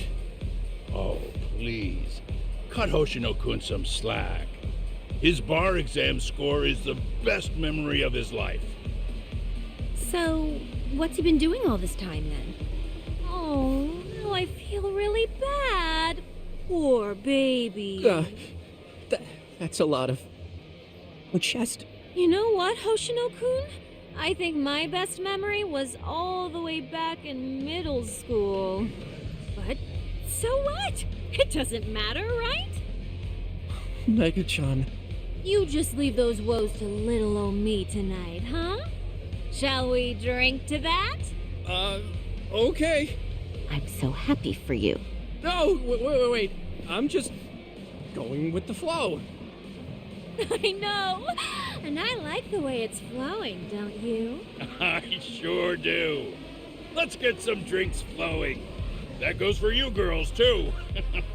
Oh, please. Cut Hoshino-kun some slack. His bar exam score is the best memory of his life.
So, what's he been doing all this time then? Oh, now I feel really bad. Poor baby.
That's a lot of chest.
You know what, Hoshino-kun? I think my best memory was all the way back in middle school. But so what? It doesn't matter, right?
Mega-chan.
You just leave those woes to little old me tonight, huh? Shall we drink to that?
Okay.
I'm so happy for you.
No, wait. I'm just going with the flow.
I know. And I like the way it's flowing, don't you?
I sure do. Let's get some drinks flowing. That goes for you girls, too.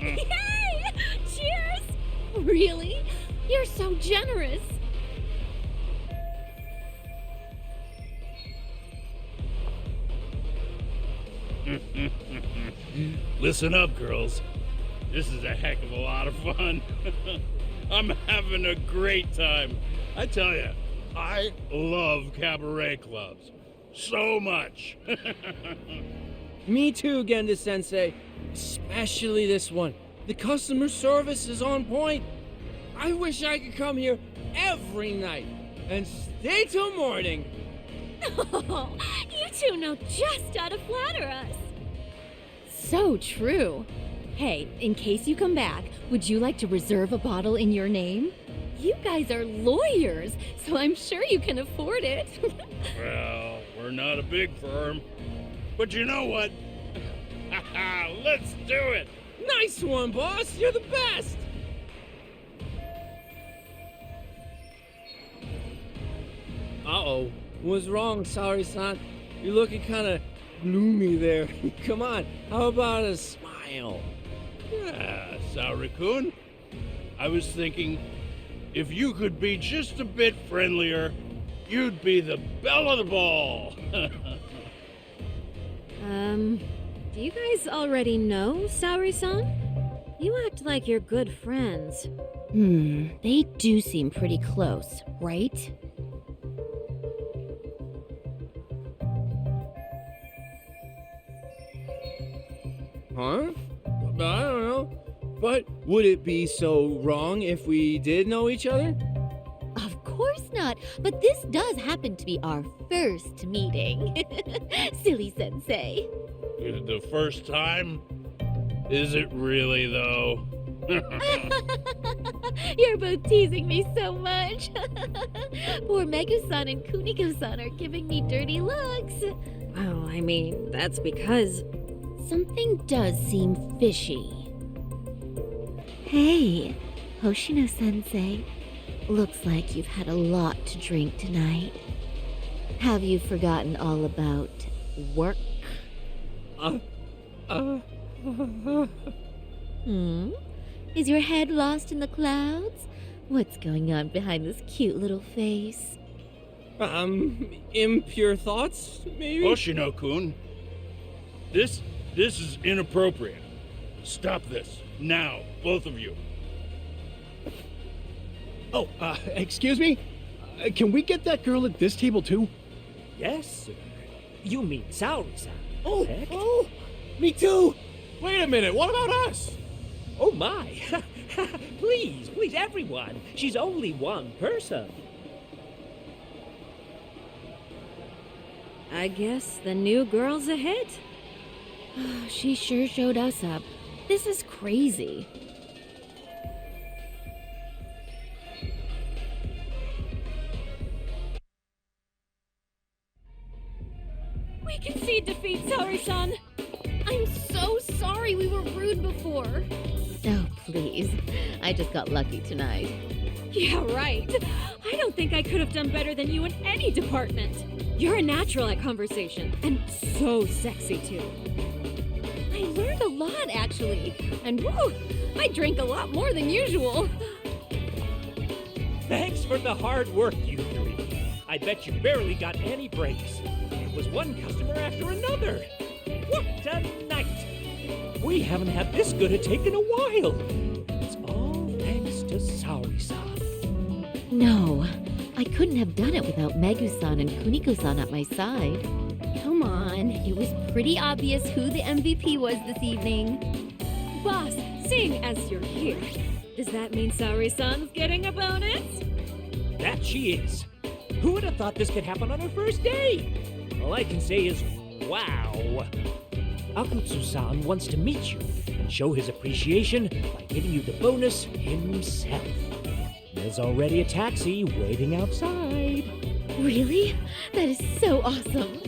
Yay! Cheers! Really? You're so generous.
Listen up, girls. This is a heck of a lot of fun. I'm having a great time. I tell you, I love cabaret clubs. So much.
Me too, Genda-sensei. Especially this one. The customer service is on point. I wish I could come here every night and stay till morning.
Oh, you two know just how to flatter us. So true. Hey, in case you come back, would you like to reserve a bottle in your name? You guys are lawyers, so I'm sure you can afford it.
Well, we're not a big firm. But you know what? Let's do it!
Nice one, boss! You're the best! Uh-oh. What's wrong, Saori-san? You're looking kind of gloomy there. Come on, how about a smile?
Yeah, Saori-kun. I was thinking, if you could be just a bit friendlier, you'd be the belle of the ball.
Do you guys already know Saori-san? You act like you're good friends.
They do seem pretty close, right?
Huh? I don't know. But would it be so wrong if we did know each other?
Of course not, but this does happen to be our first meeting. Silly sensei.
The first time? Is it really, though?
You're both teasing me so much. Poor Megu-san and Kuniko-san are giving me dirty looks.
Well, I mean, that's because...
Something does seem fishy. Hey, Hoshino-sensei. Looks like you've had a lot to drink tonight. Have you forgotten all about work? Is your head lost in the clouds? What's going on behind this cute little face?
Impure thoughts, maybe?
Hoshino-kun, this is inappropriate. Stop this, now, both of you.
Oh, excuse me? Can we get that girl at this table, too?
Yes, sir. You mean Saori-san?
Oh, me too! Wait a minute, what about us?
Oh my! Please, everyone! She's only one person.
I guess the new girl's a hit.
She sure showed us up. This is crazy.
We concede defeat, Saori-san. I'm so sorry we were rude before.
Oh, please. I just got lucky tonight.
Yeah, right. I don't think I could have done better than you in any department. You're a natural at conversation, and so sexy, too. I learned a lot, actually. And woo, I drank a lot more than usual.
Thanks for the hard work, you three. I bet you barely got any breaks. It was one customer after another. What a night! We haven't had this good a take in a while. It's all thanks to Saori-san.
No, I couldn't have done it without Megu-san and Kuniko-san at my side.
Come on, it was pretty obvious who the MVP was this evening.
Boss, Seeing as you're here, does that mean Saori-san's getting a bonus?
That she is. Who would have thought this could happen on our first date? All I can say is, wow. Akutsu-san wants to meet you and show his appreciation by giving you the bonus himself. There's already a taxi waiting outside.
Really? That is so awesome.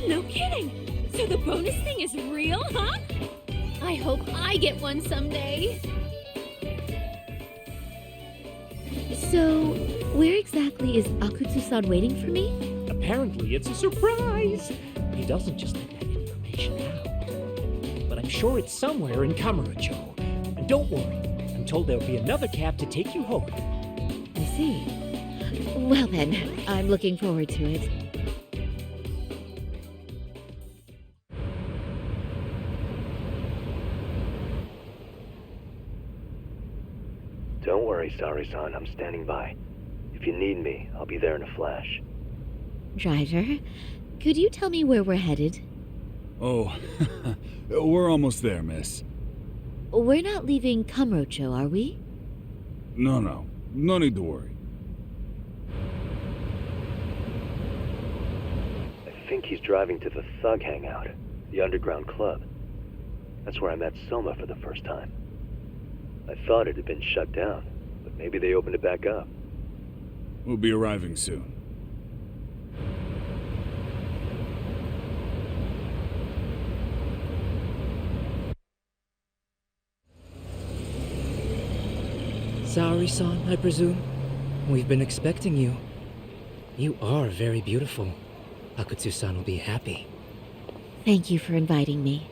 No kidding. So the bonus thing is real, huh? I hope I get one someday.
So, where exactly is Akutsu-san waiting for me?
Apparently it's a surprise. He doesn't just let that information out. But I'm sure it's somewhere in Kamurocho. And don't worry, I'm told there'll be another cab to take you home.
I see. Well then, I'm looking forward to it.
Don't worry, Saori-san. I'm standing by. If you need me, I'll be there in a flash.
Driver, could you tell me where we're headed?
Oh, we're almost there, miss.
We're not leaving Kamurocho, are we?
No. No need to worry.
I think he's driving to the Thug Hangout, the underground club. That's where I met Soma for the first time. I thought it had been shut down, but maybe they opened it back up.
We'll be arriving soon.
Saori-san, I presume? We've been expecting you. You are very beautiful. Akutsu-san will be happy.
Thank you for inviting me.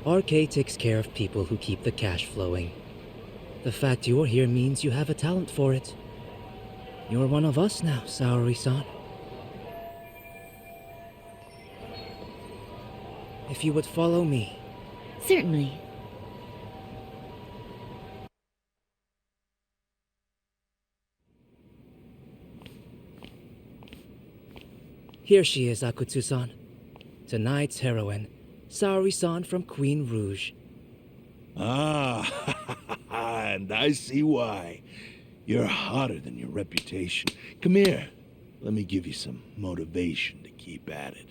RK takes care of people who keep the cash flowing. The fact you're here means you have a talent for it. You're one of us now, Saori-san. If you would follow me.
Certainly.
Here she is, Akutsu-san. Tonight's heroine, Saori-san from Queen Rouge.
Ah, and I see why. You're hotter than your reputation. Come here. Let me give you some motivation to keep at it.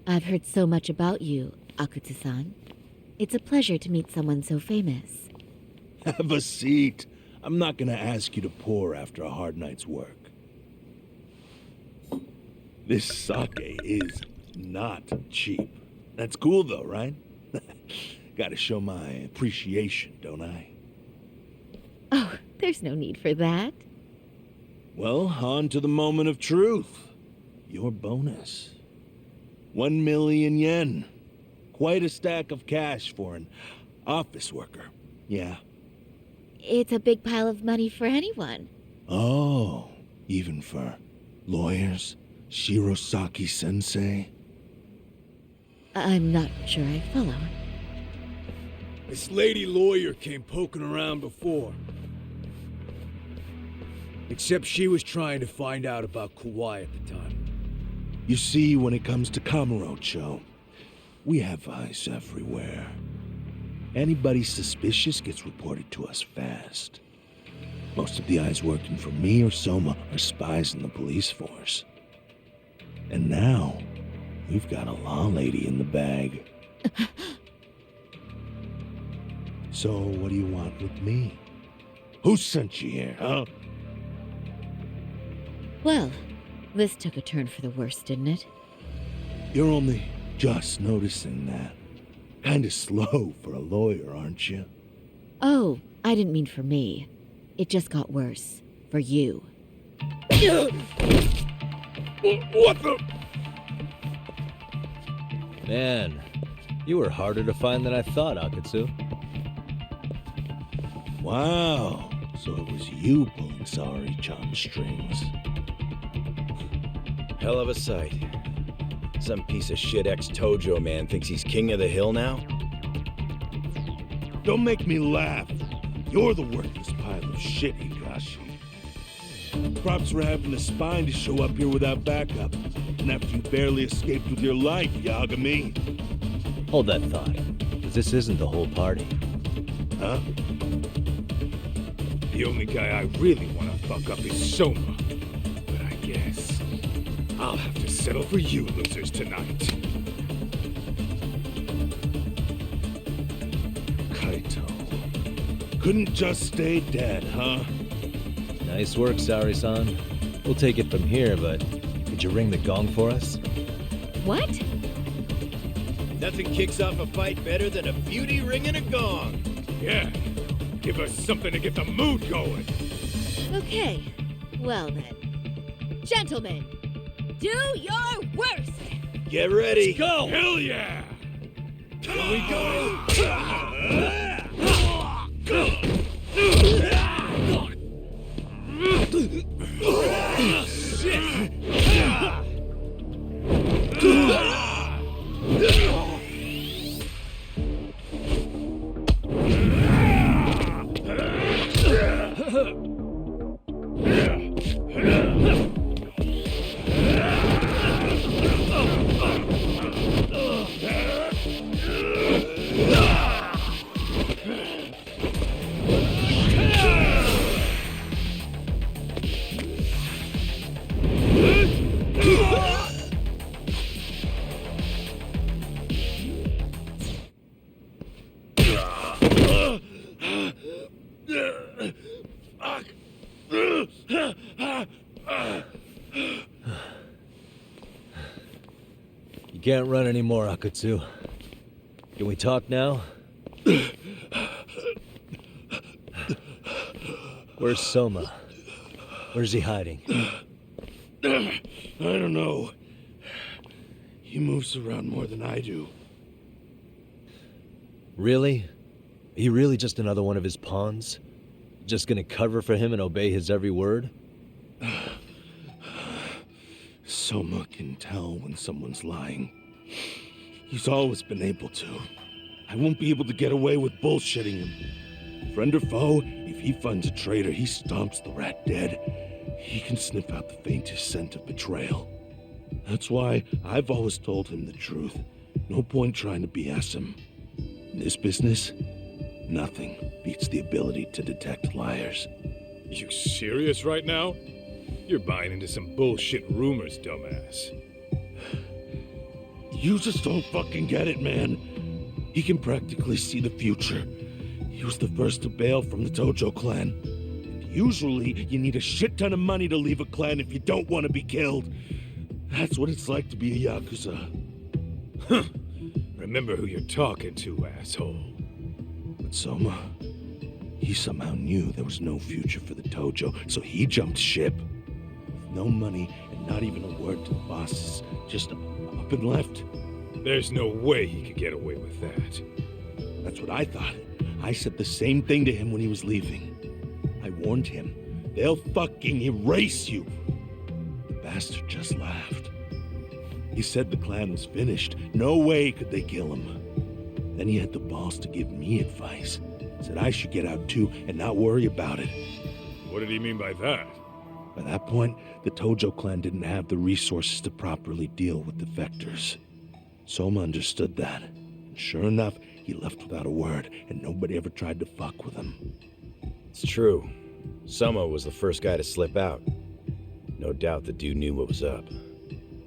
I've heard so much about you, Akutsu-san. It's a pleasure to meet someone so famous.
Have a seat. I'm not gonna ask you to pour after a hard night's work. This sake is not cheap. That's cool though, right? Gotta show my appreciation, don't I?
Oh, there's no need for that.
Well, on to the moment of truth. Your bonus. 1 million yen. Quite a stack of cash for an office worker. Yeah.
It's a big pile of money for anyone.
Oh, even for lawyers? Shirosaki-sensei?
I'm not sure I follow.
This lady lawyer came poking around before. Except she was trying to find out about Kauai at the time.
You see, when it comes to Kamurocho, we have eyes everywhere. Anybody suspicious gets reported to us fast. Most of the eyes working for me or Soma are spies in the police force. And now, we've got a law lady in the bag. So, what do you want with me? Who sent you here, huh?
Well, this took a turn for the worse, didn't it?
You're only just noticing that. Kinda slow for a lawyer, aren't you?
Oh, I didn't mean for me. It just got worse. For you.
What the?
Man, you were harder to find than I thought, Akutsu.
Wow, so it was you pulling Saori-chan's strings.
Hell of a sight. Some piece of shit ex-Tojo man thinks he's king of the hill now?
Don't make me laugh. You're the worthless pile of shit, Higashi.
props for having the spine to show up here without backup. And after you barely escaped with your life, Yagami.
Hold that thought, 'cause this isn't the whole party.
Huh?
The only guy I really want to fuck up is Soma. But I guess I'll have to settle for you losers tonight.
Kaito. Couldn't just stay dead, huh?
Nice work, Sari-san. We'll take it from here, but could you ring the gong for us?
What?
Nothing kicks off a fight better than a beauty ringing a gong.
Yeah, give us something to get the mood going.
Okay, well then. Gentlemen, do your worst!
Get ready.
Let's go!
Hell yeah!
Here we go!
You can't run anymore, Akutsu. Can we talk now? Where's Soma? Where's he hiding?
I don't know. He moves around more than I do.
Really? Are you really just another one of his pawns? Just gonna cover for him and obey his every word?
Soma can tell when someone's lying. He's always been able to. I won't be able to get away with bullshitting him. Friend or foe, if he finds a traitor, he stomps the rat dead. He can sniff out the faintest scent of betrayal. That's why I've always told him the truth. No point trying to BS him. In this business, nothing beats the ability to detect liars.
You serious right now? You're buying into some bullshit rumors, dumbass.
You just don't fucking get it, man. He can practically see the future. He was the first to bail from the Tojo clan. And usually, you need a shit ton of money to leave a clan if you don't want to be killed. That's what it's like to be a Yakuza.
Huh. Remember who you're talking to, asshole.
But Soma, he somehow knew there was no future for the Tojo, so he jumped ship. With no money and not even a word to the bosses, just up and left.
There's no way he could get away with that.
That's what I thought. I said the same thing to him when he was leaving. I warned him, they'll fucking erase you. The bastard just laughed. He said the clan was finished. No way could they kill him. Then he had the balls to give me advice. Said I should get out too and not worry about it.
What did he mean by that?
By that point, the Tojo clan didn't have the resources to properly deal with defectors. Soma understood that. And sure enough, he left without a word, and nobody ever tried to fuck with him.
It's true. Soma was the first guy to slip out. No doubt the dude knew what was up.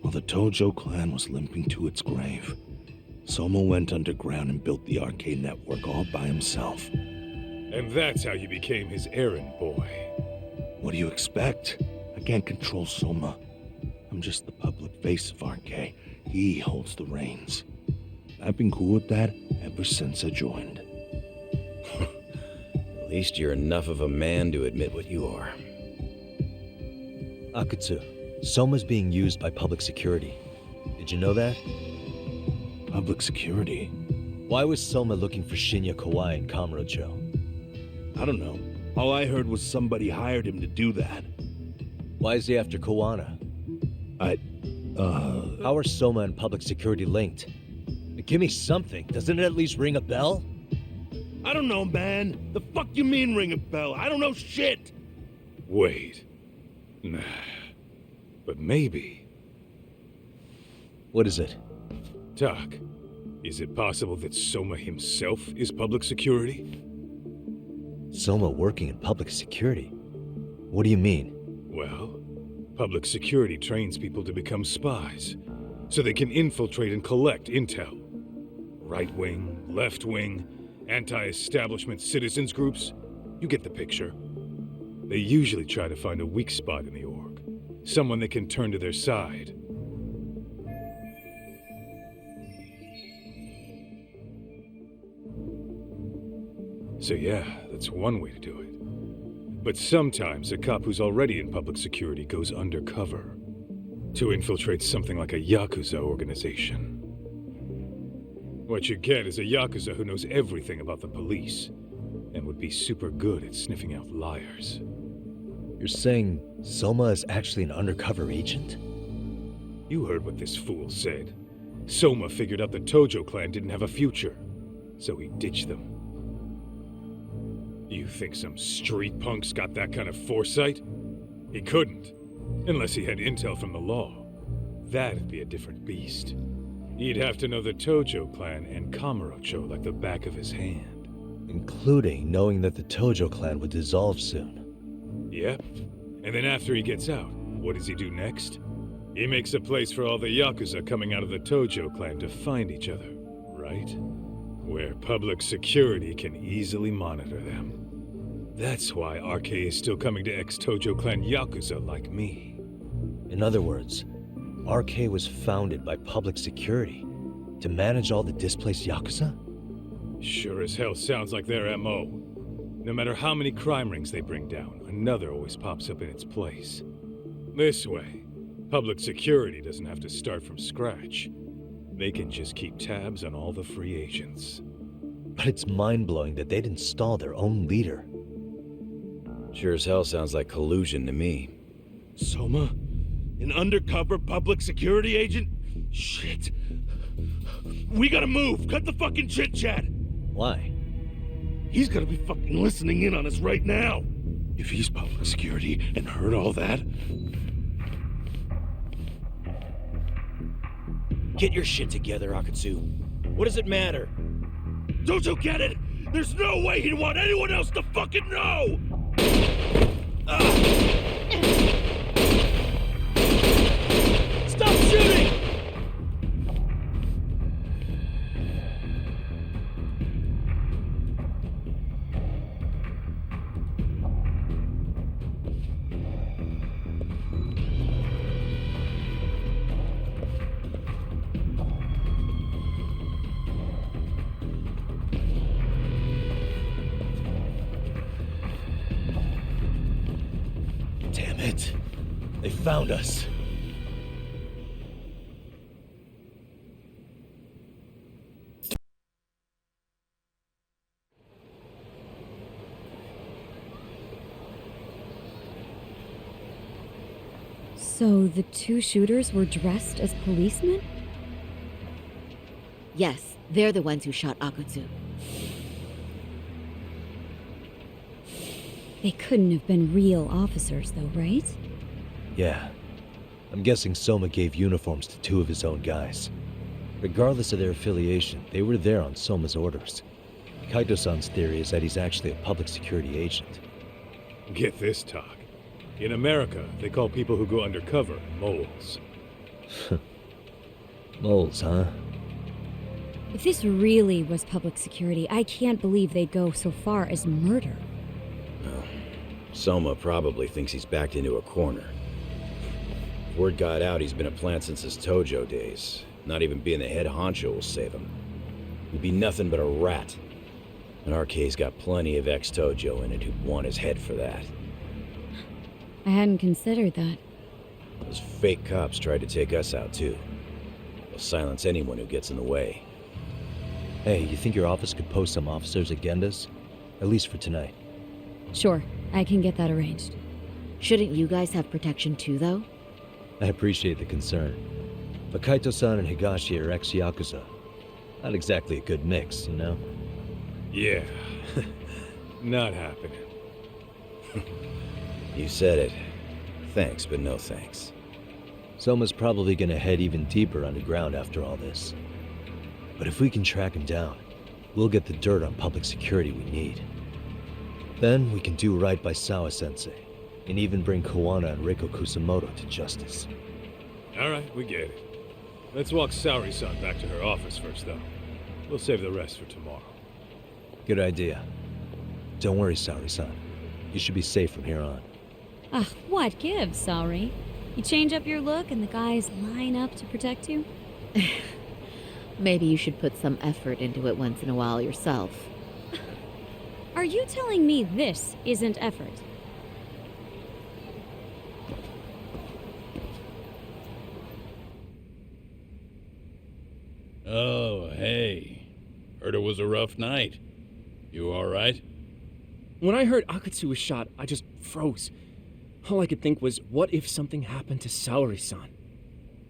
While the Tojo clan was limping to its grave, Soma went underground and built the arcade network all by himself.
And that's how you became his errand boy.
What do you expect? I can't control Soma. I'm just the public face of RK. He holds the reins. I've been cool with that ever since I joined.
At least you're enough of a man to admit what you are.
Akutsu, Soma's being used by public security. Did you know that?
Public security?
Why was Soma looking for Shinya Kawai in Kamurocho?
I don't know. All I heard was somebody hired him to do that.
Why is he after Kawana? How are Soma and public security linked? Give me something. Doesn't it at least ring a bell?
I don't know, man. The fuck you mean ring a bell? I don't know shit.
Wait. Nah. But maybe.
What is it?
Doc, is it possible that Soma himself is public security?
Soma working in public security? What do you mean?
Well, public security trains people to become spies, so they can infiltrate and collect intel. Right wing, left wing, anti-establishment citizens groups, you get the picture. They usually try to find a weak spot in the org, someone they can turn to their side. So yeah, that's one way to do it. But sometimes a cop who's already in public security goes undercover to infiltrate something like a Yakuza organization. What you get is a Yakuza who knows everything about the police and would be super good at sniffing out liars.
You're saying Soma is actually an undercover agent?
You heard what this fool said. Soma figured out the Tojo clan didn't have a future, so he ditched them. You think some street punk's got that kind of foresight? He couldn't, unless he had intel from the law. That'd be a different beast. He'd have to know the Tojo clan and Kamurocho like the back of his hand.
Including knowing that the Tojo clan would dissolve soon.
Yep. And then after he gets out, what does he do next? He makes a place for all the Yakuza coming out of the Tojo clan to find each other, right? Where public security can easily monitor them. That's why RK is still coming to ex-Tojo clan Yakuza like me.
In other words, RK was founded by public security to manage all the displaced Yakuza?
Sure as hell sounds like their MO. No matter how many crime rings they bring down, another always pops up in its place. This way, public security doesn't have to start from scratch. They can just keep tabs on all the free agents.
But it's mind-blowing that they'd install their own leader.
Sure as hell sounds like collusion to me.
Soma? An undercover public security agent? Shit. We gotta move! Cut the fucking chit-chat!
Why?
He's gotta be fucking listening in on us right now! If he's public security and heard all that...
Get your shit together, Akatsu. What does it matter?
Don't you get it? There's no way he'd want anyone else to fucking know!
Stop shooting!
Damn it. They found us.
So the two shooters were dressed as policemen?
Yes, they're the ones who shot Akutsu.
They couldn't have been real officers, though, right?
Yeah. I'm guessing Soma gave uniforms to two of his own guys. Regardless of their affiliation, they were there on Soma's orders. Kaito-san's theory is that he's actually a public security agent.
Get this, talk. In America, they call people who go undercover moles.
Moles, huh?
If this really was public security, I can't believe they'd go so far as murder.
Well, Soma probably thinks he's backed into a corner. Word got out he's been a plant since his Tojo days. Not even being the head honcho will save him. He'd be nothing but a rat. And RK's got plenty of ex-Tojo in it who'd want his head for that.
I hadn't considered that.
Those fake cops tried to take us out too. They'll silence anyone who gets in the way.
Hey, you think your office could post some officers' agendas? At least for tonight.
Sure, I can get that arranged.
Shouldn't you guys have protection too, though?
I appreciate the concern. But Kaito-san and Higashi are ex-Yakuza. Not exactly a good mix, you know?
Yeah. Not happening.
You said it. Thanks, but no thanks.
Soma's probably gonna head even deeper underground after all this. But if we can track him down, we'll get the dirt on public security we need. Then we can do right by Sawa-sensei, and even bring Kawana and Reiko Kusamoto to justice.
Alright, we get it. Let's walk Saori-san back to her office first, though. We'll save the rest for tomorrow.
Good idea. Don't worry, Saori-san. You should be safe from here on.
Ugh, what gives, Saori? You change up your look and the guys line up to protect you?
Maybe you should put some effort into it once in a while yourself.
Are you telling me this isn't effort?
Oh, hey. Heard it was a rough night. You alright?
When I heard Akatsu was shot, I just froze. All I could think was, what if something happened to Saori-san?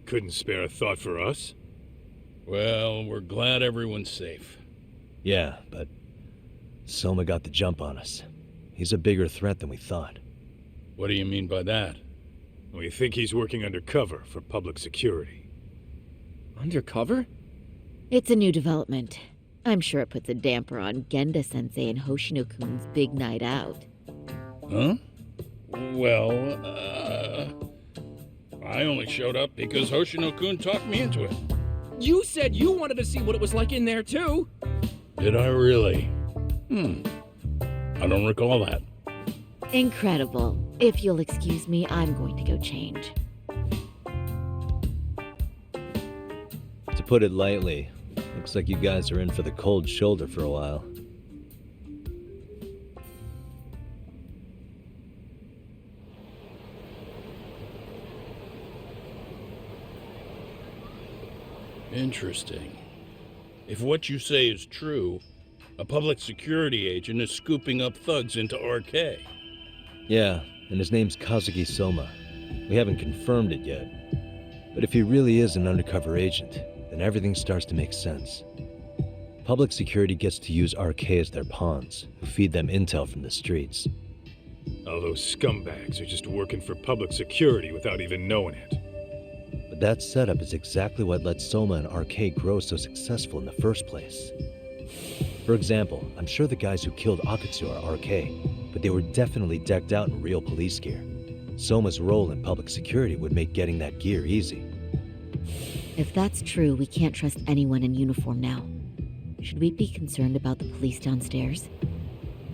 Couldn't spare a thought for us?
Well, we're glad everyone's safe.
Yeah, but Soma got the jump on us. He's a bigger threat than we thought.
What do you mean by that?
We think he's working undercover for public security.
Undercover?
It's a new development. I'm sure it puts a damper on Genda-sensei and Hoshino-kun's big night out.
Huh? Well, I only showed up because Hoshino-kun talked me into it.
You said you wanted to see what it was like in there, too!
Did I really? I don't recall that.
Incredible. If you'll excuse me, I'm going to go change.
To put it lightly, looks like you guys are in for the cold shoulder for a while.
Interesting. If what you say is true, a public security agent is scooping up thugs into RK.
Yeah, and his name's Kazuki Soma. We haven't confirmed it yet. But if he really is an undercover agent, then everything starts to make sense. Public security gets to use RK as their pawns, who feed them intel from the streets.
All those scumbags are just working for public security without even knowing it.
But that setup is exactly what let Soma and RK grow so successful in the first place. For example, I'm sure the guys who killed Akatsu are RK, but they were definitely decked out in real police gear. Soma's role in public security would make getting that gear easy.
If that's true, we can't trust anyone in uniform now. Should we be concerned about the police downstairs?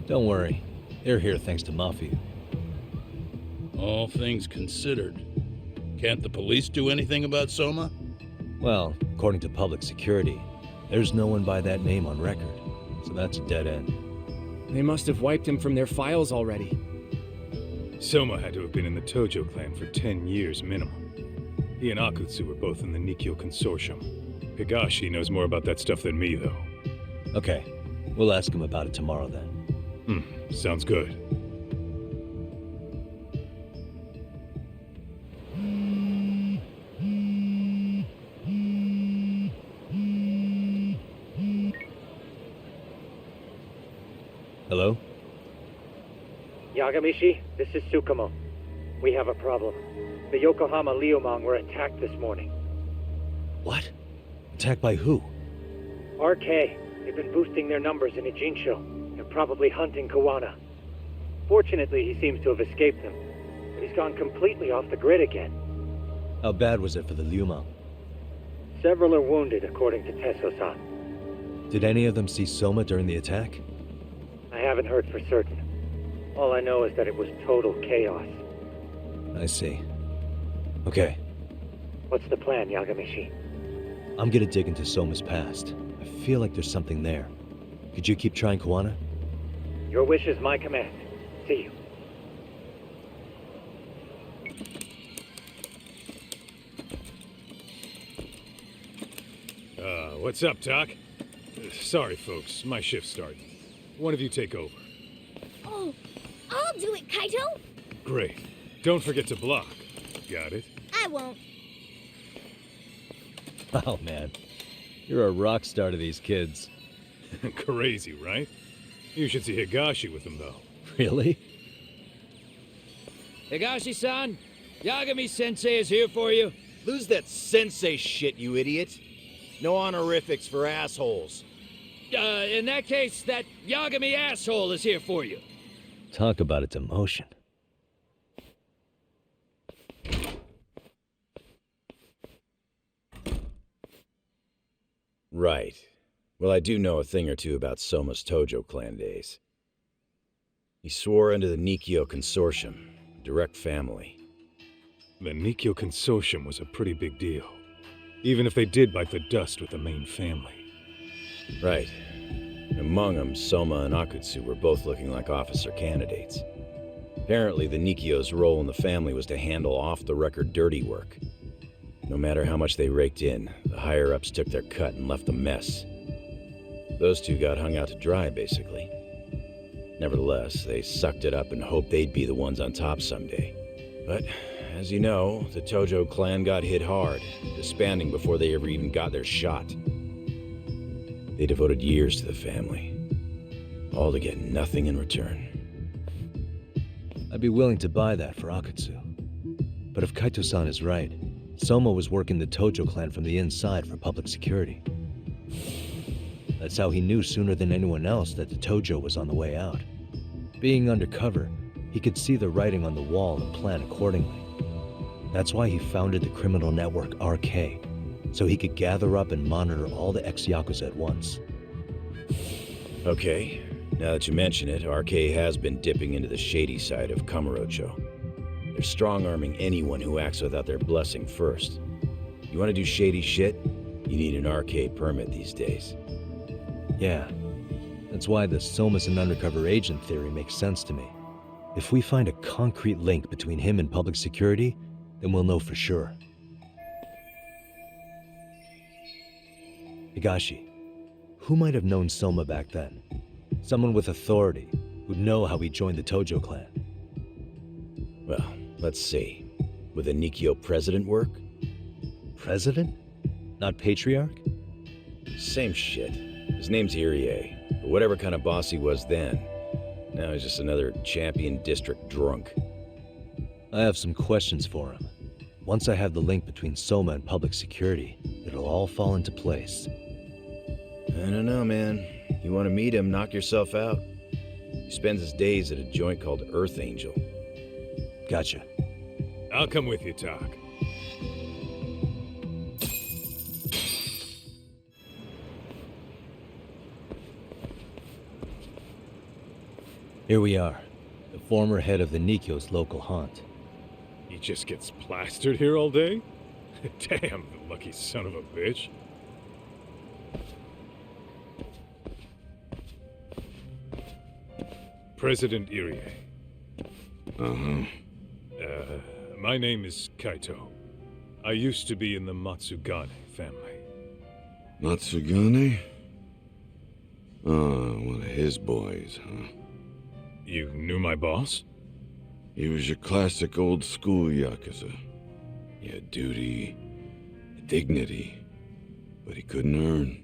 Don't worry. They're here thanks to Mafia.
All things considered, can't the police do anything about Soma?
Well, according to public security, there's no one by that name on record, so that's a dead end.
They must have wiped him from their files already.
Soma had to have been in the Tojo clan for 10 years minimum. He and Akutsu were both in the Nikkyo Consortium. Higashi knows more about that stuff than me, though.
Okay, we'll ask him about it tomorrow then.
Sounds good.
Hello?
Yagamishi, this is Tsukumo. We have a problem. The Yokohama Liumang were attacked this morning.
What? Attacked by who?
RK. They've been boosting their numbers in Ijinsho. They're probably hunting Kawana. Fortunately, he seems to have escaped them. But he's gone completely off the grid again.
How bad was it for the Liumang?
Several are wounded, according to Tesso-san.
Did any of them see Soma during the attack?
I haven't heard for certain. All I know is that it was total chaos.
I see. Okay.
What's the plan, Yagamishi?
I'm gonna dig into Soma's past. I feel like there's something there. Could you keep trying Kawana?
Your wish is my command. See you.
What's up, Doc? Sorry, folks. My shift started. One of you take over.
Oh, I'll do it, Kaito!
Great. Don't forget to block. Got it?
I won't.
Oh, man. You're a rock star to these kids.
Crazy, right? You should see Higashi with them, though.
Really?
Higashi-san, Yagami-sensei is here for you.
Lose that sensei shit, you idiot. No honorifics for assholes.
In that case, that Yagami asshole is here for you.
Talk about a demotion.
Right. Well, I do know a thing or two about Soma's Tojo clan days. He swore under the Nikkyo Consortium, direct family.
The Nikkyo Consortium was a pretty big deal, even if they did bite the dust with the main family.
Right. Among them, Soma and Akutsu were both looking like officer candidates. Apparently, the Nikkyo's role in the family was to handle off-the-record dirty work. No matter how much they raked in, the higher-ups took their cut and left a mess. Those two got hung out to dry, basically. Nevertheless, they sucked it up and hoped they'd be the ones on top someday. But, as you know, the Tojo clan got hit hard, disbanding before they ever even got their shot. They devoted years to the family, all to get nothing in return.
I'd be willing to buy that for Akutsu. But if Kaito-san is right, Soma was working the Tojo clan from the inside for public security. That's how he knew sooner than anyone else that the Tojo was on the way out. Being undercover, he could see the writing on the wall and plan accordingly. That's why he founded the criminal network RK, so he could gather up and monitor all the ex-Yakuza at once.
Okay, now that you mention it, RK has been dipping into the shady side of Kamurocho. They're strong-arming anyone who acts without their blessing first. You want to do shady shit? You need an RK permit these days.
Yeah, that's why the Soma's an undercover agent theory makes sense to me. If we find a concrete link between him and public security, then we'll know for sure. Higashi, who might have known Soma back then? Someone with authority, who'd know how he joined the Tojo clan.
Well, let's see. Would the Nikkyo president work?
President? Not patriarch?
Same shit. His name's Irie, but whatever kind of boss he was then, now he's just another champion district drunk.
I have some questions for him. Once I have the link between Soma and public security, it'll all fall into place.
I don't know, man. You want to meet him, knock yourself out. He spends his days at a joint called Earth Angel.
Gotcha.
I'll come with you, Tak.
Here we are, the former head of the Nikkyo's local haunt.
He just gets plastered here all day? Damn, the lucky son of a bitch. President Irie.
Uh-huh.
My name is Kaito. I used to be in the Matsugane family.
Matsugane? Oh, one of his boys, huh?
You knew my boss?
He was your classic old school Yakuza. He had duty, dignity, but he couldn't earn.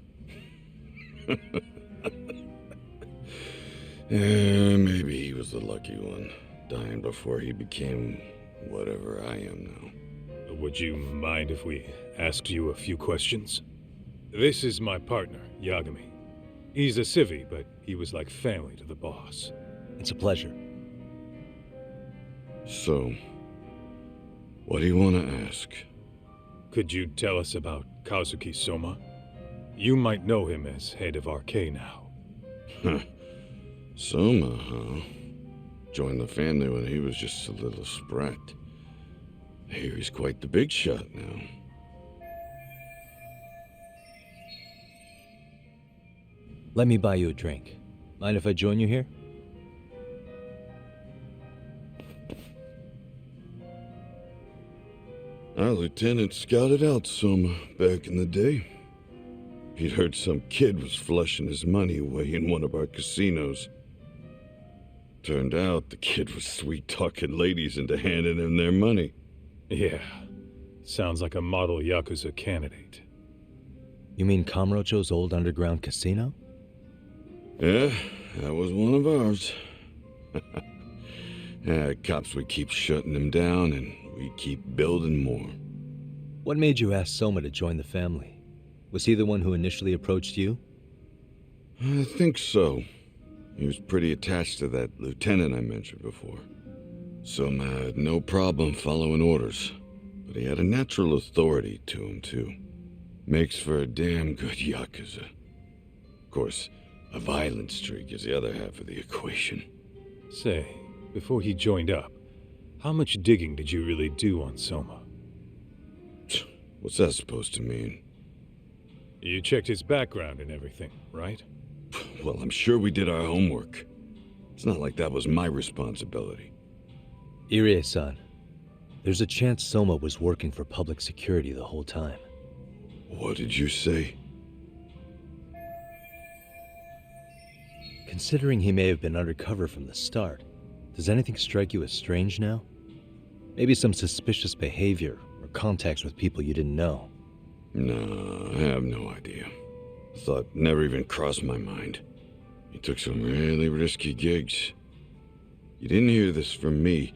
Yeah, maybe he was the lucky one, dying before he became whatever I am now.
Would you mind if we asked you a few questions? This is my partner, Yagami. He's a civvy, but he was like family to the boss.
It's a pleasure.
So, what do you want to ask?
Could you tell us about Kazuki Soma? You might know him as head of RK now.
Huh. Soma, huh? Joined the family when he was just a little sprat. I hear he's quite the big shot now.
Let me buy you a drink. Mind if I join you here?
Our lieutenant scouted out Soma back in the day. He'd heard some kid was flushing his money away in one of our casinos. Turned out the kid was sweet-talking ladies into handing him their money.
Yeah, sounds like a model Yakuza candidate.
You mean Kamurocho's old underground casino?
Yeah, that was one of ours. Cops would keep shutting him down, and we keep building more.
What made you ask Soma to join the family? Was he the one who initially approached you?
I think so. He was pretty attached to that lieutenant I mentioned before. Soma had no problem following orders, but he had a natural authority to him, too. Makes for a damn good Yakuza. Of course, a violent streak is the other half of the equation.
Say, before he joined up, how much digging did you really do on Soma?
What's that supposed to mean?
You checked his background and everything, right?
Well, I'm sure we did our homework. It's not like that was my responsibility.
Irie-san, there's a chance Soma was working for public security the whole time.
What did you say?
Considering he may have been undercover from the start, does anything strike you as strange now? Maybe some suspicious behavior or contacts with people you didn't know?
No, I have no idea. Thought never even crossed my mind. He took some really risky gigs. You didn't hear this from me,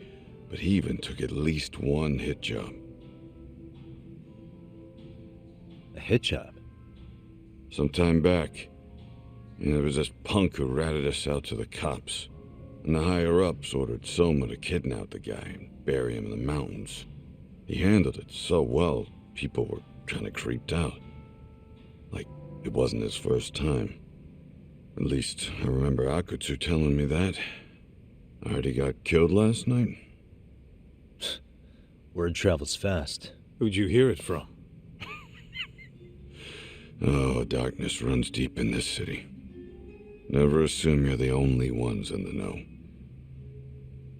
but he even took at least one hit job.
A hit job?
Some time back, there was this punk who ratted us out to the cops, and the higher-ups ordered Soma to kidnap the guy and bury him in the mountains. He handled it so well, people were kind of creeped out. Like it wasn't his first time. At least, I remember Akutsu telling me that. I heard he got killed last night.
Word travels fast.
Who'd you hear it from?
Oh, darkness runs deep in this city. Never assume you're the only ones in the know.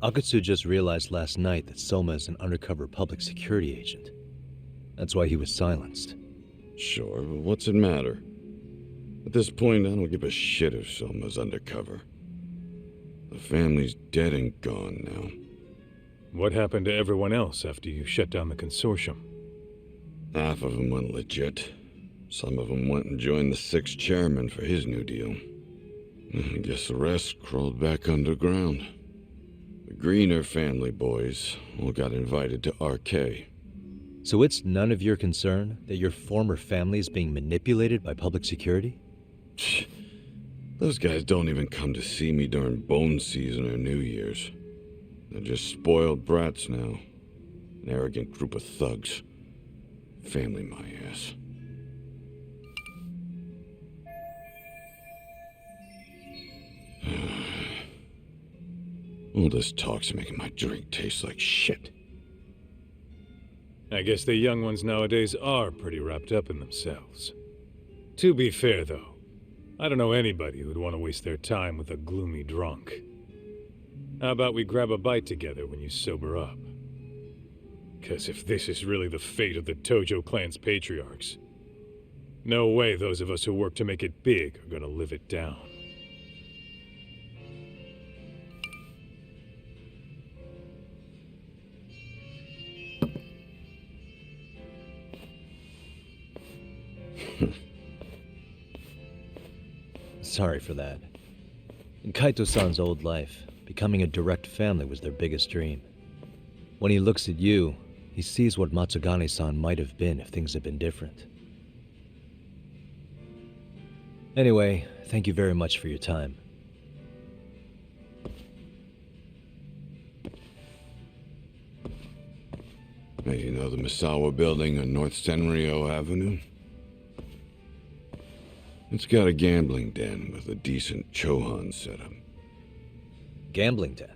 Akutsu just realized last night that Soma is an undercover public security agent. That's why he was silenced.
Sure, but what's it matter? At this point, I don't give a shit if Soma's undercover. The family's dead and gone now.
What happened to everyone else after you shut down the consortium?
Half of them went legit. Some of them went and joined the sixth chairman for his new deal. I guess the rest crawled back underground. The Greener family boys all got invited to RK.
So it's none of your concern that your former family is being manipulated by public security?
Those guys don't even come to see me during bone season or New Year's. They're just spoiled brats now. An arrogant group of thugs. Family my ass. All this talk's making my drink taste like shit.
I guess the young ones nowadays are pretty wrapped up in themselves. To be fair, though, I don't know anybody who'd want to waste their time with a gloomy drunk. How about we grab a bite together when you sober up? 'Cause if this is really the fate of the Tojo clan's patriarchs, no way those of us who work to make it big are gonna live it down.
Sorry for that. In Kaito-san's old life, becoming a direct family was their biggest dream. When he looks at you, he sees what Matsugane-san might have been if things had been different. Anyway, thank you very much for your time.
Hey, you know the Misawa building on North Senryo Avenue? It's got a gambling den with a decent Chohan setup.
Gambling den?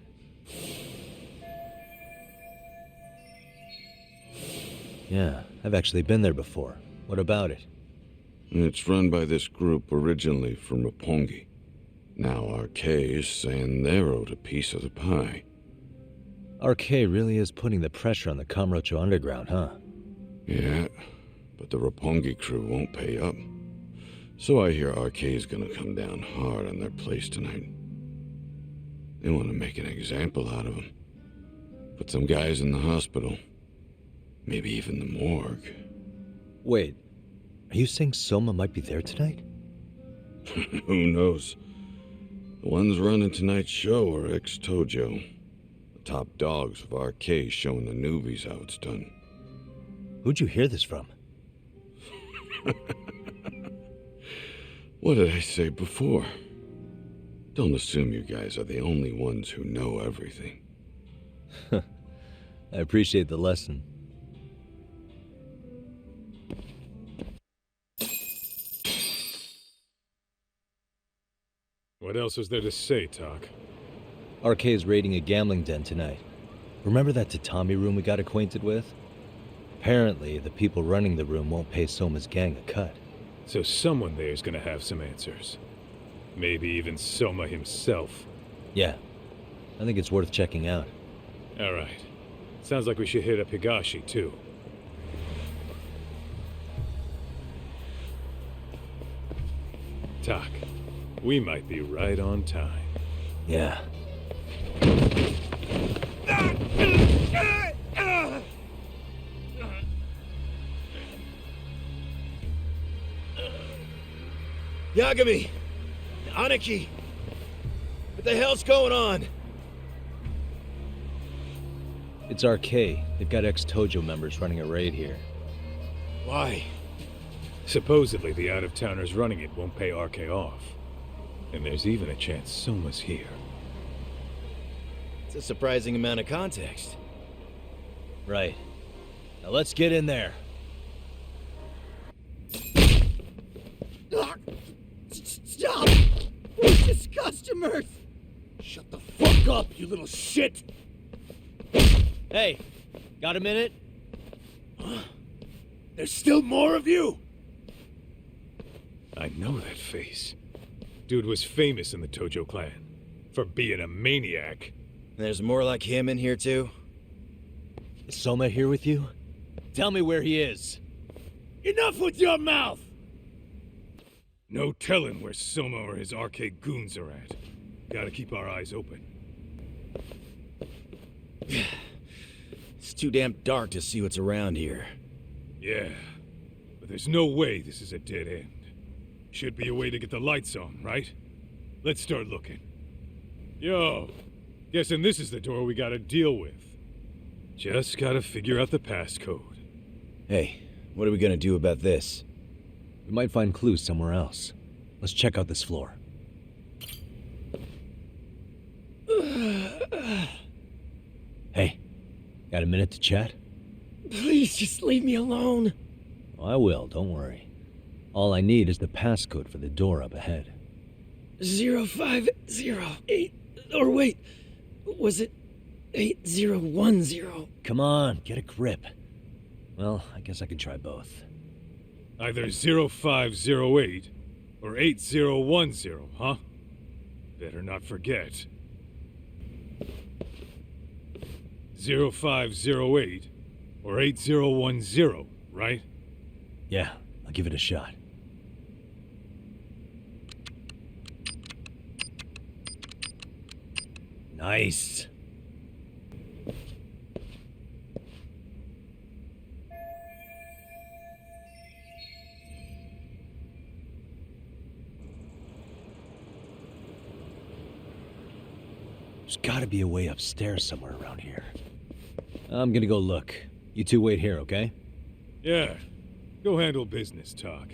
Yeah, I've actually been there before. What about it?
It's run by this group originally from Roppongi. Now RK is saying they're owed a piece of the pie.
RK really is putting the pressure on the Kamurocho Underground, huh?
Yeah, but the Roppongi crew won't pay up. So I hear RK is gonna come down hard on their place tonight. They want to make an example out of them. Put some guys in the hospital. Maybe even the morgue.
Wait, are you saying Soma might be there tonight?
Who knows? The ones running tonight's show are ex-Tojo. top dogs of RK showing the newbies how it's done.
Who'd you hear this from?
What did I say before? Don't assume you guys are the only ones who know everything.
I appreciate the lesson.
What else is there to say, Talk?
RK is raiding a gambling den tonight. Remember that tatami room we got acquainted with? Apparently, the people running the room won't pay Soma's gang a cut.
So someone there's gonna have some answers. Maybe even Soma himself.
Yeah, I think it's worth checking out.
Alright. Sounds like we should hit up Higashi, too. Tak, we might be right on time.
Yeah.
Yagami! Aniki! What the hell's going on?
It's RK. They've got ex-Tojo members running a raid here.
Why?
Supposedly the out-of-towners running it won't pay RK off. And there's even a chance Soma's here.
It's a surprising amount of context.
Right. Now let's get in there.
Stop! We're just customers! Shut the fuck up, you little shit!
Hey, got a minute?
There's still more of you?
I know that face. Dude was famous in the Tojo clan. For being a maniac.
There's more like him in here, too?
Is Soma here with you? Tell me where he is.
Enough with your mouth!
No telling where Soma or his RK goons are at. Gotta keep our eyes open.
It's too damn dark to see what's around here.
Yeah, but there's no way this is a dead end. Should be a way to get the lights on, right? Let's start looking. Yo, guessing this is the door we gotta deal with. Just gotta figure out the passcode.
Hey, what are we gonna do about this?
We might find clues somewhere else. Let's check out this floor. Hey, got a minute to chat?
Please just leave me alone.
Oh, I will, don't worry. All I need is the passcode for the door up ahead.
0508. Or wait, was it 8010?
Come on, get a grip. Well, I guess I can try both.
Either 0508 or 8010, huh? Better not forget. 0508 or 8010, right?
Yeah, I'll give it a shot. Nice. There's gotta be a way upstairs somewhere around here. I'm gonna go look. You two wait here, okay?
Yeah. Go handle business, Talk.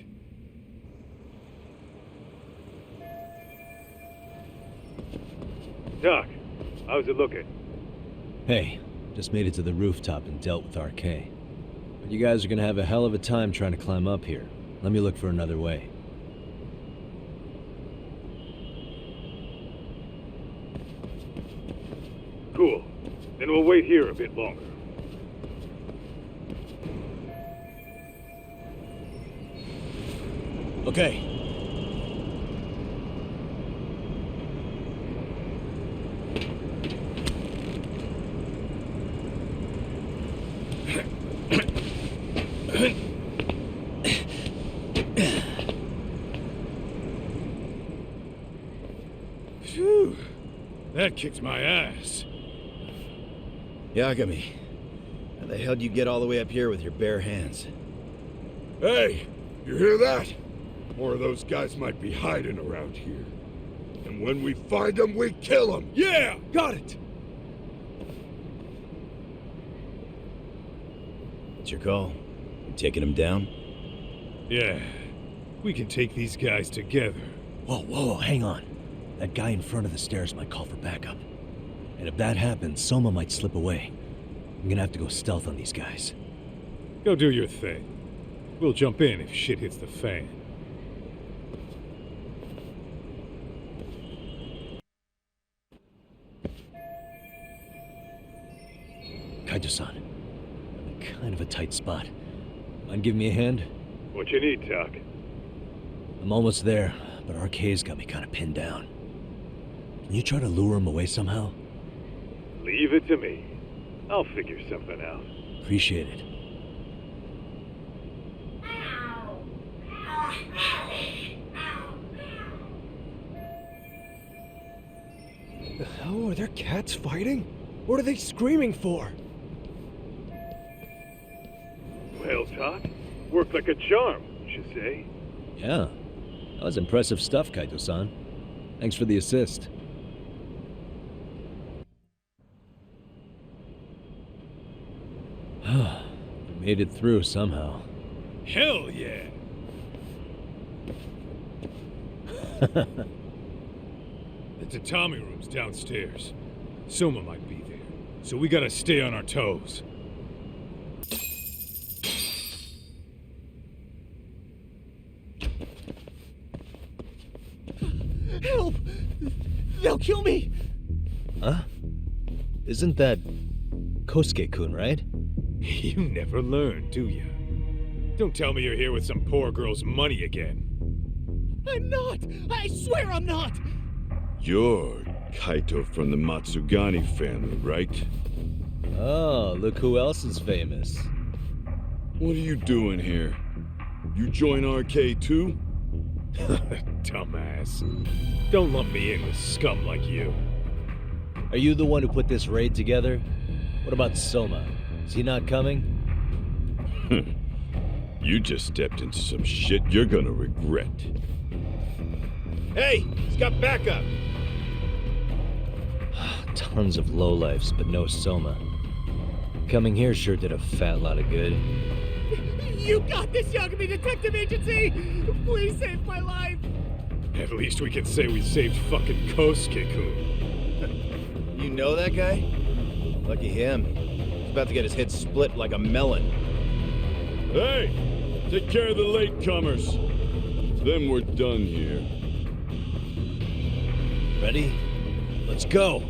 Doc, how's it looking?
Hey, just made it to the rooftop and dealt with RK. But you guys are gonna have a hell of a time trying to climb up here. Let me look for another way.
Cool. Then we'll wait here a bit longer.
Okay.
Phew. That kicked my ass.
Yagami, how the hell do you get all the way up here with your bare hands?
Hey, you hear that? More of those guys might be hiding around here. And when we find them, we kill them.
Yeah, got it!
What's your call? You taking him down?
Yeah. We can take these guys together.
Whoa, hang on. That guy in front of the stairs might call for backup. And if that happens, Soma might slip away. I'm gonna have to go stealth on these guys.
Go do your thing. We'll jump in if shit hits the fan.
Kaito-san, I'm in kind of a tight spot. Mind giving me a hand?
What you need, Doc?
I'm almost there, but RK's got me kind of pinned down. Can you try to lure him away somehow?
Leave it to me. I'll figure something out.
Appreciate it.
The hell? Are there cats fighting? What are they screaming for?
Well, Doc, worked like a charm, you say?
Yeah, that was impressive stuff, Kaito-san. Thanks for the assist. We made it through somehow.
Hell yeah! The tatami room's downstairs. Soma might be there, so we gotta stay on our toes.
Help! They'll kill me!
Huh? Isn't that Kosuke-kun, right?
You never learn, do you? Don't tell me you're here with some poor girl's money again.
I'm not! I swear I'm not!
You're Kaito from the Matsugani family, right?
Oh, look who else is famous.
What are you doing here? You join RK too?
Dumbass. Don't lump me in with scum like you.
Are you the one who put this raid together? What about Soma? Is he not coming?
You just stepped into some shit you're gonna regret.
Hey, he's got backup!
Tons of lowlifes, but no Soma. Coming here sure did a fat lot of good.
You got this, Yagami Detective Agency! Please save my life!
At least we can say we saved fucking Kosuke-kun.
You know that guy? Lucky him. He's about to get his head split like a melon.
Hey! Take care of the latecomers. Then we're done here.
Ready? Let's go!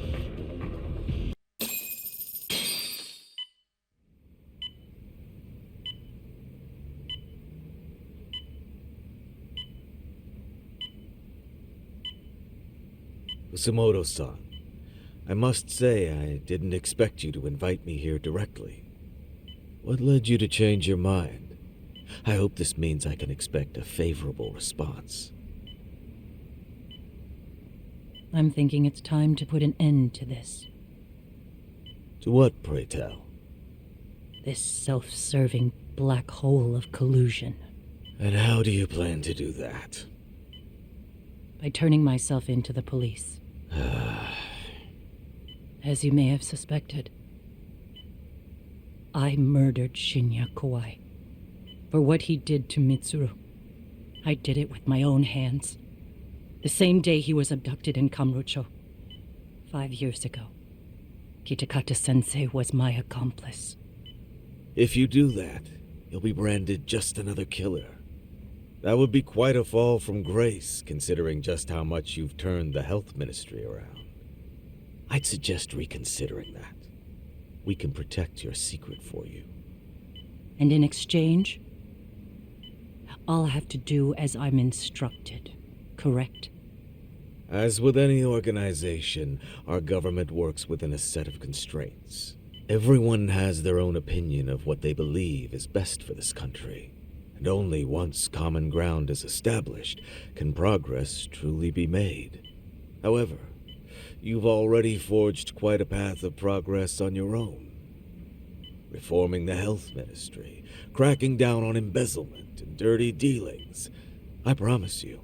Usamoto-san, I must say I didn't expect you to invite me here directly. What led you to change your mind? I hope this means I can expect a favorable response.
I'm thinking it's time to put an end to this.
To what, pray tell?
This self-serving black hole of collusion.
And how do you plan to do that?
By turning myself into the police. As you may have suspected, I murdered Shinya Kawai for what he did to Mitsuru. I did it with my own hands. The same day he was abducted in Kamurocho. 5 years ago. Kitakata-sensei was my accomplice.
If you do that, you'll be branded just another killer. That would be quite a fall from grace, considering just how much you've turned the health ministry around. I'd suggest reconsidering that. We can protect your secret for you.
And in exchange, I'll have to do as I'm instructed, correct?
As with any organization, our government works within a set of constraints. Everyone has their own opinion of what they believe is best for this country. And only once common ground is established can progress truly be made. However, you've already forged quite a path of progress on your own. Reforming the health ministry, cracking down on embezzlement and dirty dealings. I promise you,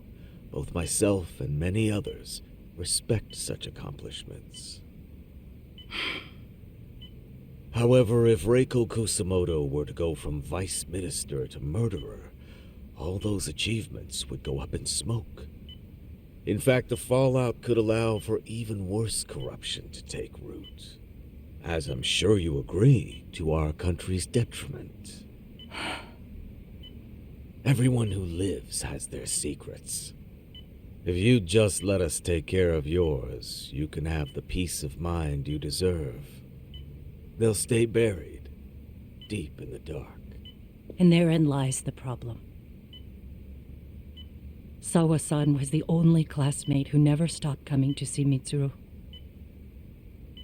both myself and many others respect such accomplishments. However, if Reiko Kusamoto were to go from vice minister to murderer, all those achievements would go up in smoke. In fact, the fallout could allow for even worse corruption to take root. As I'm sure you agree, to our country's detriment. Everyone who lives has their secrets. If you'd just let us take care of yours, you can have the peace of mind you deserve. They'll stay buried, deep in the dark.
And therein lies the problem. Sawa-san was the only classmate who never stopped coming to see Mitsuru.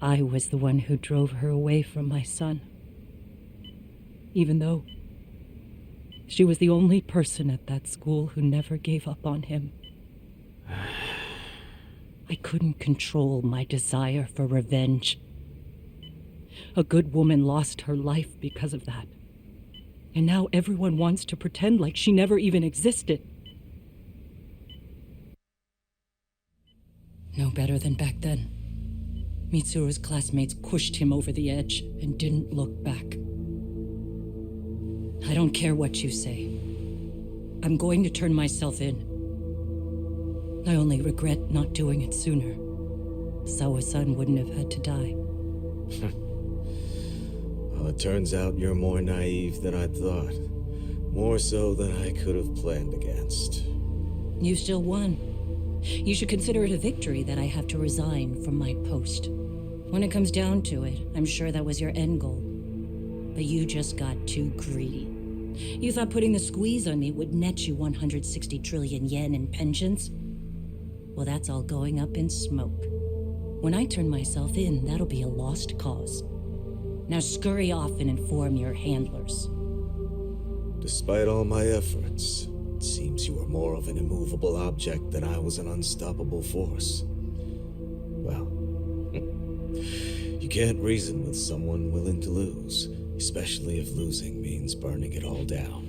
I was the one who drove her away from my son. Even though she was the only person at that school who never gave up on him. I couldn't control my desire for revenge. A good woman lost her life because of that. And now everyone wants to pretend like she never even existed. No better than back then. Mitsuru's classmates pushed him over the edge and didn't look back. I don't care what you say. I'm going to turn myself in. I only regret not doing it sooner. Sawa-san wouldn't have had to die.
Well, it turns out you're more naive than I thought. More so than I could have planned against.
You still won. You should consider it a victory that I have to resign from my post. When it comes down to it, I'm sure that was your end goal. But you just got too greedy. You thought putting the squeeze on me would net you 160 trillion yen in pensions? Well, that's all going up in smoke. When I turn myself in, that'll be a lost cause. Now scurry off and inform your handlers.
Despite all my efforts, it seems you were more of an immovable object than I was an unstoppable force. Well, you can't reason with someone willing to lose, especially if losing means burning it all down.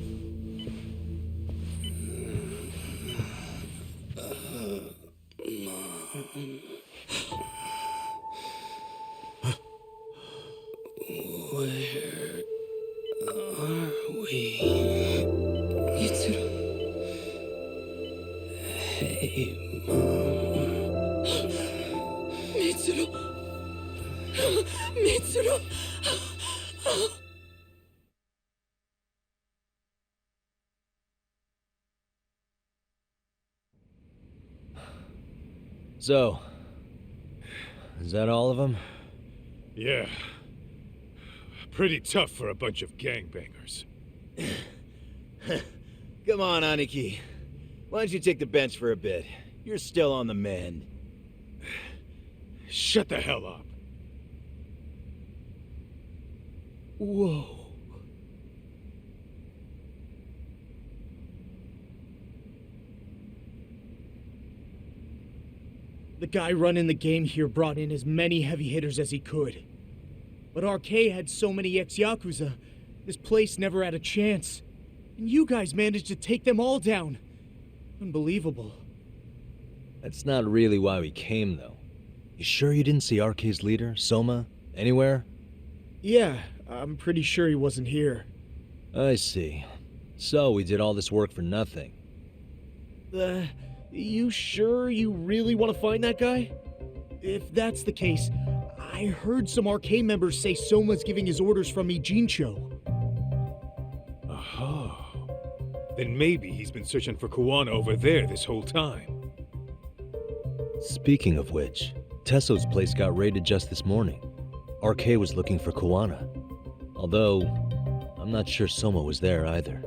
Where are we?
Mitsuru.
Hey, Mom. Mitsuru. Mitsuru.
So, is that all of them?
Yeah. Pretty tough for a bunch of gangbangers.
Come on, Aniki. Why don't you take the bench for a bit? You're still on the mend.
Shut the hell up.
Whoa. The guy running the game here brought in as many heavy hitters as he could. But RK had so many ex-Yakuza, this place never had a chance. And you guys managed to take them all down. Unbelievable.
That's not really why we came, though. You sure you didn't see RK's leader, Soma, anywhere?
Yeah, I'm pretty sure he wasn't here.
I see. So we did all this work for nothing.
You sure you really want to find that guy? If that's the case, I heard some RK members say Soma's giving his orders from Ijincho.
Aha. Then maybe he's been searching for Kuwana over there this whole time.
Speaking of which, Tesso's place got raided just this morning. RK was looking for Kuwana. Although, I'm not sure Soma was there either.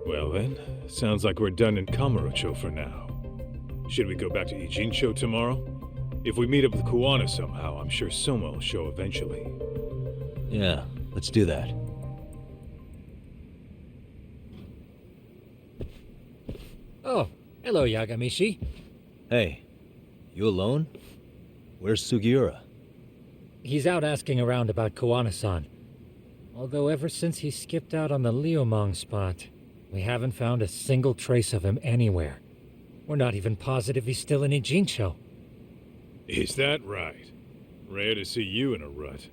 Well then, sounds like we're done in Kamurocho for now. Should we go back to Ijincho tomorrow? If we meet up with Kuwana somehow, I'm sure Soma will show eventually.
Yeah, let's do that.
Oh, hello, Yagamishi.
Hey, you alone? Where's Sugiura?
He's out asking around about Kuwana-san. Although ever since he skipped out on the Liumang spot, we haven't found a single trace of him anywhere. We're not even positive he's still in Ijincho.
Is that right? Rare to see you in a rut.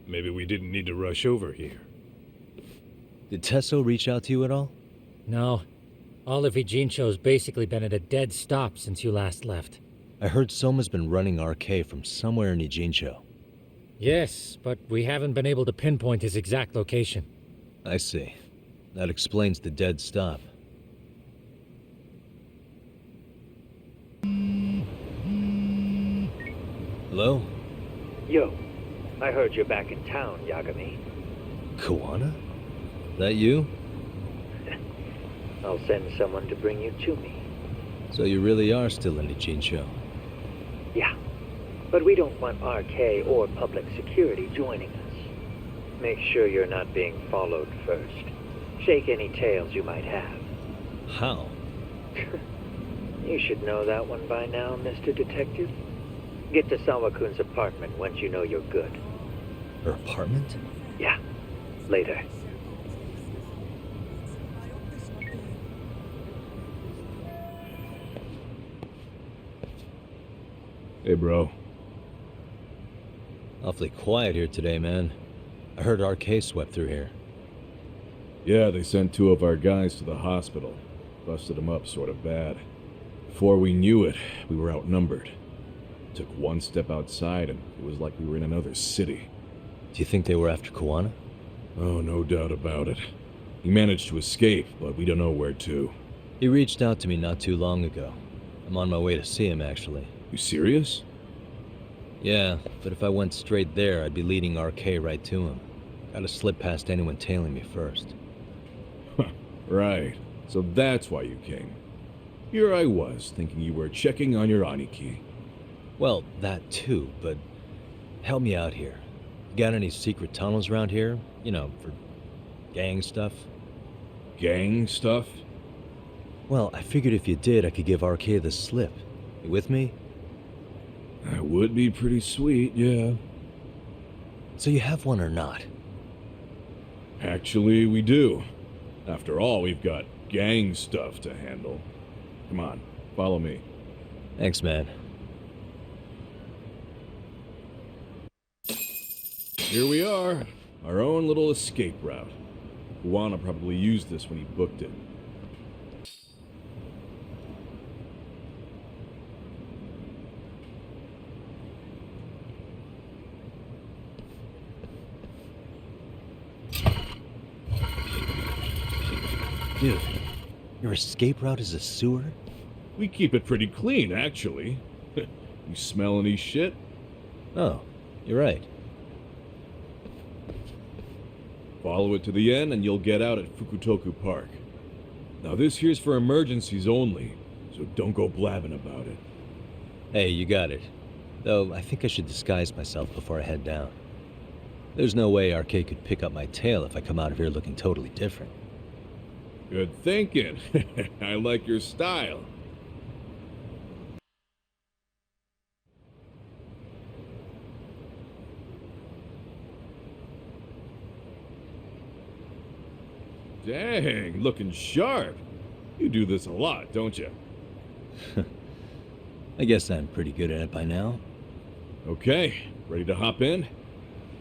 Maybe we didn't need to rush over here.
Did Tesso reach out to you at all?
No. All of Ijincho's basically been at a dead stop since you last left.
I heard Soma's been running RK from somewhere in Ijincho.
Yes, but we haven't been able to pinpoint his exact location.
I see. That explains the dead stop. Hello?
Yo, I heard you're back in town, Yagami.
Kawana? That you?
I'll send someone to bring you to me.
So you really are still in Ijincho?
Yeah, but we don't want RK or public security joining us. Make sure you're not being followed first. Shake any tails you might have.
How?
You should know that one by now, Mr. Detective. Get to Sawa-kun's apartment once you know you're good.
Her apartment?
Yeah, later.
Hey, bro.
Awfully quiet here today, man. I heard RK swept through here.
Yeah, they sent 2 of our guys to the hospital. Busted them up sort of bad. Before we knew it, we were outnumbered. Took one step outside and it was like we were in another city.
Do you think they were after Kawana?
Oh, no doubt about it. He managed to escape, but we don't know where to.
He reached out to me not too long ago. I'm on my way to see him, actually.
You serious?
Yeah, but if I went straight there, I'd be leading RK right to him. Gotta slip past anyone tailing me first.
Right. So that's why you came. Here I was, thinking you were checking on your Aniki.
Well, that too, but help me out here. Got any secret tunnels around here? You know, for gang stuff?
Gang stuff?
Well, I figured if you did, I could give RK the slip. You with me?
That would be pretty sweet, yeah.
So you have one or not?
Actually, we do. After all, we've got gang stuff to handle. Come on, follow me.
Thanks, man.
Here we are, our own little escape route. Kawana probably used this when he booked it.
Dude, your escape route is a sewer?
We keep it pretty clean, actually. You smell any shit?
Oh, you're right.
Follow it to the end and you'll get out at Fukutoku Park. Now this here's for emergencies only, so don't go blabbing about it.
Hey, you got it. Though I think I should disguise myself before I head down. There's no way RK could pick up my tail if I come out of here looking totally different.
Good thinking. I like your style. Dang, looking sharp. You do this a lot, don't you?
I guess I'm pretty good at it by now.
Okay, ready to hop in?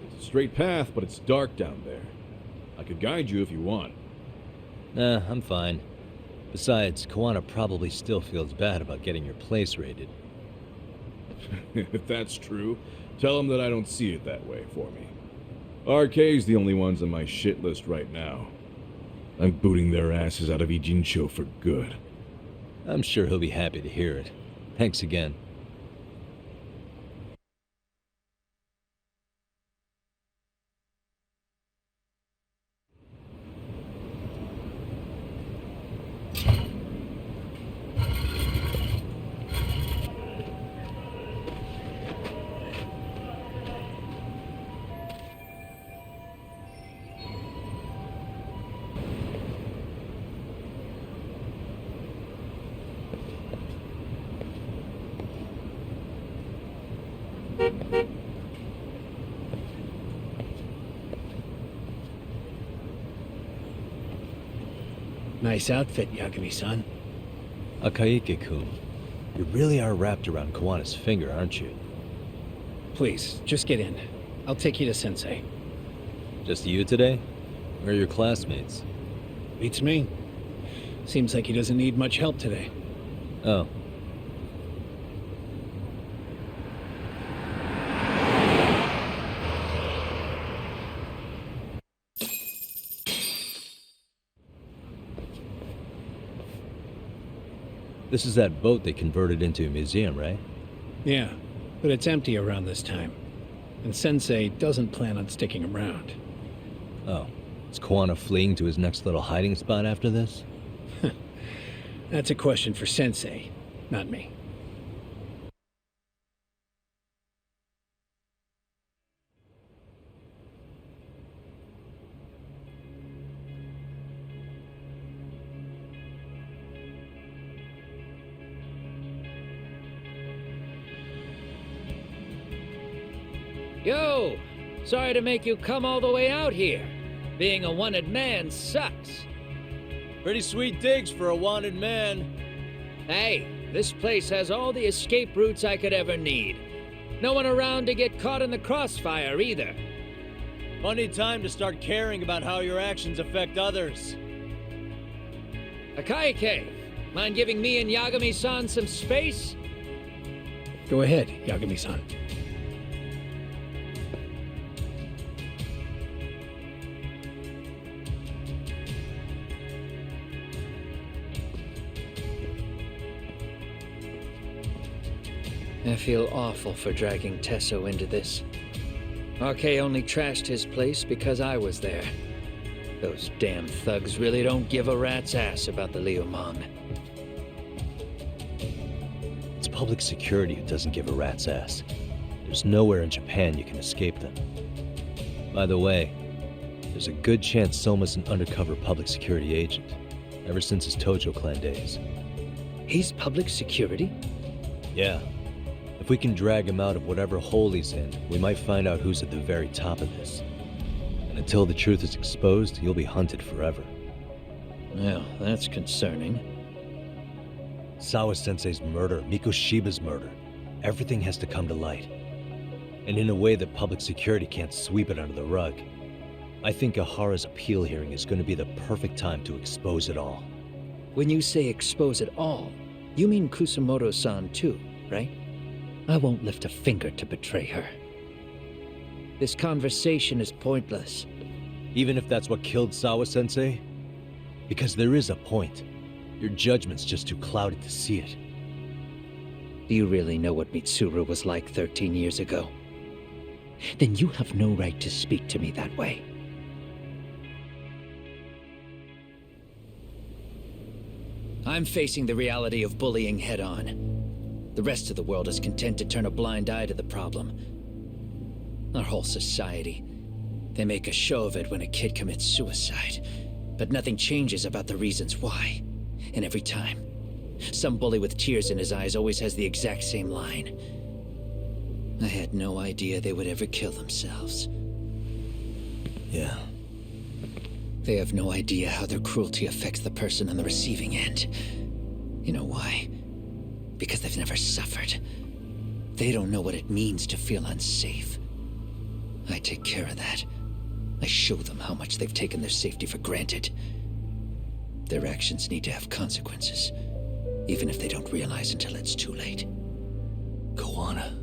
It's a straight path, but it's dark down there. I could guide you if you want.
Nah, I'm fine. Besides, Kawana probably still feels bad about getting your place raided.
If that's true, tell him that I don't see it that way for me. RK's the only ones on my shit list right now. I'm booting their asses out of Ijincho for good.
I'm sure he'll be happy to hear it. Thanks again.
Nice outfit, Yagami-san.
Akaike-kun, you really are wrapped around Kawana's finger, aren't you?
Please, just get in. I'll take you to Sensei.
Just you today? Where are your classmates?
Beats me. Seems like he doesn't need much help today.
Oh. This is that boat they converted into a museum, right?
Yeah, but it's empty around this time. And Sensei doesn't plan on sticking around.
Oh. Is Kuwana fleeing to his next little hiding spot after this?
That's a question for Sensei, not me.
Yo! Sorry to make you come all the way out here. Being a wanted man sucks.
Pretty sweet digs for a wanted man.
Hey, this place has all the escape routes I could ever need. No one around to get caught in the crossfire either.
Funny time to start caring about how your actions affect others.
Akaike, mind giving me and Yagami-san some space?
Go ahead, Yagami-san.
I feel awful for dragging Tesso into this. RK only trashed his place because I was there. Those damn thugs really don't give a rat's ass about the Liumang.
It's public security who doesn't give a rat's ass. There's nowhere in Japan you can escape them. By the way, there's a good chance Soma's an undercover public security agent, ever since his Tojo clan days.
He's public security?
Yeah. If we can drag him out of whatever hole he's in, we might find out who's at the very top of this. And until the truth is exposed, he'll be hunted forever.
Well, that's concerning.
Sawa-sensei's murder, Mikoshiba's murder. Everything has to come to light. And in a way that public security can't sweep it under the rug. I think Ahara's appeal hearing is going to be the perfect time to expose it all.
When you say expose it all, you mean Kusamoto-san too, right? I won't lift a finger to betray her. This conversation is pointless.
Even if that's what killed Sawa-sensei? Because there is a point. Your judgment's just too clouded to see it.
Do you really know what Mitsuru was like 13 years ago? Then you have no right to speak to me that way. I'm facing the reality of bullying head-on. The rest of the world is content to turn a blind eye to the problem. Our whole society. They make a show of it when a kid commits suicide. But nothing changes about the reasons why. And every time, some bully with tears in his eyes always has the exact same line. I had no idea they would ever kill themselves.
Yeah.
They have no idea how their cruelty affects the person on the receiving end. You know why? Because they've never suffered. They don't know what it means to feel unsafe. I take care of that. I show them how much they've taken their safety for granted. Their actions need to have consequences, even if they don't realize until it's too late.
Kuwana.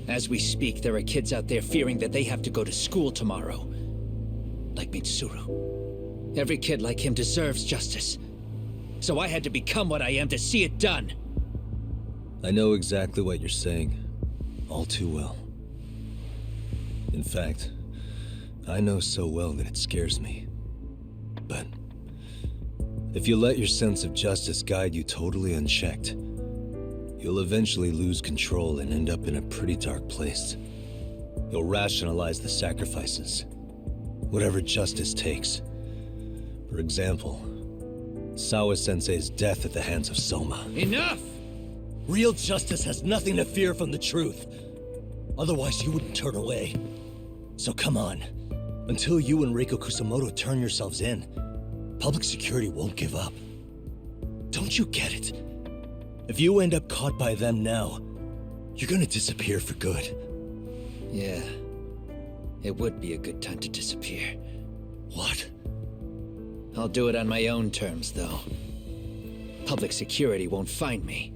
As we speak, there are kids out there fearing that they have to go to school tomorrow. Like Mitsuru. Every kid like him deserves justice. So I had to become what I am to see it done.
I know exactly what you're saying. All too well. In fact, I know so well that it scares me. But if you let your sense of justice guide you totally unchecked, you'll eventually lose control and end up in a pretty dark place. You'll rationalize the sacrifices, whatever justice takes. For example, Sawa-sensei's death at the hands of Soma.
Enough!
Real justice has nothing to fear from the truth. Otherwise, you wouldn't turn away. So come on. Until you and Reiko Kusamoto turn yourselves in, public security won't give up. Don't you get it? If you end up caught by them now, you're gonna disappear for good.
Yeah. it would be a good time to disappear.
What?
I'll do it on my own terms, though. Public security won't find me.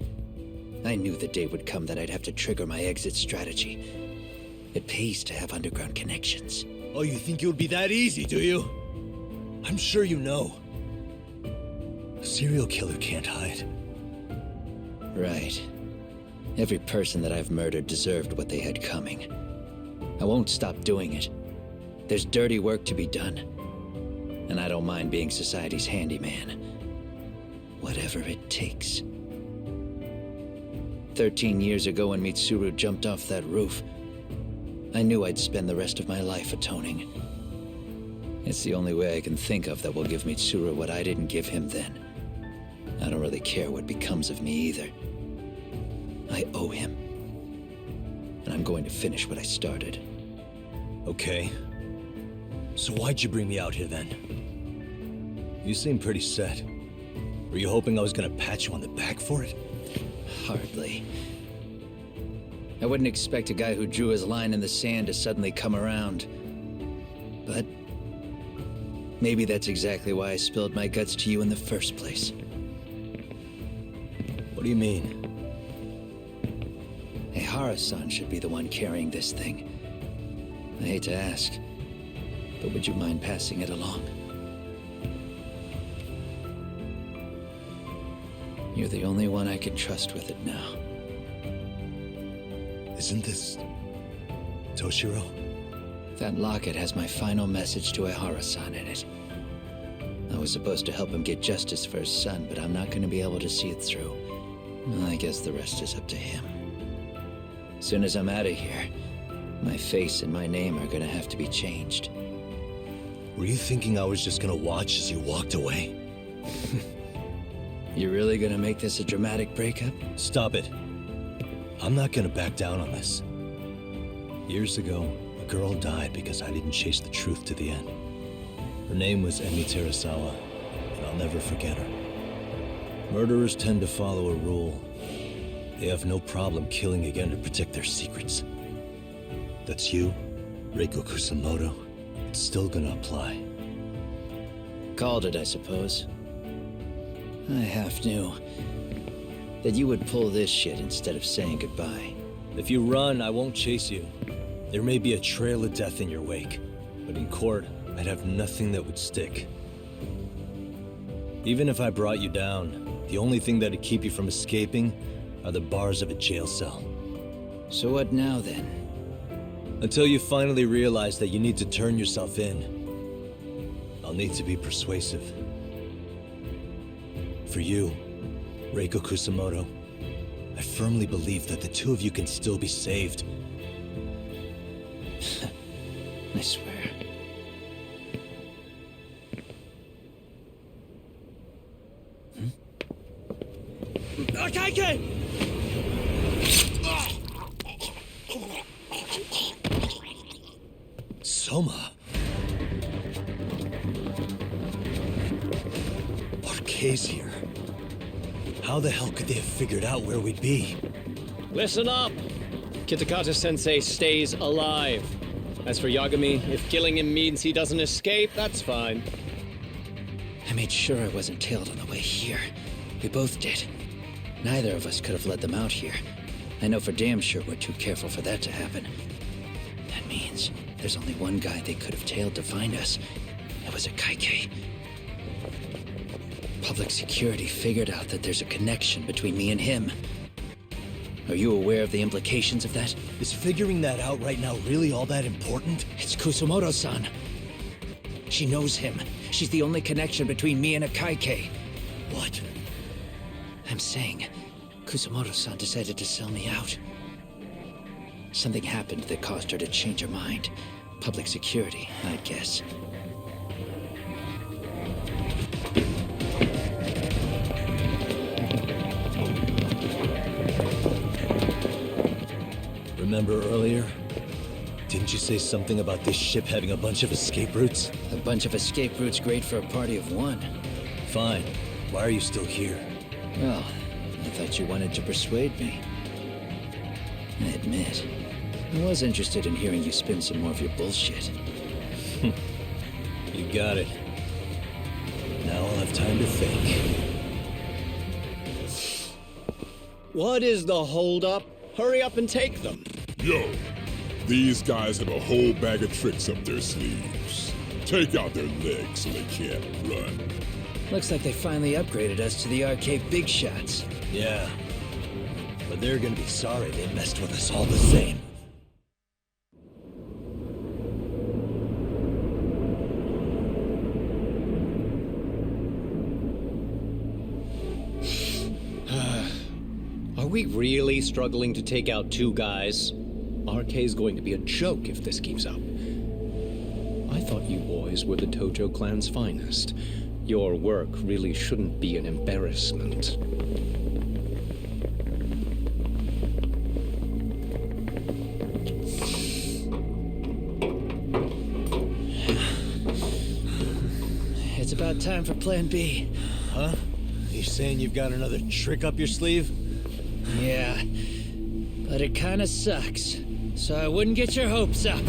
I knew the day would come that I'd have to trigger my exit strategy. It pays to have underground connections.
Oh, you think it would be that easy, do you? I'm sure you know. A serial killer can't hide.
Right. Every person that I've murdered deserved what they had coming. I won't stop doing it. There's dirty work to be done. And I don't mind being society's handyman. Whatever it takes. 13 years ago when Mitsuru jumped off that roof, I knew I'd spend the rest of my life atoning. It's the only way I can think of that will give Mitsuru what I didn't give him then. I don't really care what becomes of me either. I owe him. And I'm going to finish what I started.
Okay. So why'd you bring me out here then? You seem pretty set. Were you hoping I was gonna pat you on the back for it?
Hardly. I wouldn't expect a guy who drew his line in the sand to suddenly come around. But maybe that's exactly why I spilled my guts to you in the first place.
What do you mean?
Ehara-san should be the one carrying this thing. I hate to ask, but would you mind passing it along? You're the only one I can trust with it now.
Isn't this Toshiro?
That locket has my final message to Ehara-san in it. I was supposed to help him get justice for his son, but I'm not going to be able to see it through. I guess the rest is up to him. Soon as I'm out of here, my face and my name are gonna have to be changed.
Were you thinking I was just gonna watch as you walked away?
You really gonna make this a dramatic breakup?
Stop it. I'm not gonna back down on this. Years ago, a girl died because I didn't chase the truth to the end. Her name was Emi Terasawa, and I'll never forget her. Murderers tend to follow a rule. They have no problem killing again to protect their secrets. That's you, Reiko Kusamoto. It's still gonna apply.
Called it, I suppose. I half knew that you would pull this shit instead of saying goodbye.
If you run, I won't chase you. There may be a trail of death in your wake, but in court, I'd have nothing that would stick. Even if I brought you down, the only thing that'd keep you from escaping are the bars of a jail cell.
So what now, then?
Until you finally realize that you need to turn yourself in, I'll need to be persuasive. For you, Reiko Kusamoto, I firmly believe that the two of you can still be saved.
I swear.
Akaike!
Soma. Arcay's here. How the hell could they have figured out where we'd be?
Listen up! Kitakata-sensei stays alive. As for Yagami, if killing him means he doesn't escape, that's fine.
I made sure I wasn't tailed on the way here. We both did. Neither of us could have led them out here. I know for damn sure we're too careful for that to happen. That means there's only one guy they could have tailed to find us. It was Akaike. Public security figured out that there's a connection between me and him. Are you aware of the implications of that?
Is figuring that out right now really all that important?
It's Kusamoto-san. She knows him. She's the only connection between me and Akaike.
What?
I'm saying, Kusamoto-san decided to sell me out. Something happened that caused her to change her mind. Public security, I'd guess.
Remember earlier? Didn't you say something about this ship having a bunch of escape routes?
A bunch of escape routes great for a party of one.
Fine. Why are you still here?
Well, I thought you wanted to persuade me. I admit, I was interested in hearing you spin some more of your bullshit.
You got it. Now I'll have time to think.
What is the holdup? Hurry up and take them.
Yo, these guys have a whole bag of tricks up their sleeves. Take out their legs so they can't run.
Looks like they finally upgraded us to the arcade big shots.
Yeah. But they're gonna be sorry they messed with us all the same.
Are we really struggling to take out two guys? RK's going to be a joke if this keeps up. I thought you boys were the Tojo clan's finest. Your work really shouldn't be an embarrassment.
It's about time for Plan B.
Huh? You saying you've got another trick up your sleeve?
Yeah, but it kinda sucks. So I wouldn't get your hopes up.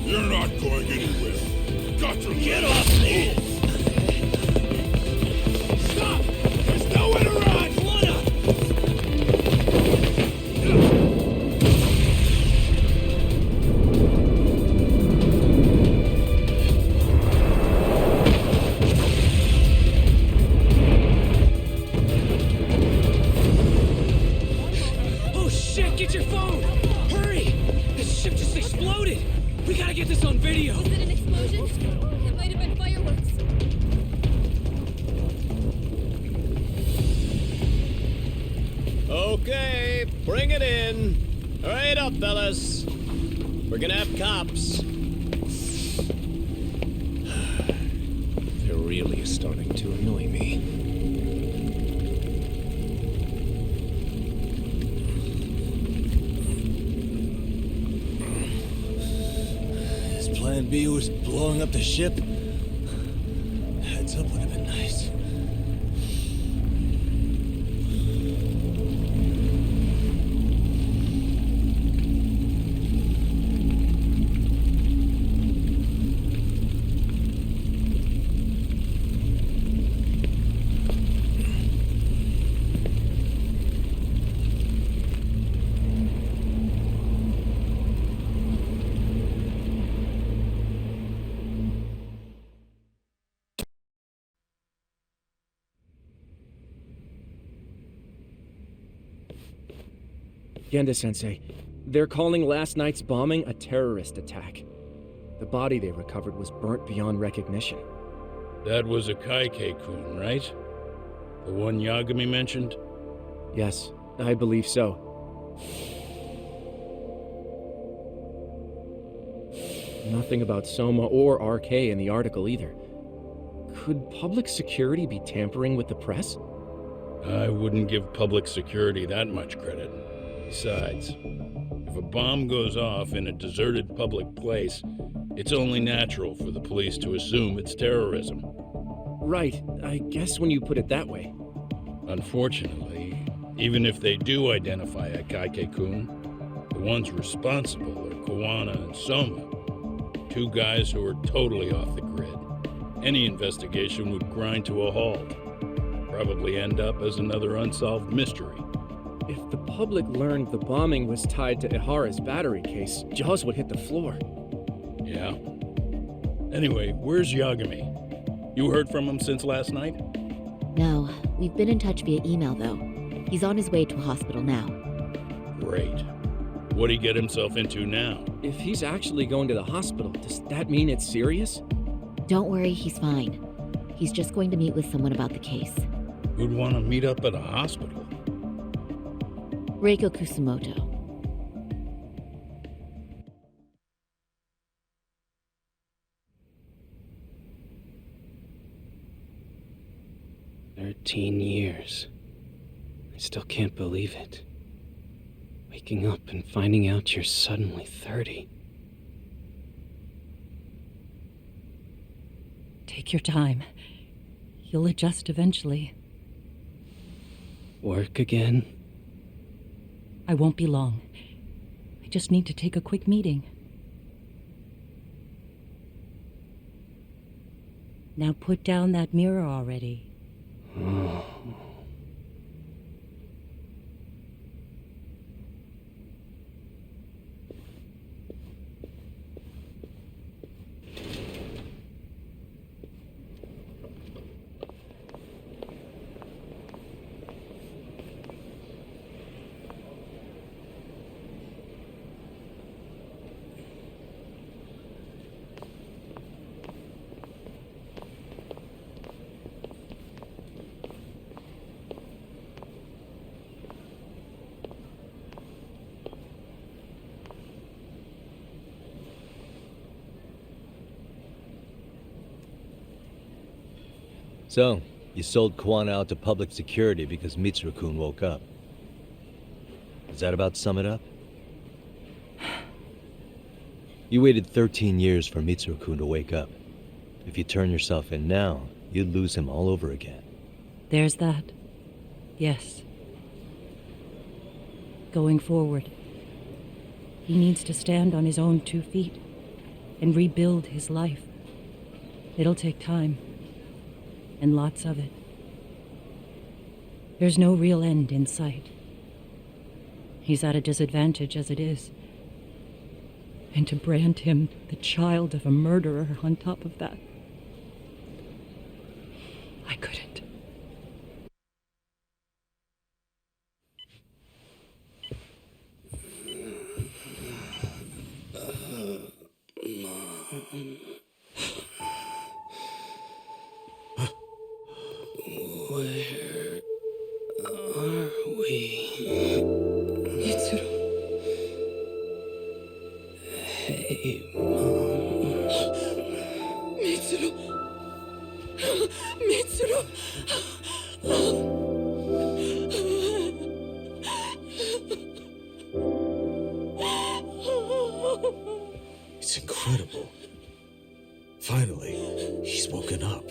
You're not going anywhere. Got to
Get off me! Stop! There's nowhere to run!
Oh shit, get your phone! Hurry! This ship just exploded! We gotta get this on video!
Was it an explosion? It might have been fireworks.
Okay, bring it in. Hurry it up, fellas. We're gonna have cops. They're really starting to annoy me.
His plan B was blowing up the ship. Heads up would have been nice.
Genda-sensei, they're calling last night's bombing a terrorist attack. The body they recovered was burnt beyond recognition.
That was a Kaike-kun, right? The one Yagami mentioned?
Yes, I believe so. Nothing about Soma or RK in the article either. Could public security be tampering with the press?
I wouldn't give public security that much credit. Besides, if a bomb goes off in a deserted public place, it's only natural for the police to assume it's terrorism.
Right, I guess when you put it that way.
Unfortunately, even if they do identify a Kaike-kun, the ones responsible are Kawana and Soma, two guys who are totally off the grid. Any investigation would grind to a halt. Probably end up as another unsolved mystery.
If the public learned the bombing was tied to Ihara's battery case, jaws would hit the floor.
Yeah. Anyway, where's Yagami? You heard from him since last night?
No, we've been in touch via email, though. He's on his way to a hospital now.
Great. What'd he get himself into now?
If he's actually going to the hospital, does that mean it's serious?
Don't worry, he's fine. He's just going to meet with someone about the case.
Who'd want to meet up at a hospital?
Reiko Kusumoto.
"13 years. I still can't believe it. Waking up and finding out you're suddenly 30.
Take your time. You'll adjust eventually.
Work again?
I won't be long. I just need to take a quick meeting. Now put down that mirror already.
So, you sold Kawana out to public security because Mitsuru-kun woke up. Does that about sum it up? You waited 13 years for Mitsuru-kun to wake up. If you turn yourself in now, you'd lose him all over again.
There's that. Yes. Going forward, he needs to stand on his own 2 feet and rebuild his life. It'll take time. And lots of it. There's no real end in sight. He's at a disadvantage as it is. And to brand him the child of a murderer on top of that, I couldn't.
Where are we?
Mitsuru.
Hey, Mom.
Mitsuru. Mitsuru.
It's incredible. Finally, he's woken up.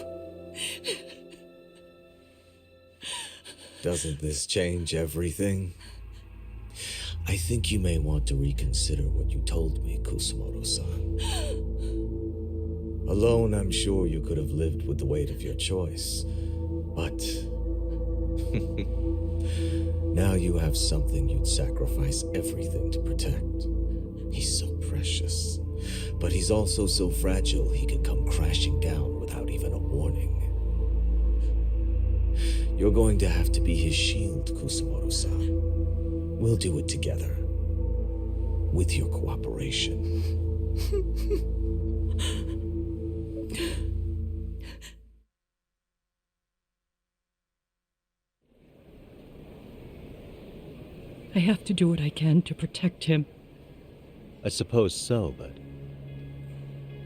Doesn't this change everything? I think you may want to reconsider what you told me, Kusumoto-san. Alone, I'm sure you could have lived with the weight of your choice. But now you have something you'd sacrifice everything to protect. He's so precious, but he's also so fragile he can come crashing down without even a warning. You're going to have to be his shield, Kusumoto-san. We'll do it together. With your cooperation.
I have to do what I can to protect him.
I suppose so, but...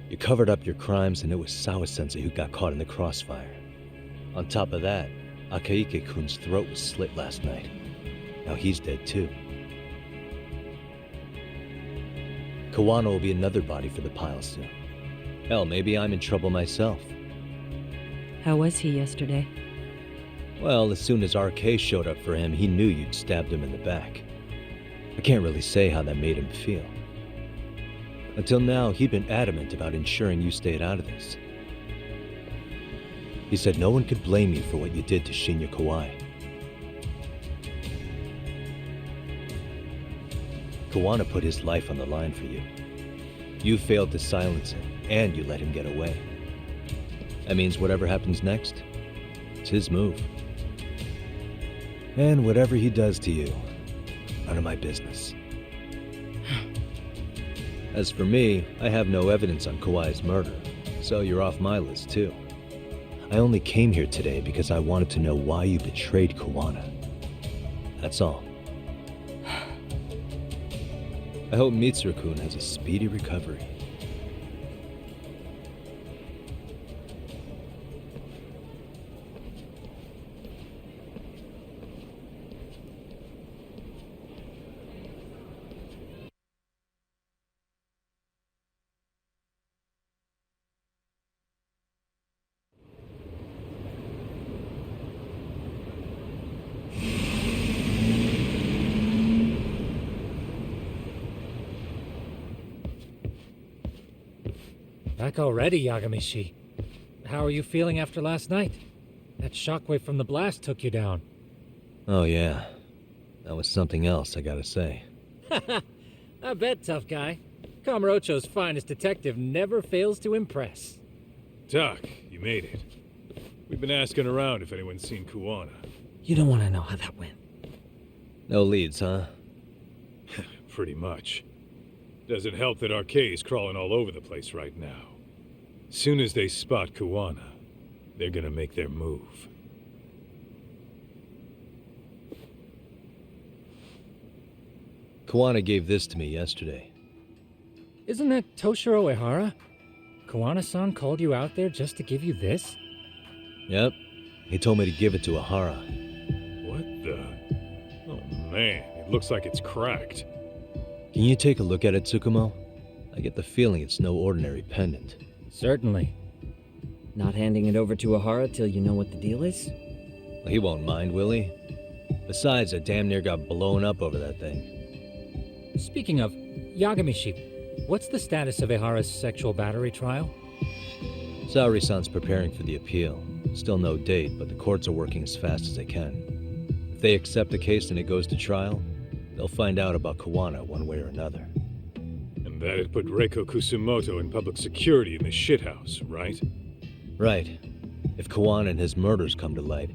You covered up your crimes and it was Sawa-sensei who got caught in the crossfire. On top of that, Akaike-kun's throat was slit last night. Now he's dead too. Kawana will be another body for the pile soon. Hell, maybe I'm in trouble myself.
How was he yesterday?
Well, as soon as RK showed up for him, he knew you'd stabbed him in the back. I can't really say how that made him feel. Until now, he'd been adamant about ensuring you stayed out of this. He said no one could blame you for what you did to Shinya Kawai. Kawana put his life on the line for you. You failed to silence him, and you let him get away. That means whatever happens next, it's his move. And whatever he does to you, none of my business. As for me, I have no evidence on Kawai's murder, so you're off my list too. I only came here today because I wanted to know why you betrayed Kawana. That's all. I hope Mitsuru-kun has a speedy recovery.
Back already, Yagamishi. How are you feeling after last night? That shockwave from the blast took you down.
Oh yeah. That was something else, I gotta say.
I bet, tough guy. Kamurocho's finest detective never fails to impress.
Doc, you made it. We've been asking around if anyone's seen Kuwana.
You don't want to know how that went.
No leads, huh?
Pretty much. Doesn't help that Arcay's crawling all over the place right now. Soon as they spot Kuwana, they're gonna make their move.
Kuwana gave this to me yesterday.
Isn't that Toshiro Ehara? Kuwana-san called you out there just to give you this?
Yep. He told me to give it to Ehara.
What the? Oh man, it looks like it's cracked.
Can you take a look at it, Tsukumo? I get the feeling it's no ordinary pendant.
Certainly.
Not handing it over to Ehara till you know what the deal is?
Well, he won't mind, will he? Besides, I damn near got blown up over that thing.
Speaking of, Yagamishi, what's the status of Ehara's sexual battery trial?
Saori-san's preparing for the appeal. Still no date, but the courts are working as fast as they can. If they accept the case and it goes to trial, they'll find out about Kuwana one way or another.
And that'd put Reiko Kusumoto in public security in the shithouse, right?
Right. If Kuwana and his murders come to light,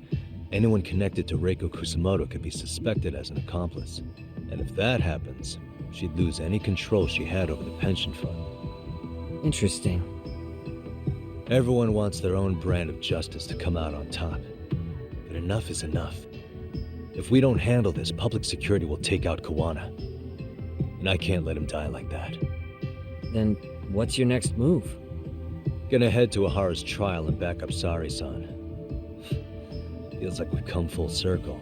anyone connected to Reiko Kusumoto could be suspected as an accomplice. And if that happens, she'd lose any control she had over the pension fund.
Interesting.
Everyone wants their own brand of justice to come out on top. But enough is enough. If we don't handle this, public security will take out Kuwana. And I can't let him die like that.
Then what's your next move?
Gonna head to Ahara's trial and back up Saori-san. Feels like we've come full circle.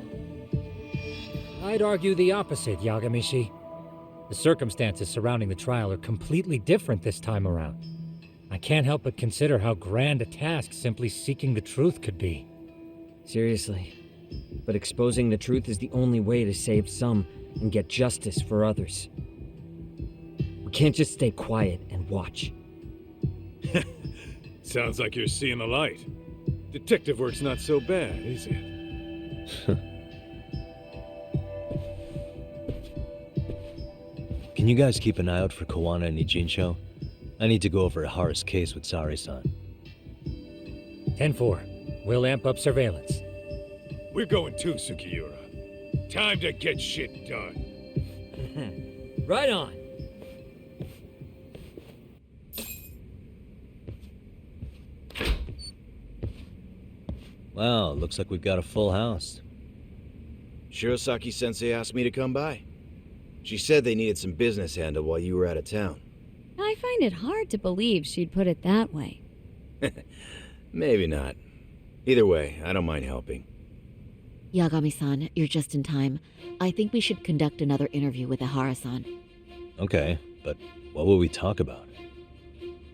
I'd argue the opposite, Yagamishi. The circumstances surrounding the trial are completely different this time around. I can't help but consider how grand a task simply seeking the truth could be.
Seriously. But exposing the truth is the only way to save some and get justice for others. We can't just stay quiet and watch.
Sounds like you're seeing the light. Detective work's not so bad, is it?
Can you guys keep an eye out for Kuwana and Ijincho? I need to go over Ahara's case with Saori-san.
10-4. We'll amp up surveillance.
We're going too, Sukiura. Time to get shit done.
Right on.
Wow, looks like we've got a full house.
Shirosaki-sensei asked me to come by. She said they needed some business handled while you were out of town.
I find it hard to believe she'd put it that way.
Maybe not. Either way, I don't mind helping.
Yagami-san, you're just in time. I think we should conduct another interview with Ehara-san.
Okay, but what will we talk about?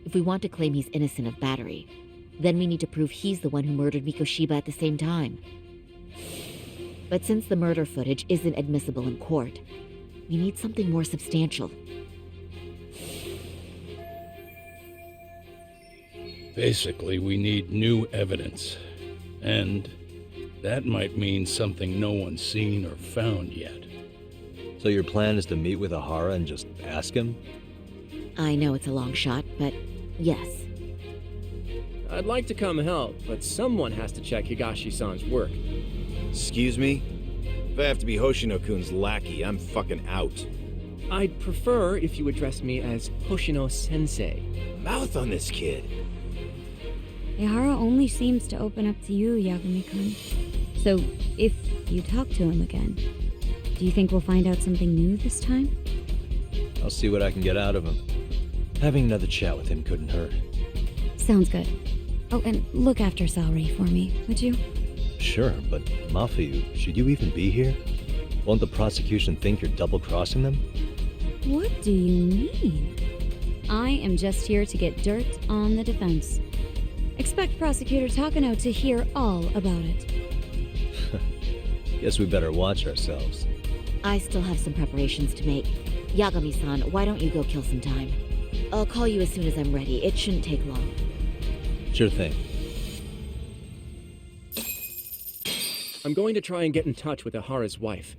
If we want to claim he's innocent of battery, then we need to prove he's the one who murdered Mikoshiba at the same time. But since the murder footage isn't admissible in court, we need something more substantial.
Basically, we need new evidence. And that might mean something no one's seen or found yet.
So your plan is to meet with Ehara and just ask him?
I know it's a long shot, but yes.
I'd like to come help, but someone has to check Higashi-san's work.
Excuse me? If I have to be Hoshino-kun's lackey, I'm fucking out.
I'd prefer if you address me as Hoshino-sensei.
Mouth on this kid.
Ehara only seems to open up to you, Yagami-kun. So, if you talk to him again, do you think we'll find out something new this time?
I'll see what I can get out of him. Having another chat with him couldn't hurt.
Sounds good. Oh, and look after Saori for me, would you?
Sure, but Mafuyu, should you even be here? Won't the prosecution think you're double-crossing them?
What do you mean? I am just here to get dirt on the defense. Expect Prosecutor Takano to hear all about it.
Guess we better watch ourselves.
I still have some preparations to make. Yagami-san, why don't you go kill some time? I'll call you as soon as I'm ready. It shouldn't take long.
Sure thing.
I'm going to try and get in touch with Ihara's wife.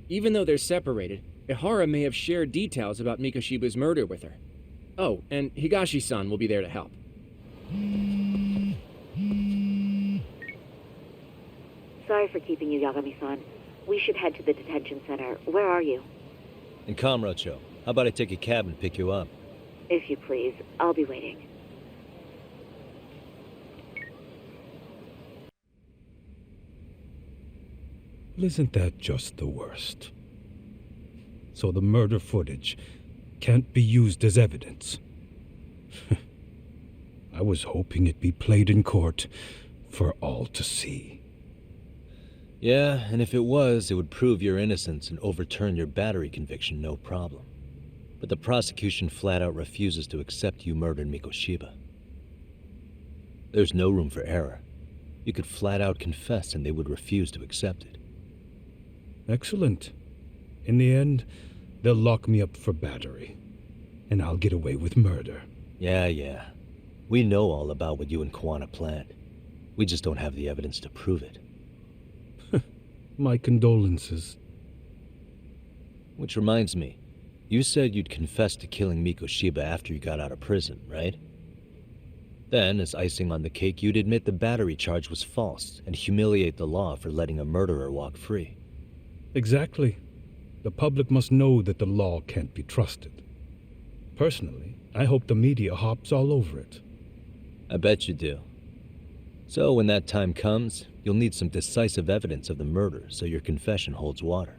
Even though they're separated, Ihara may have shared details about Mikoshiba's murder with her. Oh, and Higashi-san will be there to help.
Sorry for keeping you, Yagami-san. We should head to the detention center. Where are you?
In Kamurocho. How about I take a cab and pick you up?
If you please. I'll be waiting.
Isn't that just the worst? So the murder footage can't be used as evidence. I was hoping it'd be played in court for all to see.
Yeah, and if it was, it would prove your innocence and overturn your battery conviction, no problem. But the prosecution flat out refuses to accept you murdered Mikoshiba. There's no room for error. You could flat out confess and they would refuse to accept it.
Excellent. In the end, they'll lock me up for battery, and I'll get away with murder.
Yeah. We know all about what you and Kawana planned. We just don't have the evidence to prove it.
My condolences.
Which reminds me, you said you'd confess to killing Mikoshiba after you got out of prison, right? Then, as icing on the cake, you'd admit the battery charge was false and humiliate the law for letting a murderer walk free.
Exactly. The public must know that the law can't be trusted. Personally, I hope the media hops all over it.
I bet you do. So when that time comes, you'll need some decisive evidence of the murder so your confession holds water.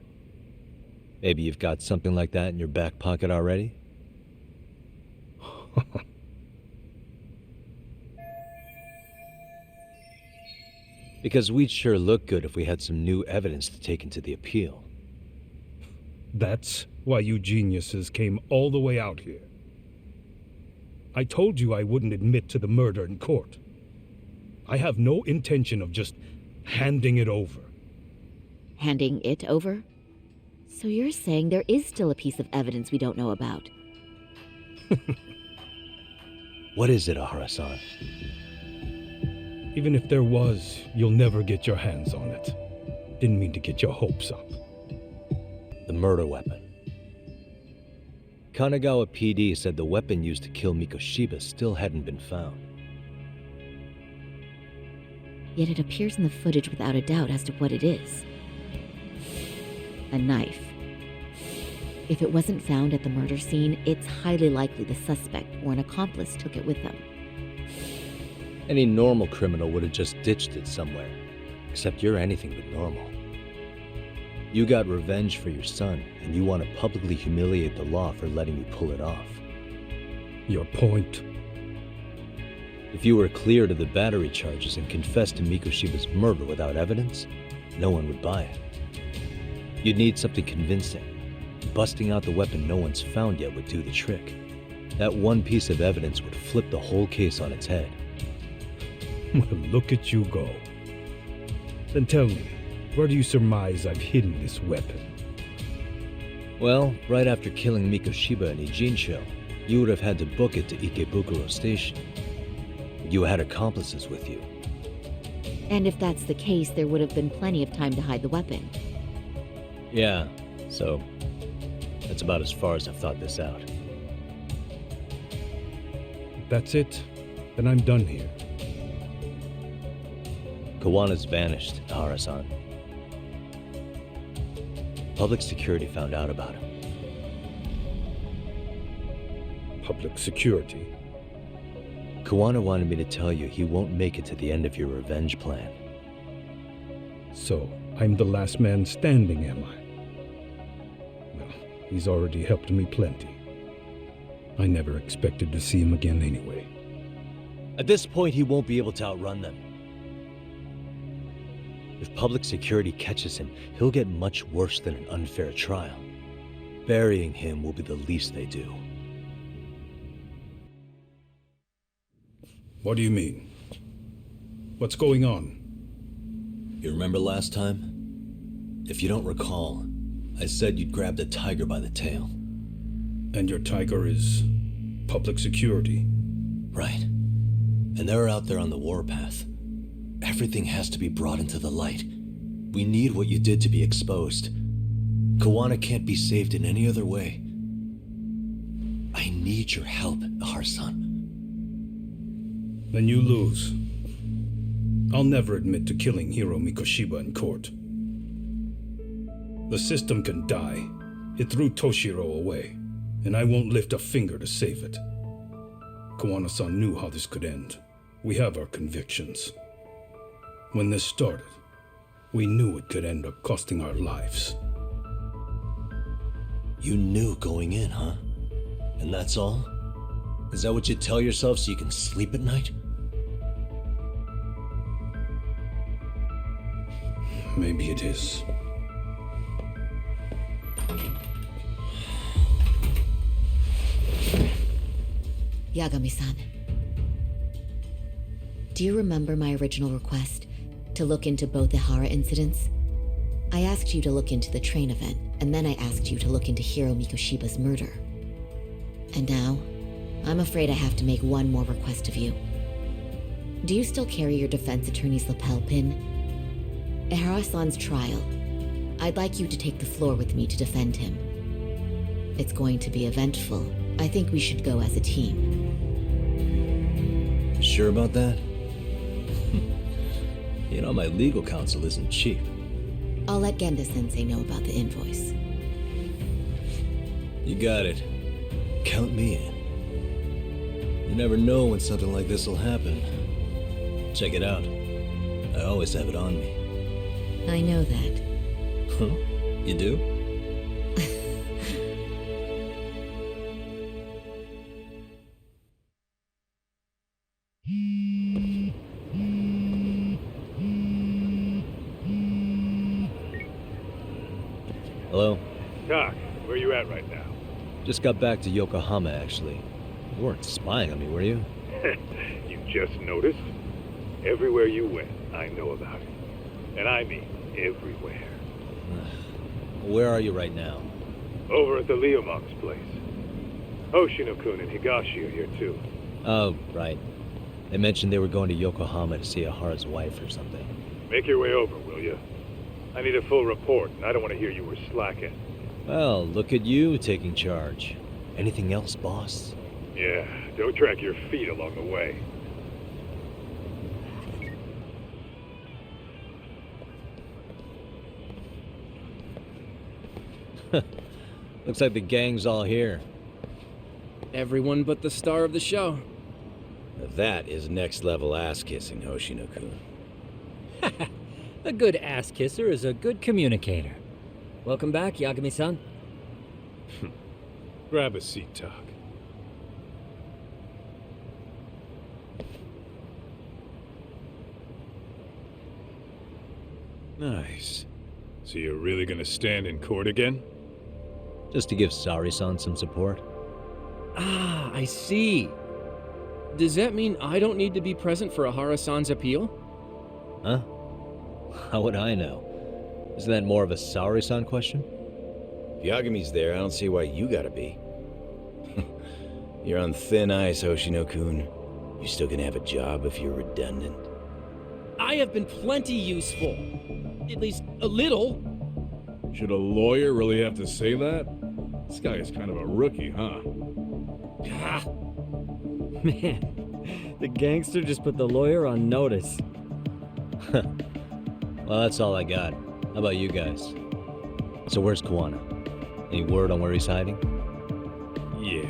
Maybe you've got something like that in your back pocket already? Because we'd sure look good if we had some new evidence to take into the appeal.
That's why you geniuses came all the way out here. I told you I wouldn't admit to the murder in court. I have no intention of just handing it over.
Handing it over? So you're saying there is still a piece of evidence we don't know about?
What is it, Ihara-san?
Even if there was, you'll never get your hands on it. Didn't mean to get your hopes up.
The murder weapon. Kanagawa PD said the weapon used to kill Mikoshiba still hadn't been found.
Yet it appears in the footage without a doubt as to what it is. A knife. If it wasn't found at the murder scene, it's highly likely the suspect or an accomplice took it with them.
Any normal criminal would have just ditched it somewhere. Except you're anything but normal. You got revenge for your son, and you want to publicly humiliate the law for letting you pull it off.
Your point?
If you were cleared of the battery charges and confessed to Mikoshiba's murder without evidence, no one would buy it. You'd need something convincing. Busting out the weapon no one's found yet would do the trick. That one piece of evidence would flip the whole case on its head.
Well, look at you go. Then tell me, where do you surmise I've hidden this weapon?
Well, right after killing Mikoshiba in Ijincho, you would have had to book it to Ikebukuro Station. You had accomplices with you.
And if that's the case, there would have been plenty of time to hide the weapon.
Yeah, so that's about as far as I've thought this out.
If that's it, then I'm done here.
Kawana's vanished, Ihara-san. Public security found out about him.
Public security?
Kawana wanted me to tell you he won't make it to the end of your revenge plan.
So, I'm the last man standing, am I? Well, he's already helped me plenty. I never expected to see him again anyway.
At this point, he won't be able to outrun them. If public security catches him, he'll get much worse than an unfair trial. Burying him will be the least they do.
What do you mean? What's going on?
You remember last time? If you don't recall, I said you'd grabbed a tiger by the tail.
And your tiger is? public security.
Right. And they're out there on the warpath. Everything has to be brought into the light. We need what you did to be exposed. Kawana can't be saved in any other way. I need your help, Ahar-san.
Then you lose. I'll never admit to killing Hiro Mikoshiba in court. The system can die. It threw Toshiro away, and I won't lift a finger to save it. Kawana-san knew how this could end. We have our convictions. When this started, we knew it could end up costing our lives.
You knew going in, huh? And that's all? Is that what you tell yourself so you can sleep at night?
Maybe it is.
Yagami-san. Do you remember my original request to look into both the Hara incidents? I asked you to look into the train event, and then I asked you to look into Hiro Mikoshiba's murder. And now, I'm afraid I have to make one more request of you. Do you still carry your defense attorney's lapel pin? Ehara-san's trial. I'd like you to take the floor with me to defend him. It's going to be eventful. I think we should go as a team.
Sure about that? You know, my legal counsel isn't cheap.
I'll let Genda-sensei know about the invoice.
You got it. Count me in. You never know when something like this will happen. Check it out. I always have it on me.
I know that.
Huh? You do? Hello?
Doc, where you at right now?
Just got back to Yokohama, actually. You weren't spying on me, were you?
You just noticed? Everywhere you went, I know about it. And I mean everywhere.
Where are you right now?
Over at the Leomong's place. Hoshino-kun and Higashi are here too.
Oh, right. They mentioned they were going to Yokohama to see Ahara's wife or something.
Make your way over, will you? I need a full report, and I don't want to hear you were slacking.
Well, look at you taking charge. Anything else, boss?
Yeah, don't drag your feet along the way.
Looks like the gang's all here.
Everyone but the star of the show.
That is next level ass kissing, Hoshino-kun.
A good ass kisser is a good communicator.
Welcome back, Yagami-san.
Grab a seat, Doc. Nice. So you're really gonna stand in court again?
Just to give Sari-san some support.
Ah, I see. Does that mean I don't need to be present for Ahara-san's appeal?
Huh? How would I know? Isn't that more of a Sari-san question?
If Yagami's there, I don't see why you gotta be. You're on thin ice, Hoshino-kun. You still gonna have a job if you're redundant?
I have been plenty useful. At least a little.
Should a lawyer really have to say that? This guy is kind of a rookie, huh?
Ah. Man, the gangster just put the lawyer on notice.
Well, that's all I got. How about you guys? So where's Kawana? Any word on where he's hiding?
Yeah,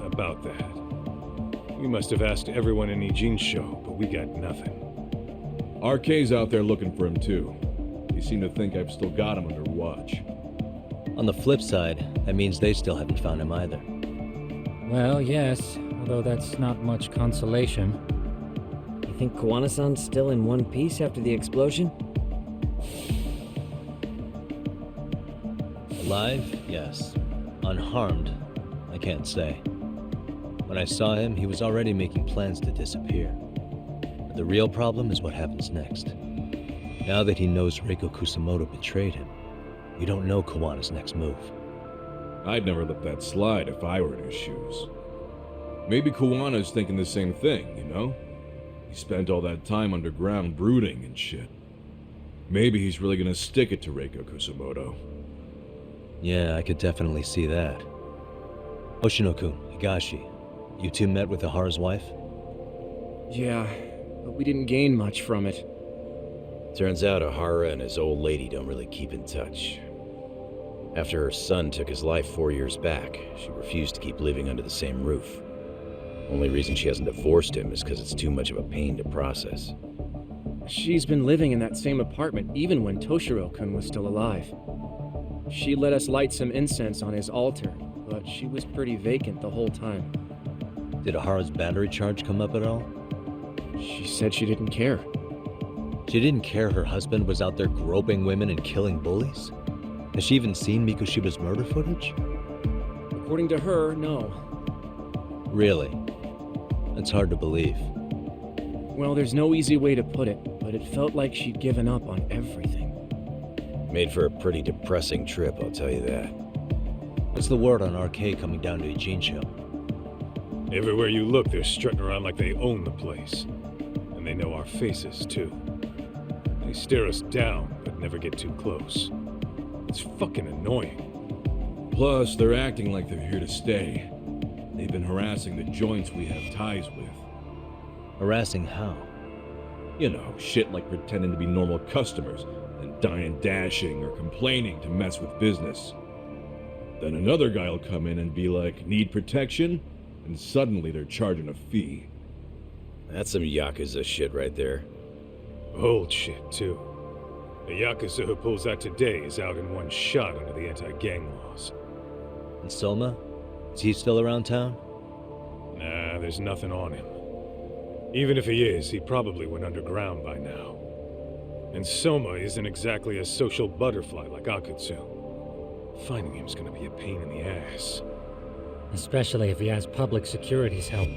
about that. We must have asked everyone in Ijincho, but we got nothing.
RK's out there looking for him too. He seemed to think I've still got him under watch.
On the flip side, that means they still haven't found him either.
Well, yes, although that's not much consolation.
You think Kawana-san's still in one piece after the explosion?
Alive? Yes. Unharmed? I can't say. When I saw him, he was already making plans to disappear. But the real problem is what happens next. Now that he knows Reiko Kusamoto betrayed him, we don't know Kawana's next move.
I'd never let that slide if I were in his shoes. Maybe Kuwana's thinking the same thing, you know? He spent all that time underground brooding and shit. Maybe he's really gonna stick it to Reiko Kusumoto.
Yeah, I could definitely see that. Hoshino-kun, Higashi, you two met with Ahara's wife?
Yeah, but we didn't gain much from it.
Turns out Ahara and his old lady don't really keep in touch. After her son took his life 4 years back, she refused to keep living under the same roof. Only reason she hasn't divorced him is because it's too much of a pain to process.
She's been living in that same apartment even when Toshiro-kun was still alive. She let us light some incense on his altar, but she was pretty vacant the whole time.
Did Ahara's battery charge come up at all?
She said she didn't care.
She didn't care her husband was out there groping women and killing bullies? Has she even seen Mikoshiba's murder footage?
According to her, no.
Really? That's hard to believe.
Well, there's no easy way to put it, but it felt like she'd given up on everything.
Made for a pretty depressing trip, I'll tell you that.
What's the word on RK coming down to Ijincho?
Everywhere you look, they're strutting around like they own the place. And they know our faces, too. They stare us down, but never get too close. It's fucking annoying.
Plus, they're acting like they're here to stay. They've been harassing the joints we have ties with.
Harassing how?
You know, shit like pretending to be normal customers and dying dashing or complaining to mess with business. Then another guy will come in and be like, need protection? And suddenly they're charging a fee.
That's some Yakuza shit right there.
Old shit, too. The Yakuza who pulls that today is out in one shot under the anti-gang laws.
And Soma? Is he still around town?
Nah, there's nothing on him. Even if he is, he probably went underground by now. And Soma isn't exactly a social butterfly like Akutsu. Finding him's gonna be a pain in the ass.
Especially if he has public security's help.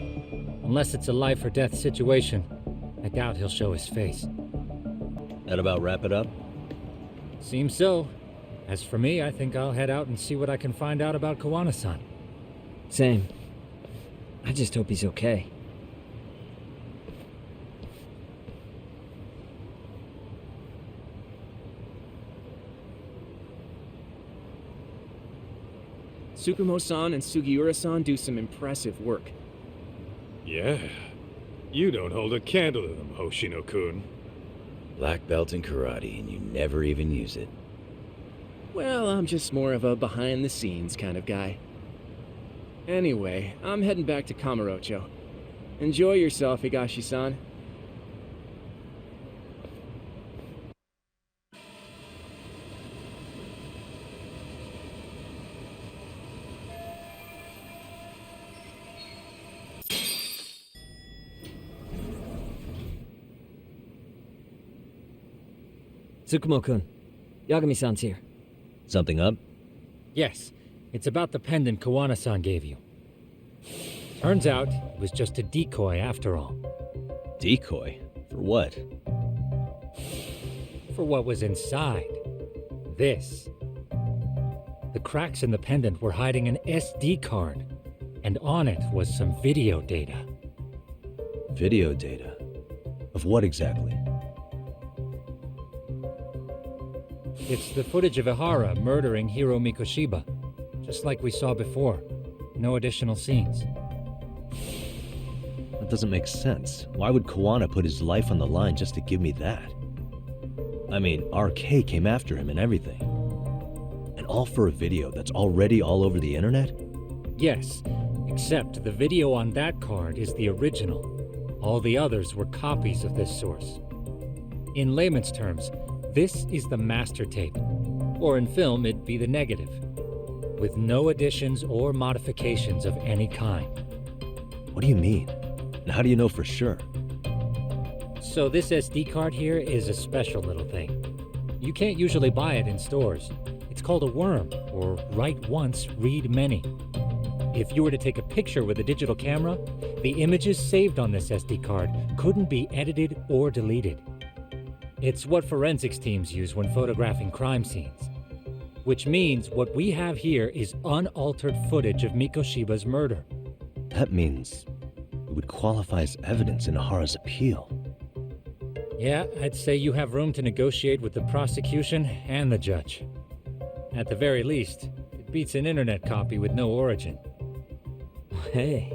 Unless it's a life or death situation, I doubt he'll show his face.
That about wrap it up?
Seems so. As for me, I think I'll head out and see what I can find out about Kawana-san.
Same. I just hope he's okay.
Tsukumo-san and Sugiura-san do some impressive work.
Yeah. You don't hold a candle to them, Hoshino-kun.
Black belt in karate, and you never even use it.
Well, I'm just more of a behind-the-scenes kind of guy. Anyway, I'm heading back to Kamurocho. Enjoy yourself, Higashi-san.
Tsukumo-kun, Yagami-san's here.
Something up?
Yes, it's about the pendant Kawana-san gave you. Turns out, it was just a decoy after all.
Decoy? For what?
For what was inside. This. The cracks in the pendant were hiding an SD card, and on it was some video data.
Video data? Of what exactly?
It's the footage of Ihara murdering Hiro Mikoshiba, just like we saw before. No additional scenes.
That doesn't make sense. Why would Kawana put his life on the line just to give me that? I mean, RK came after him and everything. And all for a video that's already all over the internet?
Yes, except the video on that card is the original. All the others were copies of this source. In layman's terms, this is the master tape, or in film it'd be the negative, with no additions or modifications of any kind.
What do you mean? And how do you know for sure?
So this SD card here is a special little thing. You can't usually buy it in stores. It's called a worm, or write once, read many. If you were to take a picture with a digital camera, the images saved on this SD card couldn't be edited or deleted. It's what forensics teams use when photographing crime scenes. Which means what we have here is unaltered footage of Mikoshiba's murder.
That means it would qualify as evidence in Ahara's appeal.
Yeah, I'd say you have room to negotiate with the prosecution and the judge. At the very least, it beats an internet copy with no origin.
Hey,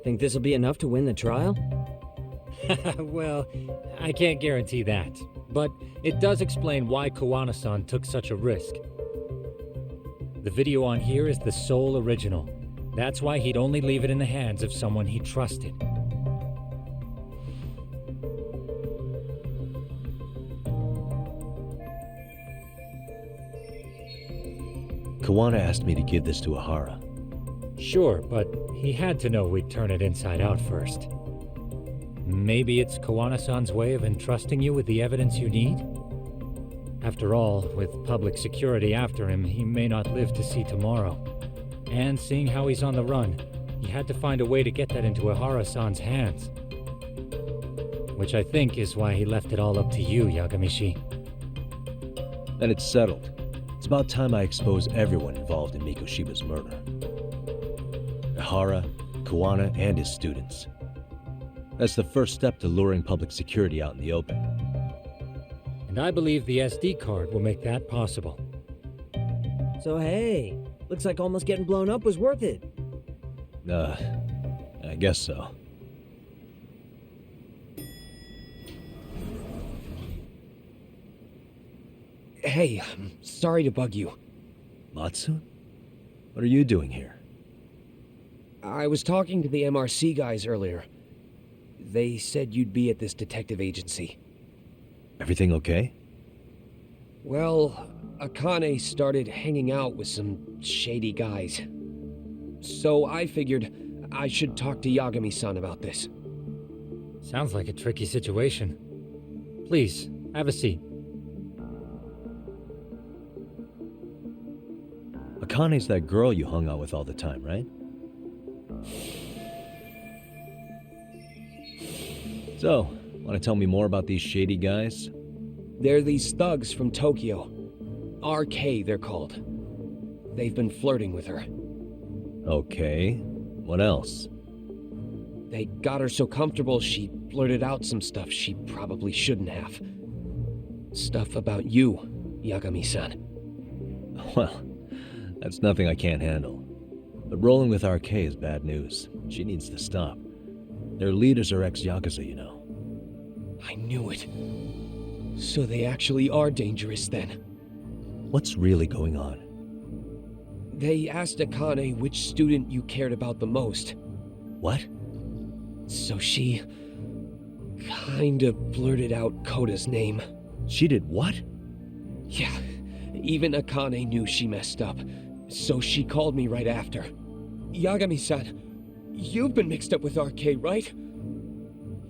think this'll be enough to win the trial?
Well, I can't guarantee that, but it does explain why Koana-san took such a risk. The video on here is the sole original. That's why he'd only leave it in the hands of someone he trusted.
Koana asked me to give this to Ahara.
Sure, but he had to know we'd turn it inside out first. Maybe it's Koana-san's way of entrusting you with the evidence you need? After all, with public security after him, he may not live to see tomorrow. And seeing how he's on the run, he had to find a way to get that into Ahara-san's hands. Which I think is why he left it all up to you, Yagamishi.
Then it's settled. It's about time I expose everyone involved in Mikoshiba's murder. Ahara, Koana, and his students. That's the first step to luring public security out in the open.
And I believe the SD card will make that possible.
So hey, looks like almost getting blown up was worth it.
I guess so.
Hey, I'm sorry to bug you.
Matsu? What are you doing here?
I was talking to the MRC guys earlier. They said you'd be at this detective agency.
Everything okay?
Well, Akane started hanging out with some shady guys. So I figured I should talk to Yagami-san about this.
Sounds like a tricky situation. Please, have a seat.
Akane's that girl you hung out with all the time, right? So, want to tell me more about these shady guys?
They're these thugs from Tokyo. RK, they're called. They've been flirting with her.
Okay. What else?
They got her so comfortable she blurted out some stuff she probably shouldn't have. Stuff about you, Yagami-san.
Well, that's nothing I can't handle. But rolling with RK is bad news. She needs to stop. Their leaders are ex-Yakuza, you know.
I knew it. So they actually are dangerous then.
What's really going on?
They asked Akane which student you cared about the most.
What?
So she kinda blurted out Koda's name.
She did what?
Yeah, even Akane knew she messed up, so she called me right after. Yagami-san, you've been mixed up with RK, right?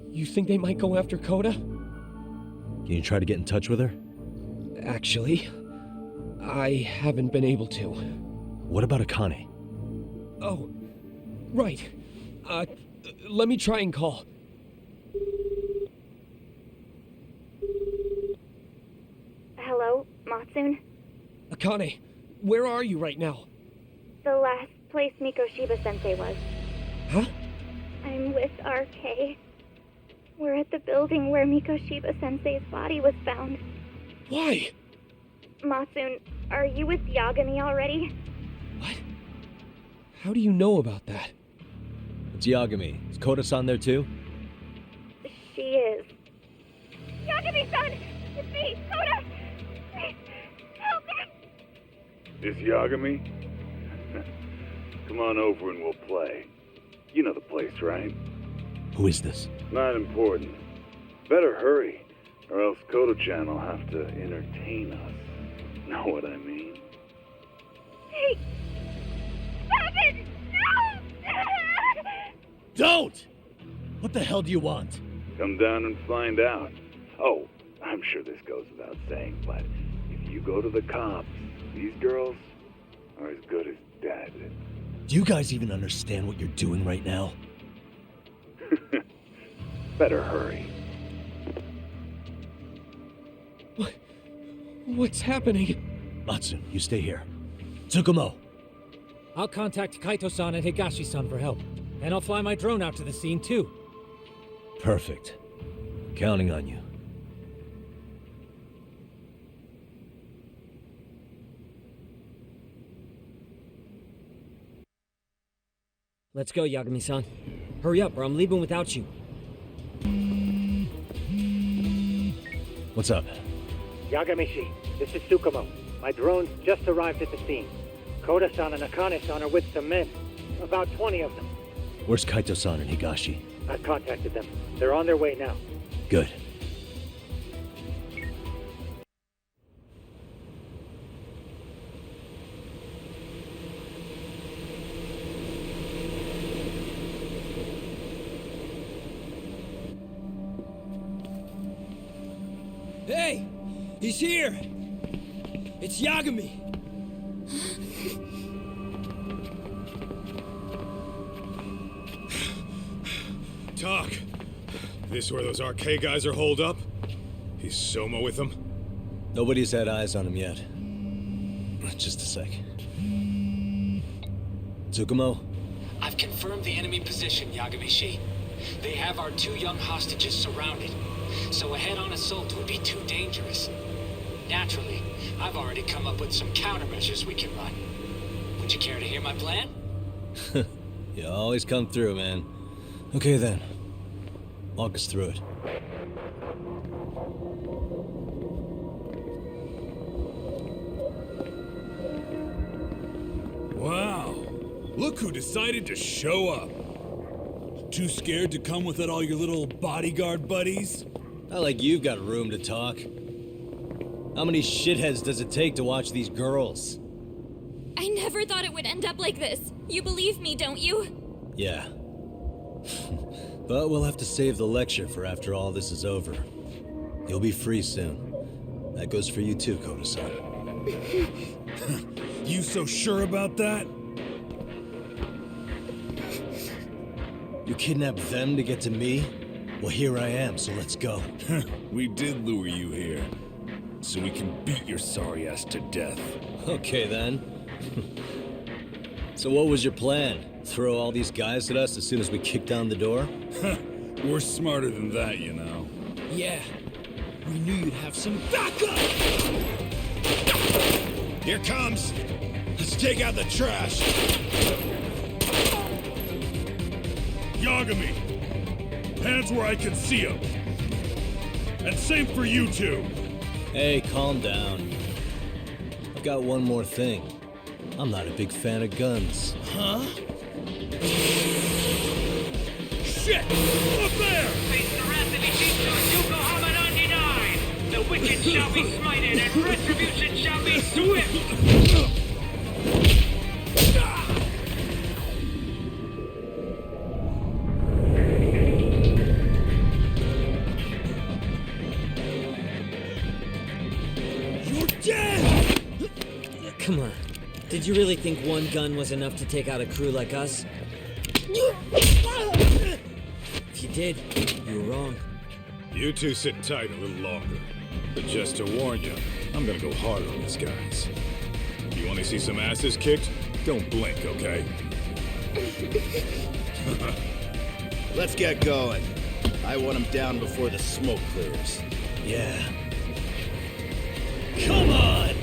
You think they might go after Koda?
Can you try to get in touch with her?
Actually, I haven't been able to.
What about Akane?
Oh, right. Let me try and call.
Hello, Matsun?
Akane, where are you right now?
The last place Mikoshiba-sensei was.
Huh?
I'm with RK. We're at the building where Mikoshiba-sensei's body was found.
Why?
Matsun, are you with Yagami already?
How do you know about that?
It's Yagami. Is Koda-san there too?
She is. Yagami-san! It's me, Koda! Please, help me!
Is Yagami? Come on over and we'll play. You know the place, right?
Who is this?
Not important. Better hurry, or else Kodo-chan will have to entertain us. Know what I mean?
Hey! Stop it! No!
Don't! What the hell do you want?
Come down and find out. Oh, I'm sure this goes without saying, but if you go to the cops, these girls are as good as dead.
Do you guys even understand what you're doing right now?
Better hurry.
What's happening?
Matsun, you stay here. Tsukumo!
I'll contact Kaito-san and Higashi-san for help. And I'll fly my drone out to the scene, too.
Perfect. Counting on you.
Let's go, Yagami-san. Hurry up, or I'm leaving without you.
What's up?
Yagamishi, this is Tsukumo. My drones just arrived at the scene. Koda-san and Akane-san are with some men. About 20 of them.
Where's Kaito-san and Higashi?
I've contacted them. They're on their way now.
Good.
Hey! He's here! It's Yagami!
Talk. This where those RK guys are holed up? He's Soma with them?
Nobody's had eyes on him yet. Just a sec. Tsukumo?
I've confirmed the enemy position, Yagami-shi. They have our 2 young hostages surrounded, so a head-on assault would be too dangerous. Naturally, I've already come up with some countermeasures we can run. Would you care to hear my plan?
You always come through, man. Okay then. Walk us through it.
Wow. Look who decided to show up. Too scared to come without all your little bodyguard buddies?
Not like you've got room to talk. How many shitheads does it take to watch these girls?
I never thought it would end up like this. You believe me, don't you?
Yeah. But we'll have to save the lecture for after all this is over. You'll be free soon. That goes for you too, Koda-san.
You so sure about that?
You kidnapped them to get to me? Well, here I am, so let's go.
We did lure you here, so we can beat your sorry ass to death.
Okay, then. So what was your plan? Throw all these guys at us as soon as we kick down the door?
We're smarter than that, you know.
Yeah. We knew you'd have some backup!
Here comes! Let's take out the trash!
Yagami! Hands where I can see them! And same for you two!
Hey, calm down. I've got one more thing. I'm not a big fan of guns.
Huh?
Shit! Up there!
Face the wrath of Ijincho Yokohama 99! The wicked shall be smited and retribution shall be swift!
Come on. Did you really think one gun was enough to take out a crew like us? If you did, you were wrong.
You two sit tight a little longer. But just to warn you, I'm gonna go hard on these guys. You wanna see some asses kicked? Don't blink, okay?
Let's get going. I want him down before the smoke clears.
Yeah.
Come on!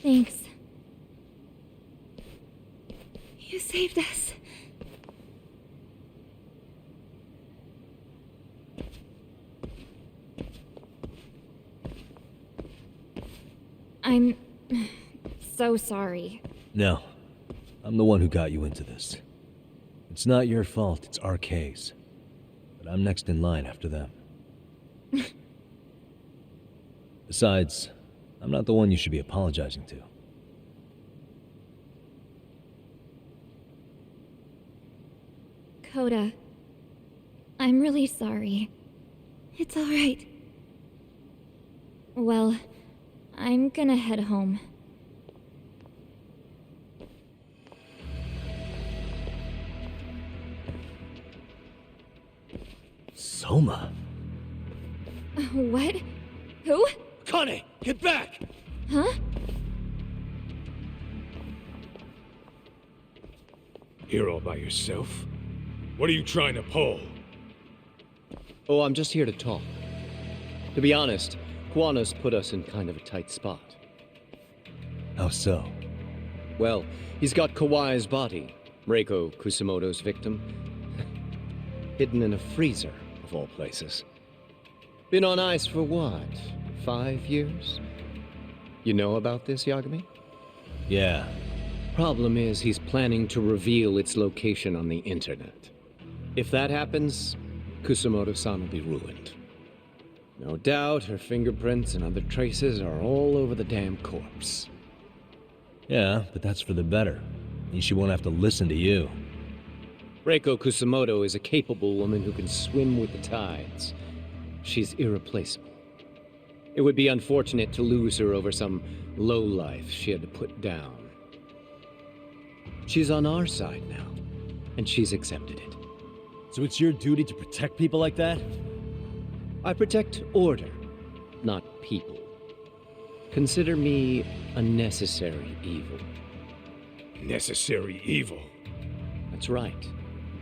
Thanks. saved us. I'm so sorry.
No. I'm the one who got you into this. It's not your fault, it's RK's. But I'm next in line after them. Besides, I'm not the one you should be apologizing to.
Coda, I'm really sorry. It's all right. Well, I'm gonna head home.
Soma?
What? Who?
Kane, get back!
Huh?
Here all by yourself? What are you trying to pull?
Oh, I'm just here to talk. To be honest, Kuwano's put us in kind of a tight spot.
How so?
Well, he's got Kawai's body, Reiko Kusamoto's victim, hidden in a freezer, of all places. Been on ice for what, 5 years? You know about this, Yagami?
Yeah.
Problem is, he's planning to reveal its location on the internet. If that happens, Kusamoto-san will be ruined. No doubt her fingerprints and other traces are all over the damn corpse.
Yeah, but that's for the better. Means she won't have to listen to you.
Reiko Kusamoto is a capable woman who can swim with the tides. She's irreplaceable. It would be unfortunate to lose her over some lowlife she had to put down. She's on our side now, and she's accepted it.
So it's your duty to protect people like that?
I protect order, not people. Consider me a necessary evil.
Necessary evil?
That's right.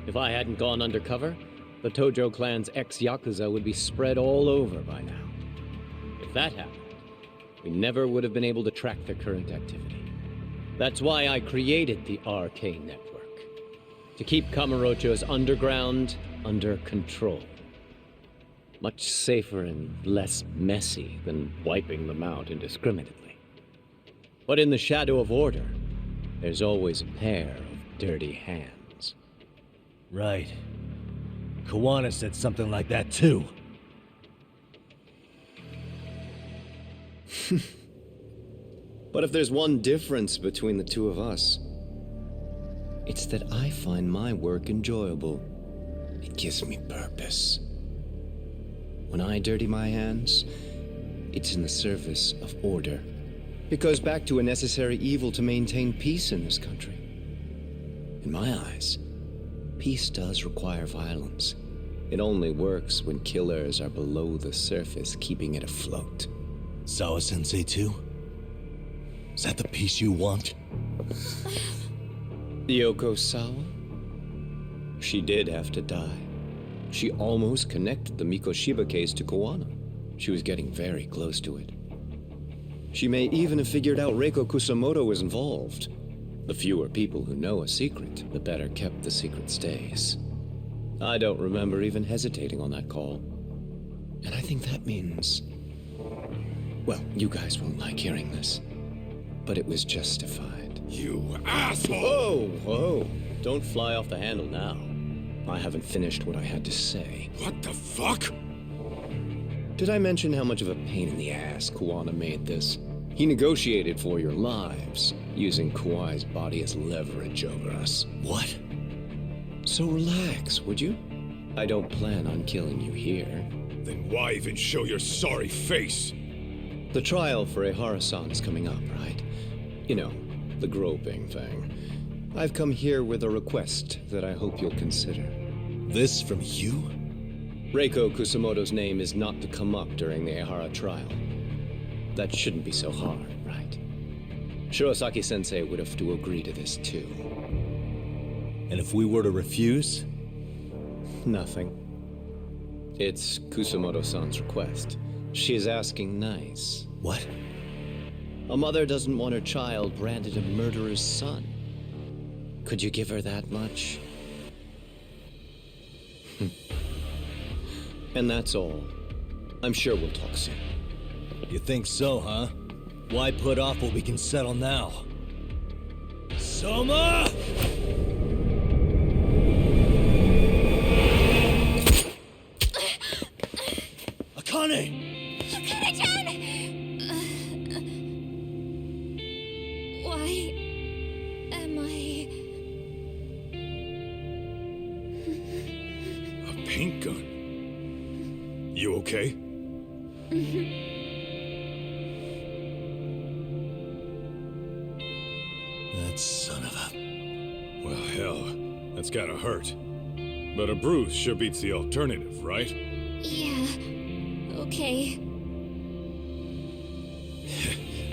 If I hadn't gone undercover, the Tojo clan's ex-Yakuza would be spread all over by now. If that happened, we never would have been able to track their current activity. That's why I created the RK Network. To keep Kamurocho's underground under control. Much safer and less messy than wiping them out indiscriminately. But in the shadow of order, there's always a pair of dirty hands.
Right. Kawana said something like that too.
But if there's one difference between the two of us, it's that I find my work enjoyable. It gives me purpose. When I dirty my hands, it's in the service of order. It goes back to a necessary evil to maintain peace in this country. In my eyes, peace does require violence. It only works when killers are below the surface, keeping it afloat.
Sawa-sensei too? Is that the peace you want?
Yoko Sawa? She did have to die. She almost connected the Mikoshiba case to Kawana. She was getting very close to it. She may even have figured out Reiko Kusamoto was involved. The fewer people who know a secret, the better kept the secret stays. I don't remember even hesitating on that call. And I think that means... Well, you guys won't like hearing this, but it was justified.
You asshole!
Whoa, whoa. Don't fly off the handle now. I haven't finished what I had to say.
What the fuck?
Did I mention how much of a pain in the ass Kawana made this? He negotiated for your lives, using Kawai's body as leverage over us.
What?
So relax, would you? I don't plan on killing you here.
Then why even show your sorry face?
The trial for Ehara-san is coming up, right? You know, the groping thing. I've come here with a request that I hope you'll consider.
This from you?
Reiko Kusamoto's name is not to come up during the Ehara trial. That shouldn't be so hard, right? Shirosaki-sensei would have to agree to this too.
And if we were to refuse?
Nothing. It's Kusamoto-san's request. She's asking nice.
What?
A mother doesn't want her child branded a murderer's son. Could you give her that much? And that's all. I'm sure we'll talk soon.
You think so, huh? Why put off what we can settle now? Soma! Akane!
Akane-chan! Why am I...
A paint gun? You okay?
That son of a...
Well, hell, that's gotta hurt. But a bruise sure beats the alternative, right?
Yeah. Okay.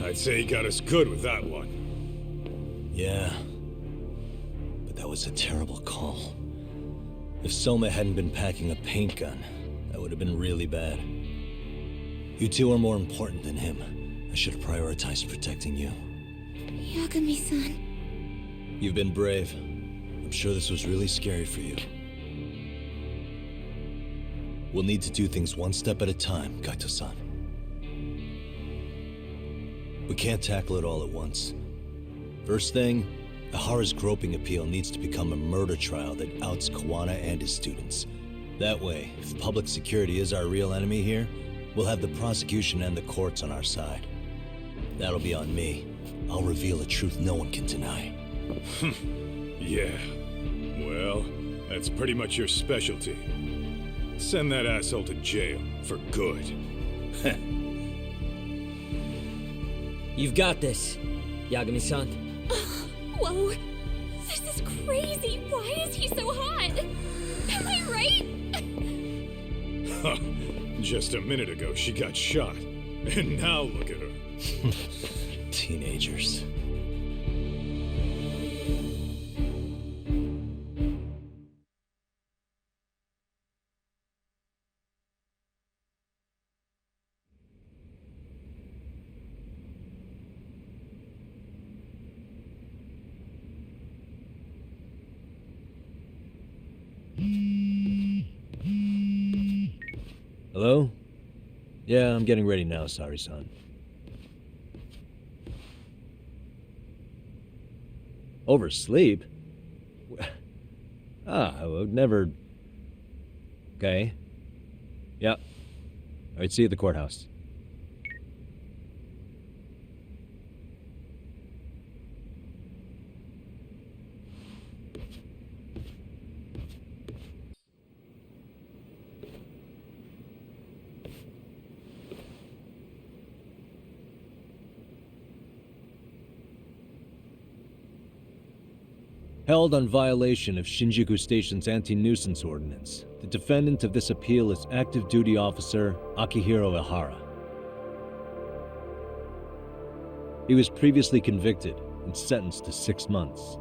I'd say he got us good with that one.
Yeah. But that was a terrible call. If Soma hadn't been packing a paint gun, that would have been really bad. You two are more important than him. I should have prioritized protecting you.
Yagami-san.
You've been brave. I'm sure this was really scary for you. We'll need to do things one step at a time, Kaito-san. We can't tackle it all at once. First thing, Ihara's groping appeal needs to become a murder trial that outs Kawana and his students. That way, if public security is our real enemy here, we'll have the prosecution and the courts on our side. That'll be on me. I'll reveal a truth no one can deny.
Yeah. Well, that's pretty much your specialty. Send that asshole to jail for good.
You've got this, Yagami-san.
Whoa. This is crazy. Why is he so hot? Am I right?
Just a minute ago, she got shot. And now look at her.
Teenagers. Hello? Yeah, I'm getting ready now, Sari-san. Oversleep? I would never... Okay. Yeah. Alright, see you at the courthouse. Held on violation of Shinjuku Station's anti-nuisance ordinance, the defendant of this appeal is active duty officer Akihiro Ihara. He was previously convicted and sentenced to 6 months.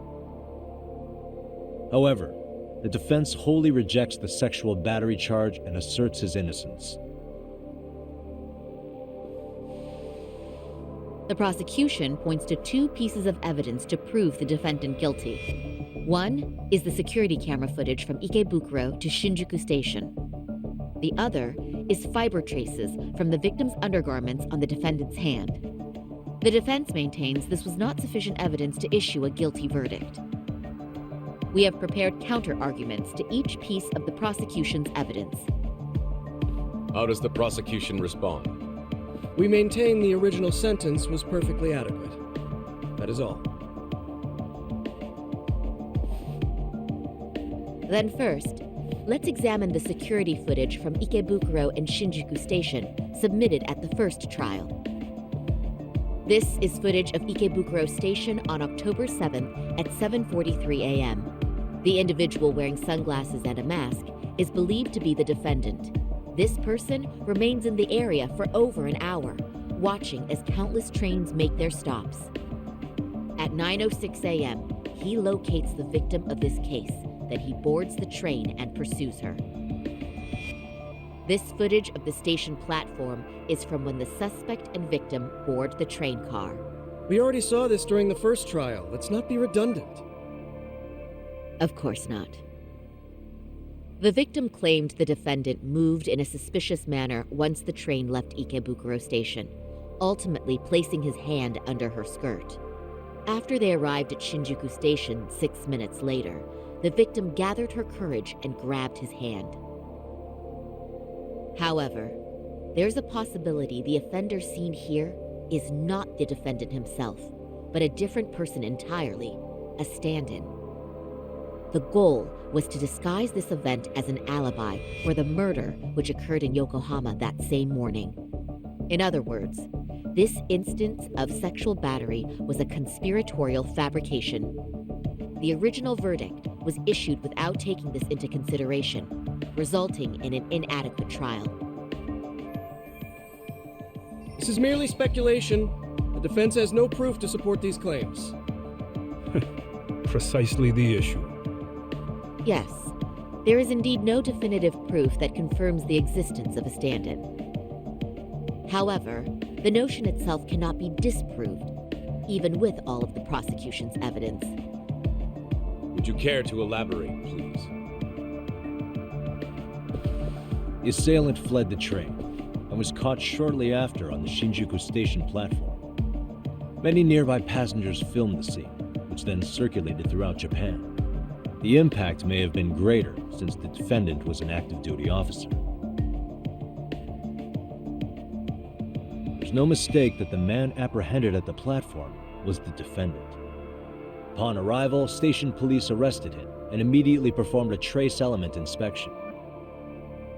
However, the defense wholly rejects the sexual battery charge and asserts his innocence.
The prosecution points to 2 pieces of evidence to prove the defendant guilty. One is the security camera footage from Ikebukuro to Shinjuku Station. The other is fiber traces from the victim's undergarments on the defendant's hand. The defense maintains this was not sufficient evidence to issue a guilty verdict. We have prepared counter-arguments to each piece of the prosecution's evidence.
How does the prosecution respond?
We maintain the original sentence was perfectly adequate. That is all.
Then first, let's examine the security footage from Ikebukuro and Shinjuku Station submitted at the first trial. This is footage of Ikebukuro Station on October 7th at 7:43 a.m. The individual wearing sunglasses and a mask is believed to be the defendant. This person remains in the area for over an hour, watching as countless trains make their stops. At 9:06 a.m., he locates the victim of this case. Then he boards the train and pursues her. This footage of the station platform is from when the suspect and victim board the train car.
We already saw this during the first trial. Let's not be redundant.
Of course not. The victim claimed the defendant moved in a suspicious manner once the train left Ikebukuro Station, ultimately placing his hand under her skirt. After they arrived at Shinjuku Station 6 minutes later, the victim gathered her courage and grabbed his hand. However, there's a possibility the offender seen here is not the defendant himself, but a different person entirely, a stand-in. The goal was to disguise this event as an alibi for the murder which occurred in Yokohama that same morning. In other words, this instance of sexual battery was a conspiratorial fabrication. The original verdict was issued without taking this into consideration, resulting in an inadequate trial.
This is merely speculation. The defense has no proof to support these claims.
Precisely the issue.
Yes, there is indeed no definitive proof that confirms the existence of a stand-in. However, the notion itself cannot be disproved, even with all of the prosecution's evidence.
Would you care to elaborate, please?
The assailant fled the train and was caught shortly after on the Shinjuku Station platform. Many nearby passengers filmed the scene, which then circulated throughout Japan. The impact may have been greater since the defendant was an active duty officer. There's no mistake that the man apprehended at the platform was the defendant. Upon arrival, station police arrested him and immediately performed a trace element inspection.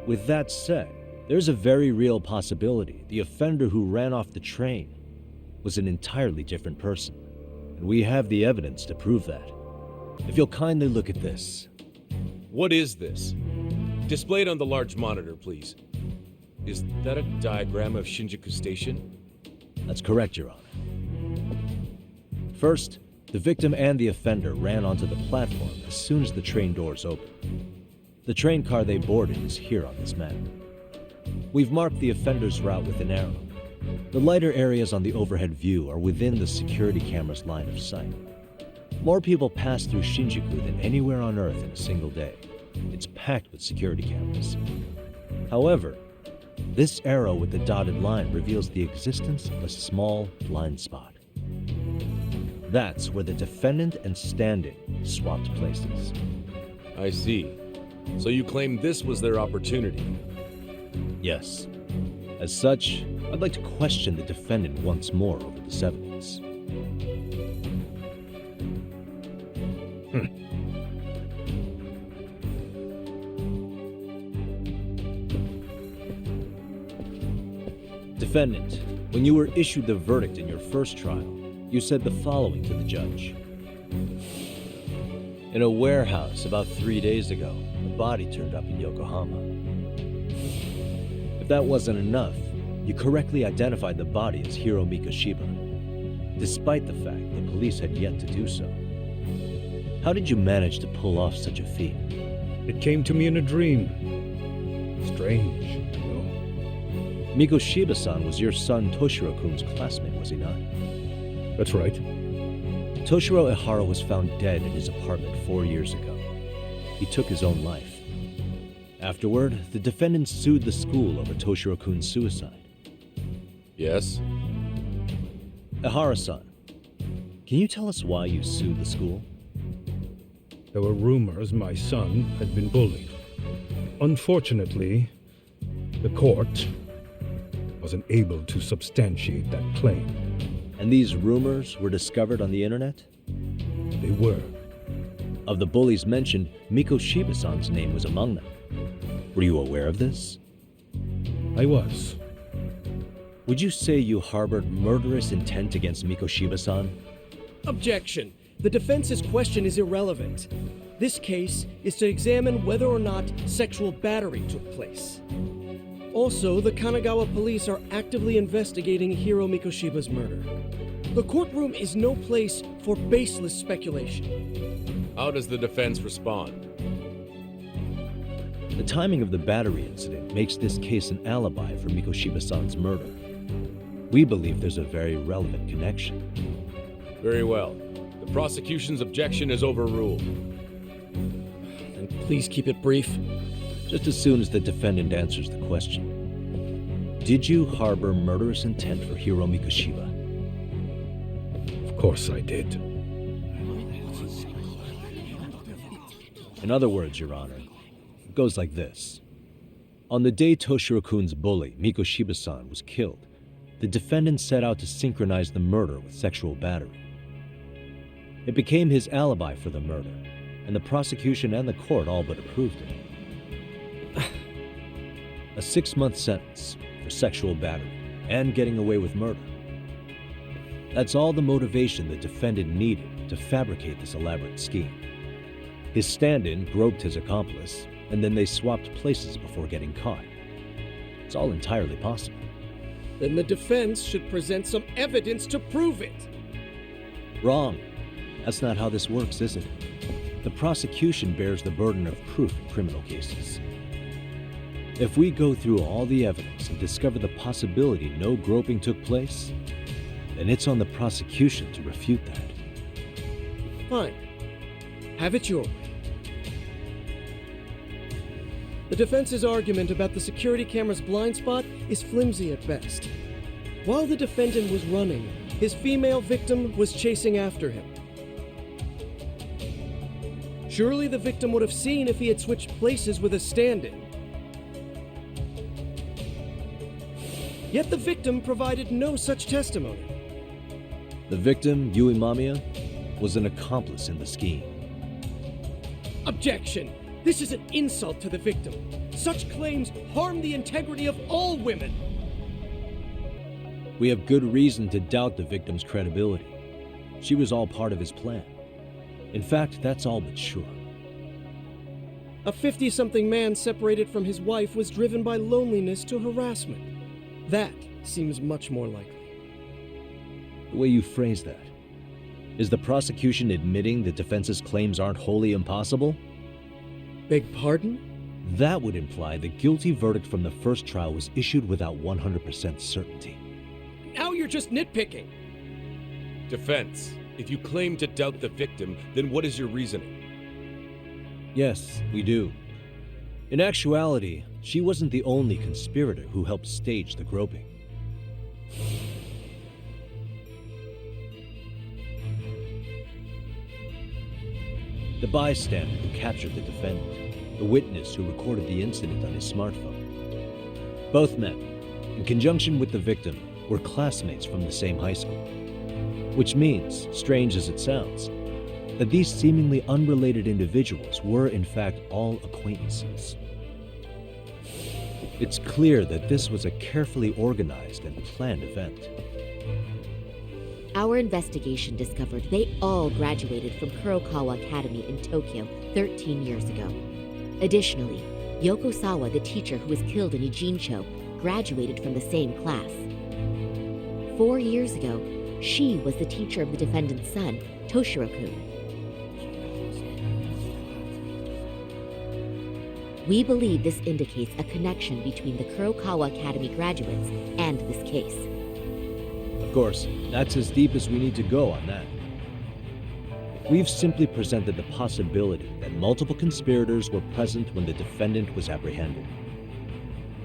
With that said, there's a very real possibility the offender who ran off the train was an entirely different person, and we have the evidence to prove that. If you'll kindly look at this.
What is this? Displayed on the large monitor, please. Is that a diagram of Shinjuku Station?
That's correct, Your Honor. First, the victim and the offender ran onto the platform as soon as the train doors opened. The train car they boarded is here on this map. We've marked the offender's route with an arrow. The lighter areas on the overhead view are within the security camera's line of sight. More people pass through Shinjuku than anywhere on Earth in a single day. It's packed with security cameras. However, this arrow with the dotted line reveals the existence of a small blind spot. That's where the defendant and stand-in swapped places.
I see. So you claim this was their opportunity?
Yes. As such, I'd like to question the defendant once more over this evidence. Defendant, when you were issued the verdict in your first trial, you said the following to the judge. In a warehouse about 3 days ago, a body turned up in Yokohama. If that wasn't enough, you correctly identified the body as Hiro Mikoshiba, despite the fact the police had yet to do so. How did you manage to pull off such a feat?
It came to me in a dream. Strange, you know.
Mikoshiba-san was your son Toshiro-kun's classmate, was he not?
That's right.
Toshiro Ehara was found dead in his apartment 4 years ago. He took his own life. Afterward, the defendant sued the school over Toshiro-kun's suicide.
Yes?
Ehara-san, can you tell us why you sued the school?
There were rumors my son had been bullied. Unfortunately, the court wasn't able to substantiate that claim.
And these rumors were discovered on the internet?
They were.
Of the bullies mentioned, Mikoshiba-san's name was among them. Were you aware of this?
I was.
Would you say you harbored murderous intent against Mikoshiba-san?
Objection. The defense's question is irrelevant. This case is to examine whether or not sexual battery took place. Also, the Kanagawa police are actively investigating Hiro Mikoshiba's murder. The courtroom is no place for baseless speculation.
How does the defense respond?
The timing of the battery incident makes this case an alibi for Mikoshiba-san's murder. We believe there's a very relevant connection.
Very well. The prosecution's objection is overruled.
Please keep it brief.
Just as soon as the defendant answers the question. Did you harbor murderous intent for Hiro Mikoshiba?
Of course I did.
In other words, Your Honor, it goes like this. On the day Toshiro-kun's bully, Mikoshiba-san, was killed, the defendant set out to synchronize the murder with sexual battery. It became his alibi for the murder, and the prosecution and the court all but approved it. A 6-month sentence for sexual battery and getting away with murder. That's all the motivation the defendant needed to fabricate this elaborate scheme. His stand-in groped his accomplice, and then they swapped places before getting caught. It's all entirely possible.
Then the defense should present some evidence to prove it.
Wrong. That's not how this works, is it? The prosecution bears the burden of proof in criminal cases. If we go through all the evidence and discover the possibility no groping took place, then it's on the prosecution to refute that.
Fine. Have it your way. The defense's argument about the security camera's blind spot is flimsy at best. While the defendant was running, his female victim was chasing after him. Surely the victim would have seen if he had switched places with a stand-in. Yet the victim provided no such testimony.
The victim, Yui Mamiya, was an accomplice in the scheme.
Objection! This is an insult to the victim. Such claims harm the integrity of all women.
We have good reason to doubt the victim's credibility. She was all part of his plan. In fact, that's all but sure.
A 50-something man separated from his wife was driven by loneliness to harassment. That seems much more likely.
The way you phrase that. Is the prosecution admitting the defense's claims aren't wholly impossible?
Beg pardon?
That would imply the guilty verdict from the first trial was issued without 100% certainty.
Now you're just nitpicking.
Defense, if you claim to doubt the victim, then what is your reasoning?
Yes, we do. In actuality, she wasn't the only conspirator who helped stage the groping. The bystander who captured the defendant, the witness who recorded the incident on his smartphone. Both men, in conjunction with the victim, were classmates from the same high school. Which means, strange as it sounds, that these seemingly unrelated individuals were in fact all acquaintances. It's clear that this was a carefully organized and planned event.
Our investigation discovered they all graduated from Kurokawa Academy in Tokyo 13 years ago. Additionally, Yoko Sawa, the teacher who was killed in Ijincho, graduated from the same class. 4 years ago, she was the teacher of the defendant's son, Toshiro-kun. We believe this indicates a connection between the Kurokawa Academy graduates and this case.
Of course, that's as deep as we need to go on that. We've simply presented the possibility that multiple conspirators were present when the defendant was apprehended.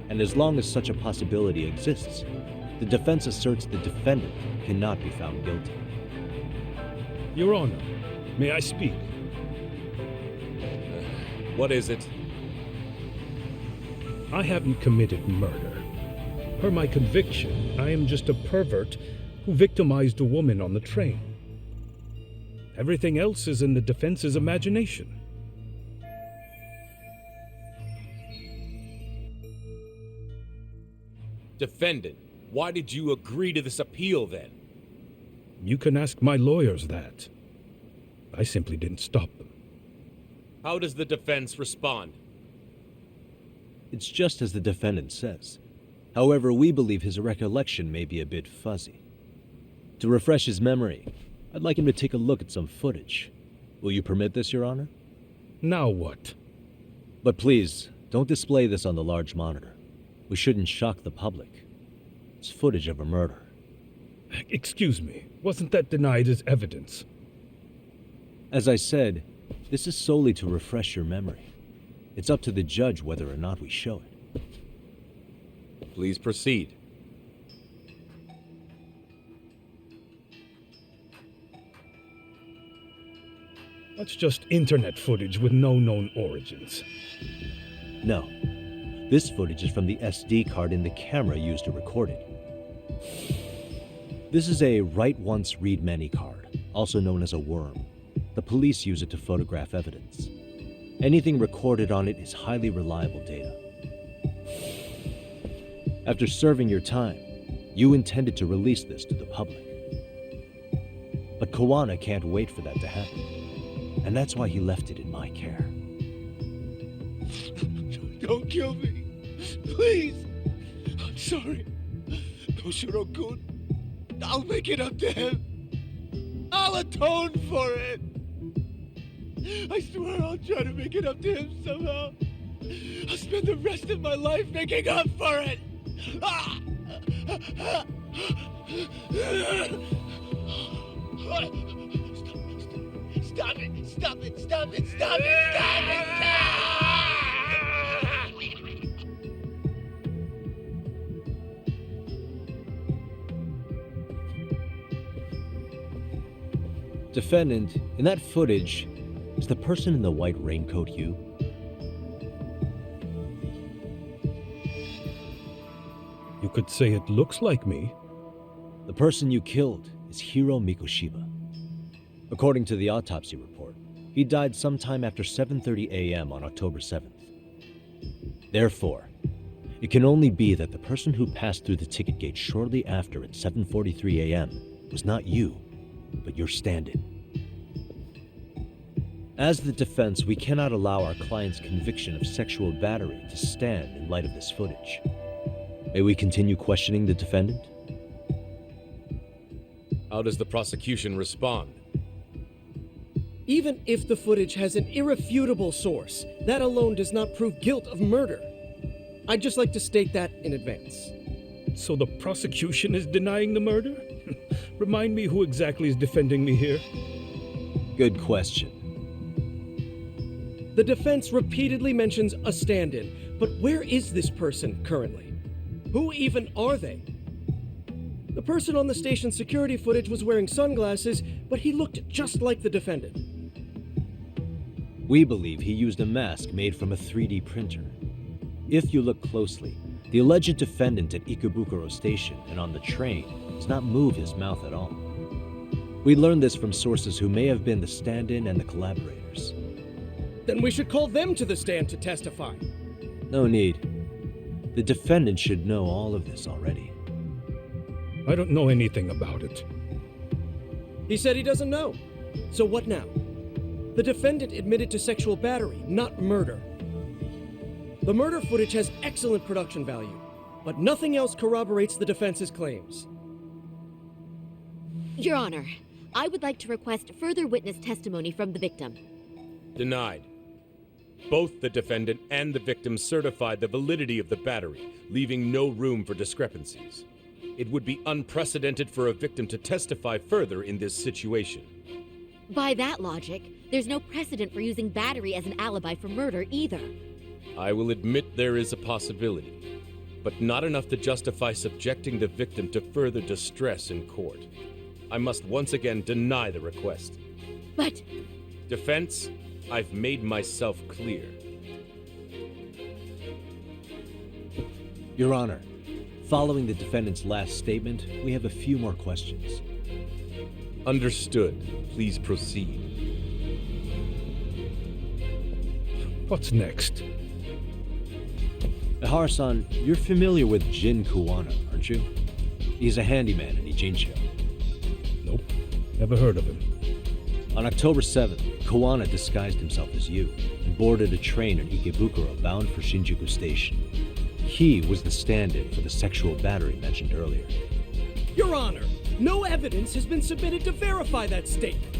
And as long as such a possibility exists, the defense asserts the defendant cannot be found guilty.
Your Honor, may I speak?
What is it?
I haven't committed murder. Per my conviction, I am just a pervert who victimized a woman on the train. Everything else is in the defense's imagination.
Defendant, why did you agree to this appeal then?
You can ask my lawyers that. I simply didn't stop them.
How does the defense respond?
It's just as the defendant says. However, we believe his recollection may be a bit fuzzy. To refresh his memory, I'd like him to take a look at some footage. Will you permit this, Your Honor?
Now what?
But please, don't display this on the large monitor. We shouldn't shock the public. It's footage of a murder.
Excuse me, wasn't that denied as evidence?
As I said, this is solely to refresh your memory. It's up to the judge whether or not we show it.
Please proceed.
That's just internet footage with no known origins.
No. This footage is from the SD card in the camera used to record it. This is a write once, read many card, also known as a worm. The police use it to photograph evidence. Anything recorded on it is highly reliable data. After serving your time, you intended to release this to the public. But Kawana can't wait for that to happen. And that's why he left it in my care.
Don't kill me. Please. I'm sorry. No Shiro-kun. I'll make it up to him. I'll atone for it. I swear I'll try to make it up to him somehow. I'll spend the rest of my life making up for it. Stop it! Stop it! Stop it! Stop it! Stop it!
Defendant, in that footage, is the person in the white raincoat you?
You could say it looks like me.
The person you killed is Hiro Mikoshiba. According to the autopsy report, he died sometime after 7:30 a.m. on October 7th. Therefore, it can only be that the person who passed through the ticket gate shortly after at 7:43 a.m. was not you, but your stand-in. As the defense, we cannot allow our client's conviction of sexual battery to stand in light of this footage. May we continue questioning the defendant?
How does the prosecution respond?
Even if the footage has an irrefutable source, that alone does not prove guilt of murder. I'd just like to state that in advance.
So the prosecution is denying the murder? Remind me who exactly is defending me here.
Good question.
The defense repeatedly mentions a stand-in, but where is this person currently? Who even are they? The person on the station security footage was wearing sunglasses, but he looked just like the defendant.
We believe he used a mask made from a 3D printer. If you look closely, the alleged defendant at Ikebukuro Station and on the train does not move his mouth at all. We learned this from sources who may have been the stand-in and the collaborators.
Then we should call them to the stand to testify.
No need. The defendant should know all of this already.
I don't know anything about it.
He said he doesn't know. So what now? The defendant admitted to sexual battery, not murder. The murder footage has excellent production value, but nothing else corroborates the defense's claims.
Your Honor, I would like to request further witness testimony from the victim.
Denied. Both the defendant and the victim certified the validity of the battery, leaving no room for discrepancies. It would be unprecedented for a victim to testify further in this situation.
By that logic, there's no precedent for using battery as an alibi for murder either.
I will admit there is a possibility, but not enough to justify subjecting the victim to further distress in court. I must once again deny the request.
But...
Defense, I've made myself clear.
Your Honor, following the defendant's last statement, we have a few more questions.
Understood. Please proceed.
What's next?
Ihara-san, you're familiar with Jin Kawana, aren't you? He's a handyman in Ijincho.
Nope. Never heard of him.
On October 7th, Kawana disguised himself as you and boarded a train in Ikebukuro bound for Shinjuku Station. He was the stand-in for the sexual battery mentioned earlier.
Your Honor, no evidence has been submitted to verify that statement.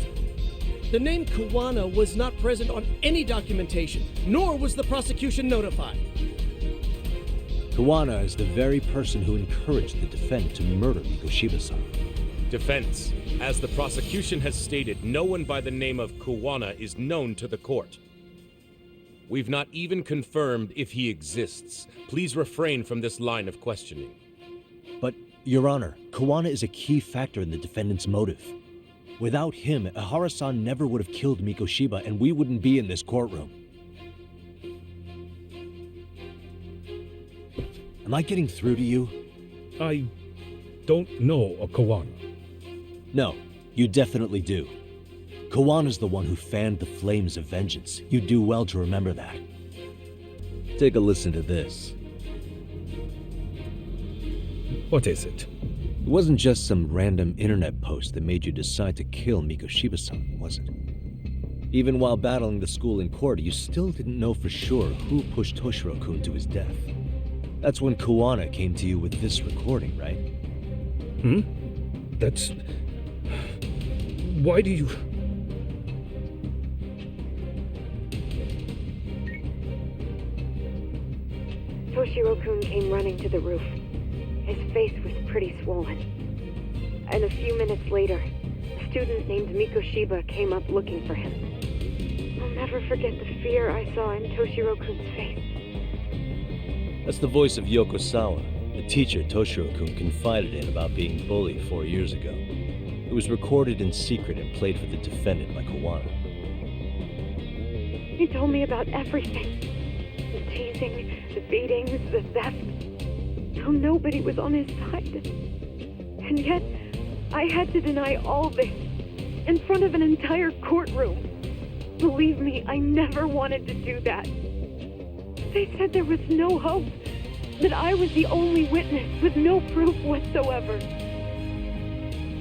The name Kawana was not present on any documentation, nor was the prosecution notified.
Kawana is the very person who encouraged the defendant to murder Mikoshiba-san.
Defense, as the prosecution has stated, no one by the name of Kawana is known to the court. We've not even confirmed if he exists. Please refrain from this line of questioning.
But, Your Honor, Kawana is a key factor in the defendant's motive. Without him, Ihara-san never would have killed Mikoshiba, and we wouldn't be in this courtroom. Am I getting through to you?
I don't know a Kawana.
No, you definitely do. Kawana's the one who fanned the flames of vengeance. You do well to remember that. Take a listen to this.
What is it?
It wasn't just some random internet post that made you decide to kill Mikoshiba-san, was it? Even while battling the school in court, you still didn't know for sure who pushed Toshiro-kun to his death. That's when Kawana came to you with this recording, right?
That's... Why do you...
Toshiro-kun came running to the roof. His face was pretty swollen. And a few minutes later, a student named Mikoshiba came up looking for him. I'll never forget the fear I saw in Toshiro-kun's face.
That's the voice of Yokosawa, the teacher Toshiro-kun confided in about being bullied 4 years ago. It was recorded in secret and played for the defendant by Kawana.
He told me about everything. The teasing, the beatings, the theft. How nobody was on his side. And yet, I had to deny all this in front of an entire courtroom. Believe me, I never wanted to do that. They said there was no hope, that I was the only witness with no proof whatsoever.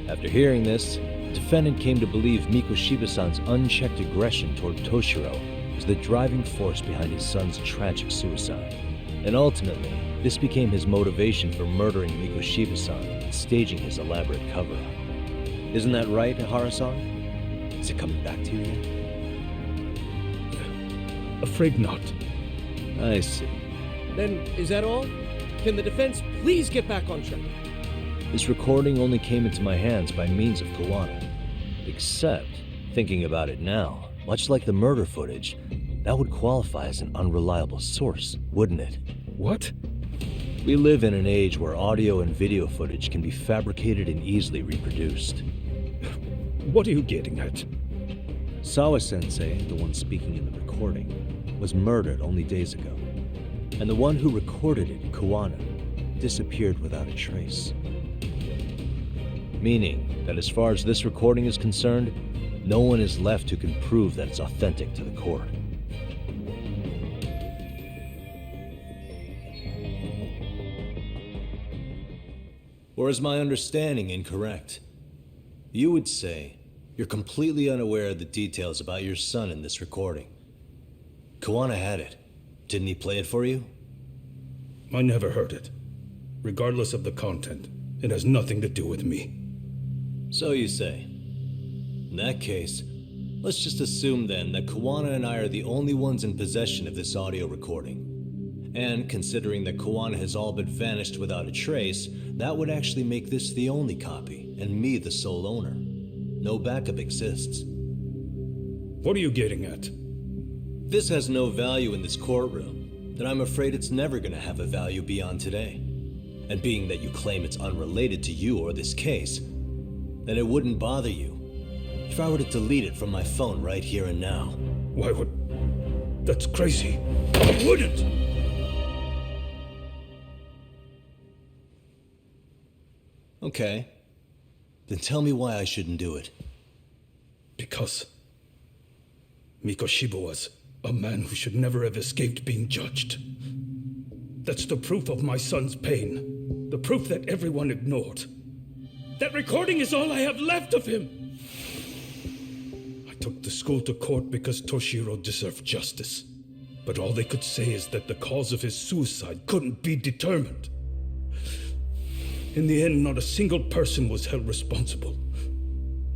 After hearing this, the defendant came to believe Mikoshiba-san's unchecked aggression toward Toshiro was the driving force behind his son's tragic suicide. And ultimately, this became his motivation for murdering Mikoshiba-san and staging his elaborate cover-up. Isn't that right, Ihara-san? Is it coming back to you yet?
Afraid not.
I see.
Then, is that all? Can the defense please get back on track?
This recording only came into my hands by means of Kawana. Except, thinking about it now, much like the murder footage, that would qualify as an unreliable source, wouldn't it?
What?
We live in an age where audio and video footage can be fabricated and easily reproduced.
What are you getting at?
Sawa-sensei, the one speaking in the recording, was murdered only days ago. And the one who recorded it, Kawana, disappeared without a trace. Meaning that as far as this recording is concerned, no one is left who can prove that it's authentic to the court. Or is my understanding incorrect? You would say you're completely unaware of the details about your son in this recording. Kawana had it. Didn't he play it for you?
I never heard it. Regardless of the content, it has nothing to do with me.
So you say. In that case, let's just assume then that Kawana and I are the only ones in possession of this audio recording. And considering that Kawana has all but vanished without a trace, that would actually make this the only copy, and me the sole owner. No backup exists.
What are you getting at?
This has no value in this courtroom, then I'm afraid it's never gonna have a value beyond today. And being that you claim it's unrelated to you or this case, then it wouldn't bother you if I were to delete it from my phone right here and now.
Why would... That's crazy. I wouldn't!
Okay. Then tell me why I shouldn't do it.
Because Mikoshiba was a man who should never have escaped being judged. That's the proof of my son's pain. The proof that everyone ignored. That recording is all I have left of him. I took the school to court because Toshiro deserved justice. But all they could say is that the cause of his suicide couldn't be determined. In the end, not a single person was held responsible.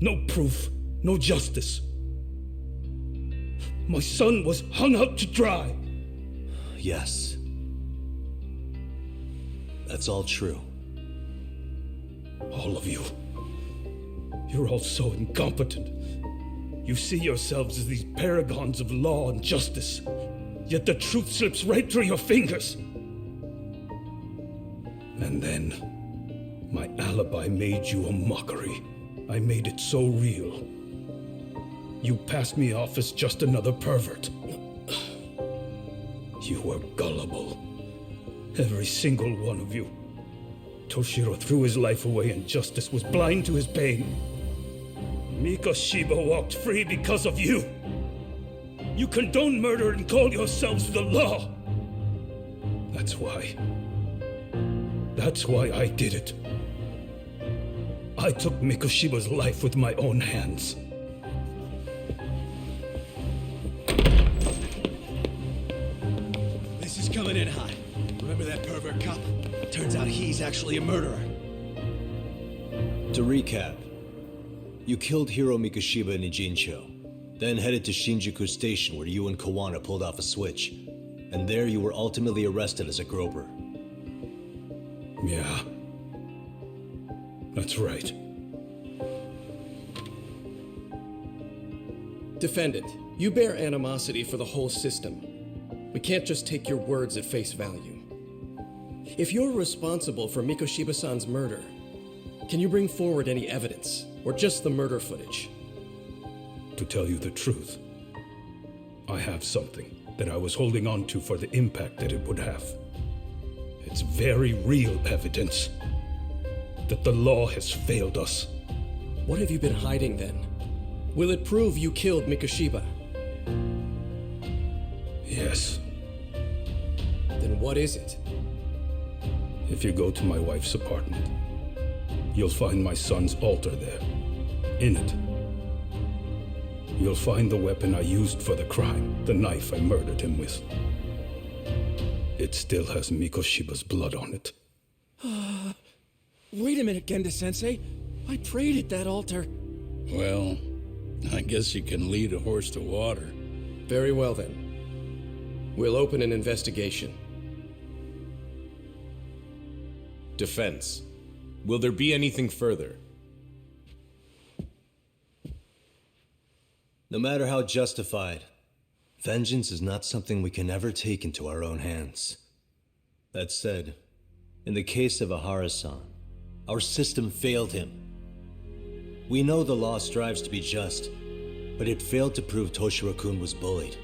No proof, no justice. My son was hung out to dry.
Yes. That's all true.
All of you. You're all so incompetent. You see yourselves as these paragons of law and justice. Yet the truth slips right through your fingers. And then, my alibi made you a mockery. I made it so real. You passed me off as just another pervert. You were gullible. Every single one of you. Toshiro threw his life away and justice was blind to his pain. Mikoshiba walked free because of you. You condone murder and call yourselves the law. That's why I did it. I took Mikoshiba's life with my own hands.
This is coming in hot. Remember that pervert cop? Turns out he's actually a murderer.
To recap, you killed Hiro Mikoshiba in Ijincho, then headed to Shinjuku Station where you and Kawana pulled off a switch, and there you were ultimately arrested as a groper.
Yeah. That's right.
Defendant, you bear animosity for the whole system. We can't just take your words at face value. If you're responsible for Mikoshiba-san's murder, can you bring forward any evidence, or just the murder footage?
To tell you the truth, I have something that I was holding on to for the impact that it would have. It's very real evidence that the law has failed us.
What have you been hiding then? Will it prove you killed Mikoshiba?
Yes.
Then what is it?
If you go to my wife's apartment, you'll find my son's altar there. In it, you'll find the weapon I used for the crime, the knife I murdered him with. It still has Mikoshiba's blood on it.
Wait a minute, Genda-sensei. I prayed at that altar.
Well, I guess you can lead a horse to water.
Very well then. We'll open an investigation.
Defense. Will there be anything further?
No matter how justified, vengeance is not something we can ever take into our own hands. That said, in the case of Ahara-san, our system failed him. We know the law strives to be just, but it failed to prove Toshiro-kun was bullied.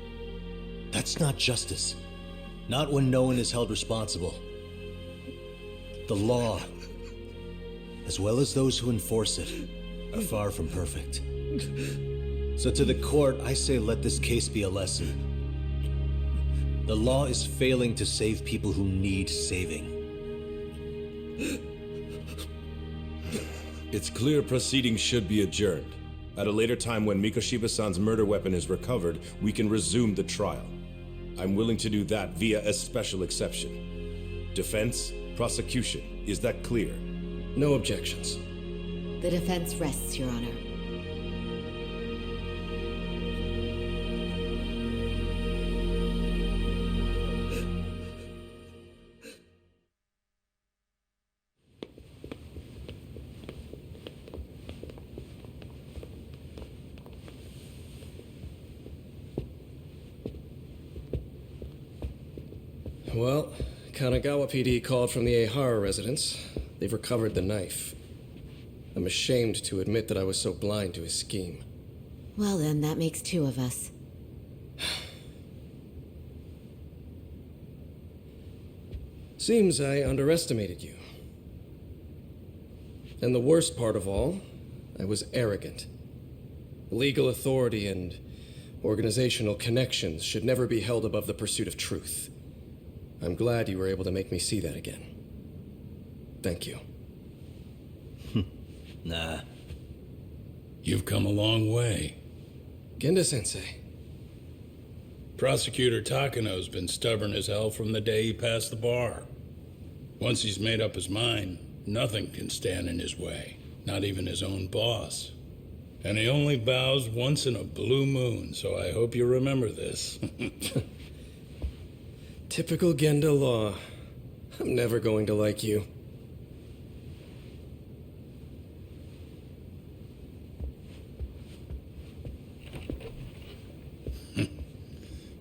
That's not justice. Not when no one is held responsible. The law, as well as those who enforce it, are far from perfect. So to the court, I say let this case be a lesson. The law is failing to save people who need saving.
It's clear proceedings should be adjourned. At a later time when Mikoshiba-san's murder weapon is recovered, we can resume the trial. I'm willing to do that via a special exception. Defense, prosecution, is that clear?
No objections.
The defense rests, Your Honor.
Well, Kanagawa PD called from the Ehara residence. They've recovered the knife. I'm ashamed to admit that I was so blind to his scheme.
Well then, that makes two of us.
Seems I underestimated you. And the worst part of all, I was arrogant. Legal authority and organizational connections should never be held above the pursuit of truth. I'm glad you were able to make me see that again. Thank you.
Nah.
You've come a long way.
Genda-sensei.
Prosecutor Takano's been stubborn as hell from the day he passed the bar. Once he's made up his mind, nothing can stand in his way, not even his own boss. And he only bows once in a blue moon, so I hope you remember this.
Typical Genda law. I'm never going to like you.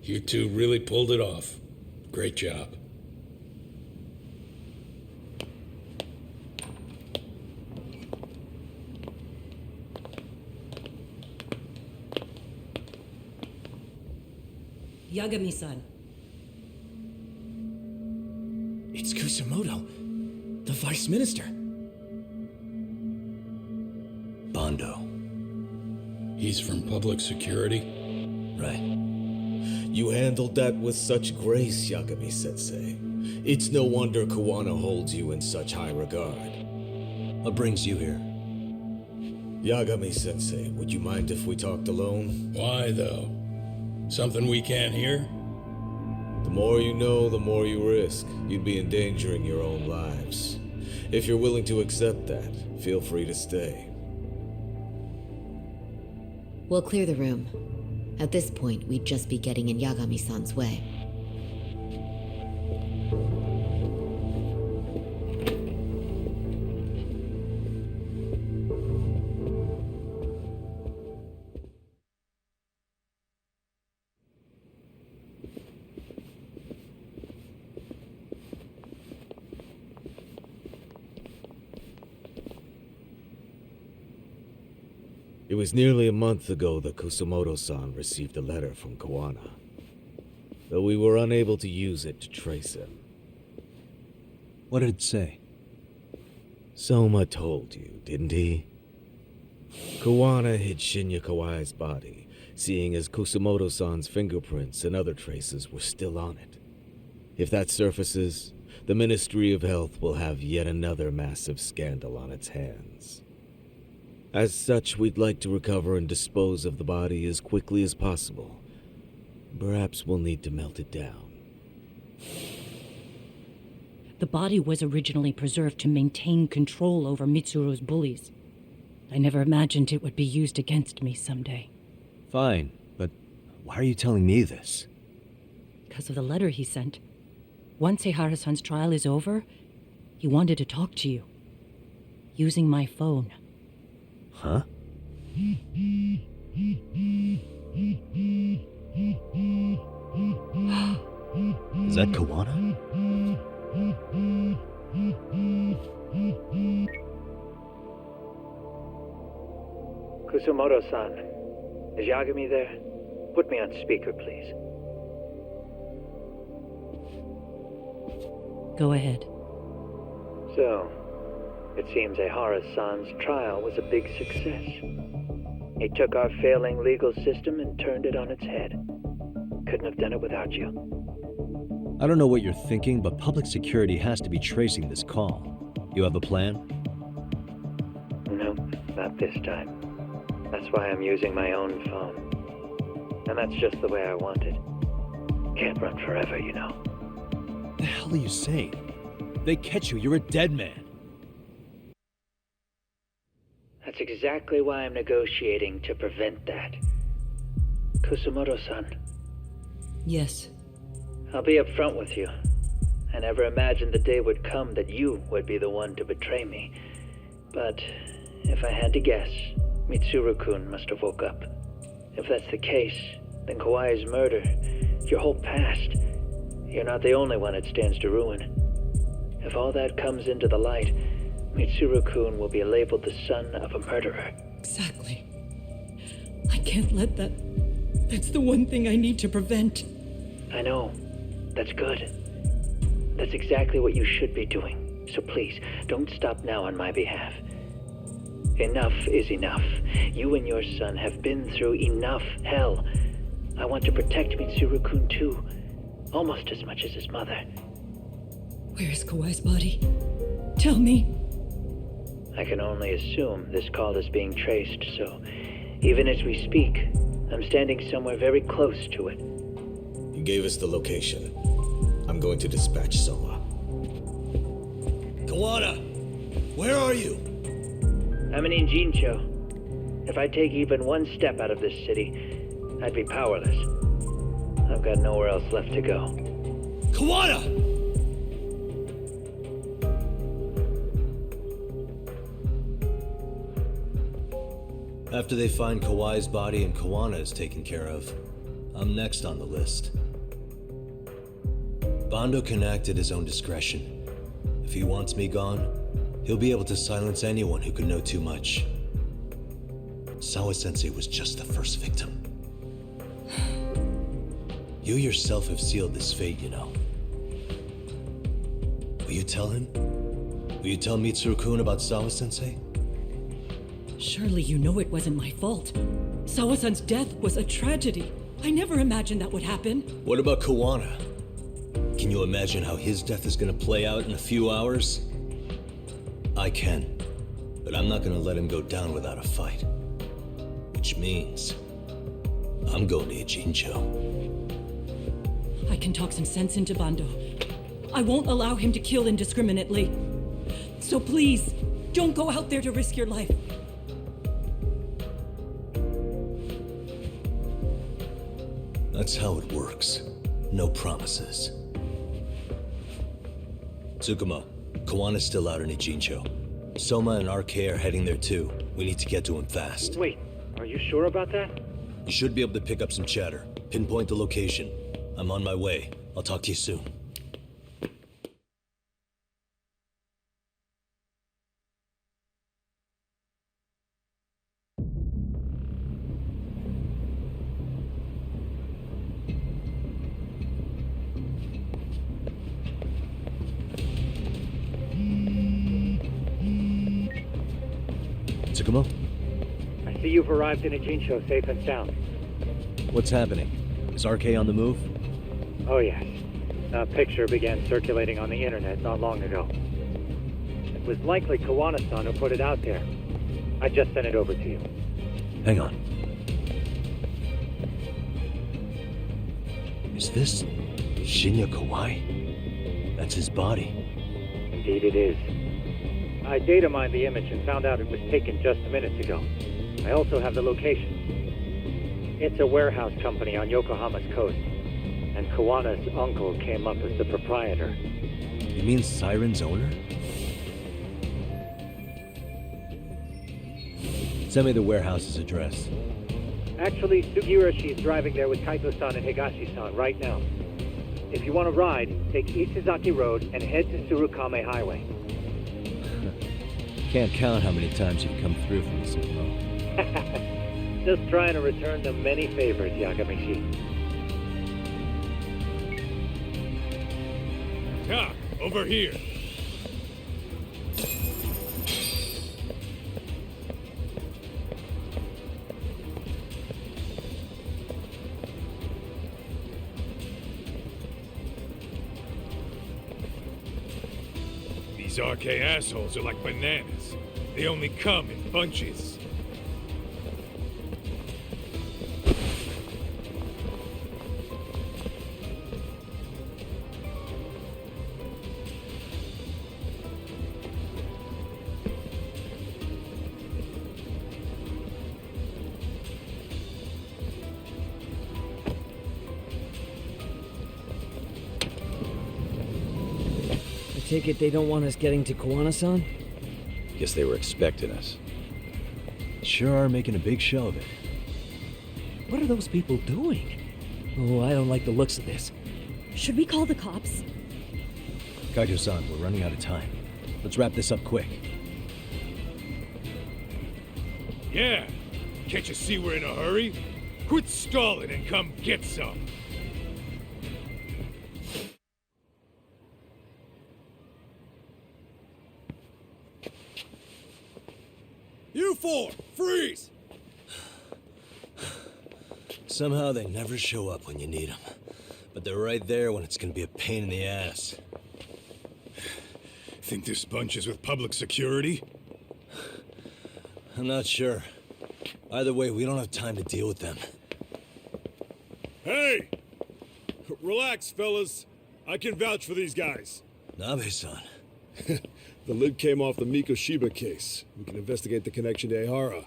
You two really pulled it off. Great job.
Yagami-san.
It's Kusamoto, the Vice Minister.
Bondo.
He's from public security?
Right. You handled that with such grace, Yagami-sensei. It's no wonder Kuwana holds you in such high regard.
What brings you here?
Yagami-sensei, would you mind if we talked alone?
Why, though? Something we can't hear?
The more you know, the more you risk. You'd be endangering your own lives. If you're willing to accept that, feel free to stay.
We'll clear the room. At this point, we'd just be getting in Yagami-san's way.
It was nearly a month ago that Kusamoto-san received a letter from Kuwana, though we were unable to use it to trace him.
What did it say?
Soma told you, didn't he? Kuwana hid Shinya Kawai's body, seeing as Kusamoto-san's fingerprints and other traces were still on it. If that surfaces, the Ministry of Health will have yet another massive scandal on its hands. As such, we'd like to recover and dispose of the body as quickly as possible. Perhaps we'll need to melt it down.
The body was originally preserved to maintain control over Mitsuru's bullies. I never imagined it would be used against me someday.
Fine, but why are you telling me this?
Because of the letter he sent. Once Eihara-san's trial is over, he wanted to talk to you. Using my phone.
Huh? Is that Kuwana?
Kusamoto-san, is Yagami there? Put me on speaker, please.
Go ahead.
So, it seems Eihara-san's trial was a big success. He took our failing legal system and turned it on its head. Couldn't have done it without you.
I don't know what you're thinking, but public security has to be tracing this call. You have a plan?
Nope, not this time. That's why I'm using my own phone. And that's just the way I want it. Can't run forever, you know.
What the hell are you saying? If they catch you, you're a dead man.
That's exactly why I'm negotiating to prevent that. Kusamoto-san.
Yes.
I'll be upfront with you. I never imagined the day would come that you would be the one to betray me. But if I had to guess, Mitsuru-kun must have woke up. If that's the case, then Kawai's murder, your whole past, you're not the only one it stands to ruin. If all that comes into the light, Mitsuru-kun will be labeled the son of a murderer.
Exactly. I can't let that... That's the one thing I need to prevent.
I know. That's good. That's exactly what you should be doing. So please, don't stop now on my behalf. Enough is enough. You and your son have been through enough hell. I want to protect Mitsuru-kun too. Almost as much as his mother.
Where is Kawai's body? Tell me.
I can only assume this call is being traced, so even as we speak, I'm standing somewhere very close to it.
You gave us the location. I'm going to dispatch Soma. Kawana! Where are you?
I'm in Injincho. If I take even one step out of this city, I'd be powerless. I've got nowhere else left to go.
Kawana!
After they find Kawai's body and Kuwana is taken care of, I'm next on the list. Bando can act at his own discretion. If he wants me gone, he'll be able to silence anyone who could know too much. Sawa-sensei was just the first victim. You yourself have sealed this fate, you know. Will you tell him? Will you tell Mitsuru-kun about Sawa-sensei?
Surely you know it wasn't my fault. Sawa-san's death was a tragedy. I never imagined that would happen.
What about Kawana? Can you imagine how his death is gonna play out in a few hours? I can, but I'm not gonna let him go down without a fight. Which means, I'm going to Ijincho.
I can talk some sense into Bando. I won't allow him to kill indiscriminately. So please, don't go out there to risk your life.
That's how it works. No promises. Tsukumo, Kawana's still out in Ijincho. Soma and RK are heading there too. We need to get to him fast.
Wait, are you sure about that?
You should be able to pick up some chatter. Pinpoint the location. I'm on my way. I'll talk to you soon. Tsukumo?
I see you've arrived in Ijincho safe and sound.
What's happening? Is RK on the move?
Oh yes. A picture began circulating on the internet not long ago. It was likely Kawana-san who put it out there. I just sent it over to you.
Hang on. Is this Shinya Kawai? That's his body.
Indeed it is. I data mined the image and found out it was taken just minutes ago. I also have the location. It's a warehouse company on Yokohama's coast, and Kawana's uncle came up as the proprietor.
You mean Siren's owner? Send me the warehouse's address.
Actually, Sugiurashi is driving there with Kaito-san and Higashi-san right now. If you want to ride, take Ishizaki Road and head to Surukame Highway.
Can't count how many times you've come through from this info.
Just trying to return the many favors, Yagamishi.
Ah, over here. These RK assholes are like bananas. They only come in bunches.
Take it they don't want us getting to Kawana-san?
Guess they were expecting us. Sure are making a big show of it.
What are those people doing? Oh, I don't like the looks of this.
Should we call the cops?
Kaito-san, we're running out of time. Let's wrap this up quick.
Yeah. Can't you see we're in a hurry? Quit stalling and come get some.
You four, freeze!
Somehow they never show up when you need them. But they're right there when it's gonna be a pain in the ass.
Think this bunch is with public security?
I'm not sure. Either way, we don't have time to deal with them.
Hey! Relax, fellas. I can vouch for these guys.
Nabe-san.
The lid came off the Mikoshiba case. We can investigate the connection to Ehara.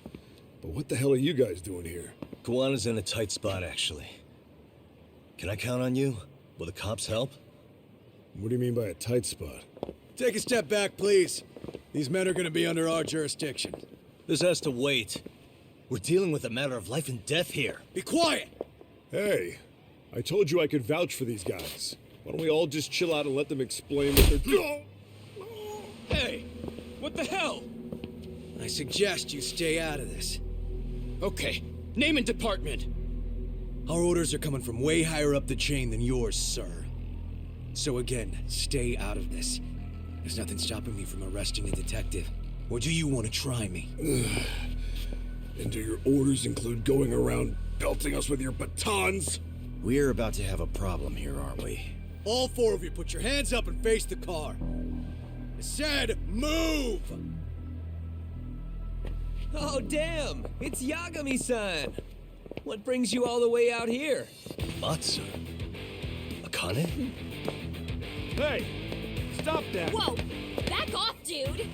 But what the hell are you guys doing here?
Kawana's in a tight spot, actually. Can I count on you? Will the cops help?
What do you mean by a tight spot?
Take a step back, please. These men are gonna be under our jurisdiction.
This has to wait. We're dealing with a matter of life and death here.
Be quiet!
Hey, I told you I could vouch for these guys. Why don't we all just chill out and let them explain what they're doing?
Hey, what the hell? I suggest you stay out of this. Okay, name and department. Our orders are coming from way higher up the chain than yours, sir. So again, stay out of this. There's nothing stopping me from arresting a detective. Or do you want to try me?
And do your orders include going around belting us with your batons?
We're about to have a problem here, aren't we? All four of you, put your hands up and face the car. I said, move!
Oh, damn! It's Yagami-san! What brings you all the way out here?
Matsu? Akane?
Hey! Stop that!
Whoa! Back off, dude!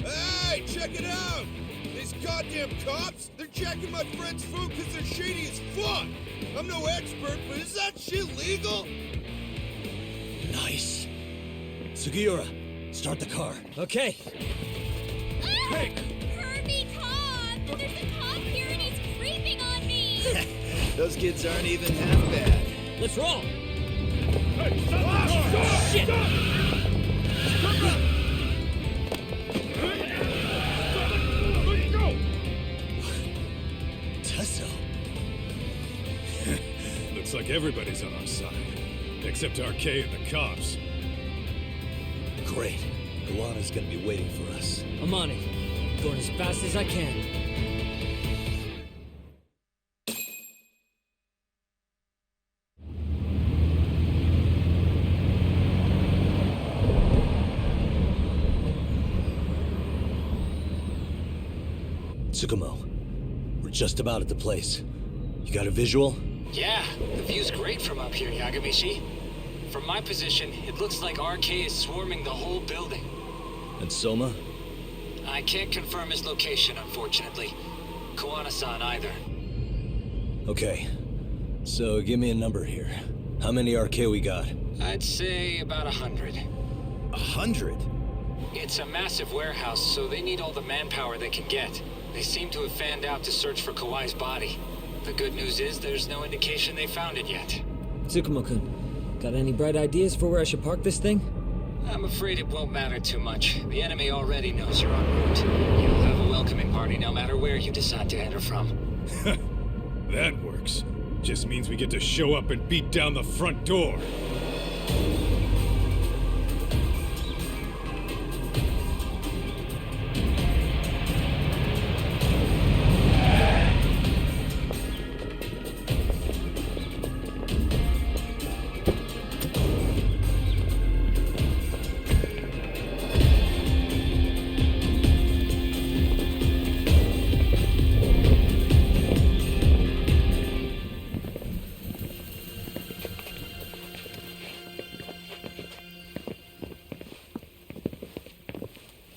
Hey, check it out! These goddamn cops, they're checking my friend's food because they're shady as fuck! I'm no expert, but is that shit legal?
Nice. Sugiura, start the car.
Okay.
Hey! Hurt me, Tom! There's a cop here and he's creeping on me!
Those kids aren't even half bad.
Let's roll!
Hey, stop the car!
Shit!
Let's go!
Tesso.
Looks like everybody's on our side. Except RK and the cops.
Great. Kawana's gonna be waiting for us.
I'm on it. Going as fast as I can.
Tsukumo, we're just about at the place. You got a visual?
Yeah, the view's great from up here, Yagamishi. From my position, it looks like RK is swarming the whole building.
And Soma?
I can't confirm his location, unfortunately. Kawana-san either.
Okay. So give me a number here. How many RK we got?
I'd say about 100.
100?
It's a massive warehouse, so they need all the manpower they can get. They seem to have fanned out to search for Kawai's body. The good news is there's no indication they found it yet.
Tsukumo-kun, got any bright ideas for where I should park this thing?
I'm afraid it won't matter too much. The enemy already knows you're en route. You'll have a welcoming party no matter where you decide to enter from.
That works. Just means we get to show up and beat down the front door.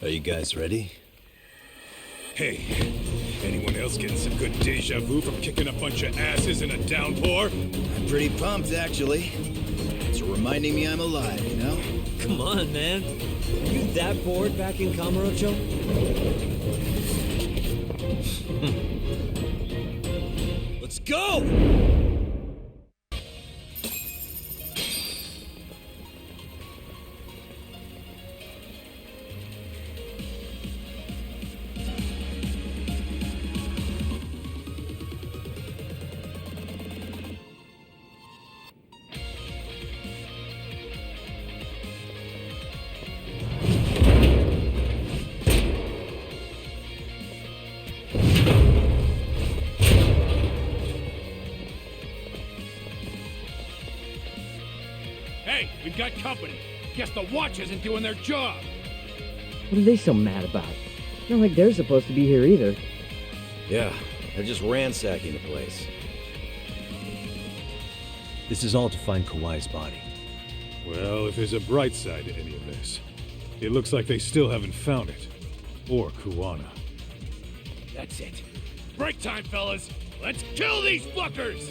Are you guys ready?
Hey, anyone else getting some good deja vu from kicking a bunch of asses in a downpour?
I'm pretty pumped, actually. It's reminding me I'm alive, you know?
Come on, man. Are you that bored back in Kamurocho?
Let's go!
Hey, we've got company. Guess the watch isn't doing their job.
What are they so mad about? Not like they're supposed to be here either.
Yeah, they're just ransacking the place. This is all to find Kawai's body.
Well, if there's a bright side to any of this, it looks like they still haven't found it. Or Kuwana.
That's it. Break time, fellas. Let's kill these fuckers!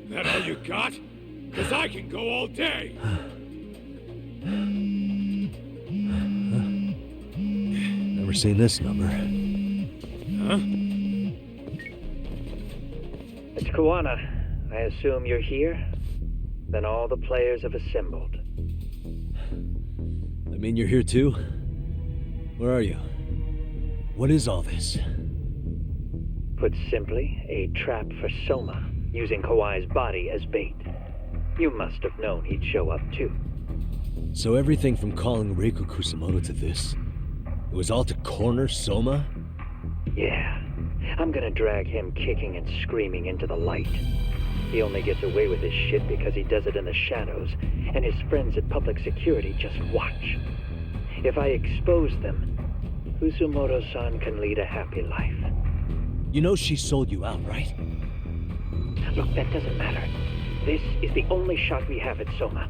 That all you got? 'Cause I can go all day!
seen this number.
Huh?
It's Kawana. I assume you're here? Then all the players have assembled.
I mean, you're here too? Where are you? What is all this?
Put simply, a trap for Soma, using Kawai's body as bait. You must have known he'd show up too.
So everything from calling Reiko Kusumoto to this, it was all to corner Soma?
Yeah. I'm gonna drag him kicking and screaming into the light. He only gets away with his shit because he does it in the shadows, and his friends at public security just watch. If I expose them, Kusumoto-san can lead a happy life.
You know she sold you out, right?
Look, that doesn't matter. This is the only shot we have at Soma.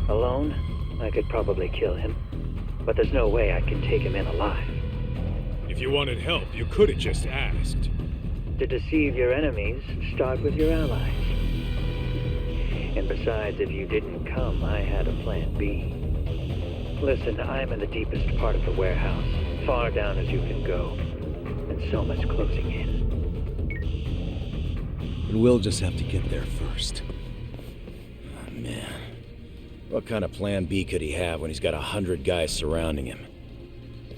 Alone, I could probably kill him, but there's no way I can take him in alive.
If you wanted help, you could have just asked.
To deceive your enemies, start with your allies. And besides, if you didn't come, I had a plan B. Listen, I'm in the deepest part of the warehouse, far down as you can go, and Soma's closing in.
And we'll just have to get there first. Oh, man. What kind of plan B could he have when he's got 100 guys surrounding him?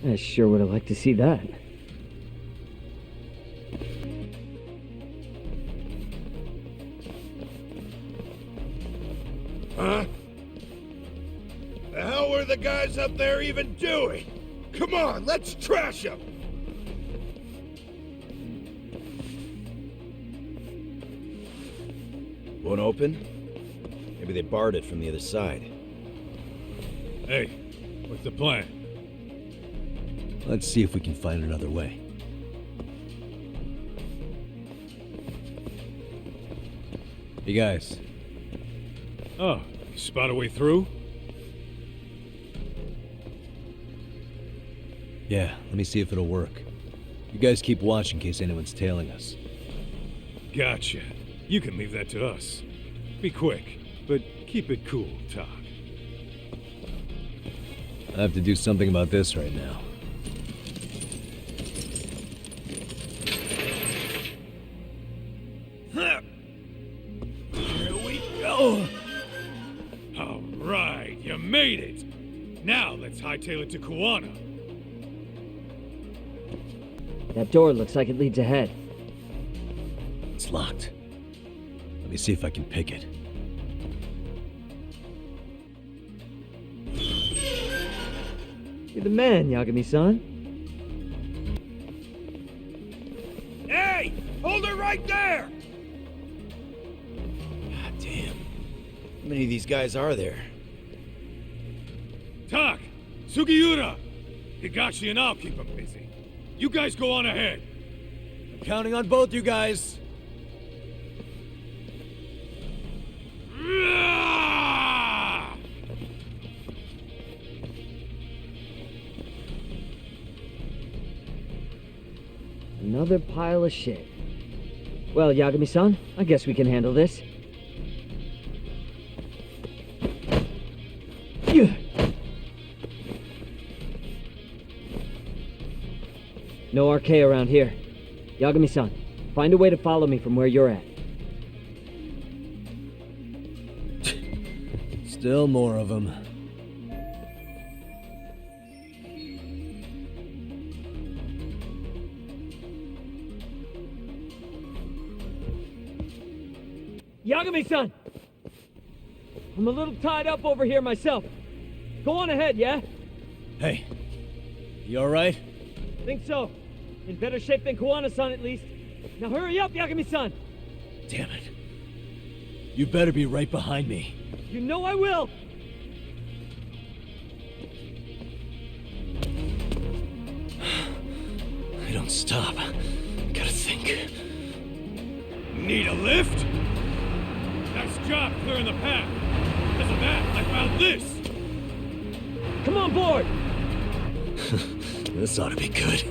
I sure would have liked to see that.
Huh? The hell were the guys up there even doing? Come on, let's trash them!
Won't open? Maybe they barred it from the other side.
Hey, what's the plan?
Let's see if we can find another way. Hey guys.
Oh, you spot a way through?
Yeah, let me see if it'll work. You guys keep watch in case anyone's tailing us.
Gotcha. You can leave that to us. Be quick, but keep it cool, Todd.
I have to do something about this right now.
Here we go! All right, you made it! Now let's hightail it to Kawana.
That door looks like it leads ahead.
It's locked. Let me see if I can pick it.
You're the man, Yagami-san.
Hey! Hold her right there!
God damn. How many of these guys are there?
Tak! Sugiura! Higashi and I'll keep them busy. You guys go on ahead.
I'm counting on both you guys.
Another pile of shit. Well, Yagami-san, I guess we can handle this. No RK around here. Yagami-san, find a way to follow me from where you're at.
Still more of them.
Yagami-san! I'm a little tied up over here myself. Go on ahead, yeah?
Hey, you alright?
Think so. In better shape than Kawana-san, at least. Now hurry up, Yagami-san!
Damn it. You better be right behind me.
You know I will!
I don't stop. Gotta think.
Need a lift? Nice job clearing the path. Because of that, I found this!
Come on board!
This ought to be good.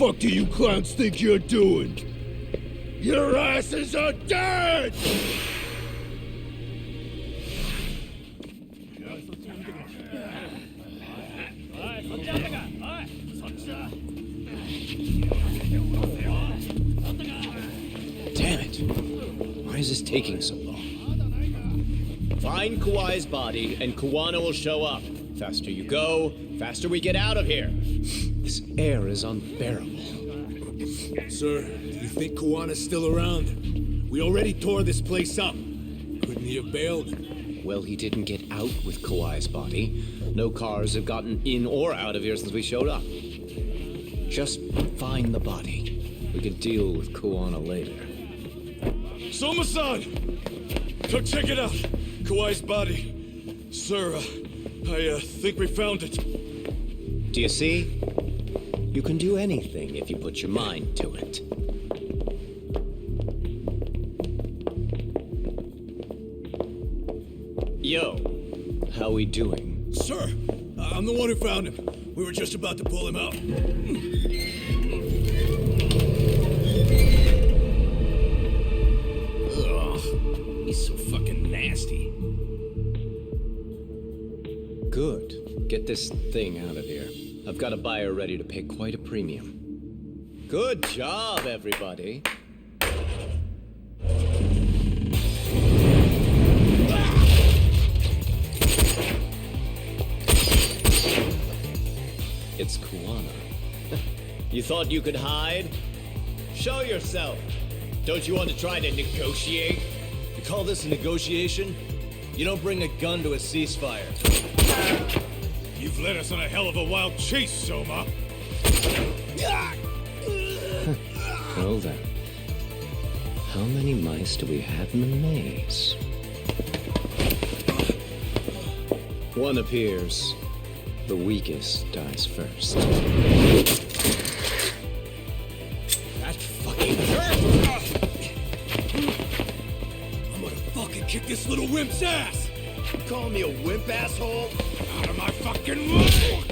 fuck do you clowns think you're doing? Your asses are dead!
Damn it! Why is this taking so long? Find Kawai's body, and Kawana will show up. Faster you go, faster we get out of here. This air is unbearable.
Sir, do you think Kawana's still around? We already tore this place up. Couldn't he have bailed?
Well, he didn't get out with Kawai's body. No cars have gotten in or out of here since we showed up. Just find the body. We can deal with Kawana later.
Soma-san! Come check it out! Kawai's body. Sir, I think we found it.
Do you see? You can do anything if you put your mind to it. Yo, how we doing?
Sir, I'm the one who found him. We were just about to pull him out. Ugh, he's so fucking nasty.
Good. Get this thing out of here. I've got a buyer ready to pay quite a premium. Good job, everybody. It's Kawana. You thought you could hide? Show yourself. Don't you want to try to negotiate?
You call this a negotiation? You don't bring a gun to a ceasefire.
You've led us on a hell of a wild chase, Soma.
Well then. How many mice do we have in the maze? One appears. The weakest dies first.
That fucking hurt! I'm gonna fucking kick this little wimp's ass!
You calling me a wimp, asshole?
Out of my fucking way!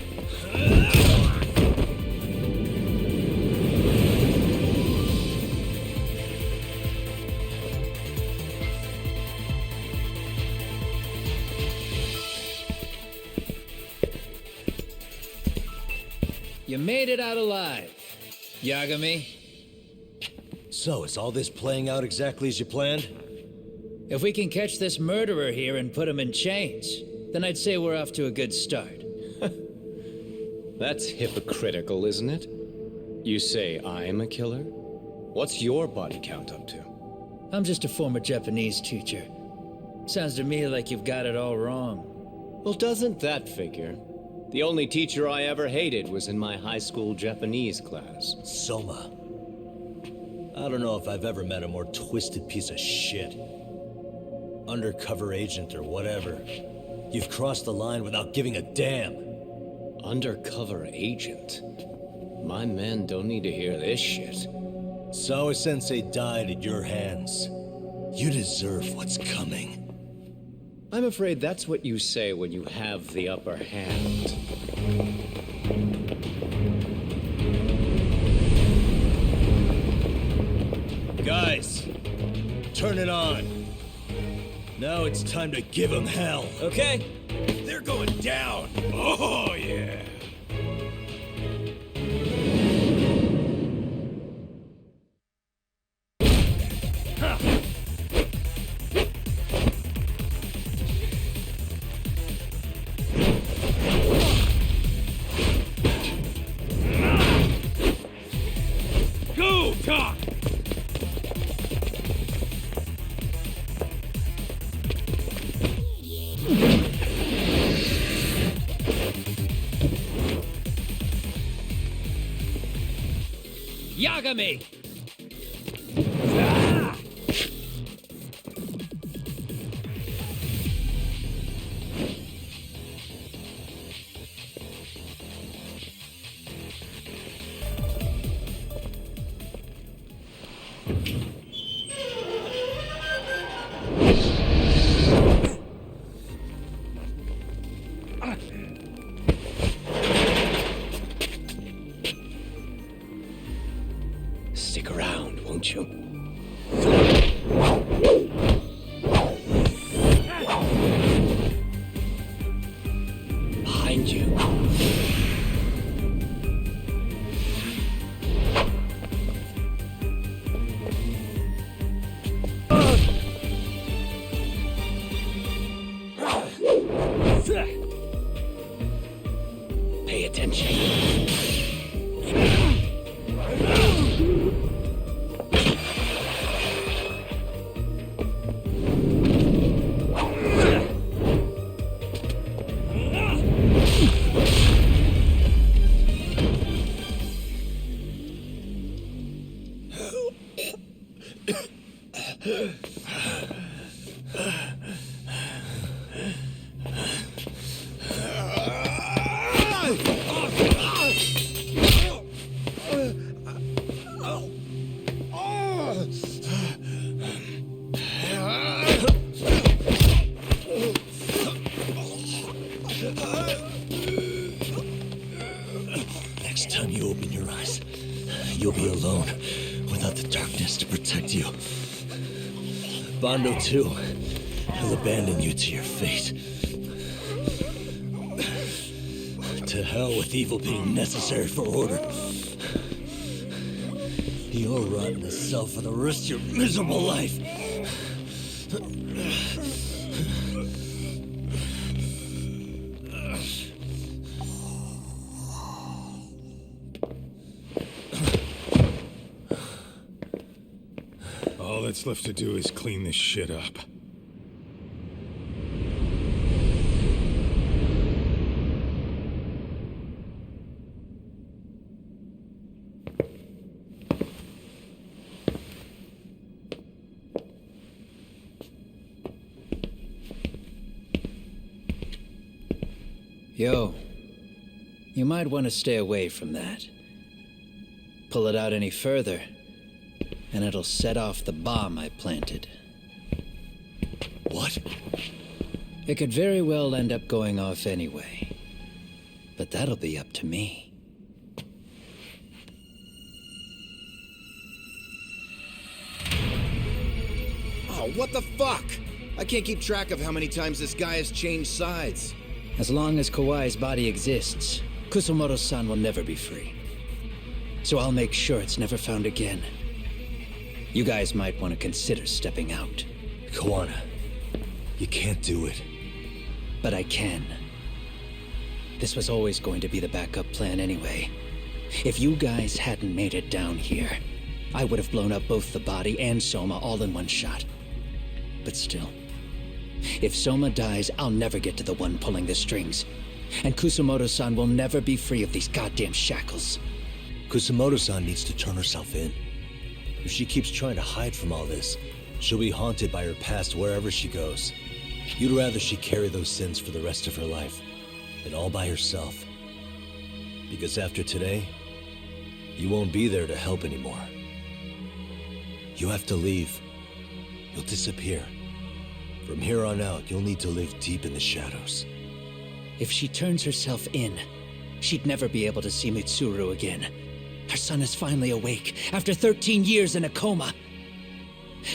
You made it out alive, Yagami.
So, is all this playing out exactly as you planned?
If we can catch this murderer here and put him in chains, then I'd say we're off to a good start.
That's hypocritical, isn't it? You say I'm a killer? What's your body count up to?
I'm just a former Japanese teacher. Sounds to me like you've got it all wrong.
Well, doesn't that figure? The only teacher I ever hated was in my high school Japanese class.
Soma. I don't know if I've ever met a more twisted piece of shit. Undercover agent or whatever. You've crossed the line without giving a damn.
Undercover agent? My men don't need to hear this shit.
Sawa-sensei died at your hands. You deserve what's coming.
I'm afraid that's what you say when you have the upper hand.
Guys, turn it on. Now it's time to give them hell.
Okay.
They're going down! Oh, yeah! Go, Doc!
Yagami!
Next time you open your eyes, you'll be alone, without the darkness to protect you. Bondo, too, will abandon you to your fate. To hell with evil being necessary for order. You'll rot in a cell for the rest of your miserable life.
All that's left to do is clean this shit up.
Yo, you might want to stay away from that. Pull it out any further, and it'll set off the bomb I planted.
What?
It could very well end up going off anyway. But that'll be up to me.
Oh, what the fuck? I can't keep track of how many times this guy has changed sides.
As long as Kawai's body exists, Kusumoto-san will never be free. So I'll make sure it's never found again. You guys might want to consider stepping out.
Kawana, you can't do it.
But I can. This was always going to be the backup plan anyway. If you guys hadn't made it down here, I would have blown up both the body and Soma all in one shot. But still, if Soma dies, I'll never get to the one pulling the strings. And Kusumoto-san will never be free of these goddamn shackles.
Kusumoto-san needs to turn herself in. If she keeps trying to hide from all this, she'll be haunted by her past wherever she goes. You'd rather she carry those sins for the rest of her life, and all by herself. Because after today, you won't be there to help anymore. You have to leave. You'll disappear. From here on out, you'll need to live deep in the shadows.
If she turns herself in, she'd never be able to see Mitsuru again. Her son is finally awake, after 13 years in a coma.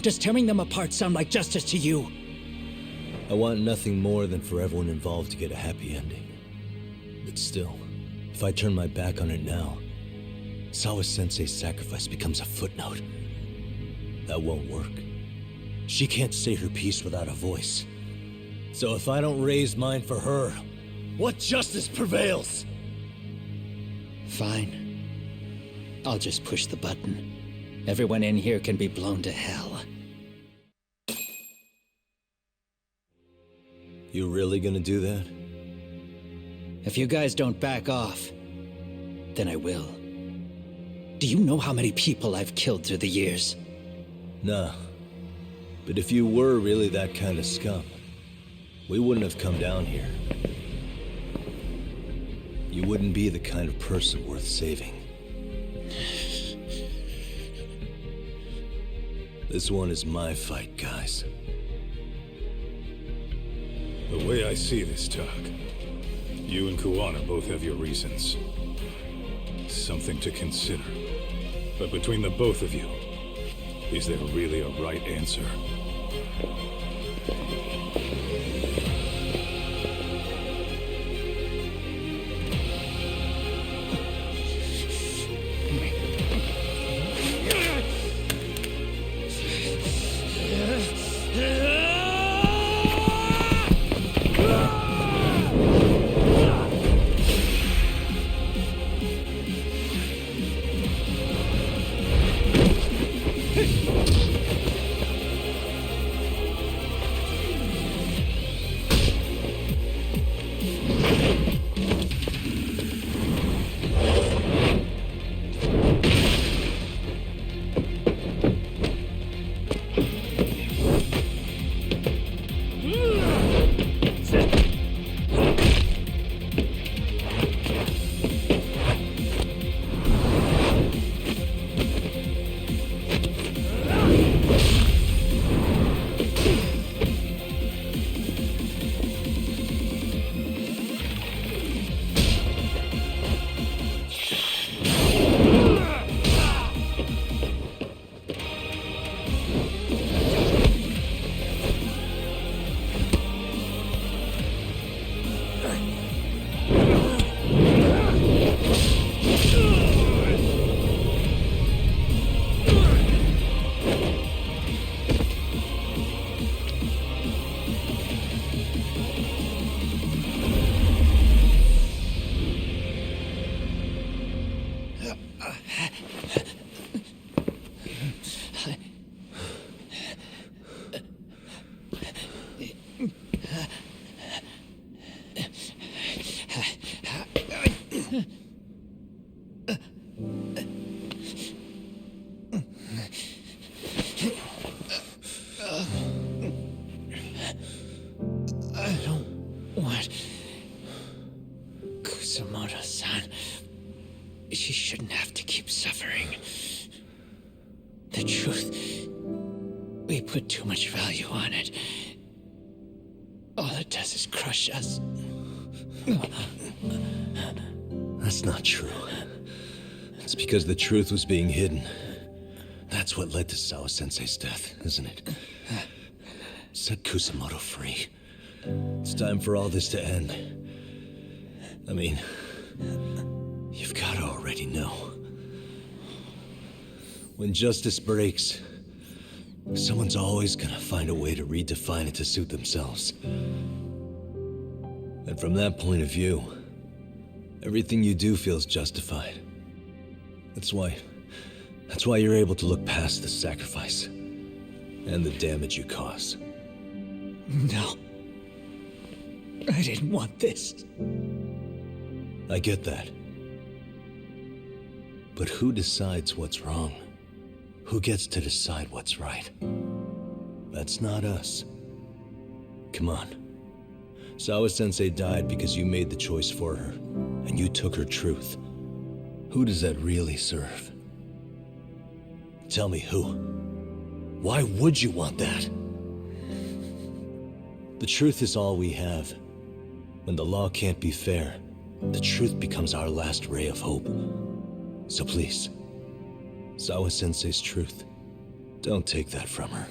Does tearing them apart sound like justice to you?
I want nothing more than for everyone involved to get a happy ending. But still, if I turn my back on it now, Sawa-sensei's sacrifice becomes a footnote. That won't work. She can't say her piece without a voice. So if I don't raise mine for her, what justice prevails?
Fine. I'll just push the button. Everyone in here can be blown to hell.
You really gonna do that?
If you guys don't back off, then I will. Do you know how many people I've killed through the years?
Nah. But if you were really that kind of scum, we wouldn't have come down here. You wouldn't be the kind of person worth saving. This one is my fight, guys.
The way I see this, Tug, you and Kuwana both have your reasons. Something to consider. But between the both of you, is there really a right answer?
Kusumoto-san. She shouldn't have to keep suffering. The truth, we put too much value on it. All it does is crush us.
That's not true. It's because the truth was being hidden. That's what led to Sawa-sensei's death, isn't it? Set Kusumoto free. It's time for all this to end. I mean, you've got to already know. When justice breaks, someone's always gonna find a way to redefine it to suit themselves. And from that point of view, everything you do feels justified. That's why you're able to look past the sacrifice and the damage you cause.
No. I didn't want this.
I get that. But who decides what's wrong? Who gets to decide what's right? That's not us. Come on. Sawa-sensei died because you made the choice for her, and you took her truth. Who does that really serve? Tell me who. Why would you want that? The truth is all we have. When the law can't be fair, the truth becomes our last ray of hope. So please, Sawa-sensei's truth, don't take that from her.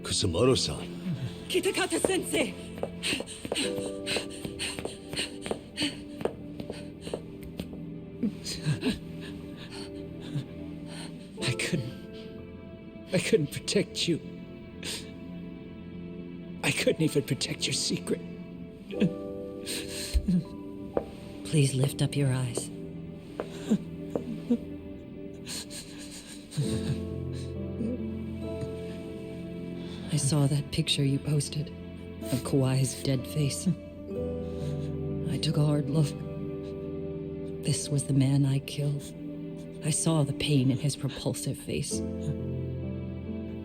Kusumoto-san.
Kitakata-sensei!
I couldn't protect you. I couldn't even protect your secret.
Please lift up your eyes. I saw that picture you posted of Kawai's dead face. I took a hard look. This was the man I killed. I saw the pain in his repulsive face.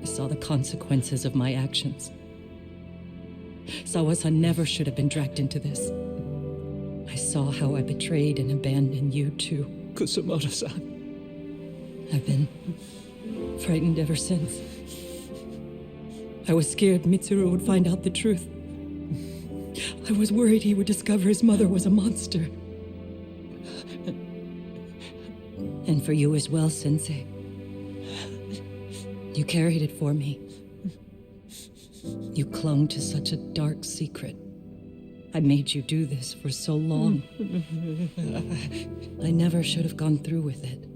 I saw the consequences of my actions. Sawa-san never should have been dragged into this. I saw how I betrayed and abandoned you too,
Kusumoto-san.
I've been frightened ever since. I was scared Mitsuru would find out the truth. I was worried he would discover his mother was a monster. And for you as well, Sensei. You carried it for me. You clung to such a dark secret. I made you do this for so long. I never should have gone through with it.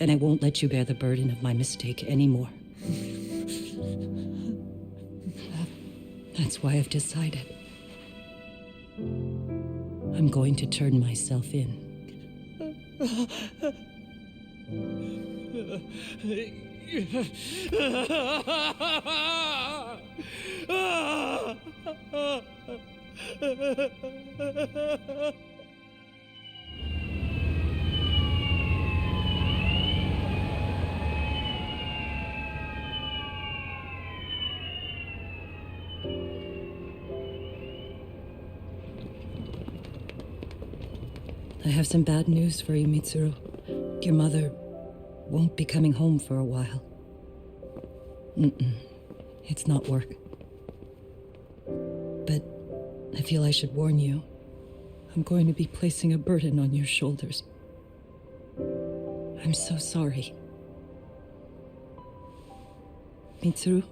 And I won't let you bear the burden of my mistake anymore. That's why I've decided. I'm going to turn myself in. I have some bad news for you, Mitsuru. Your mother won't be coming home for a while. It's not work. But I feel I should warn you. I'm going to be placing a burden on your shoulders. I'm so sorry. Mitsuru?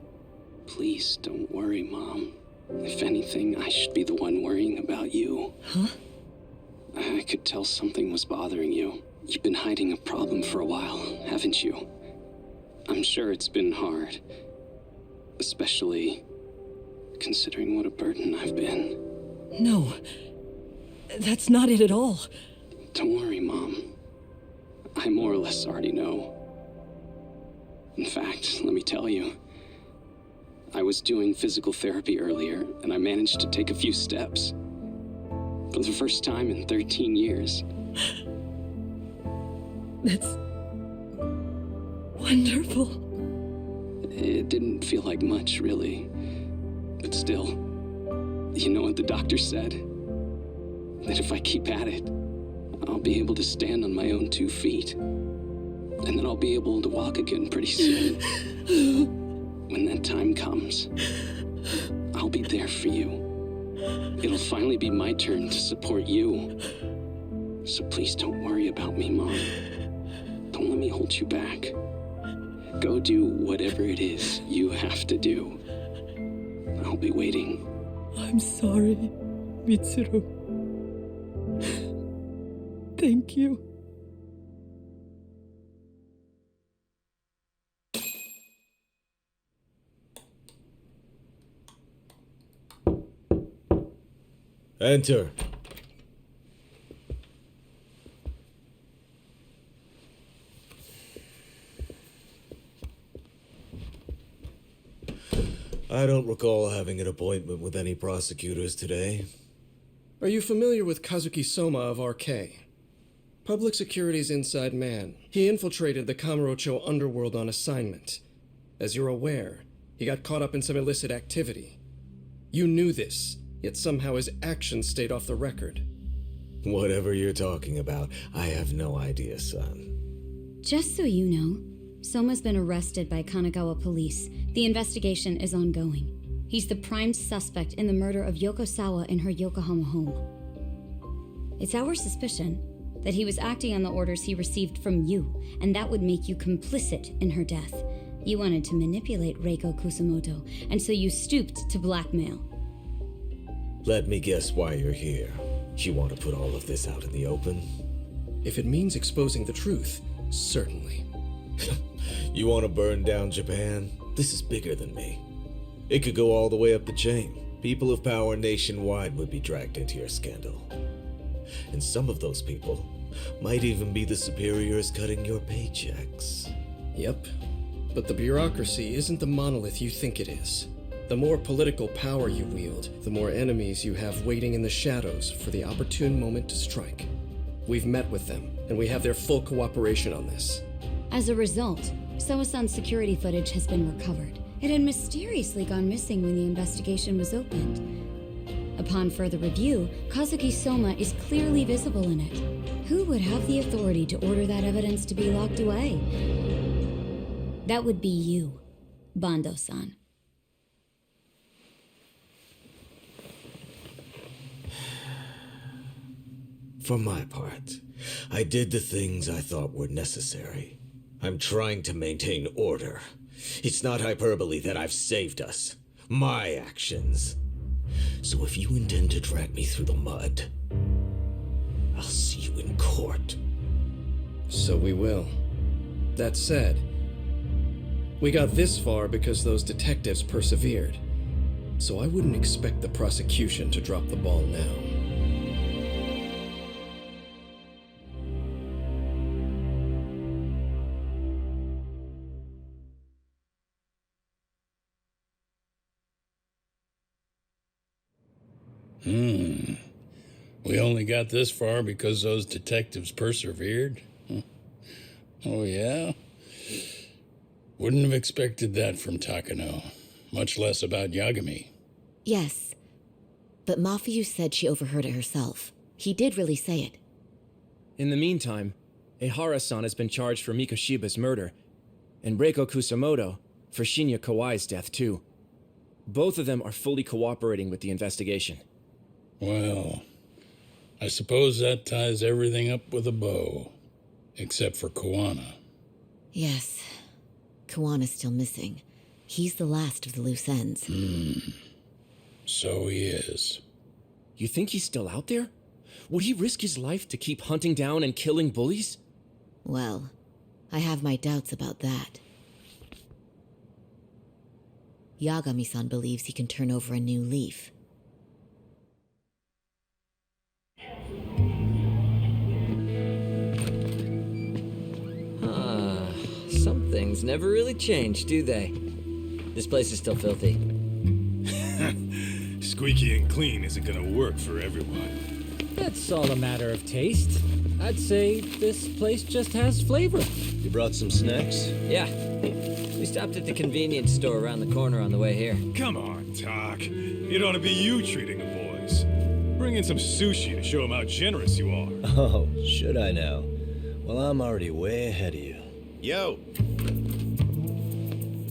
Please don't worry, Mom. If anything, I should be the one worrying about you.
Huh?
I could tell something was bothering you. You've been hiding a problem for a while, haven't you? I'm sure it's been hard. Especially considering what a burden I've been.
No. That's not it at all.
Don't worry, Mom. I more or less already know. In fact, let me tell you. I was doing physical therapy earlier, and I managed to take a few steps. For the first time in 13 years.
That's wonderful.
It didn't feel like much, really. But still, you know what the doctor said? That if I keep at it, I'll be able to stand on my own 2 feet. And then I'll be able to walk again pretty soon. When that time comes, I'll be there for you. It'll finally be my turn to support you. So please don't worry about me, Mom. Don't let me hold you back. Go do whatever it is you have to do. I'll be waiting.
I'm sorry, Mitsuru. Thank you.
Enter. I don't recall having an appointment with any prosecutors today.
Are you familiar with Kazuki Soma of RK? Public Security's inside man. He infiltrated the Kamurocho underworld on assignment. As you're aware, he got caught up in some illicit activity. You knew this, yet somehow his actions stayed off the record.
Whatever you're talking about, I have no idea, son.
Just so you know, Soma's been arrested by Kanagawa police. The investigation is ongoing. He's the prime suspect in the murder of Yoko Sawa in her Yokohama home. It's our suspicion that he was acting on the orders he received from you, and that would make you complicit in her death. You wanted to manipulate Reiko Kusumoto, and so you stooped to blackmail.
Let me guess why you're here. You want to put all of this out in the open?
If it means exposing the truth, certainly.
You want to burn down Japan? This is bigger than me. It could go all the way up the chain. People of power nationwide would be dragged into your scandal. And some of those people might even be the superiors cutting your paychecks.
Yep. But the bureaucracy isn't the monolith you think it is. The more political power you wield, the more enemies you have waiting in the shadows for the opportune moment to strike. We've met with them, and we have their full cooperation on this.
As a result, Soa-san's security footage has been recovered. It had mysteriously gone missing when the investigation was opened. Upon further review, Kazuki Soma is clearly visible in it. Who would have the authority to order that evidence to be locked away? That would be you, Bando-san.
For my part, I did the things I thought were necessary. I'm trying to maintain order. It's not hyperbole that I've saved us. My actions. So if you intend to drag me through the mud, I'll see you in court.
So we will. That said, we got this far because those detectives persevered. So I wouldn't expect the prosecution to drop the ball now.
We only got this far because those detectives persevered? Oh, yeah? Wouldn't have expected that from Takano, much less about Yagami.
Yes, but Mafuyu said she overheard it herself. He did really say it.
In the meantime, Ehara-san has been charged for Mikoshiba's murder, and Reiko Kusumoto for Shinya Kawai's death, too. Both of them are fully cooperating with the investigation.
Well, I suppose that ties everything up with a bow. Except for Kawana.
Yes. Kawana's still missing. He's the last of the loose ends.
So he is.
You think he's still out there? Would he risk his life to keep hunting down and killing bullies?
Well, I have my doubts about that. Yagami-san believes he can turn over a new leaf.
things never really change, do they? This place is still filthy.
Squeaky and clean isn't gonna work for everyone.
That's all a matter of taste. I'd say this place just has flavor.
You brought some snacks?
Yeah. We stopped at the convenience store around the corner on the way here.
Come on, Doc. It ought to be you treating the boys. Bring in some sushi to show them how generous you are.
Oh, should I now? Well, I'm already way ahead of you.
Yo!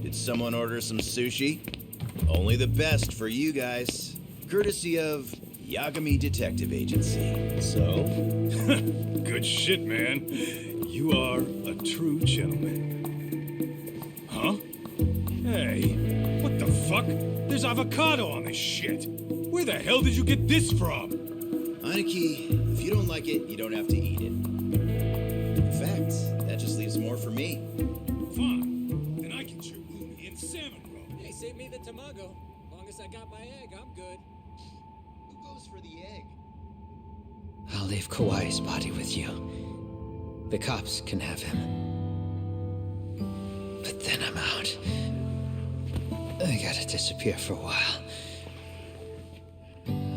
Did someone order some sushi? Only the best for you guys. Courtesy of Yagami Detective Agency.
So?
Good shit, man. You are a true gentleman. Huh? Hey, what the fuck? There's avocado on this shit. Where the hell did you get this from?
Aniki, if you don't like it, you don't have to eat it. In fact, that just leaves more for me.
Fine. Then I get your uni and salmon roll.
Hey, save me the tamago. Long as I got my egg, I'm good.
Who goes for the egg?
I'll leave Kawai's body with you. The cops can have him. But then I'm out. I gotta disappear for a while.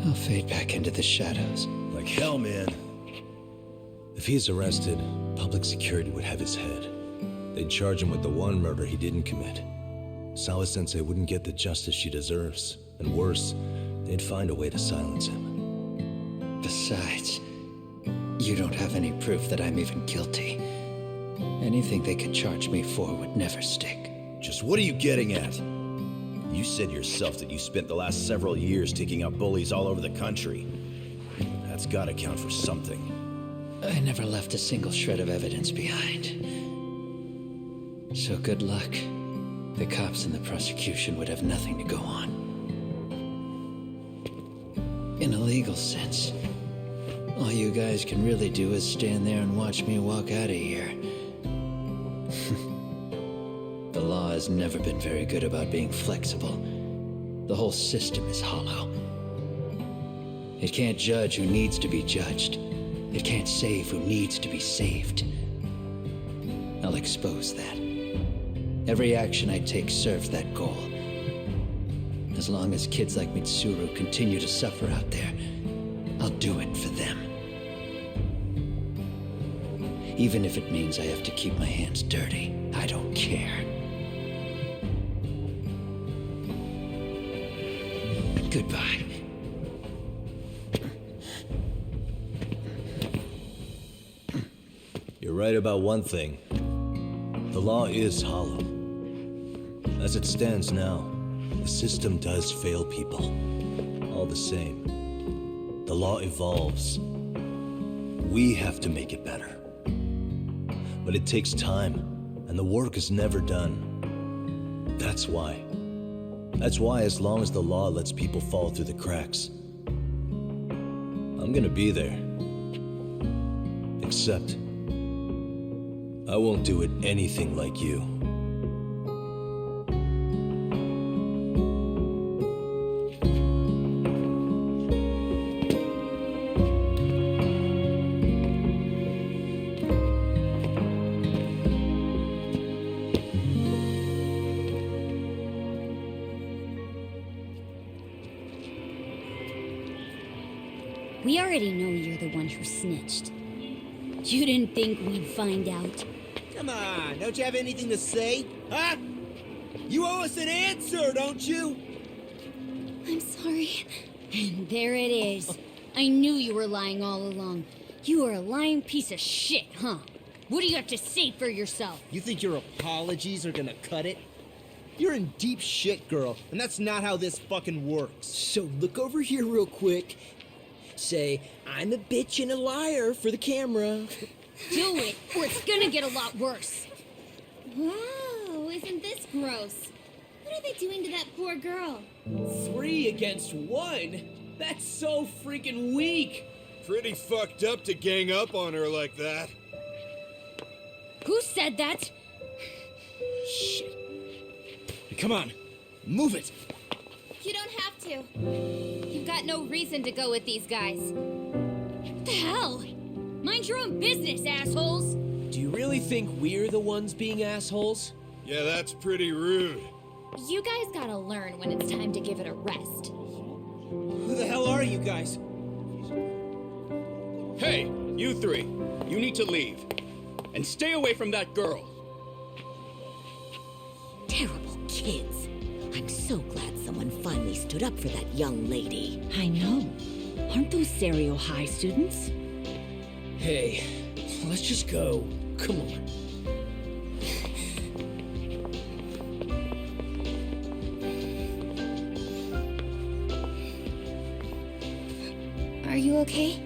I'll fade back into the shadows.
Like hell, man. If he's arrested, public security would have his head. They'd charge him with the one murder he didn't commit. Sawa-sensei wouldn't get the justice she deserves. And worse, they'd find a way to silence him.
Besides, you don't have any proof that I'm even guilty. Anything they could charge me for would never stick.
Just what are you getting at? You said yourself that you spent the last several years taking out bullies all over the country. That's gotta count for something.
I never left a single shred of evidence behind. So good luck. The cops and the prosecution would have nothing to go on. In a legal sense, all you guys can really do is stand there and watch me walk out of here. The law has never been very good about being flexible. The whole system is hollow. It can't judge who needs to be judged. It can't save who needs to be saved. I'll expose that. Every action I take serves that goal. As long as kids like Mitsuru continue to suffer out there, I'll do it for them. Even if it means I have to keep my hands dirty, I don't care. Goodbye.
You're right about one thing. The law is hollow. As it stands now, the system does fail people. All the same, the law evolves. We have to make it better. But it takes time, and the work is never done. That's why, as long as the law lets people fall through the cracks, I'm gonna be there. Except, I won't do it anything like you.
We already know you're the one who snitched. You didn't think we'd find out?
Come on, don't you have anything to say? Huh? You owe us an answer, don't you?
I'm sorry. And there it is. I knew you were lying all along. You are a lying piece of shit, huh? What do you have to say for yourself?
You think your apologies are gonna cut it? You're in deep shit, girl, and that's not how this fucking works. So look over here real quick. Say, I'm a bitch and a liar for the camera.
Do it, or it's gonna get a lot worse. Wow, isn't this gross? What are they doing to that poor girl?
3 against 1? That's so freaking weak!
Pretty fucked up to gang up on her like that.
Who said that?
Shit. Come on, move it.
You don't have to. You've got no reason to go with these guys. What the hell? Mind your own business, assholes!
Do you really think we're the ones being assholes?
Yeah, that's pretty rude.
You guys gotta learn when it's time to give it a rest.
Who the hell are you guys?
Hey, you three. You need to leave. And stay away from that girl.
Terrible kids. I'm so glad someone finally stood up for that young lady.
I know. Aren't those Serio High students?
Hey, let's just go. Come on.
Are you okay?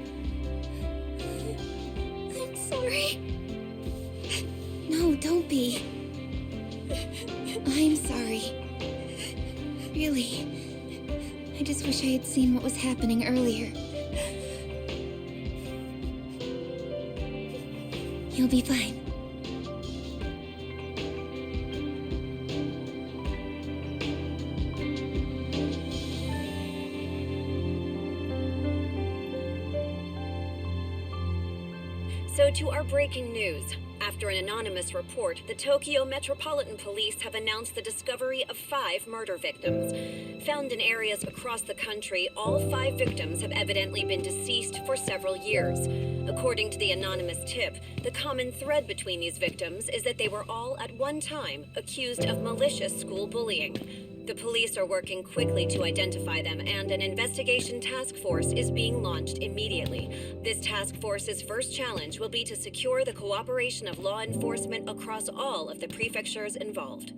I'm sorry. No, don't be. I'm sorry. Really. I just wish I had seen what was happening earlier. You'll be fine.
So to our breaking news. After an anonymous report, the Tokyo Metropolitan Police have announced the discovery of 5 murder victims. Found in areas across the country, all 5 victims have evidently been deceased for several years. According to the anonymous tip, the common thread between these victims is that they were all at one time accused of malicious school bullying. The police are working quickly to identify them, and an investigation task force is being launched immediately. This task force's first challenge will be to secure the cooperation of law enforcement across all of the prefectures involved.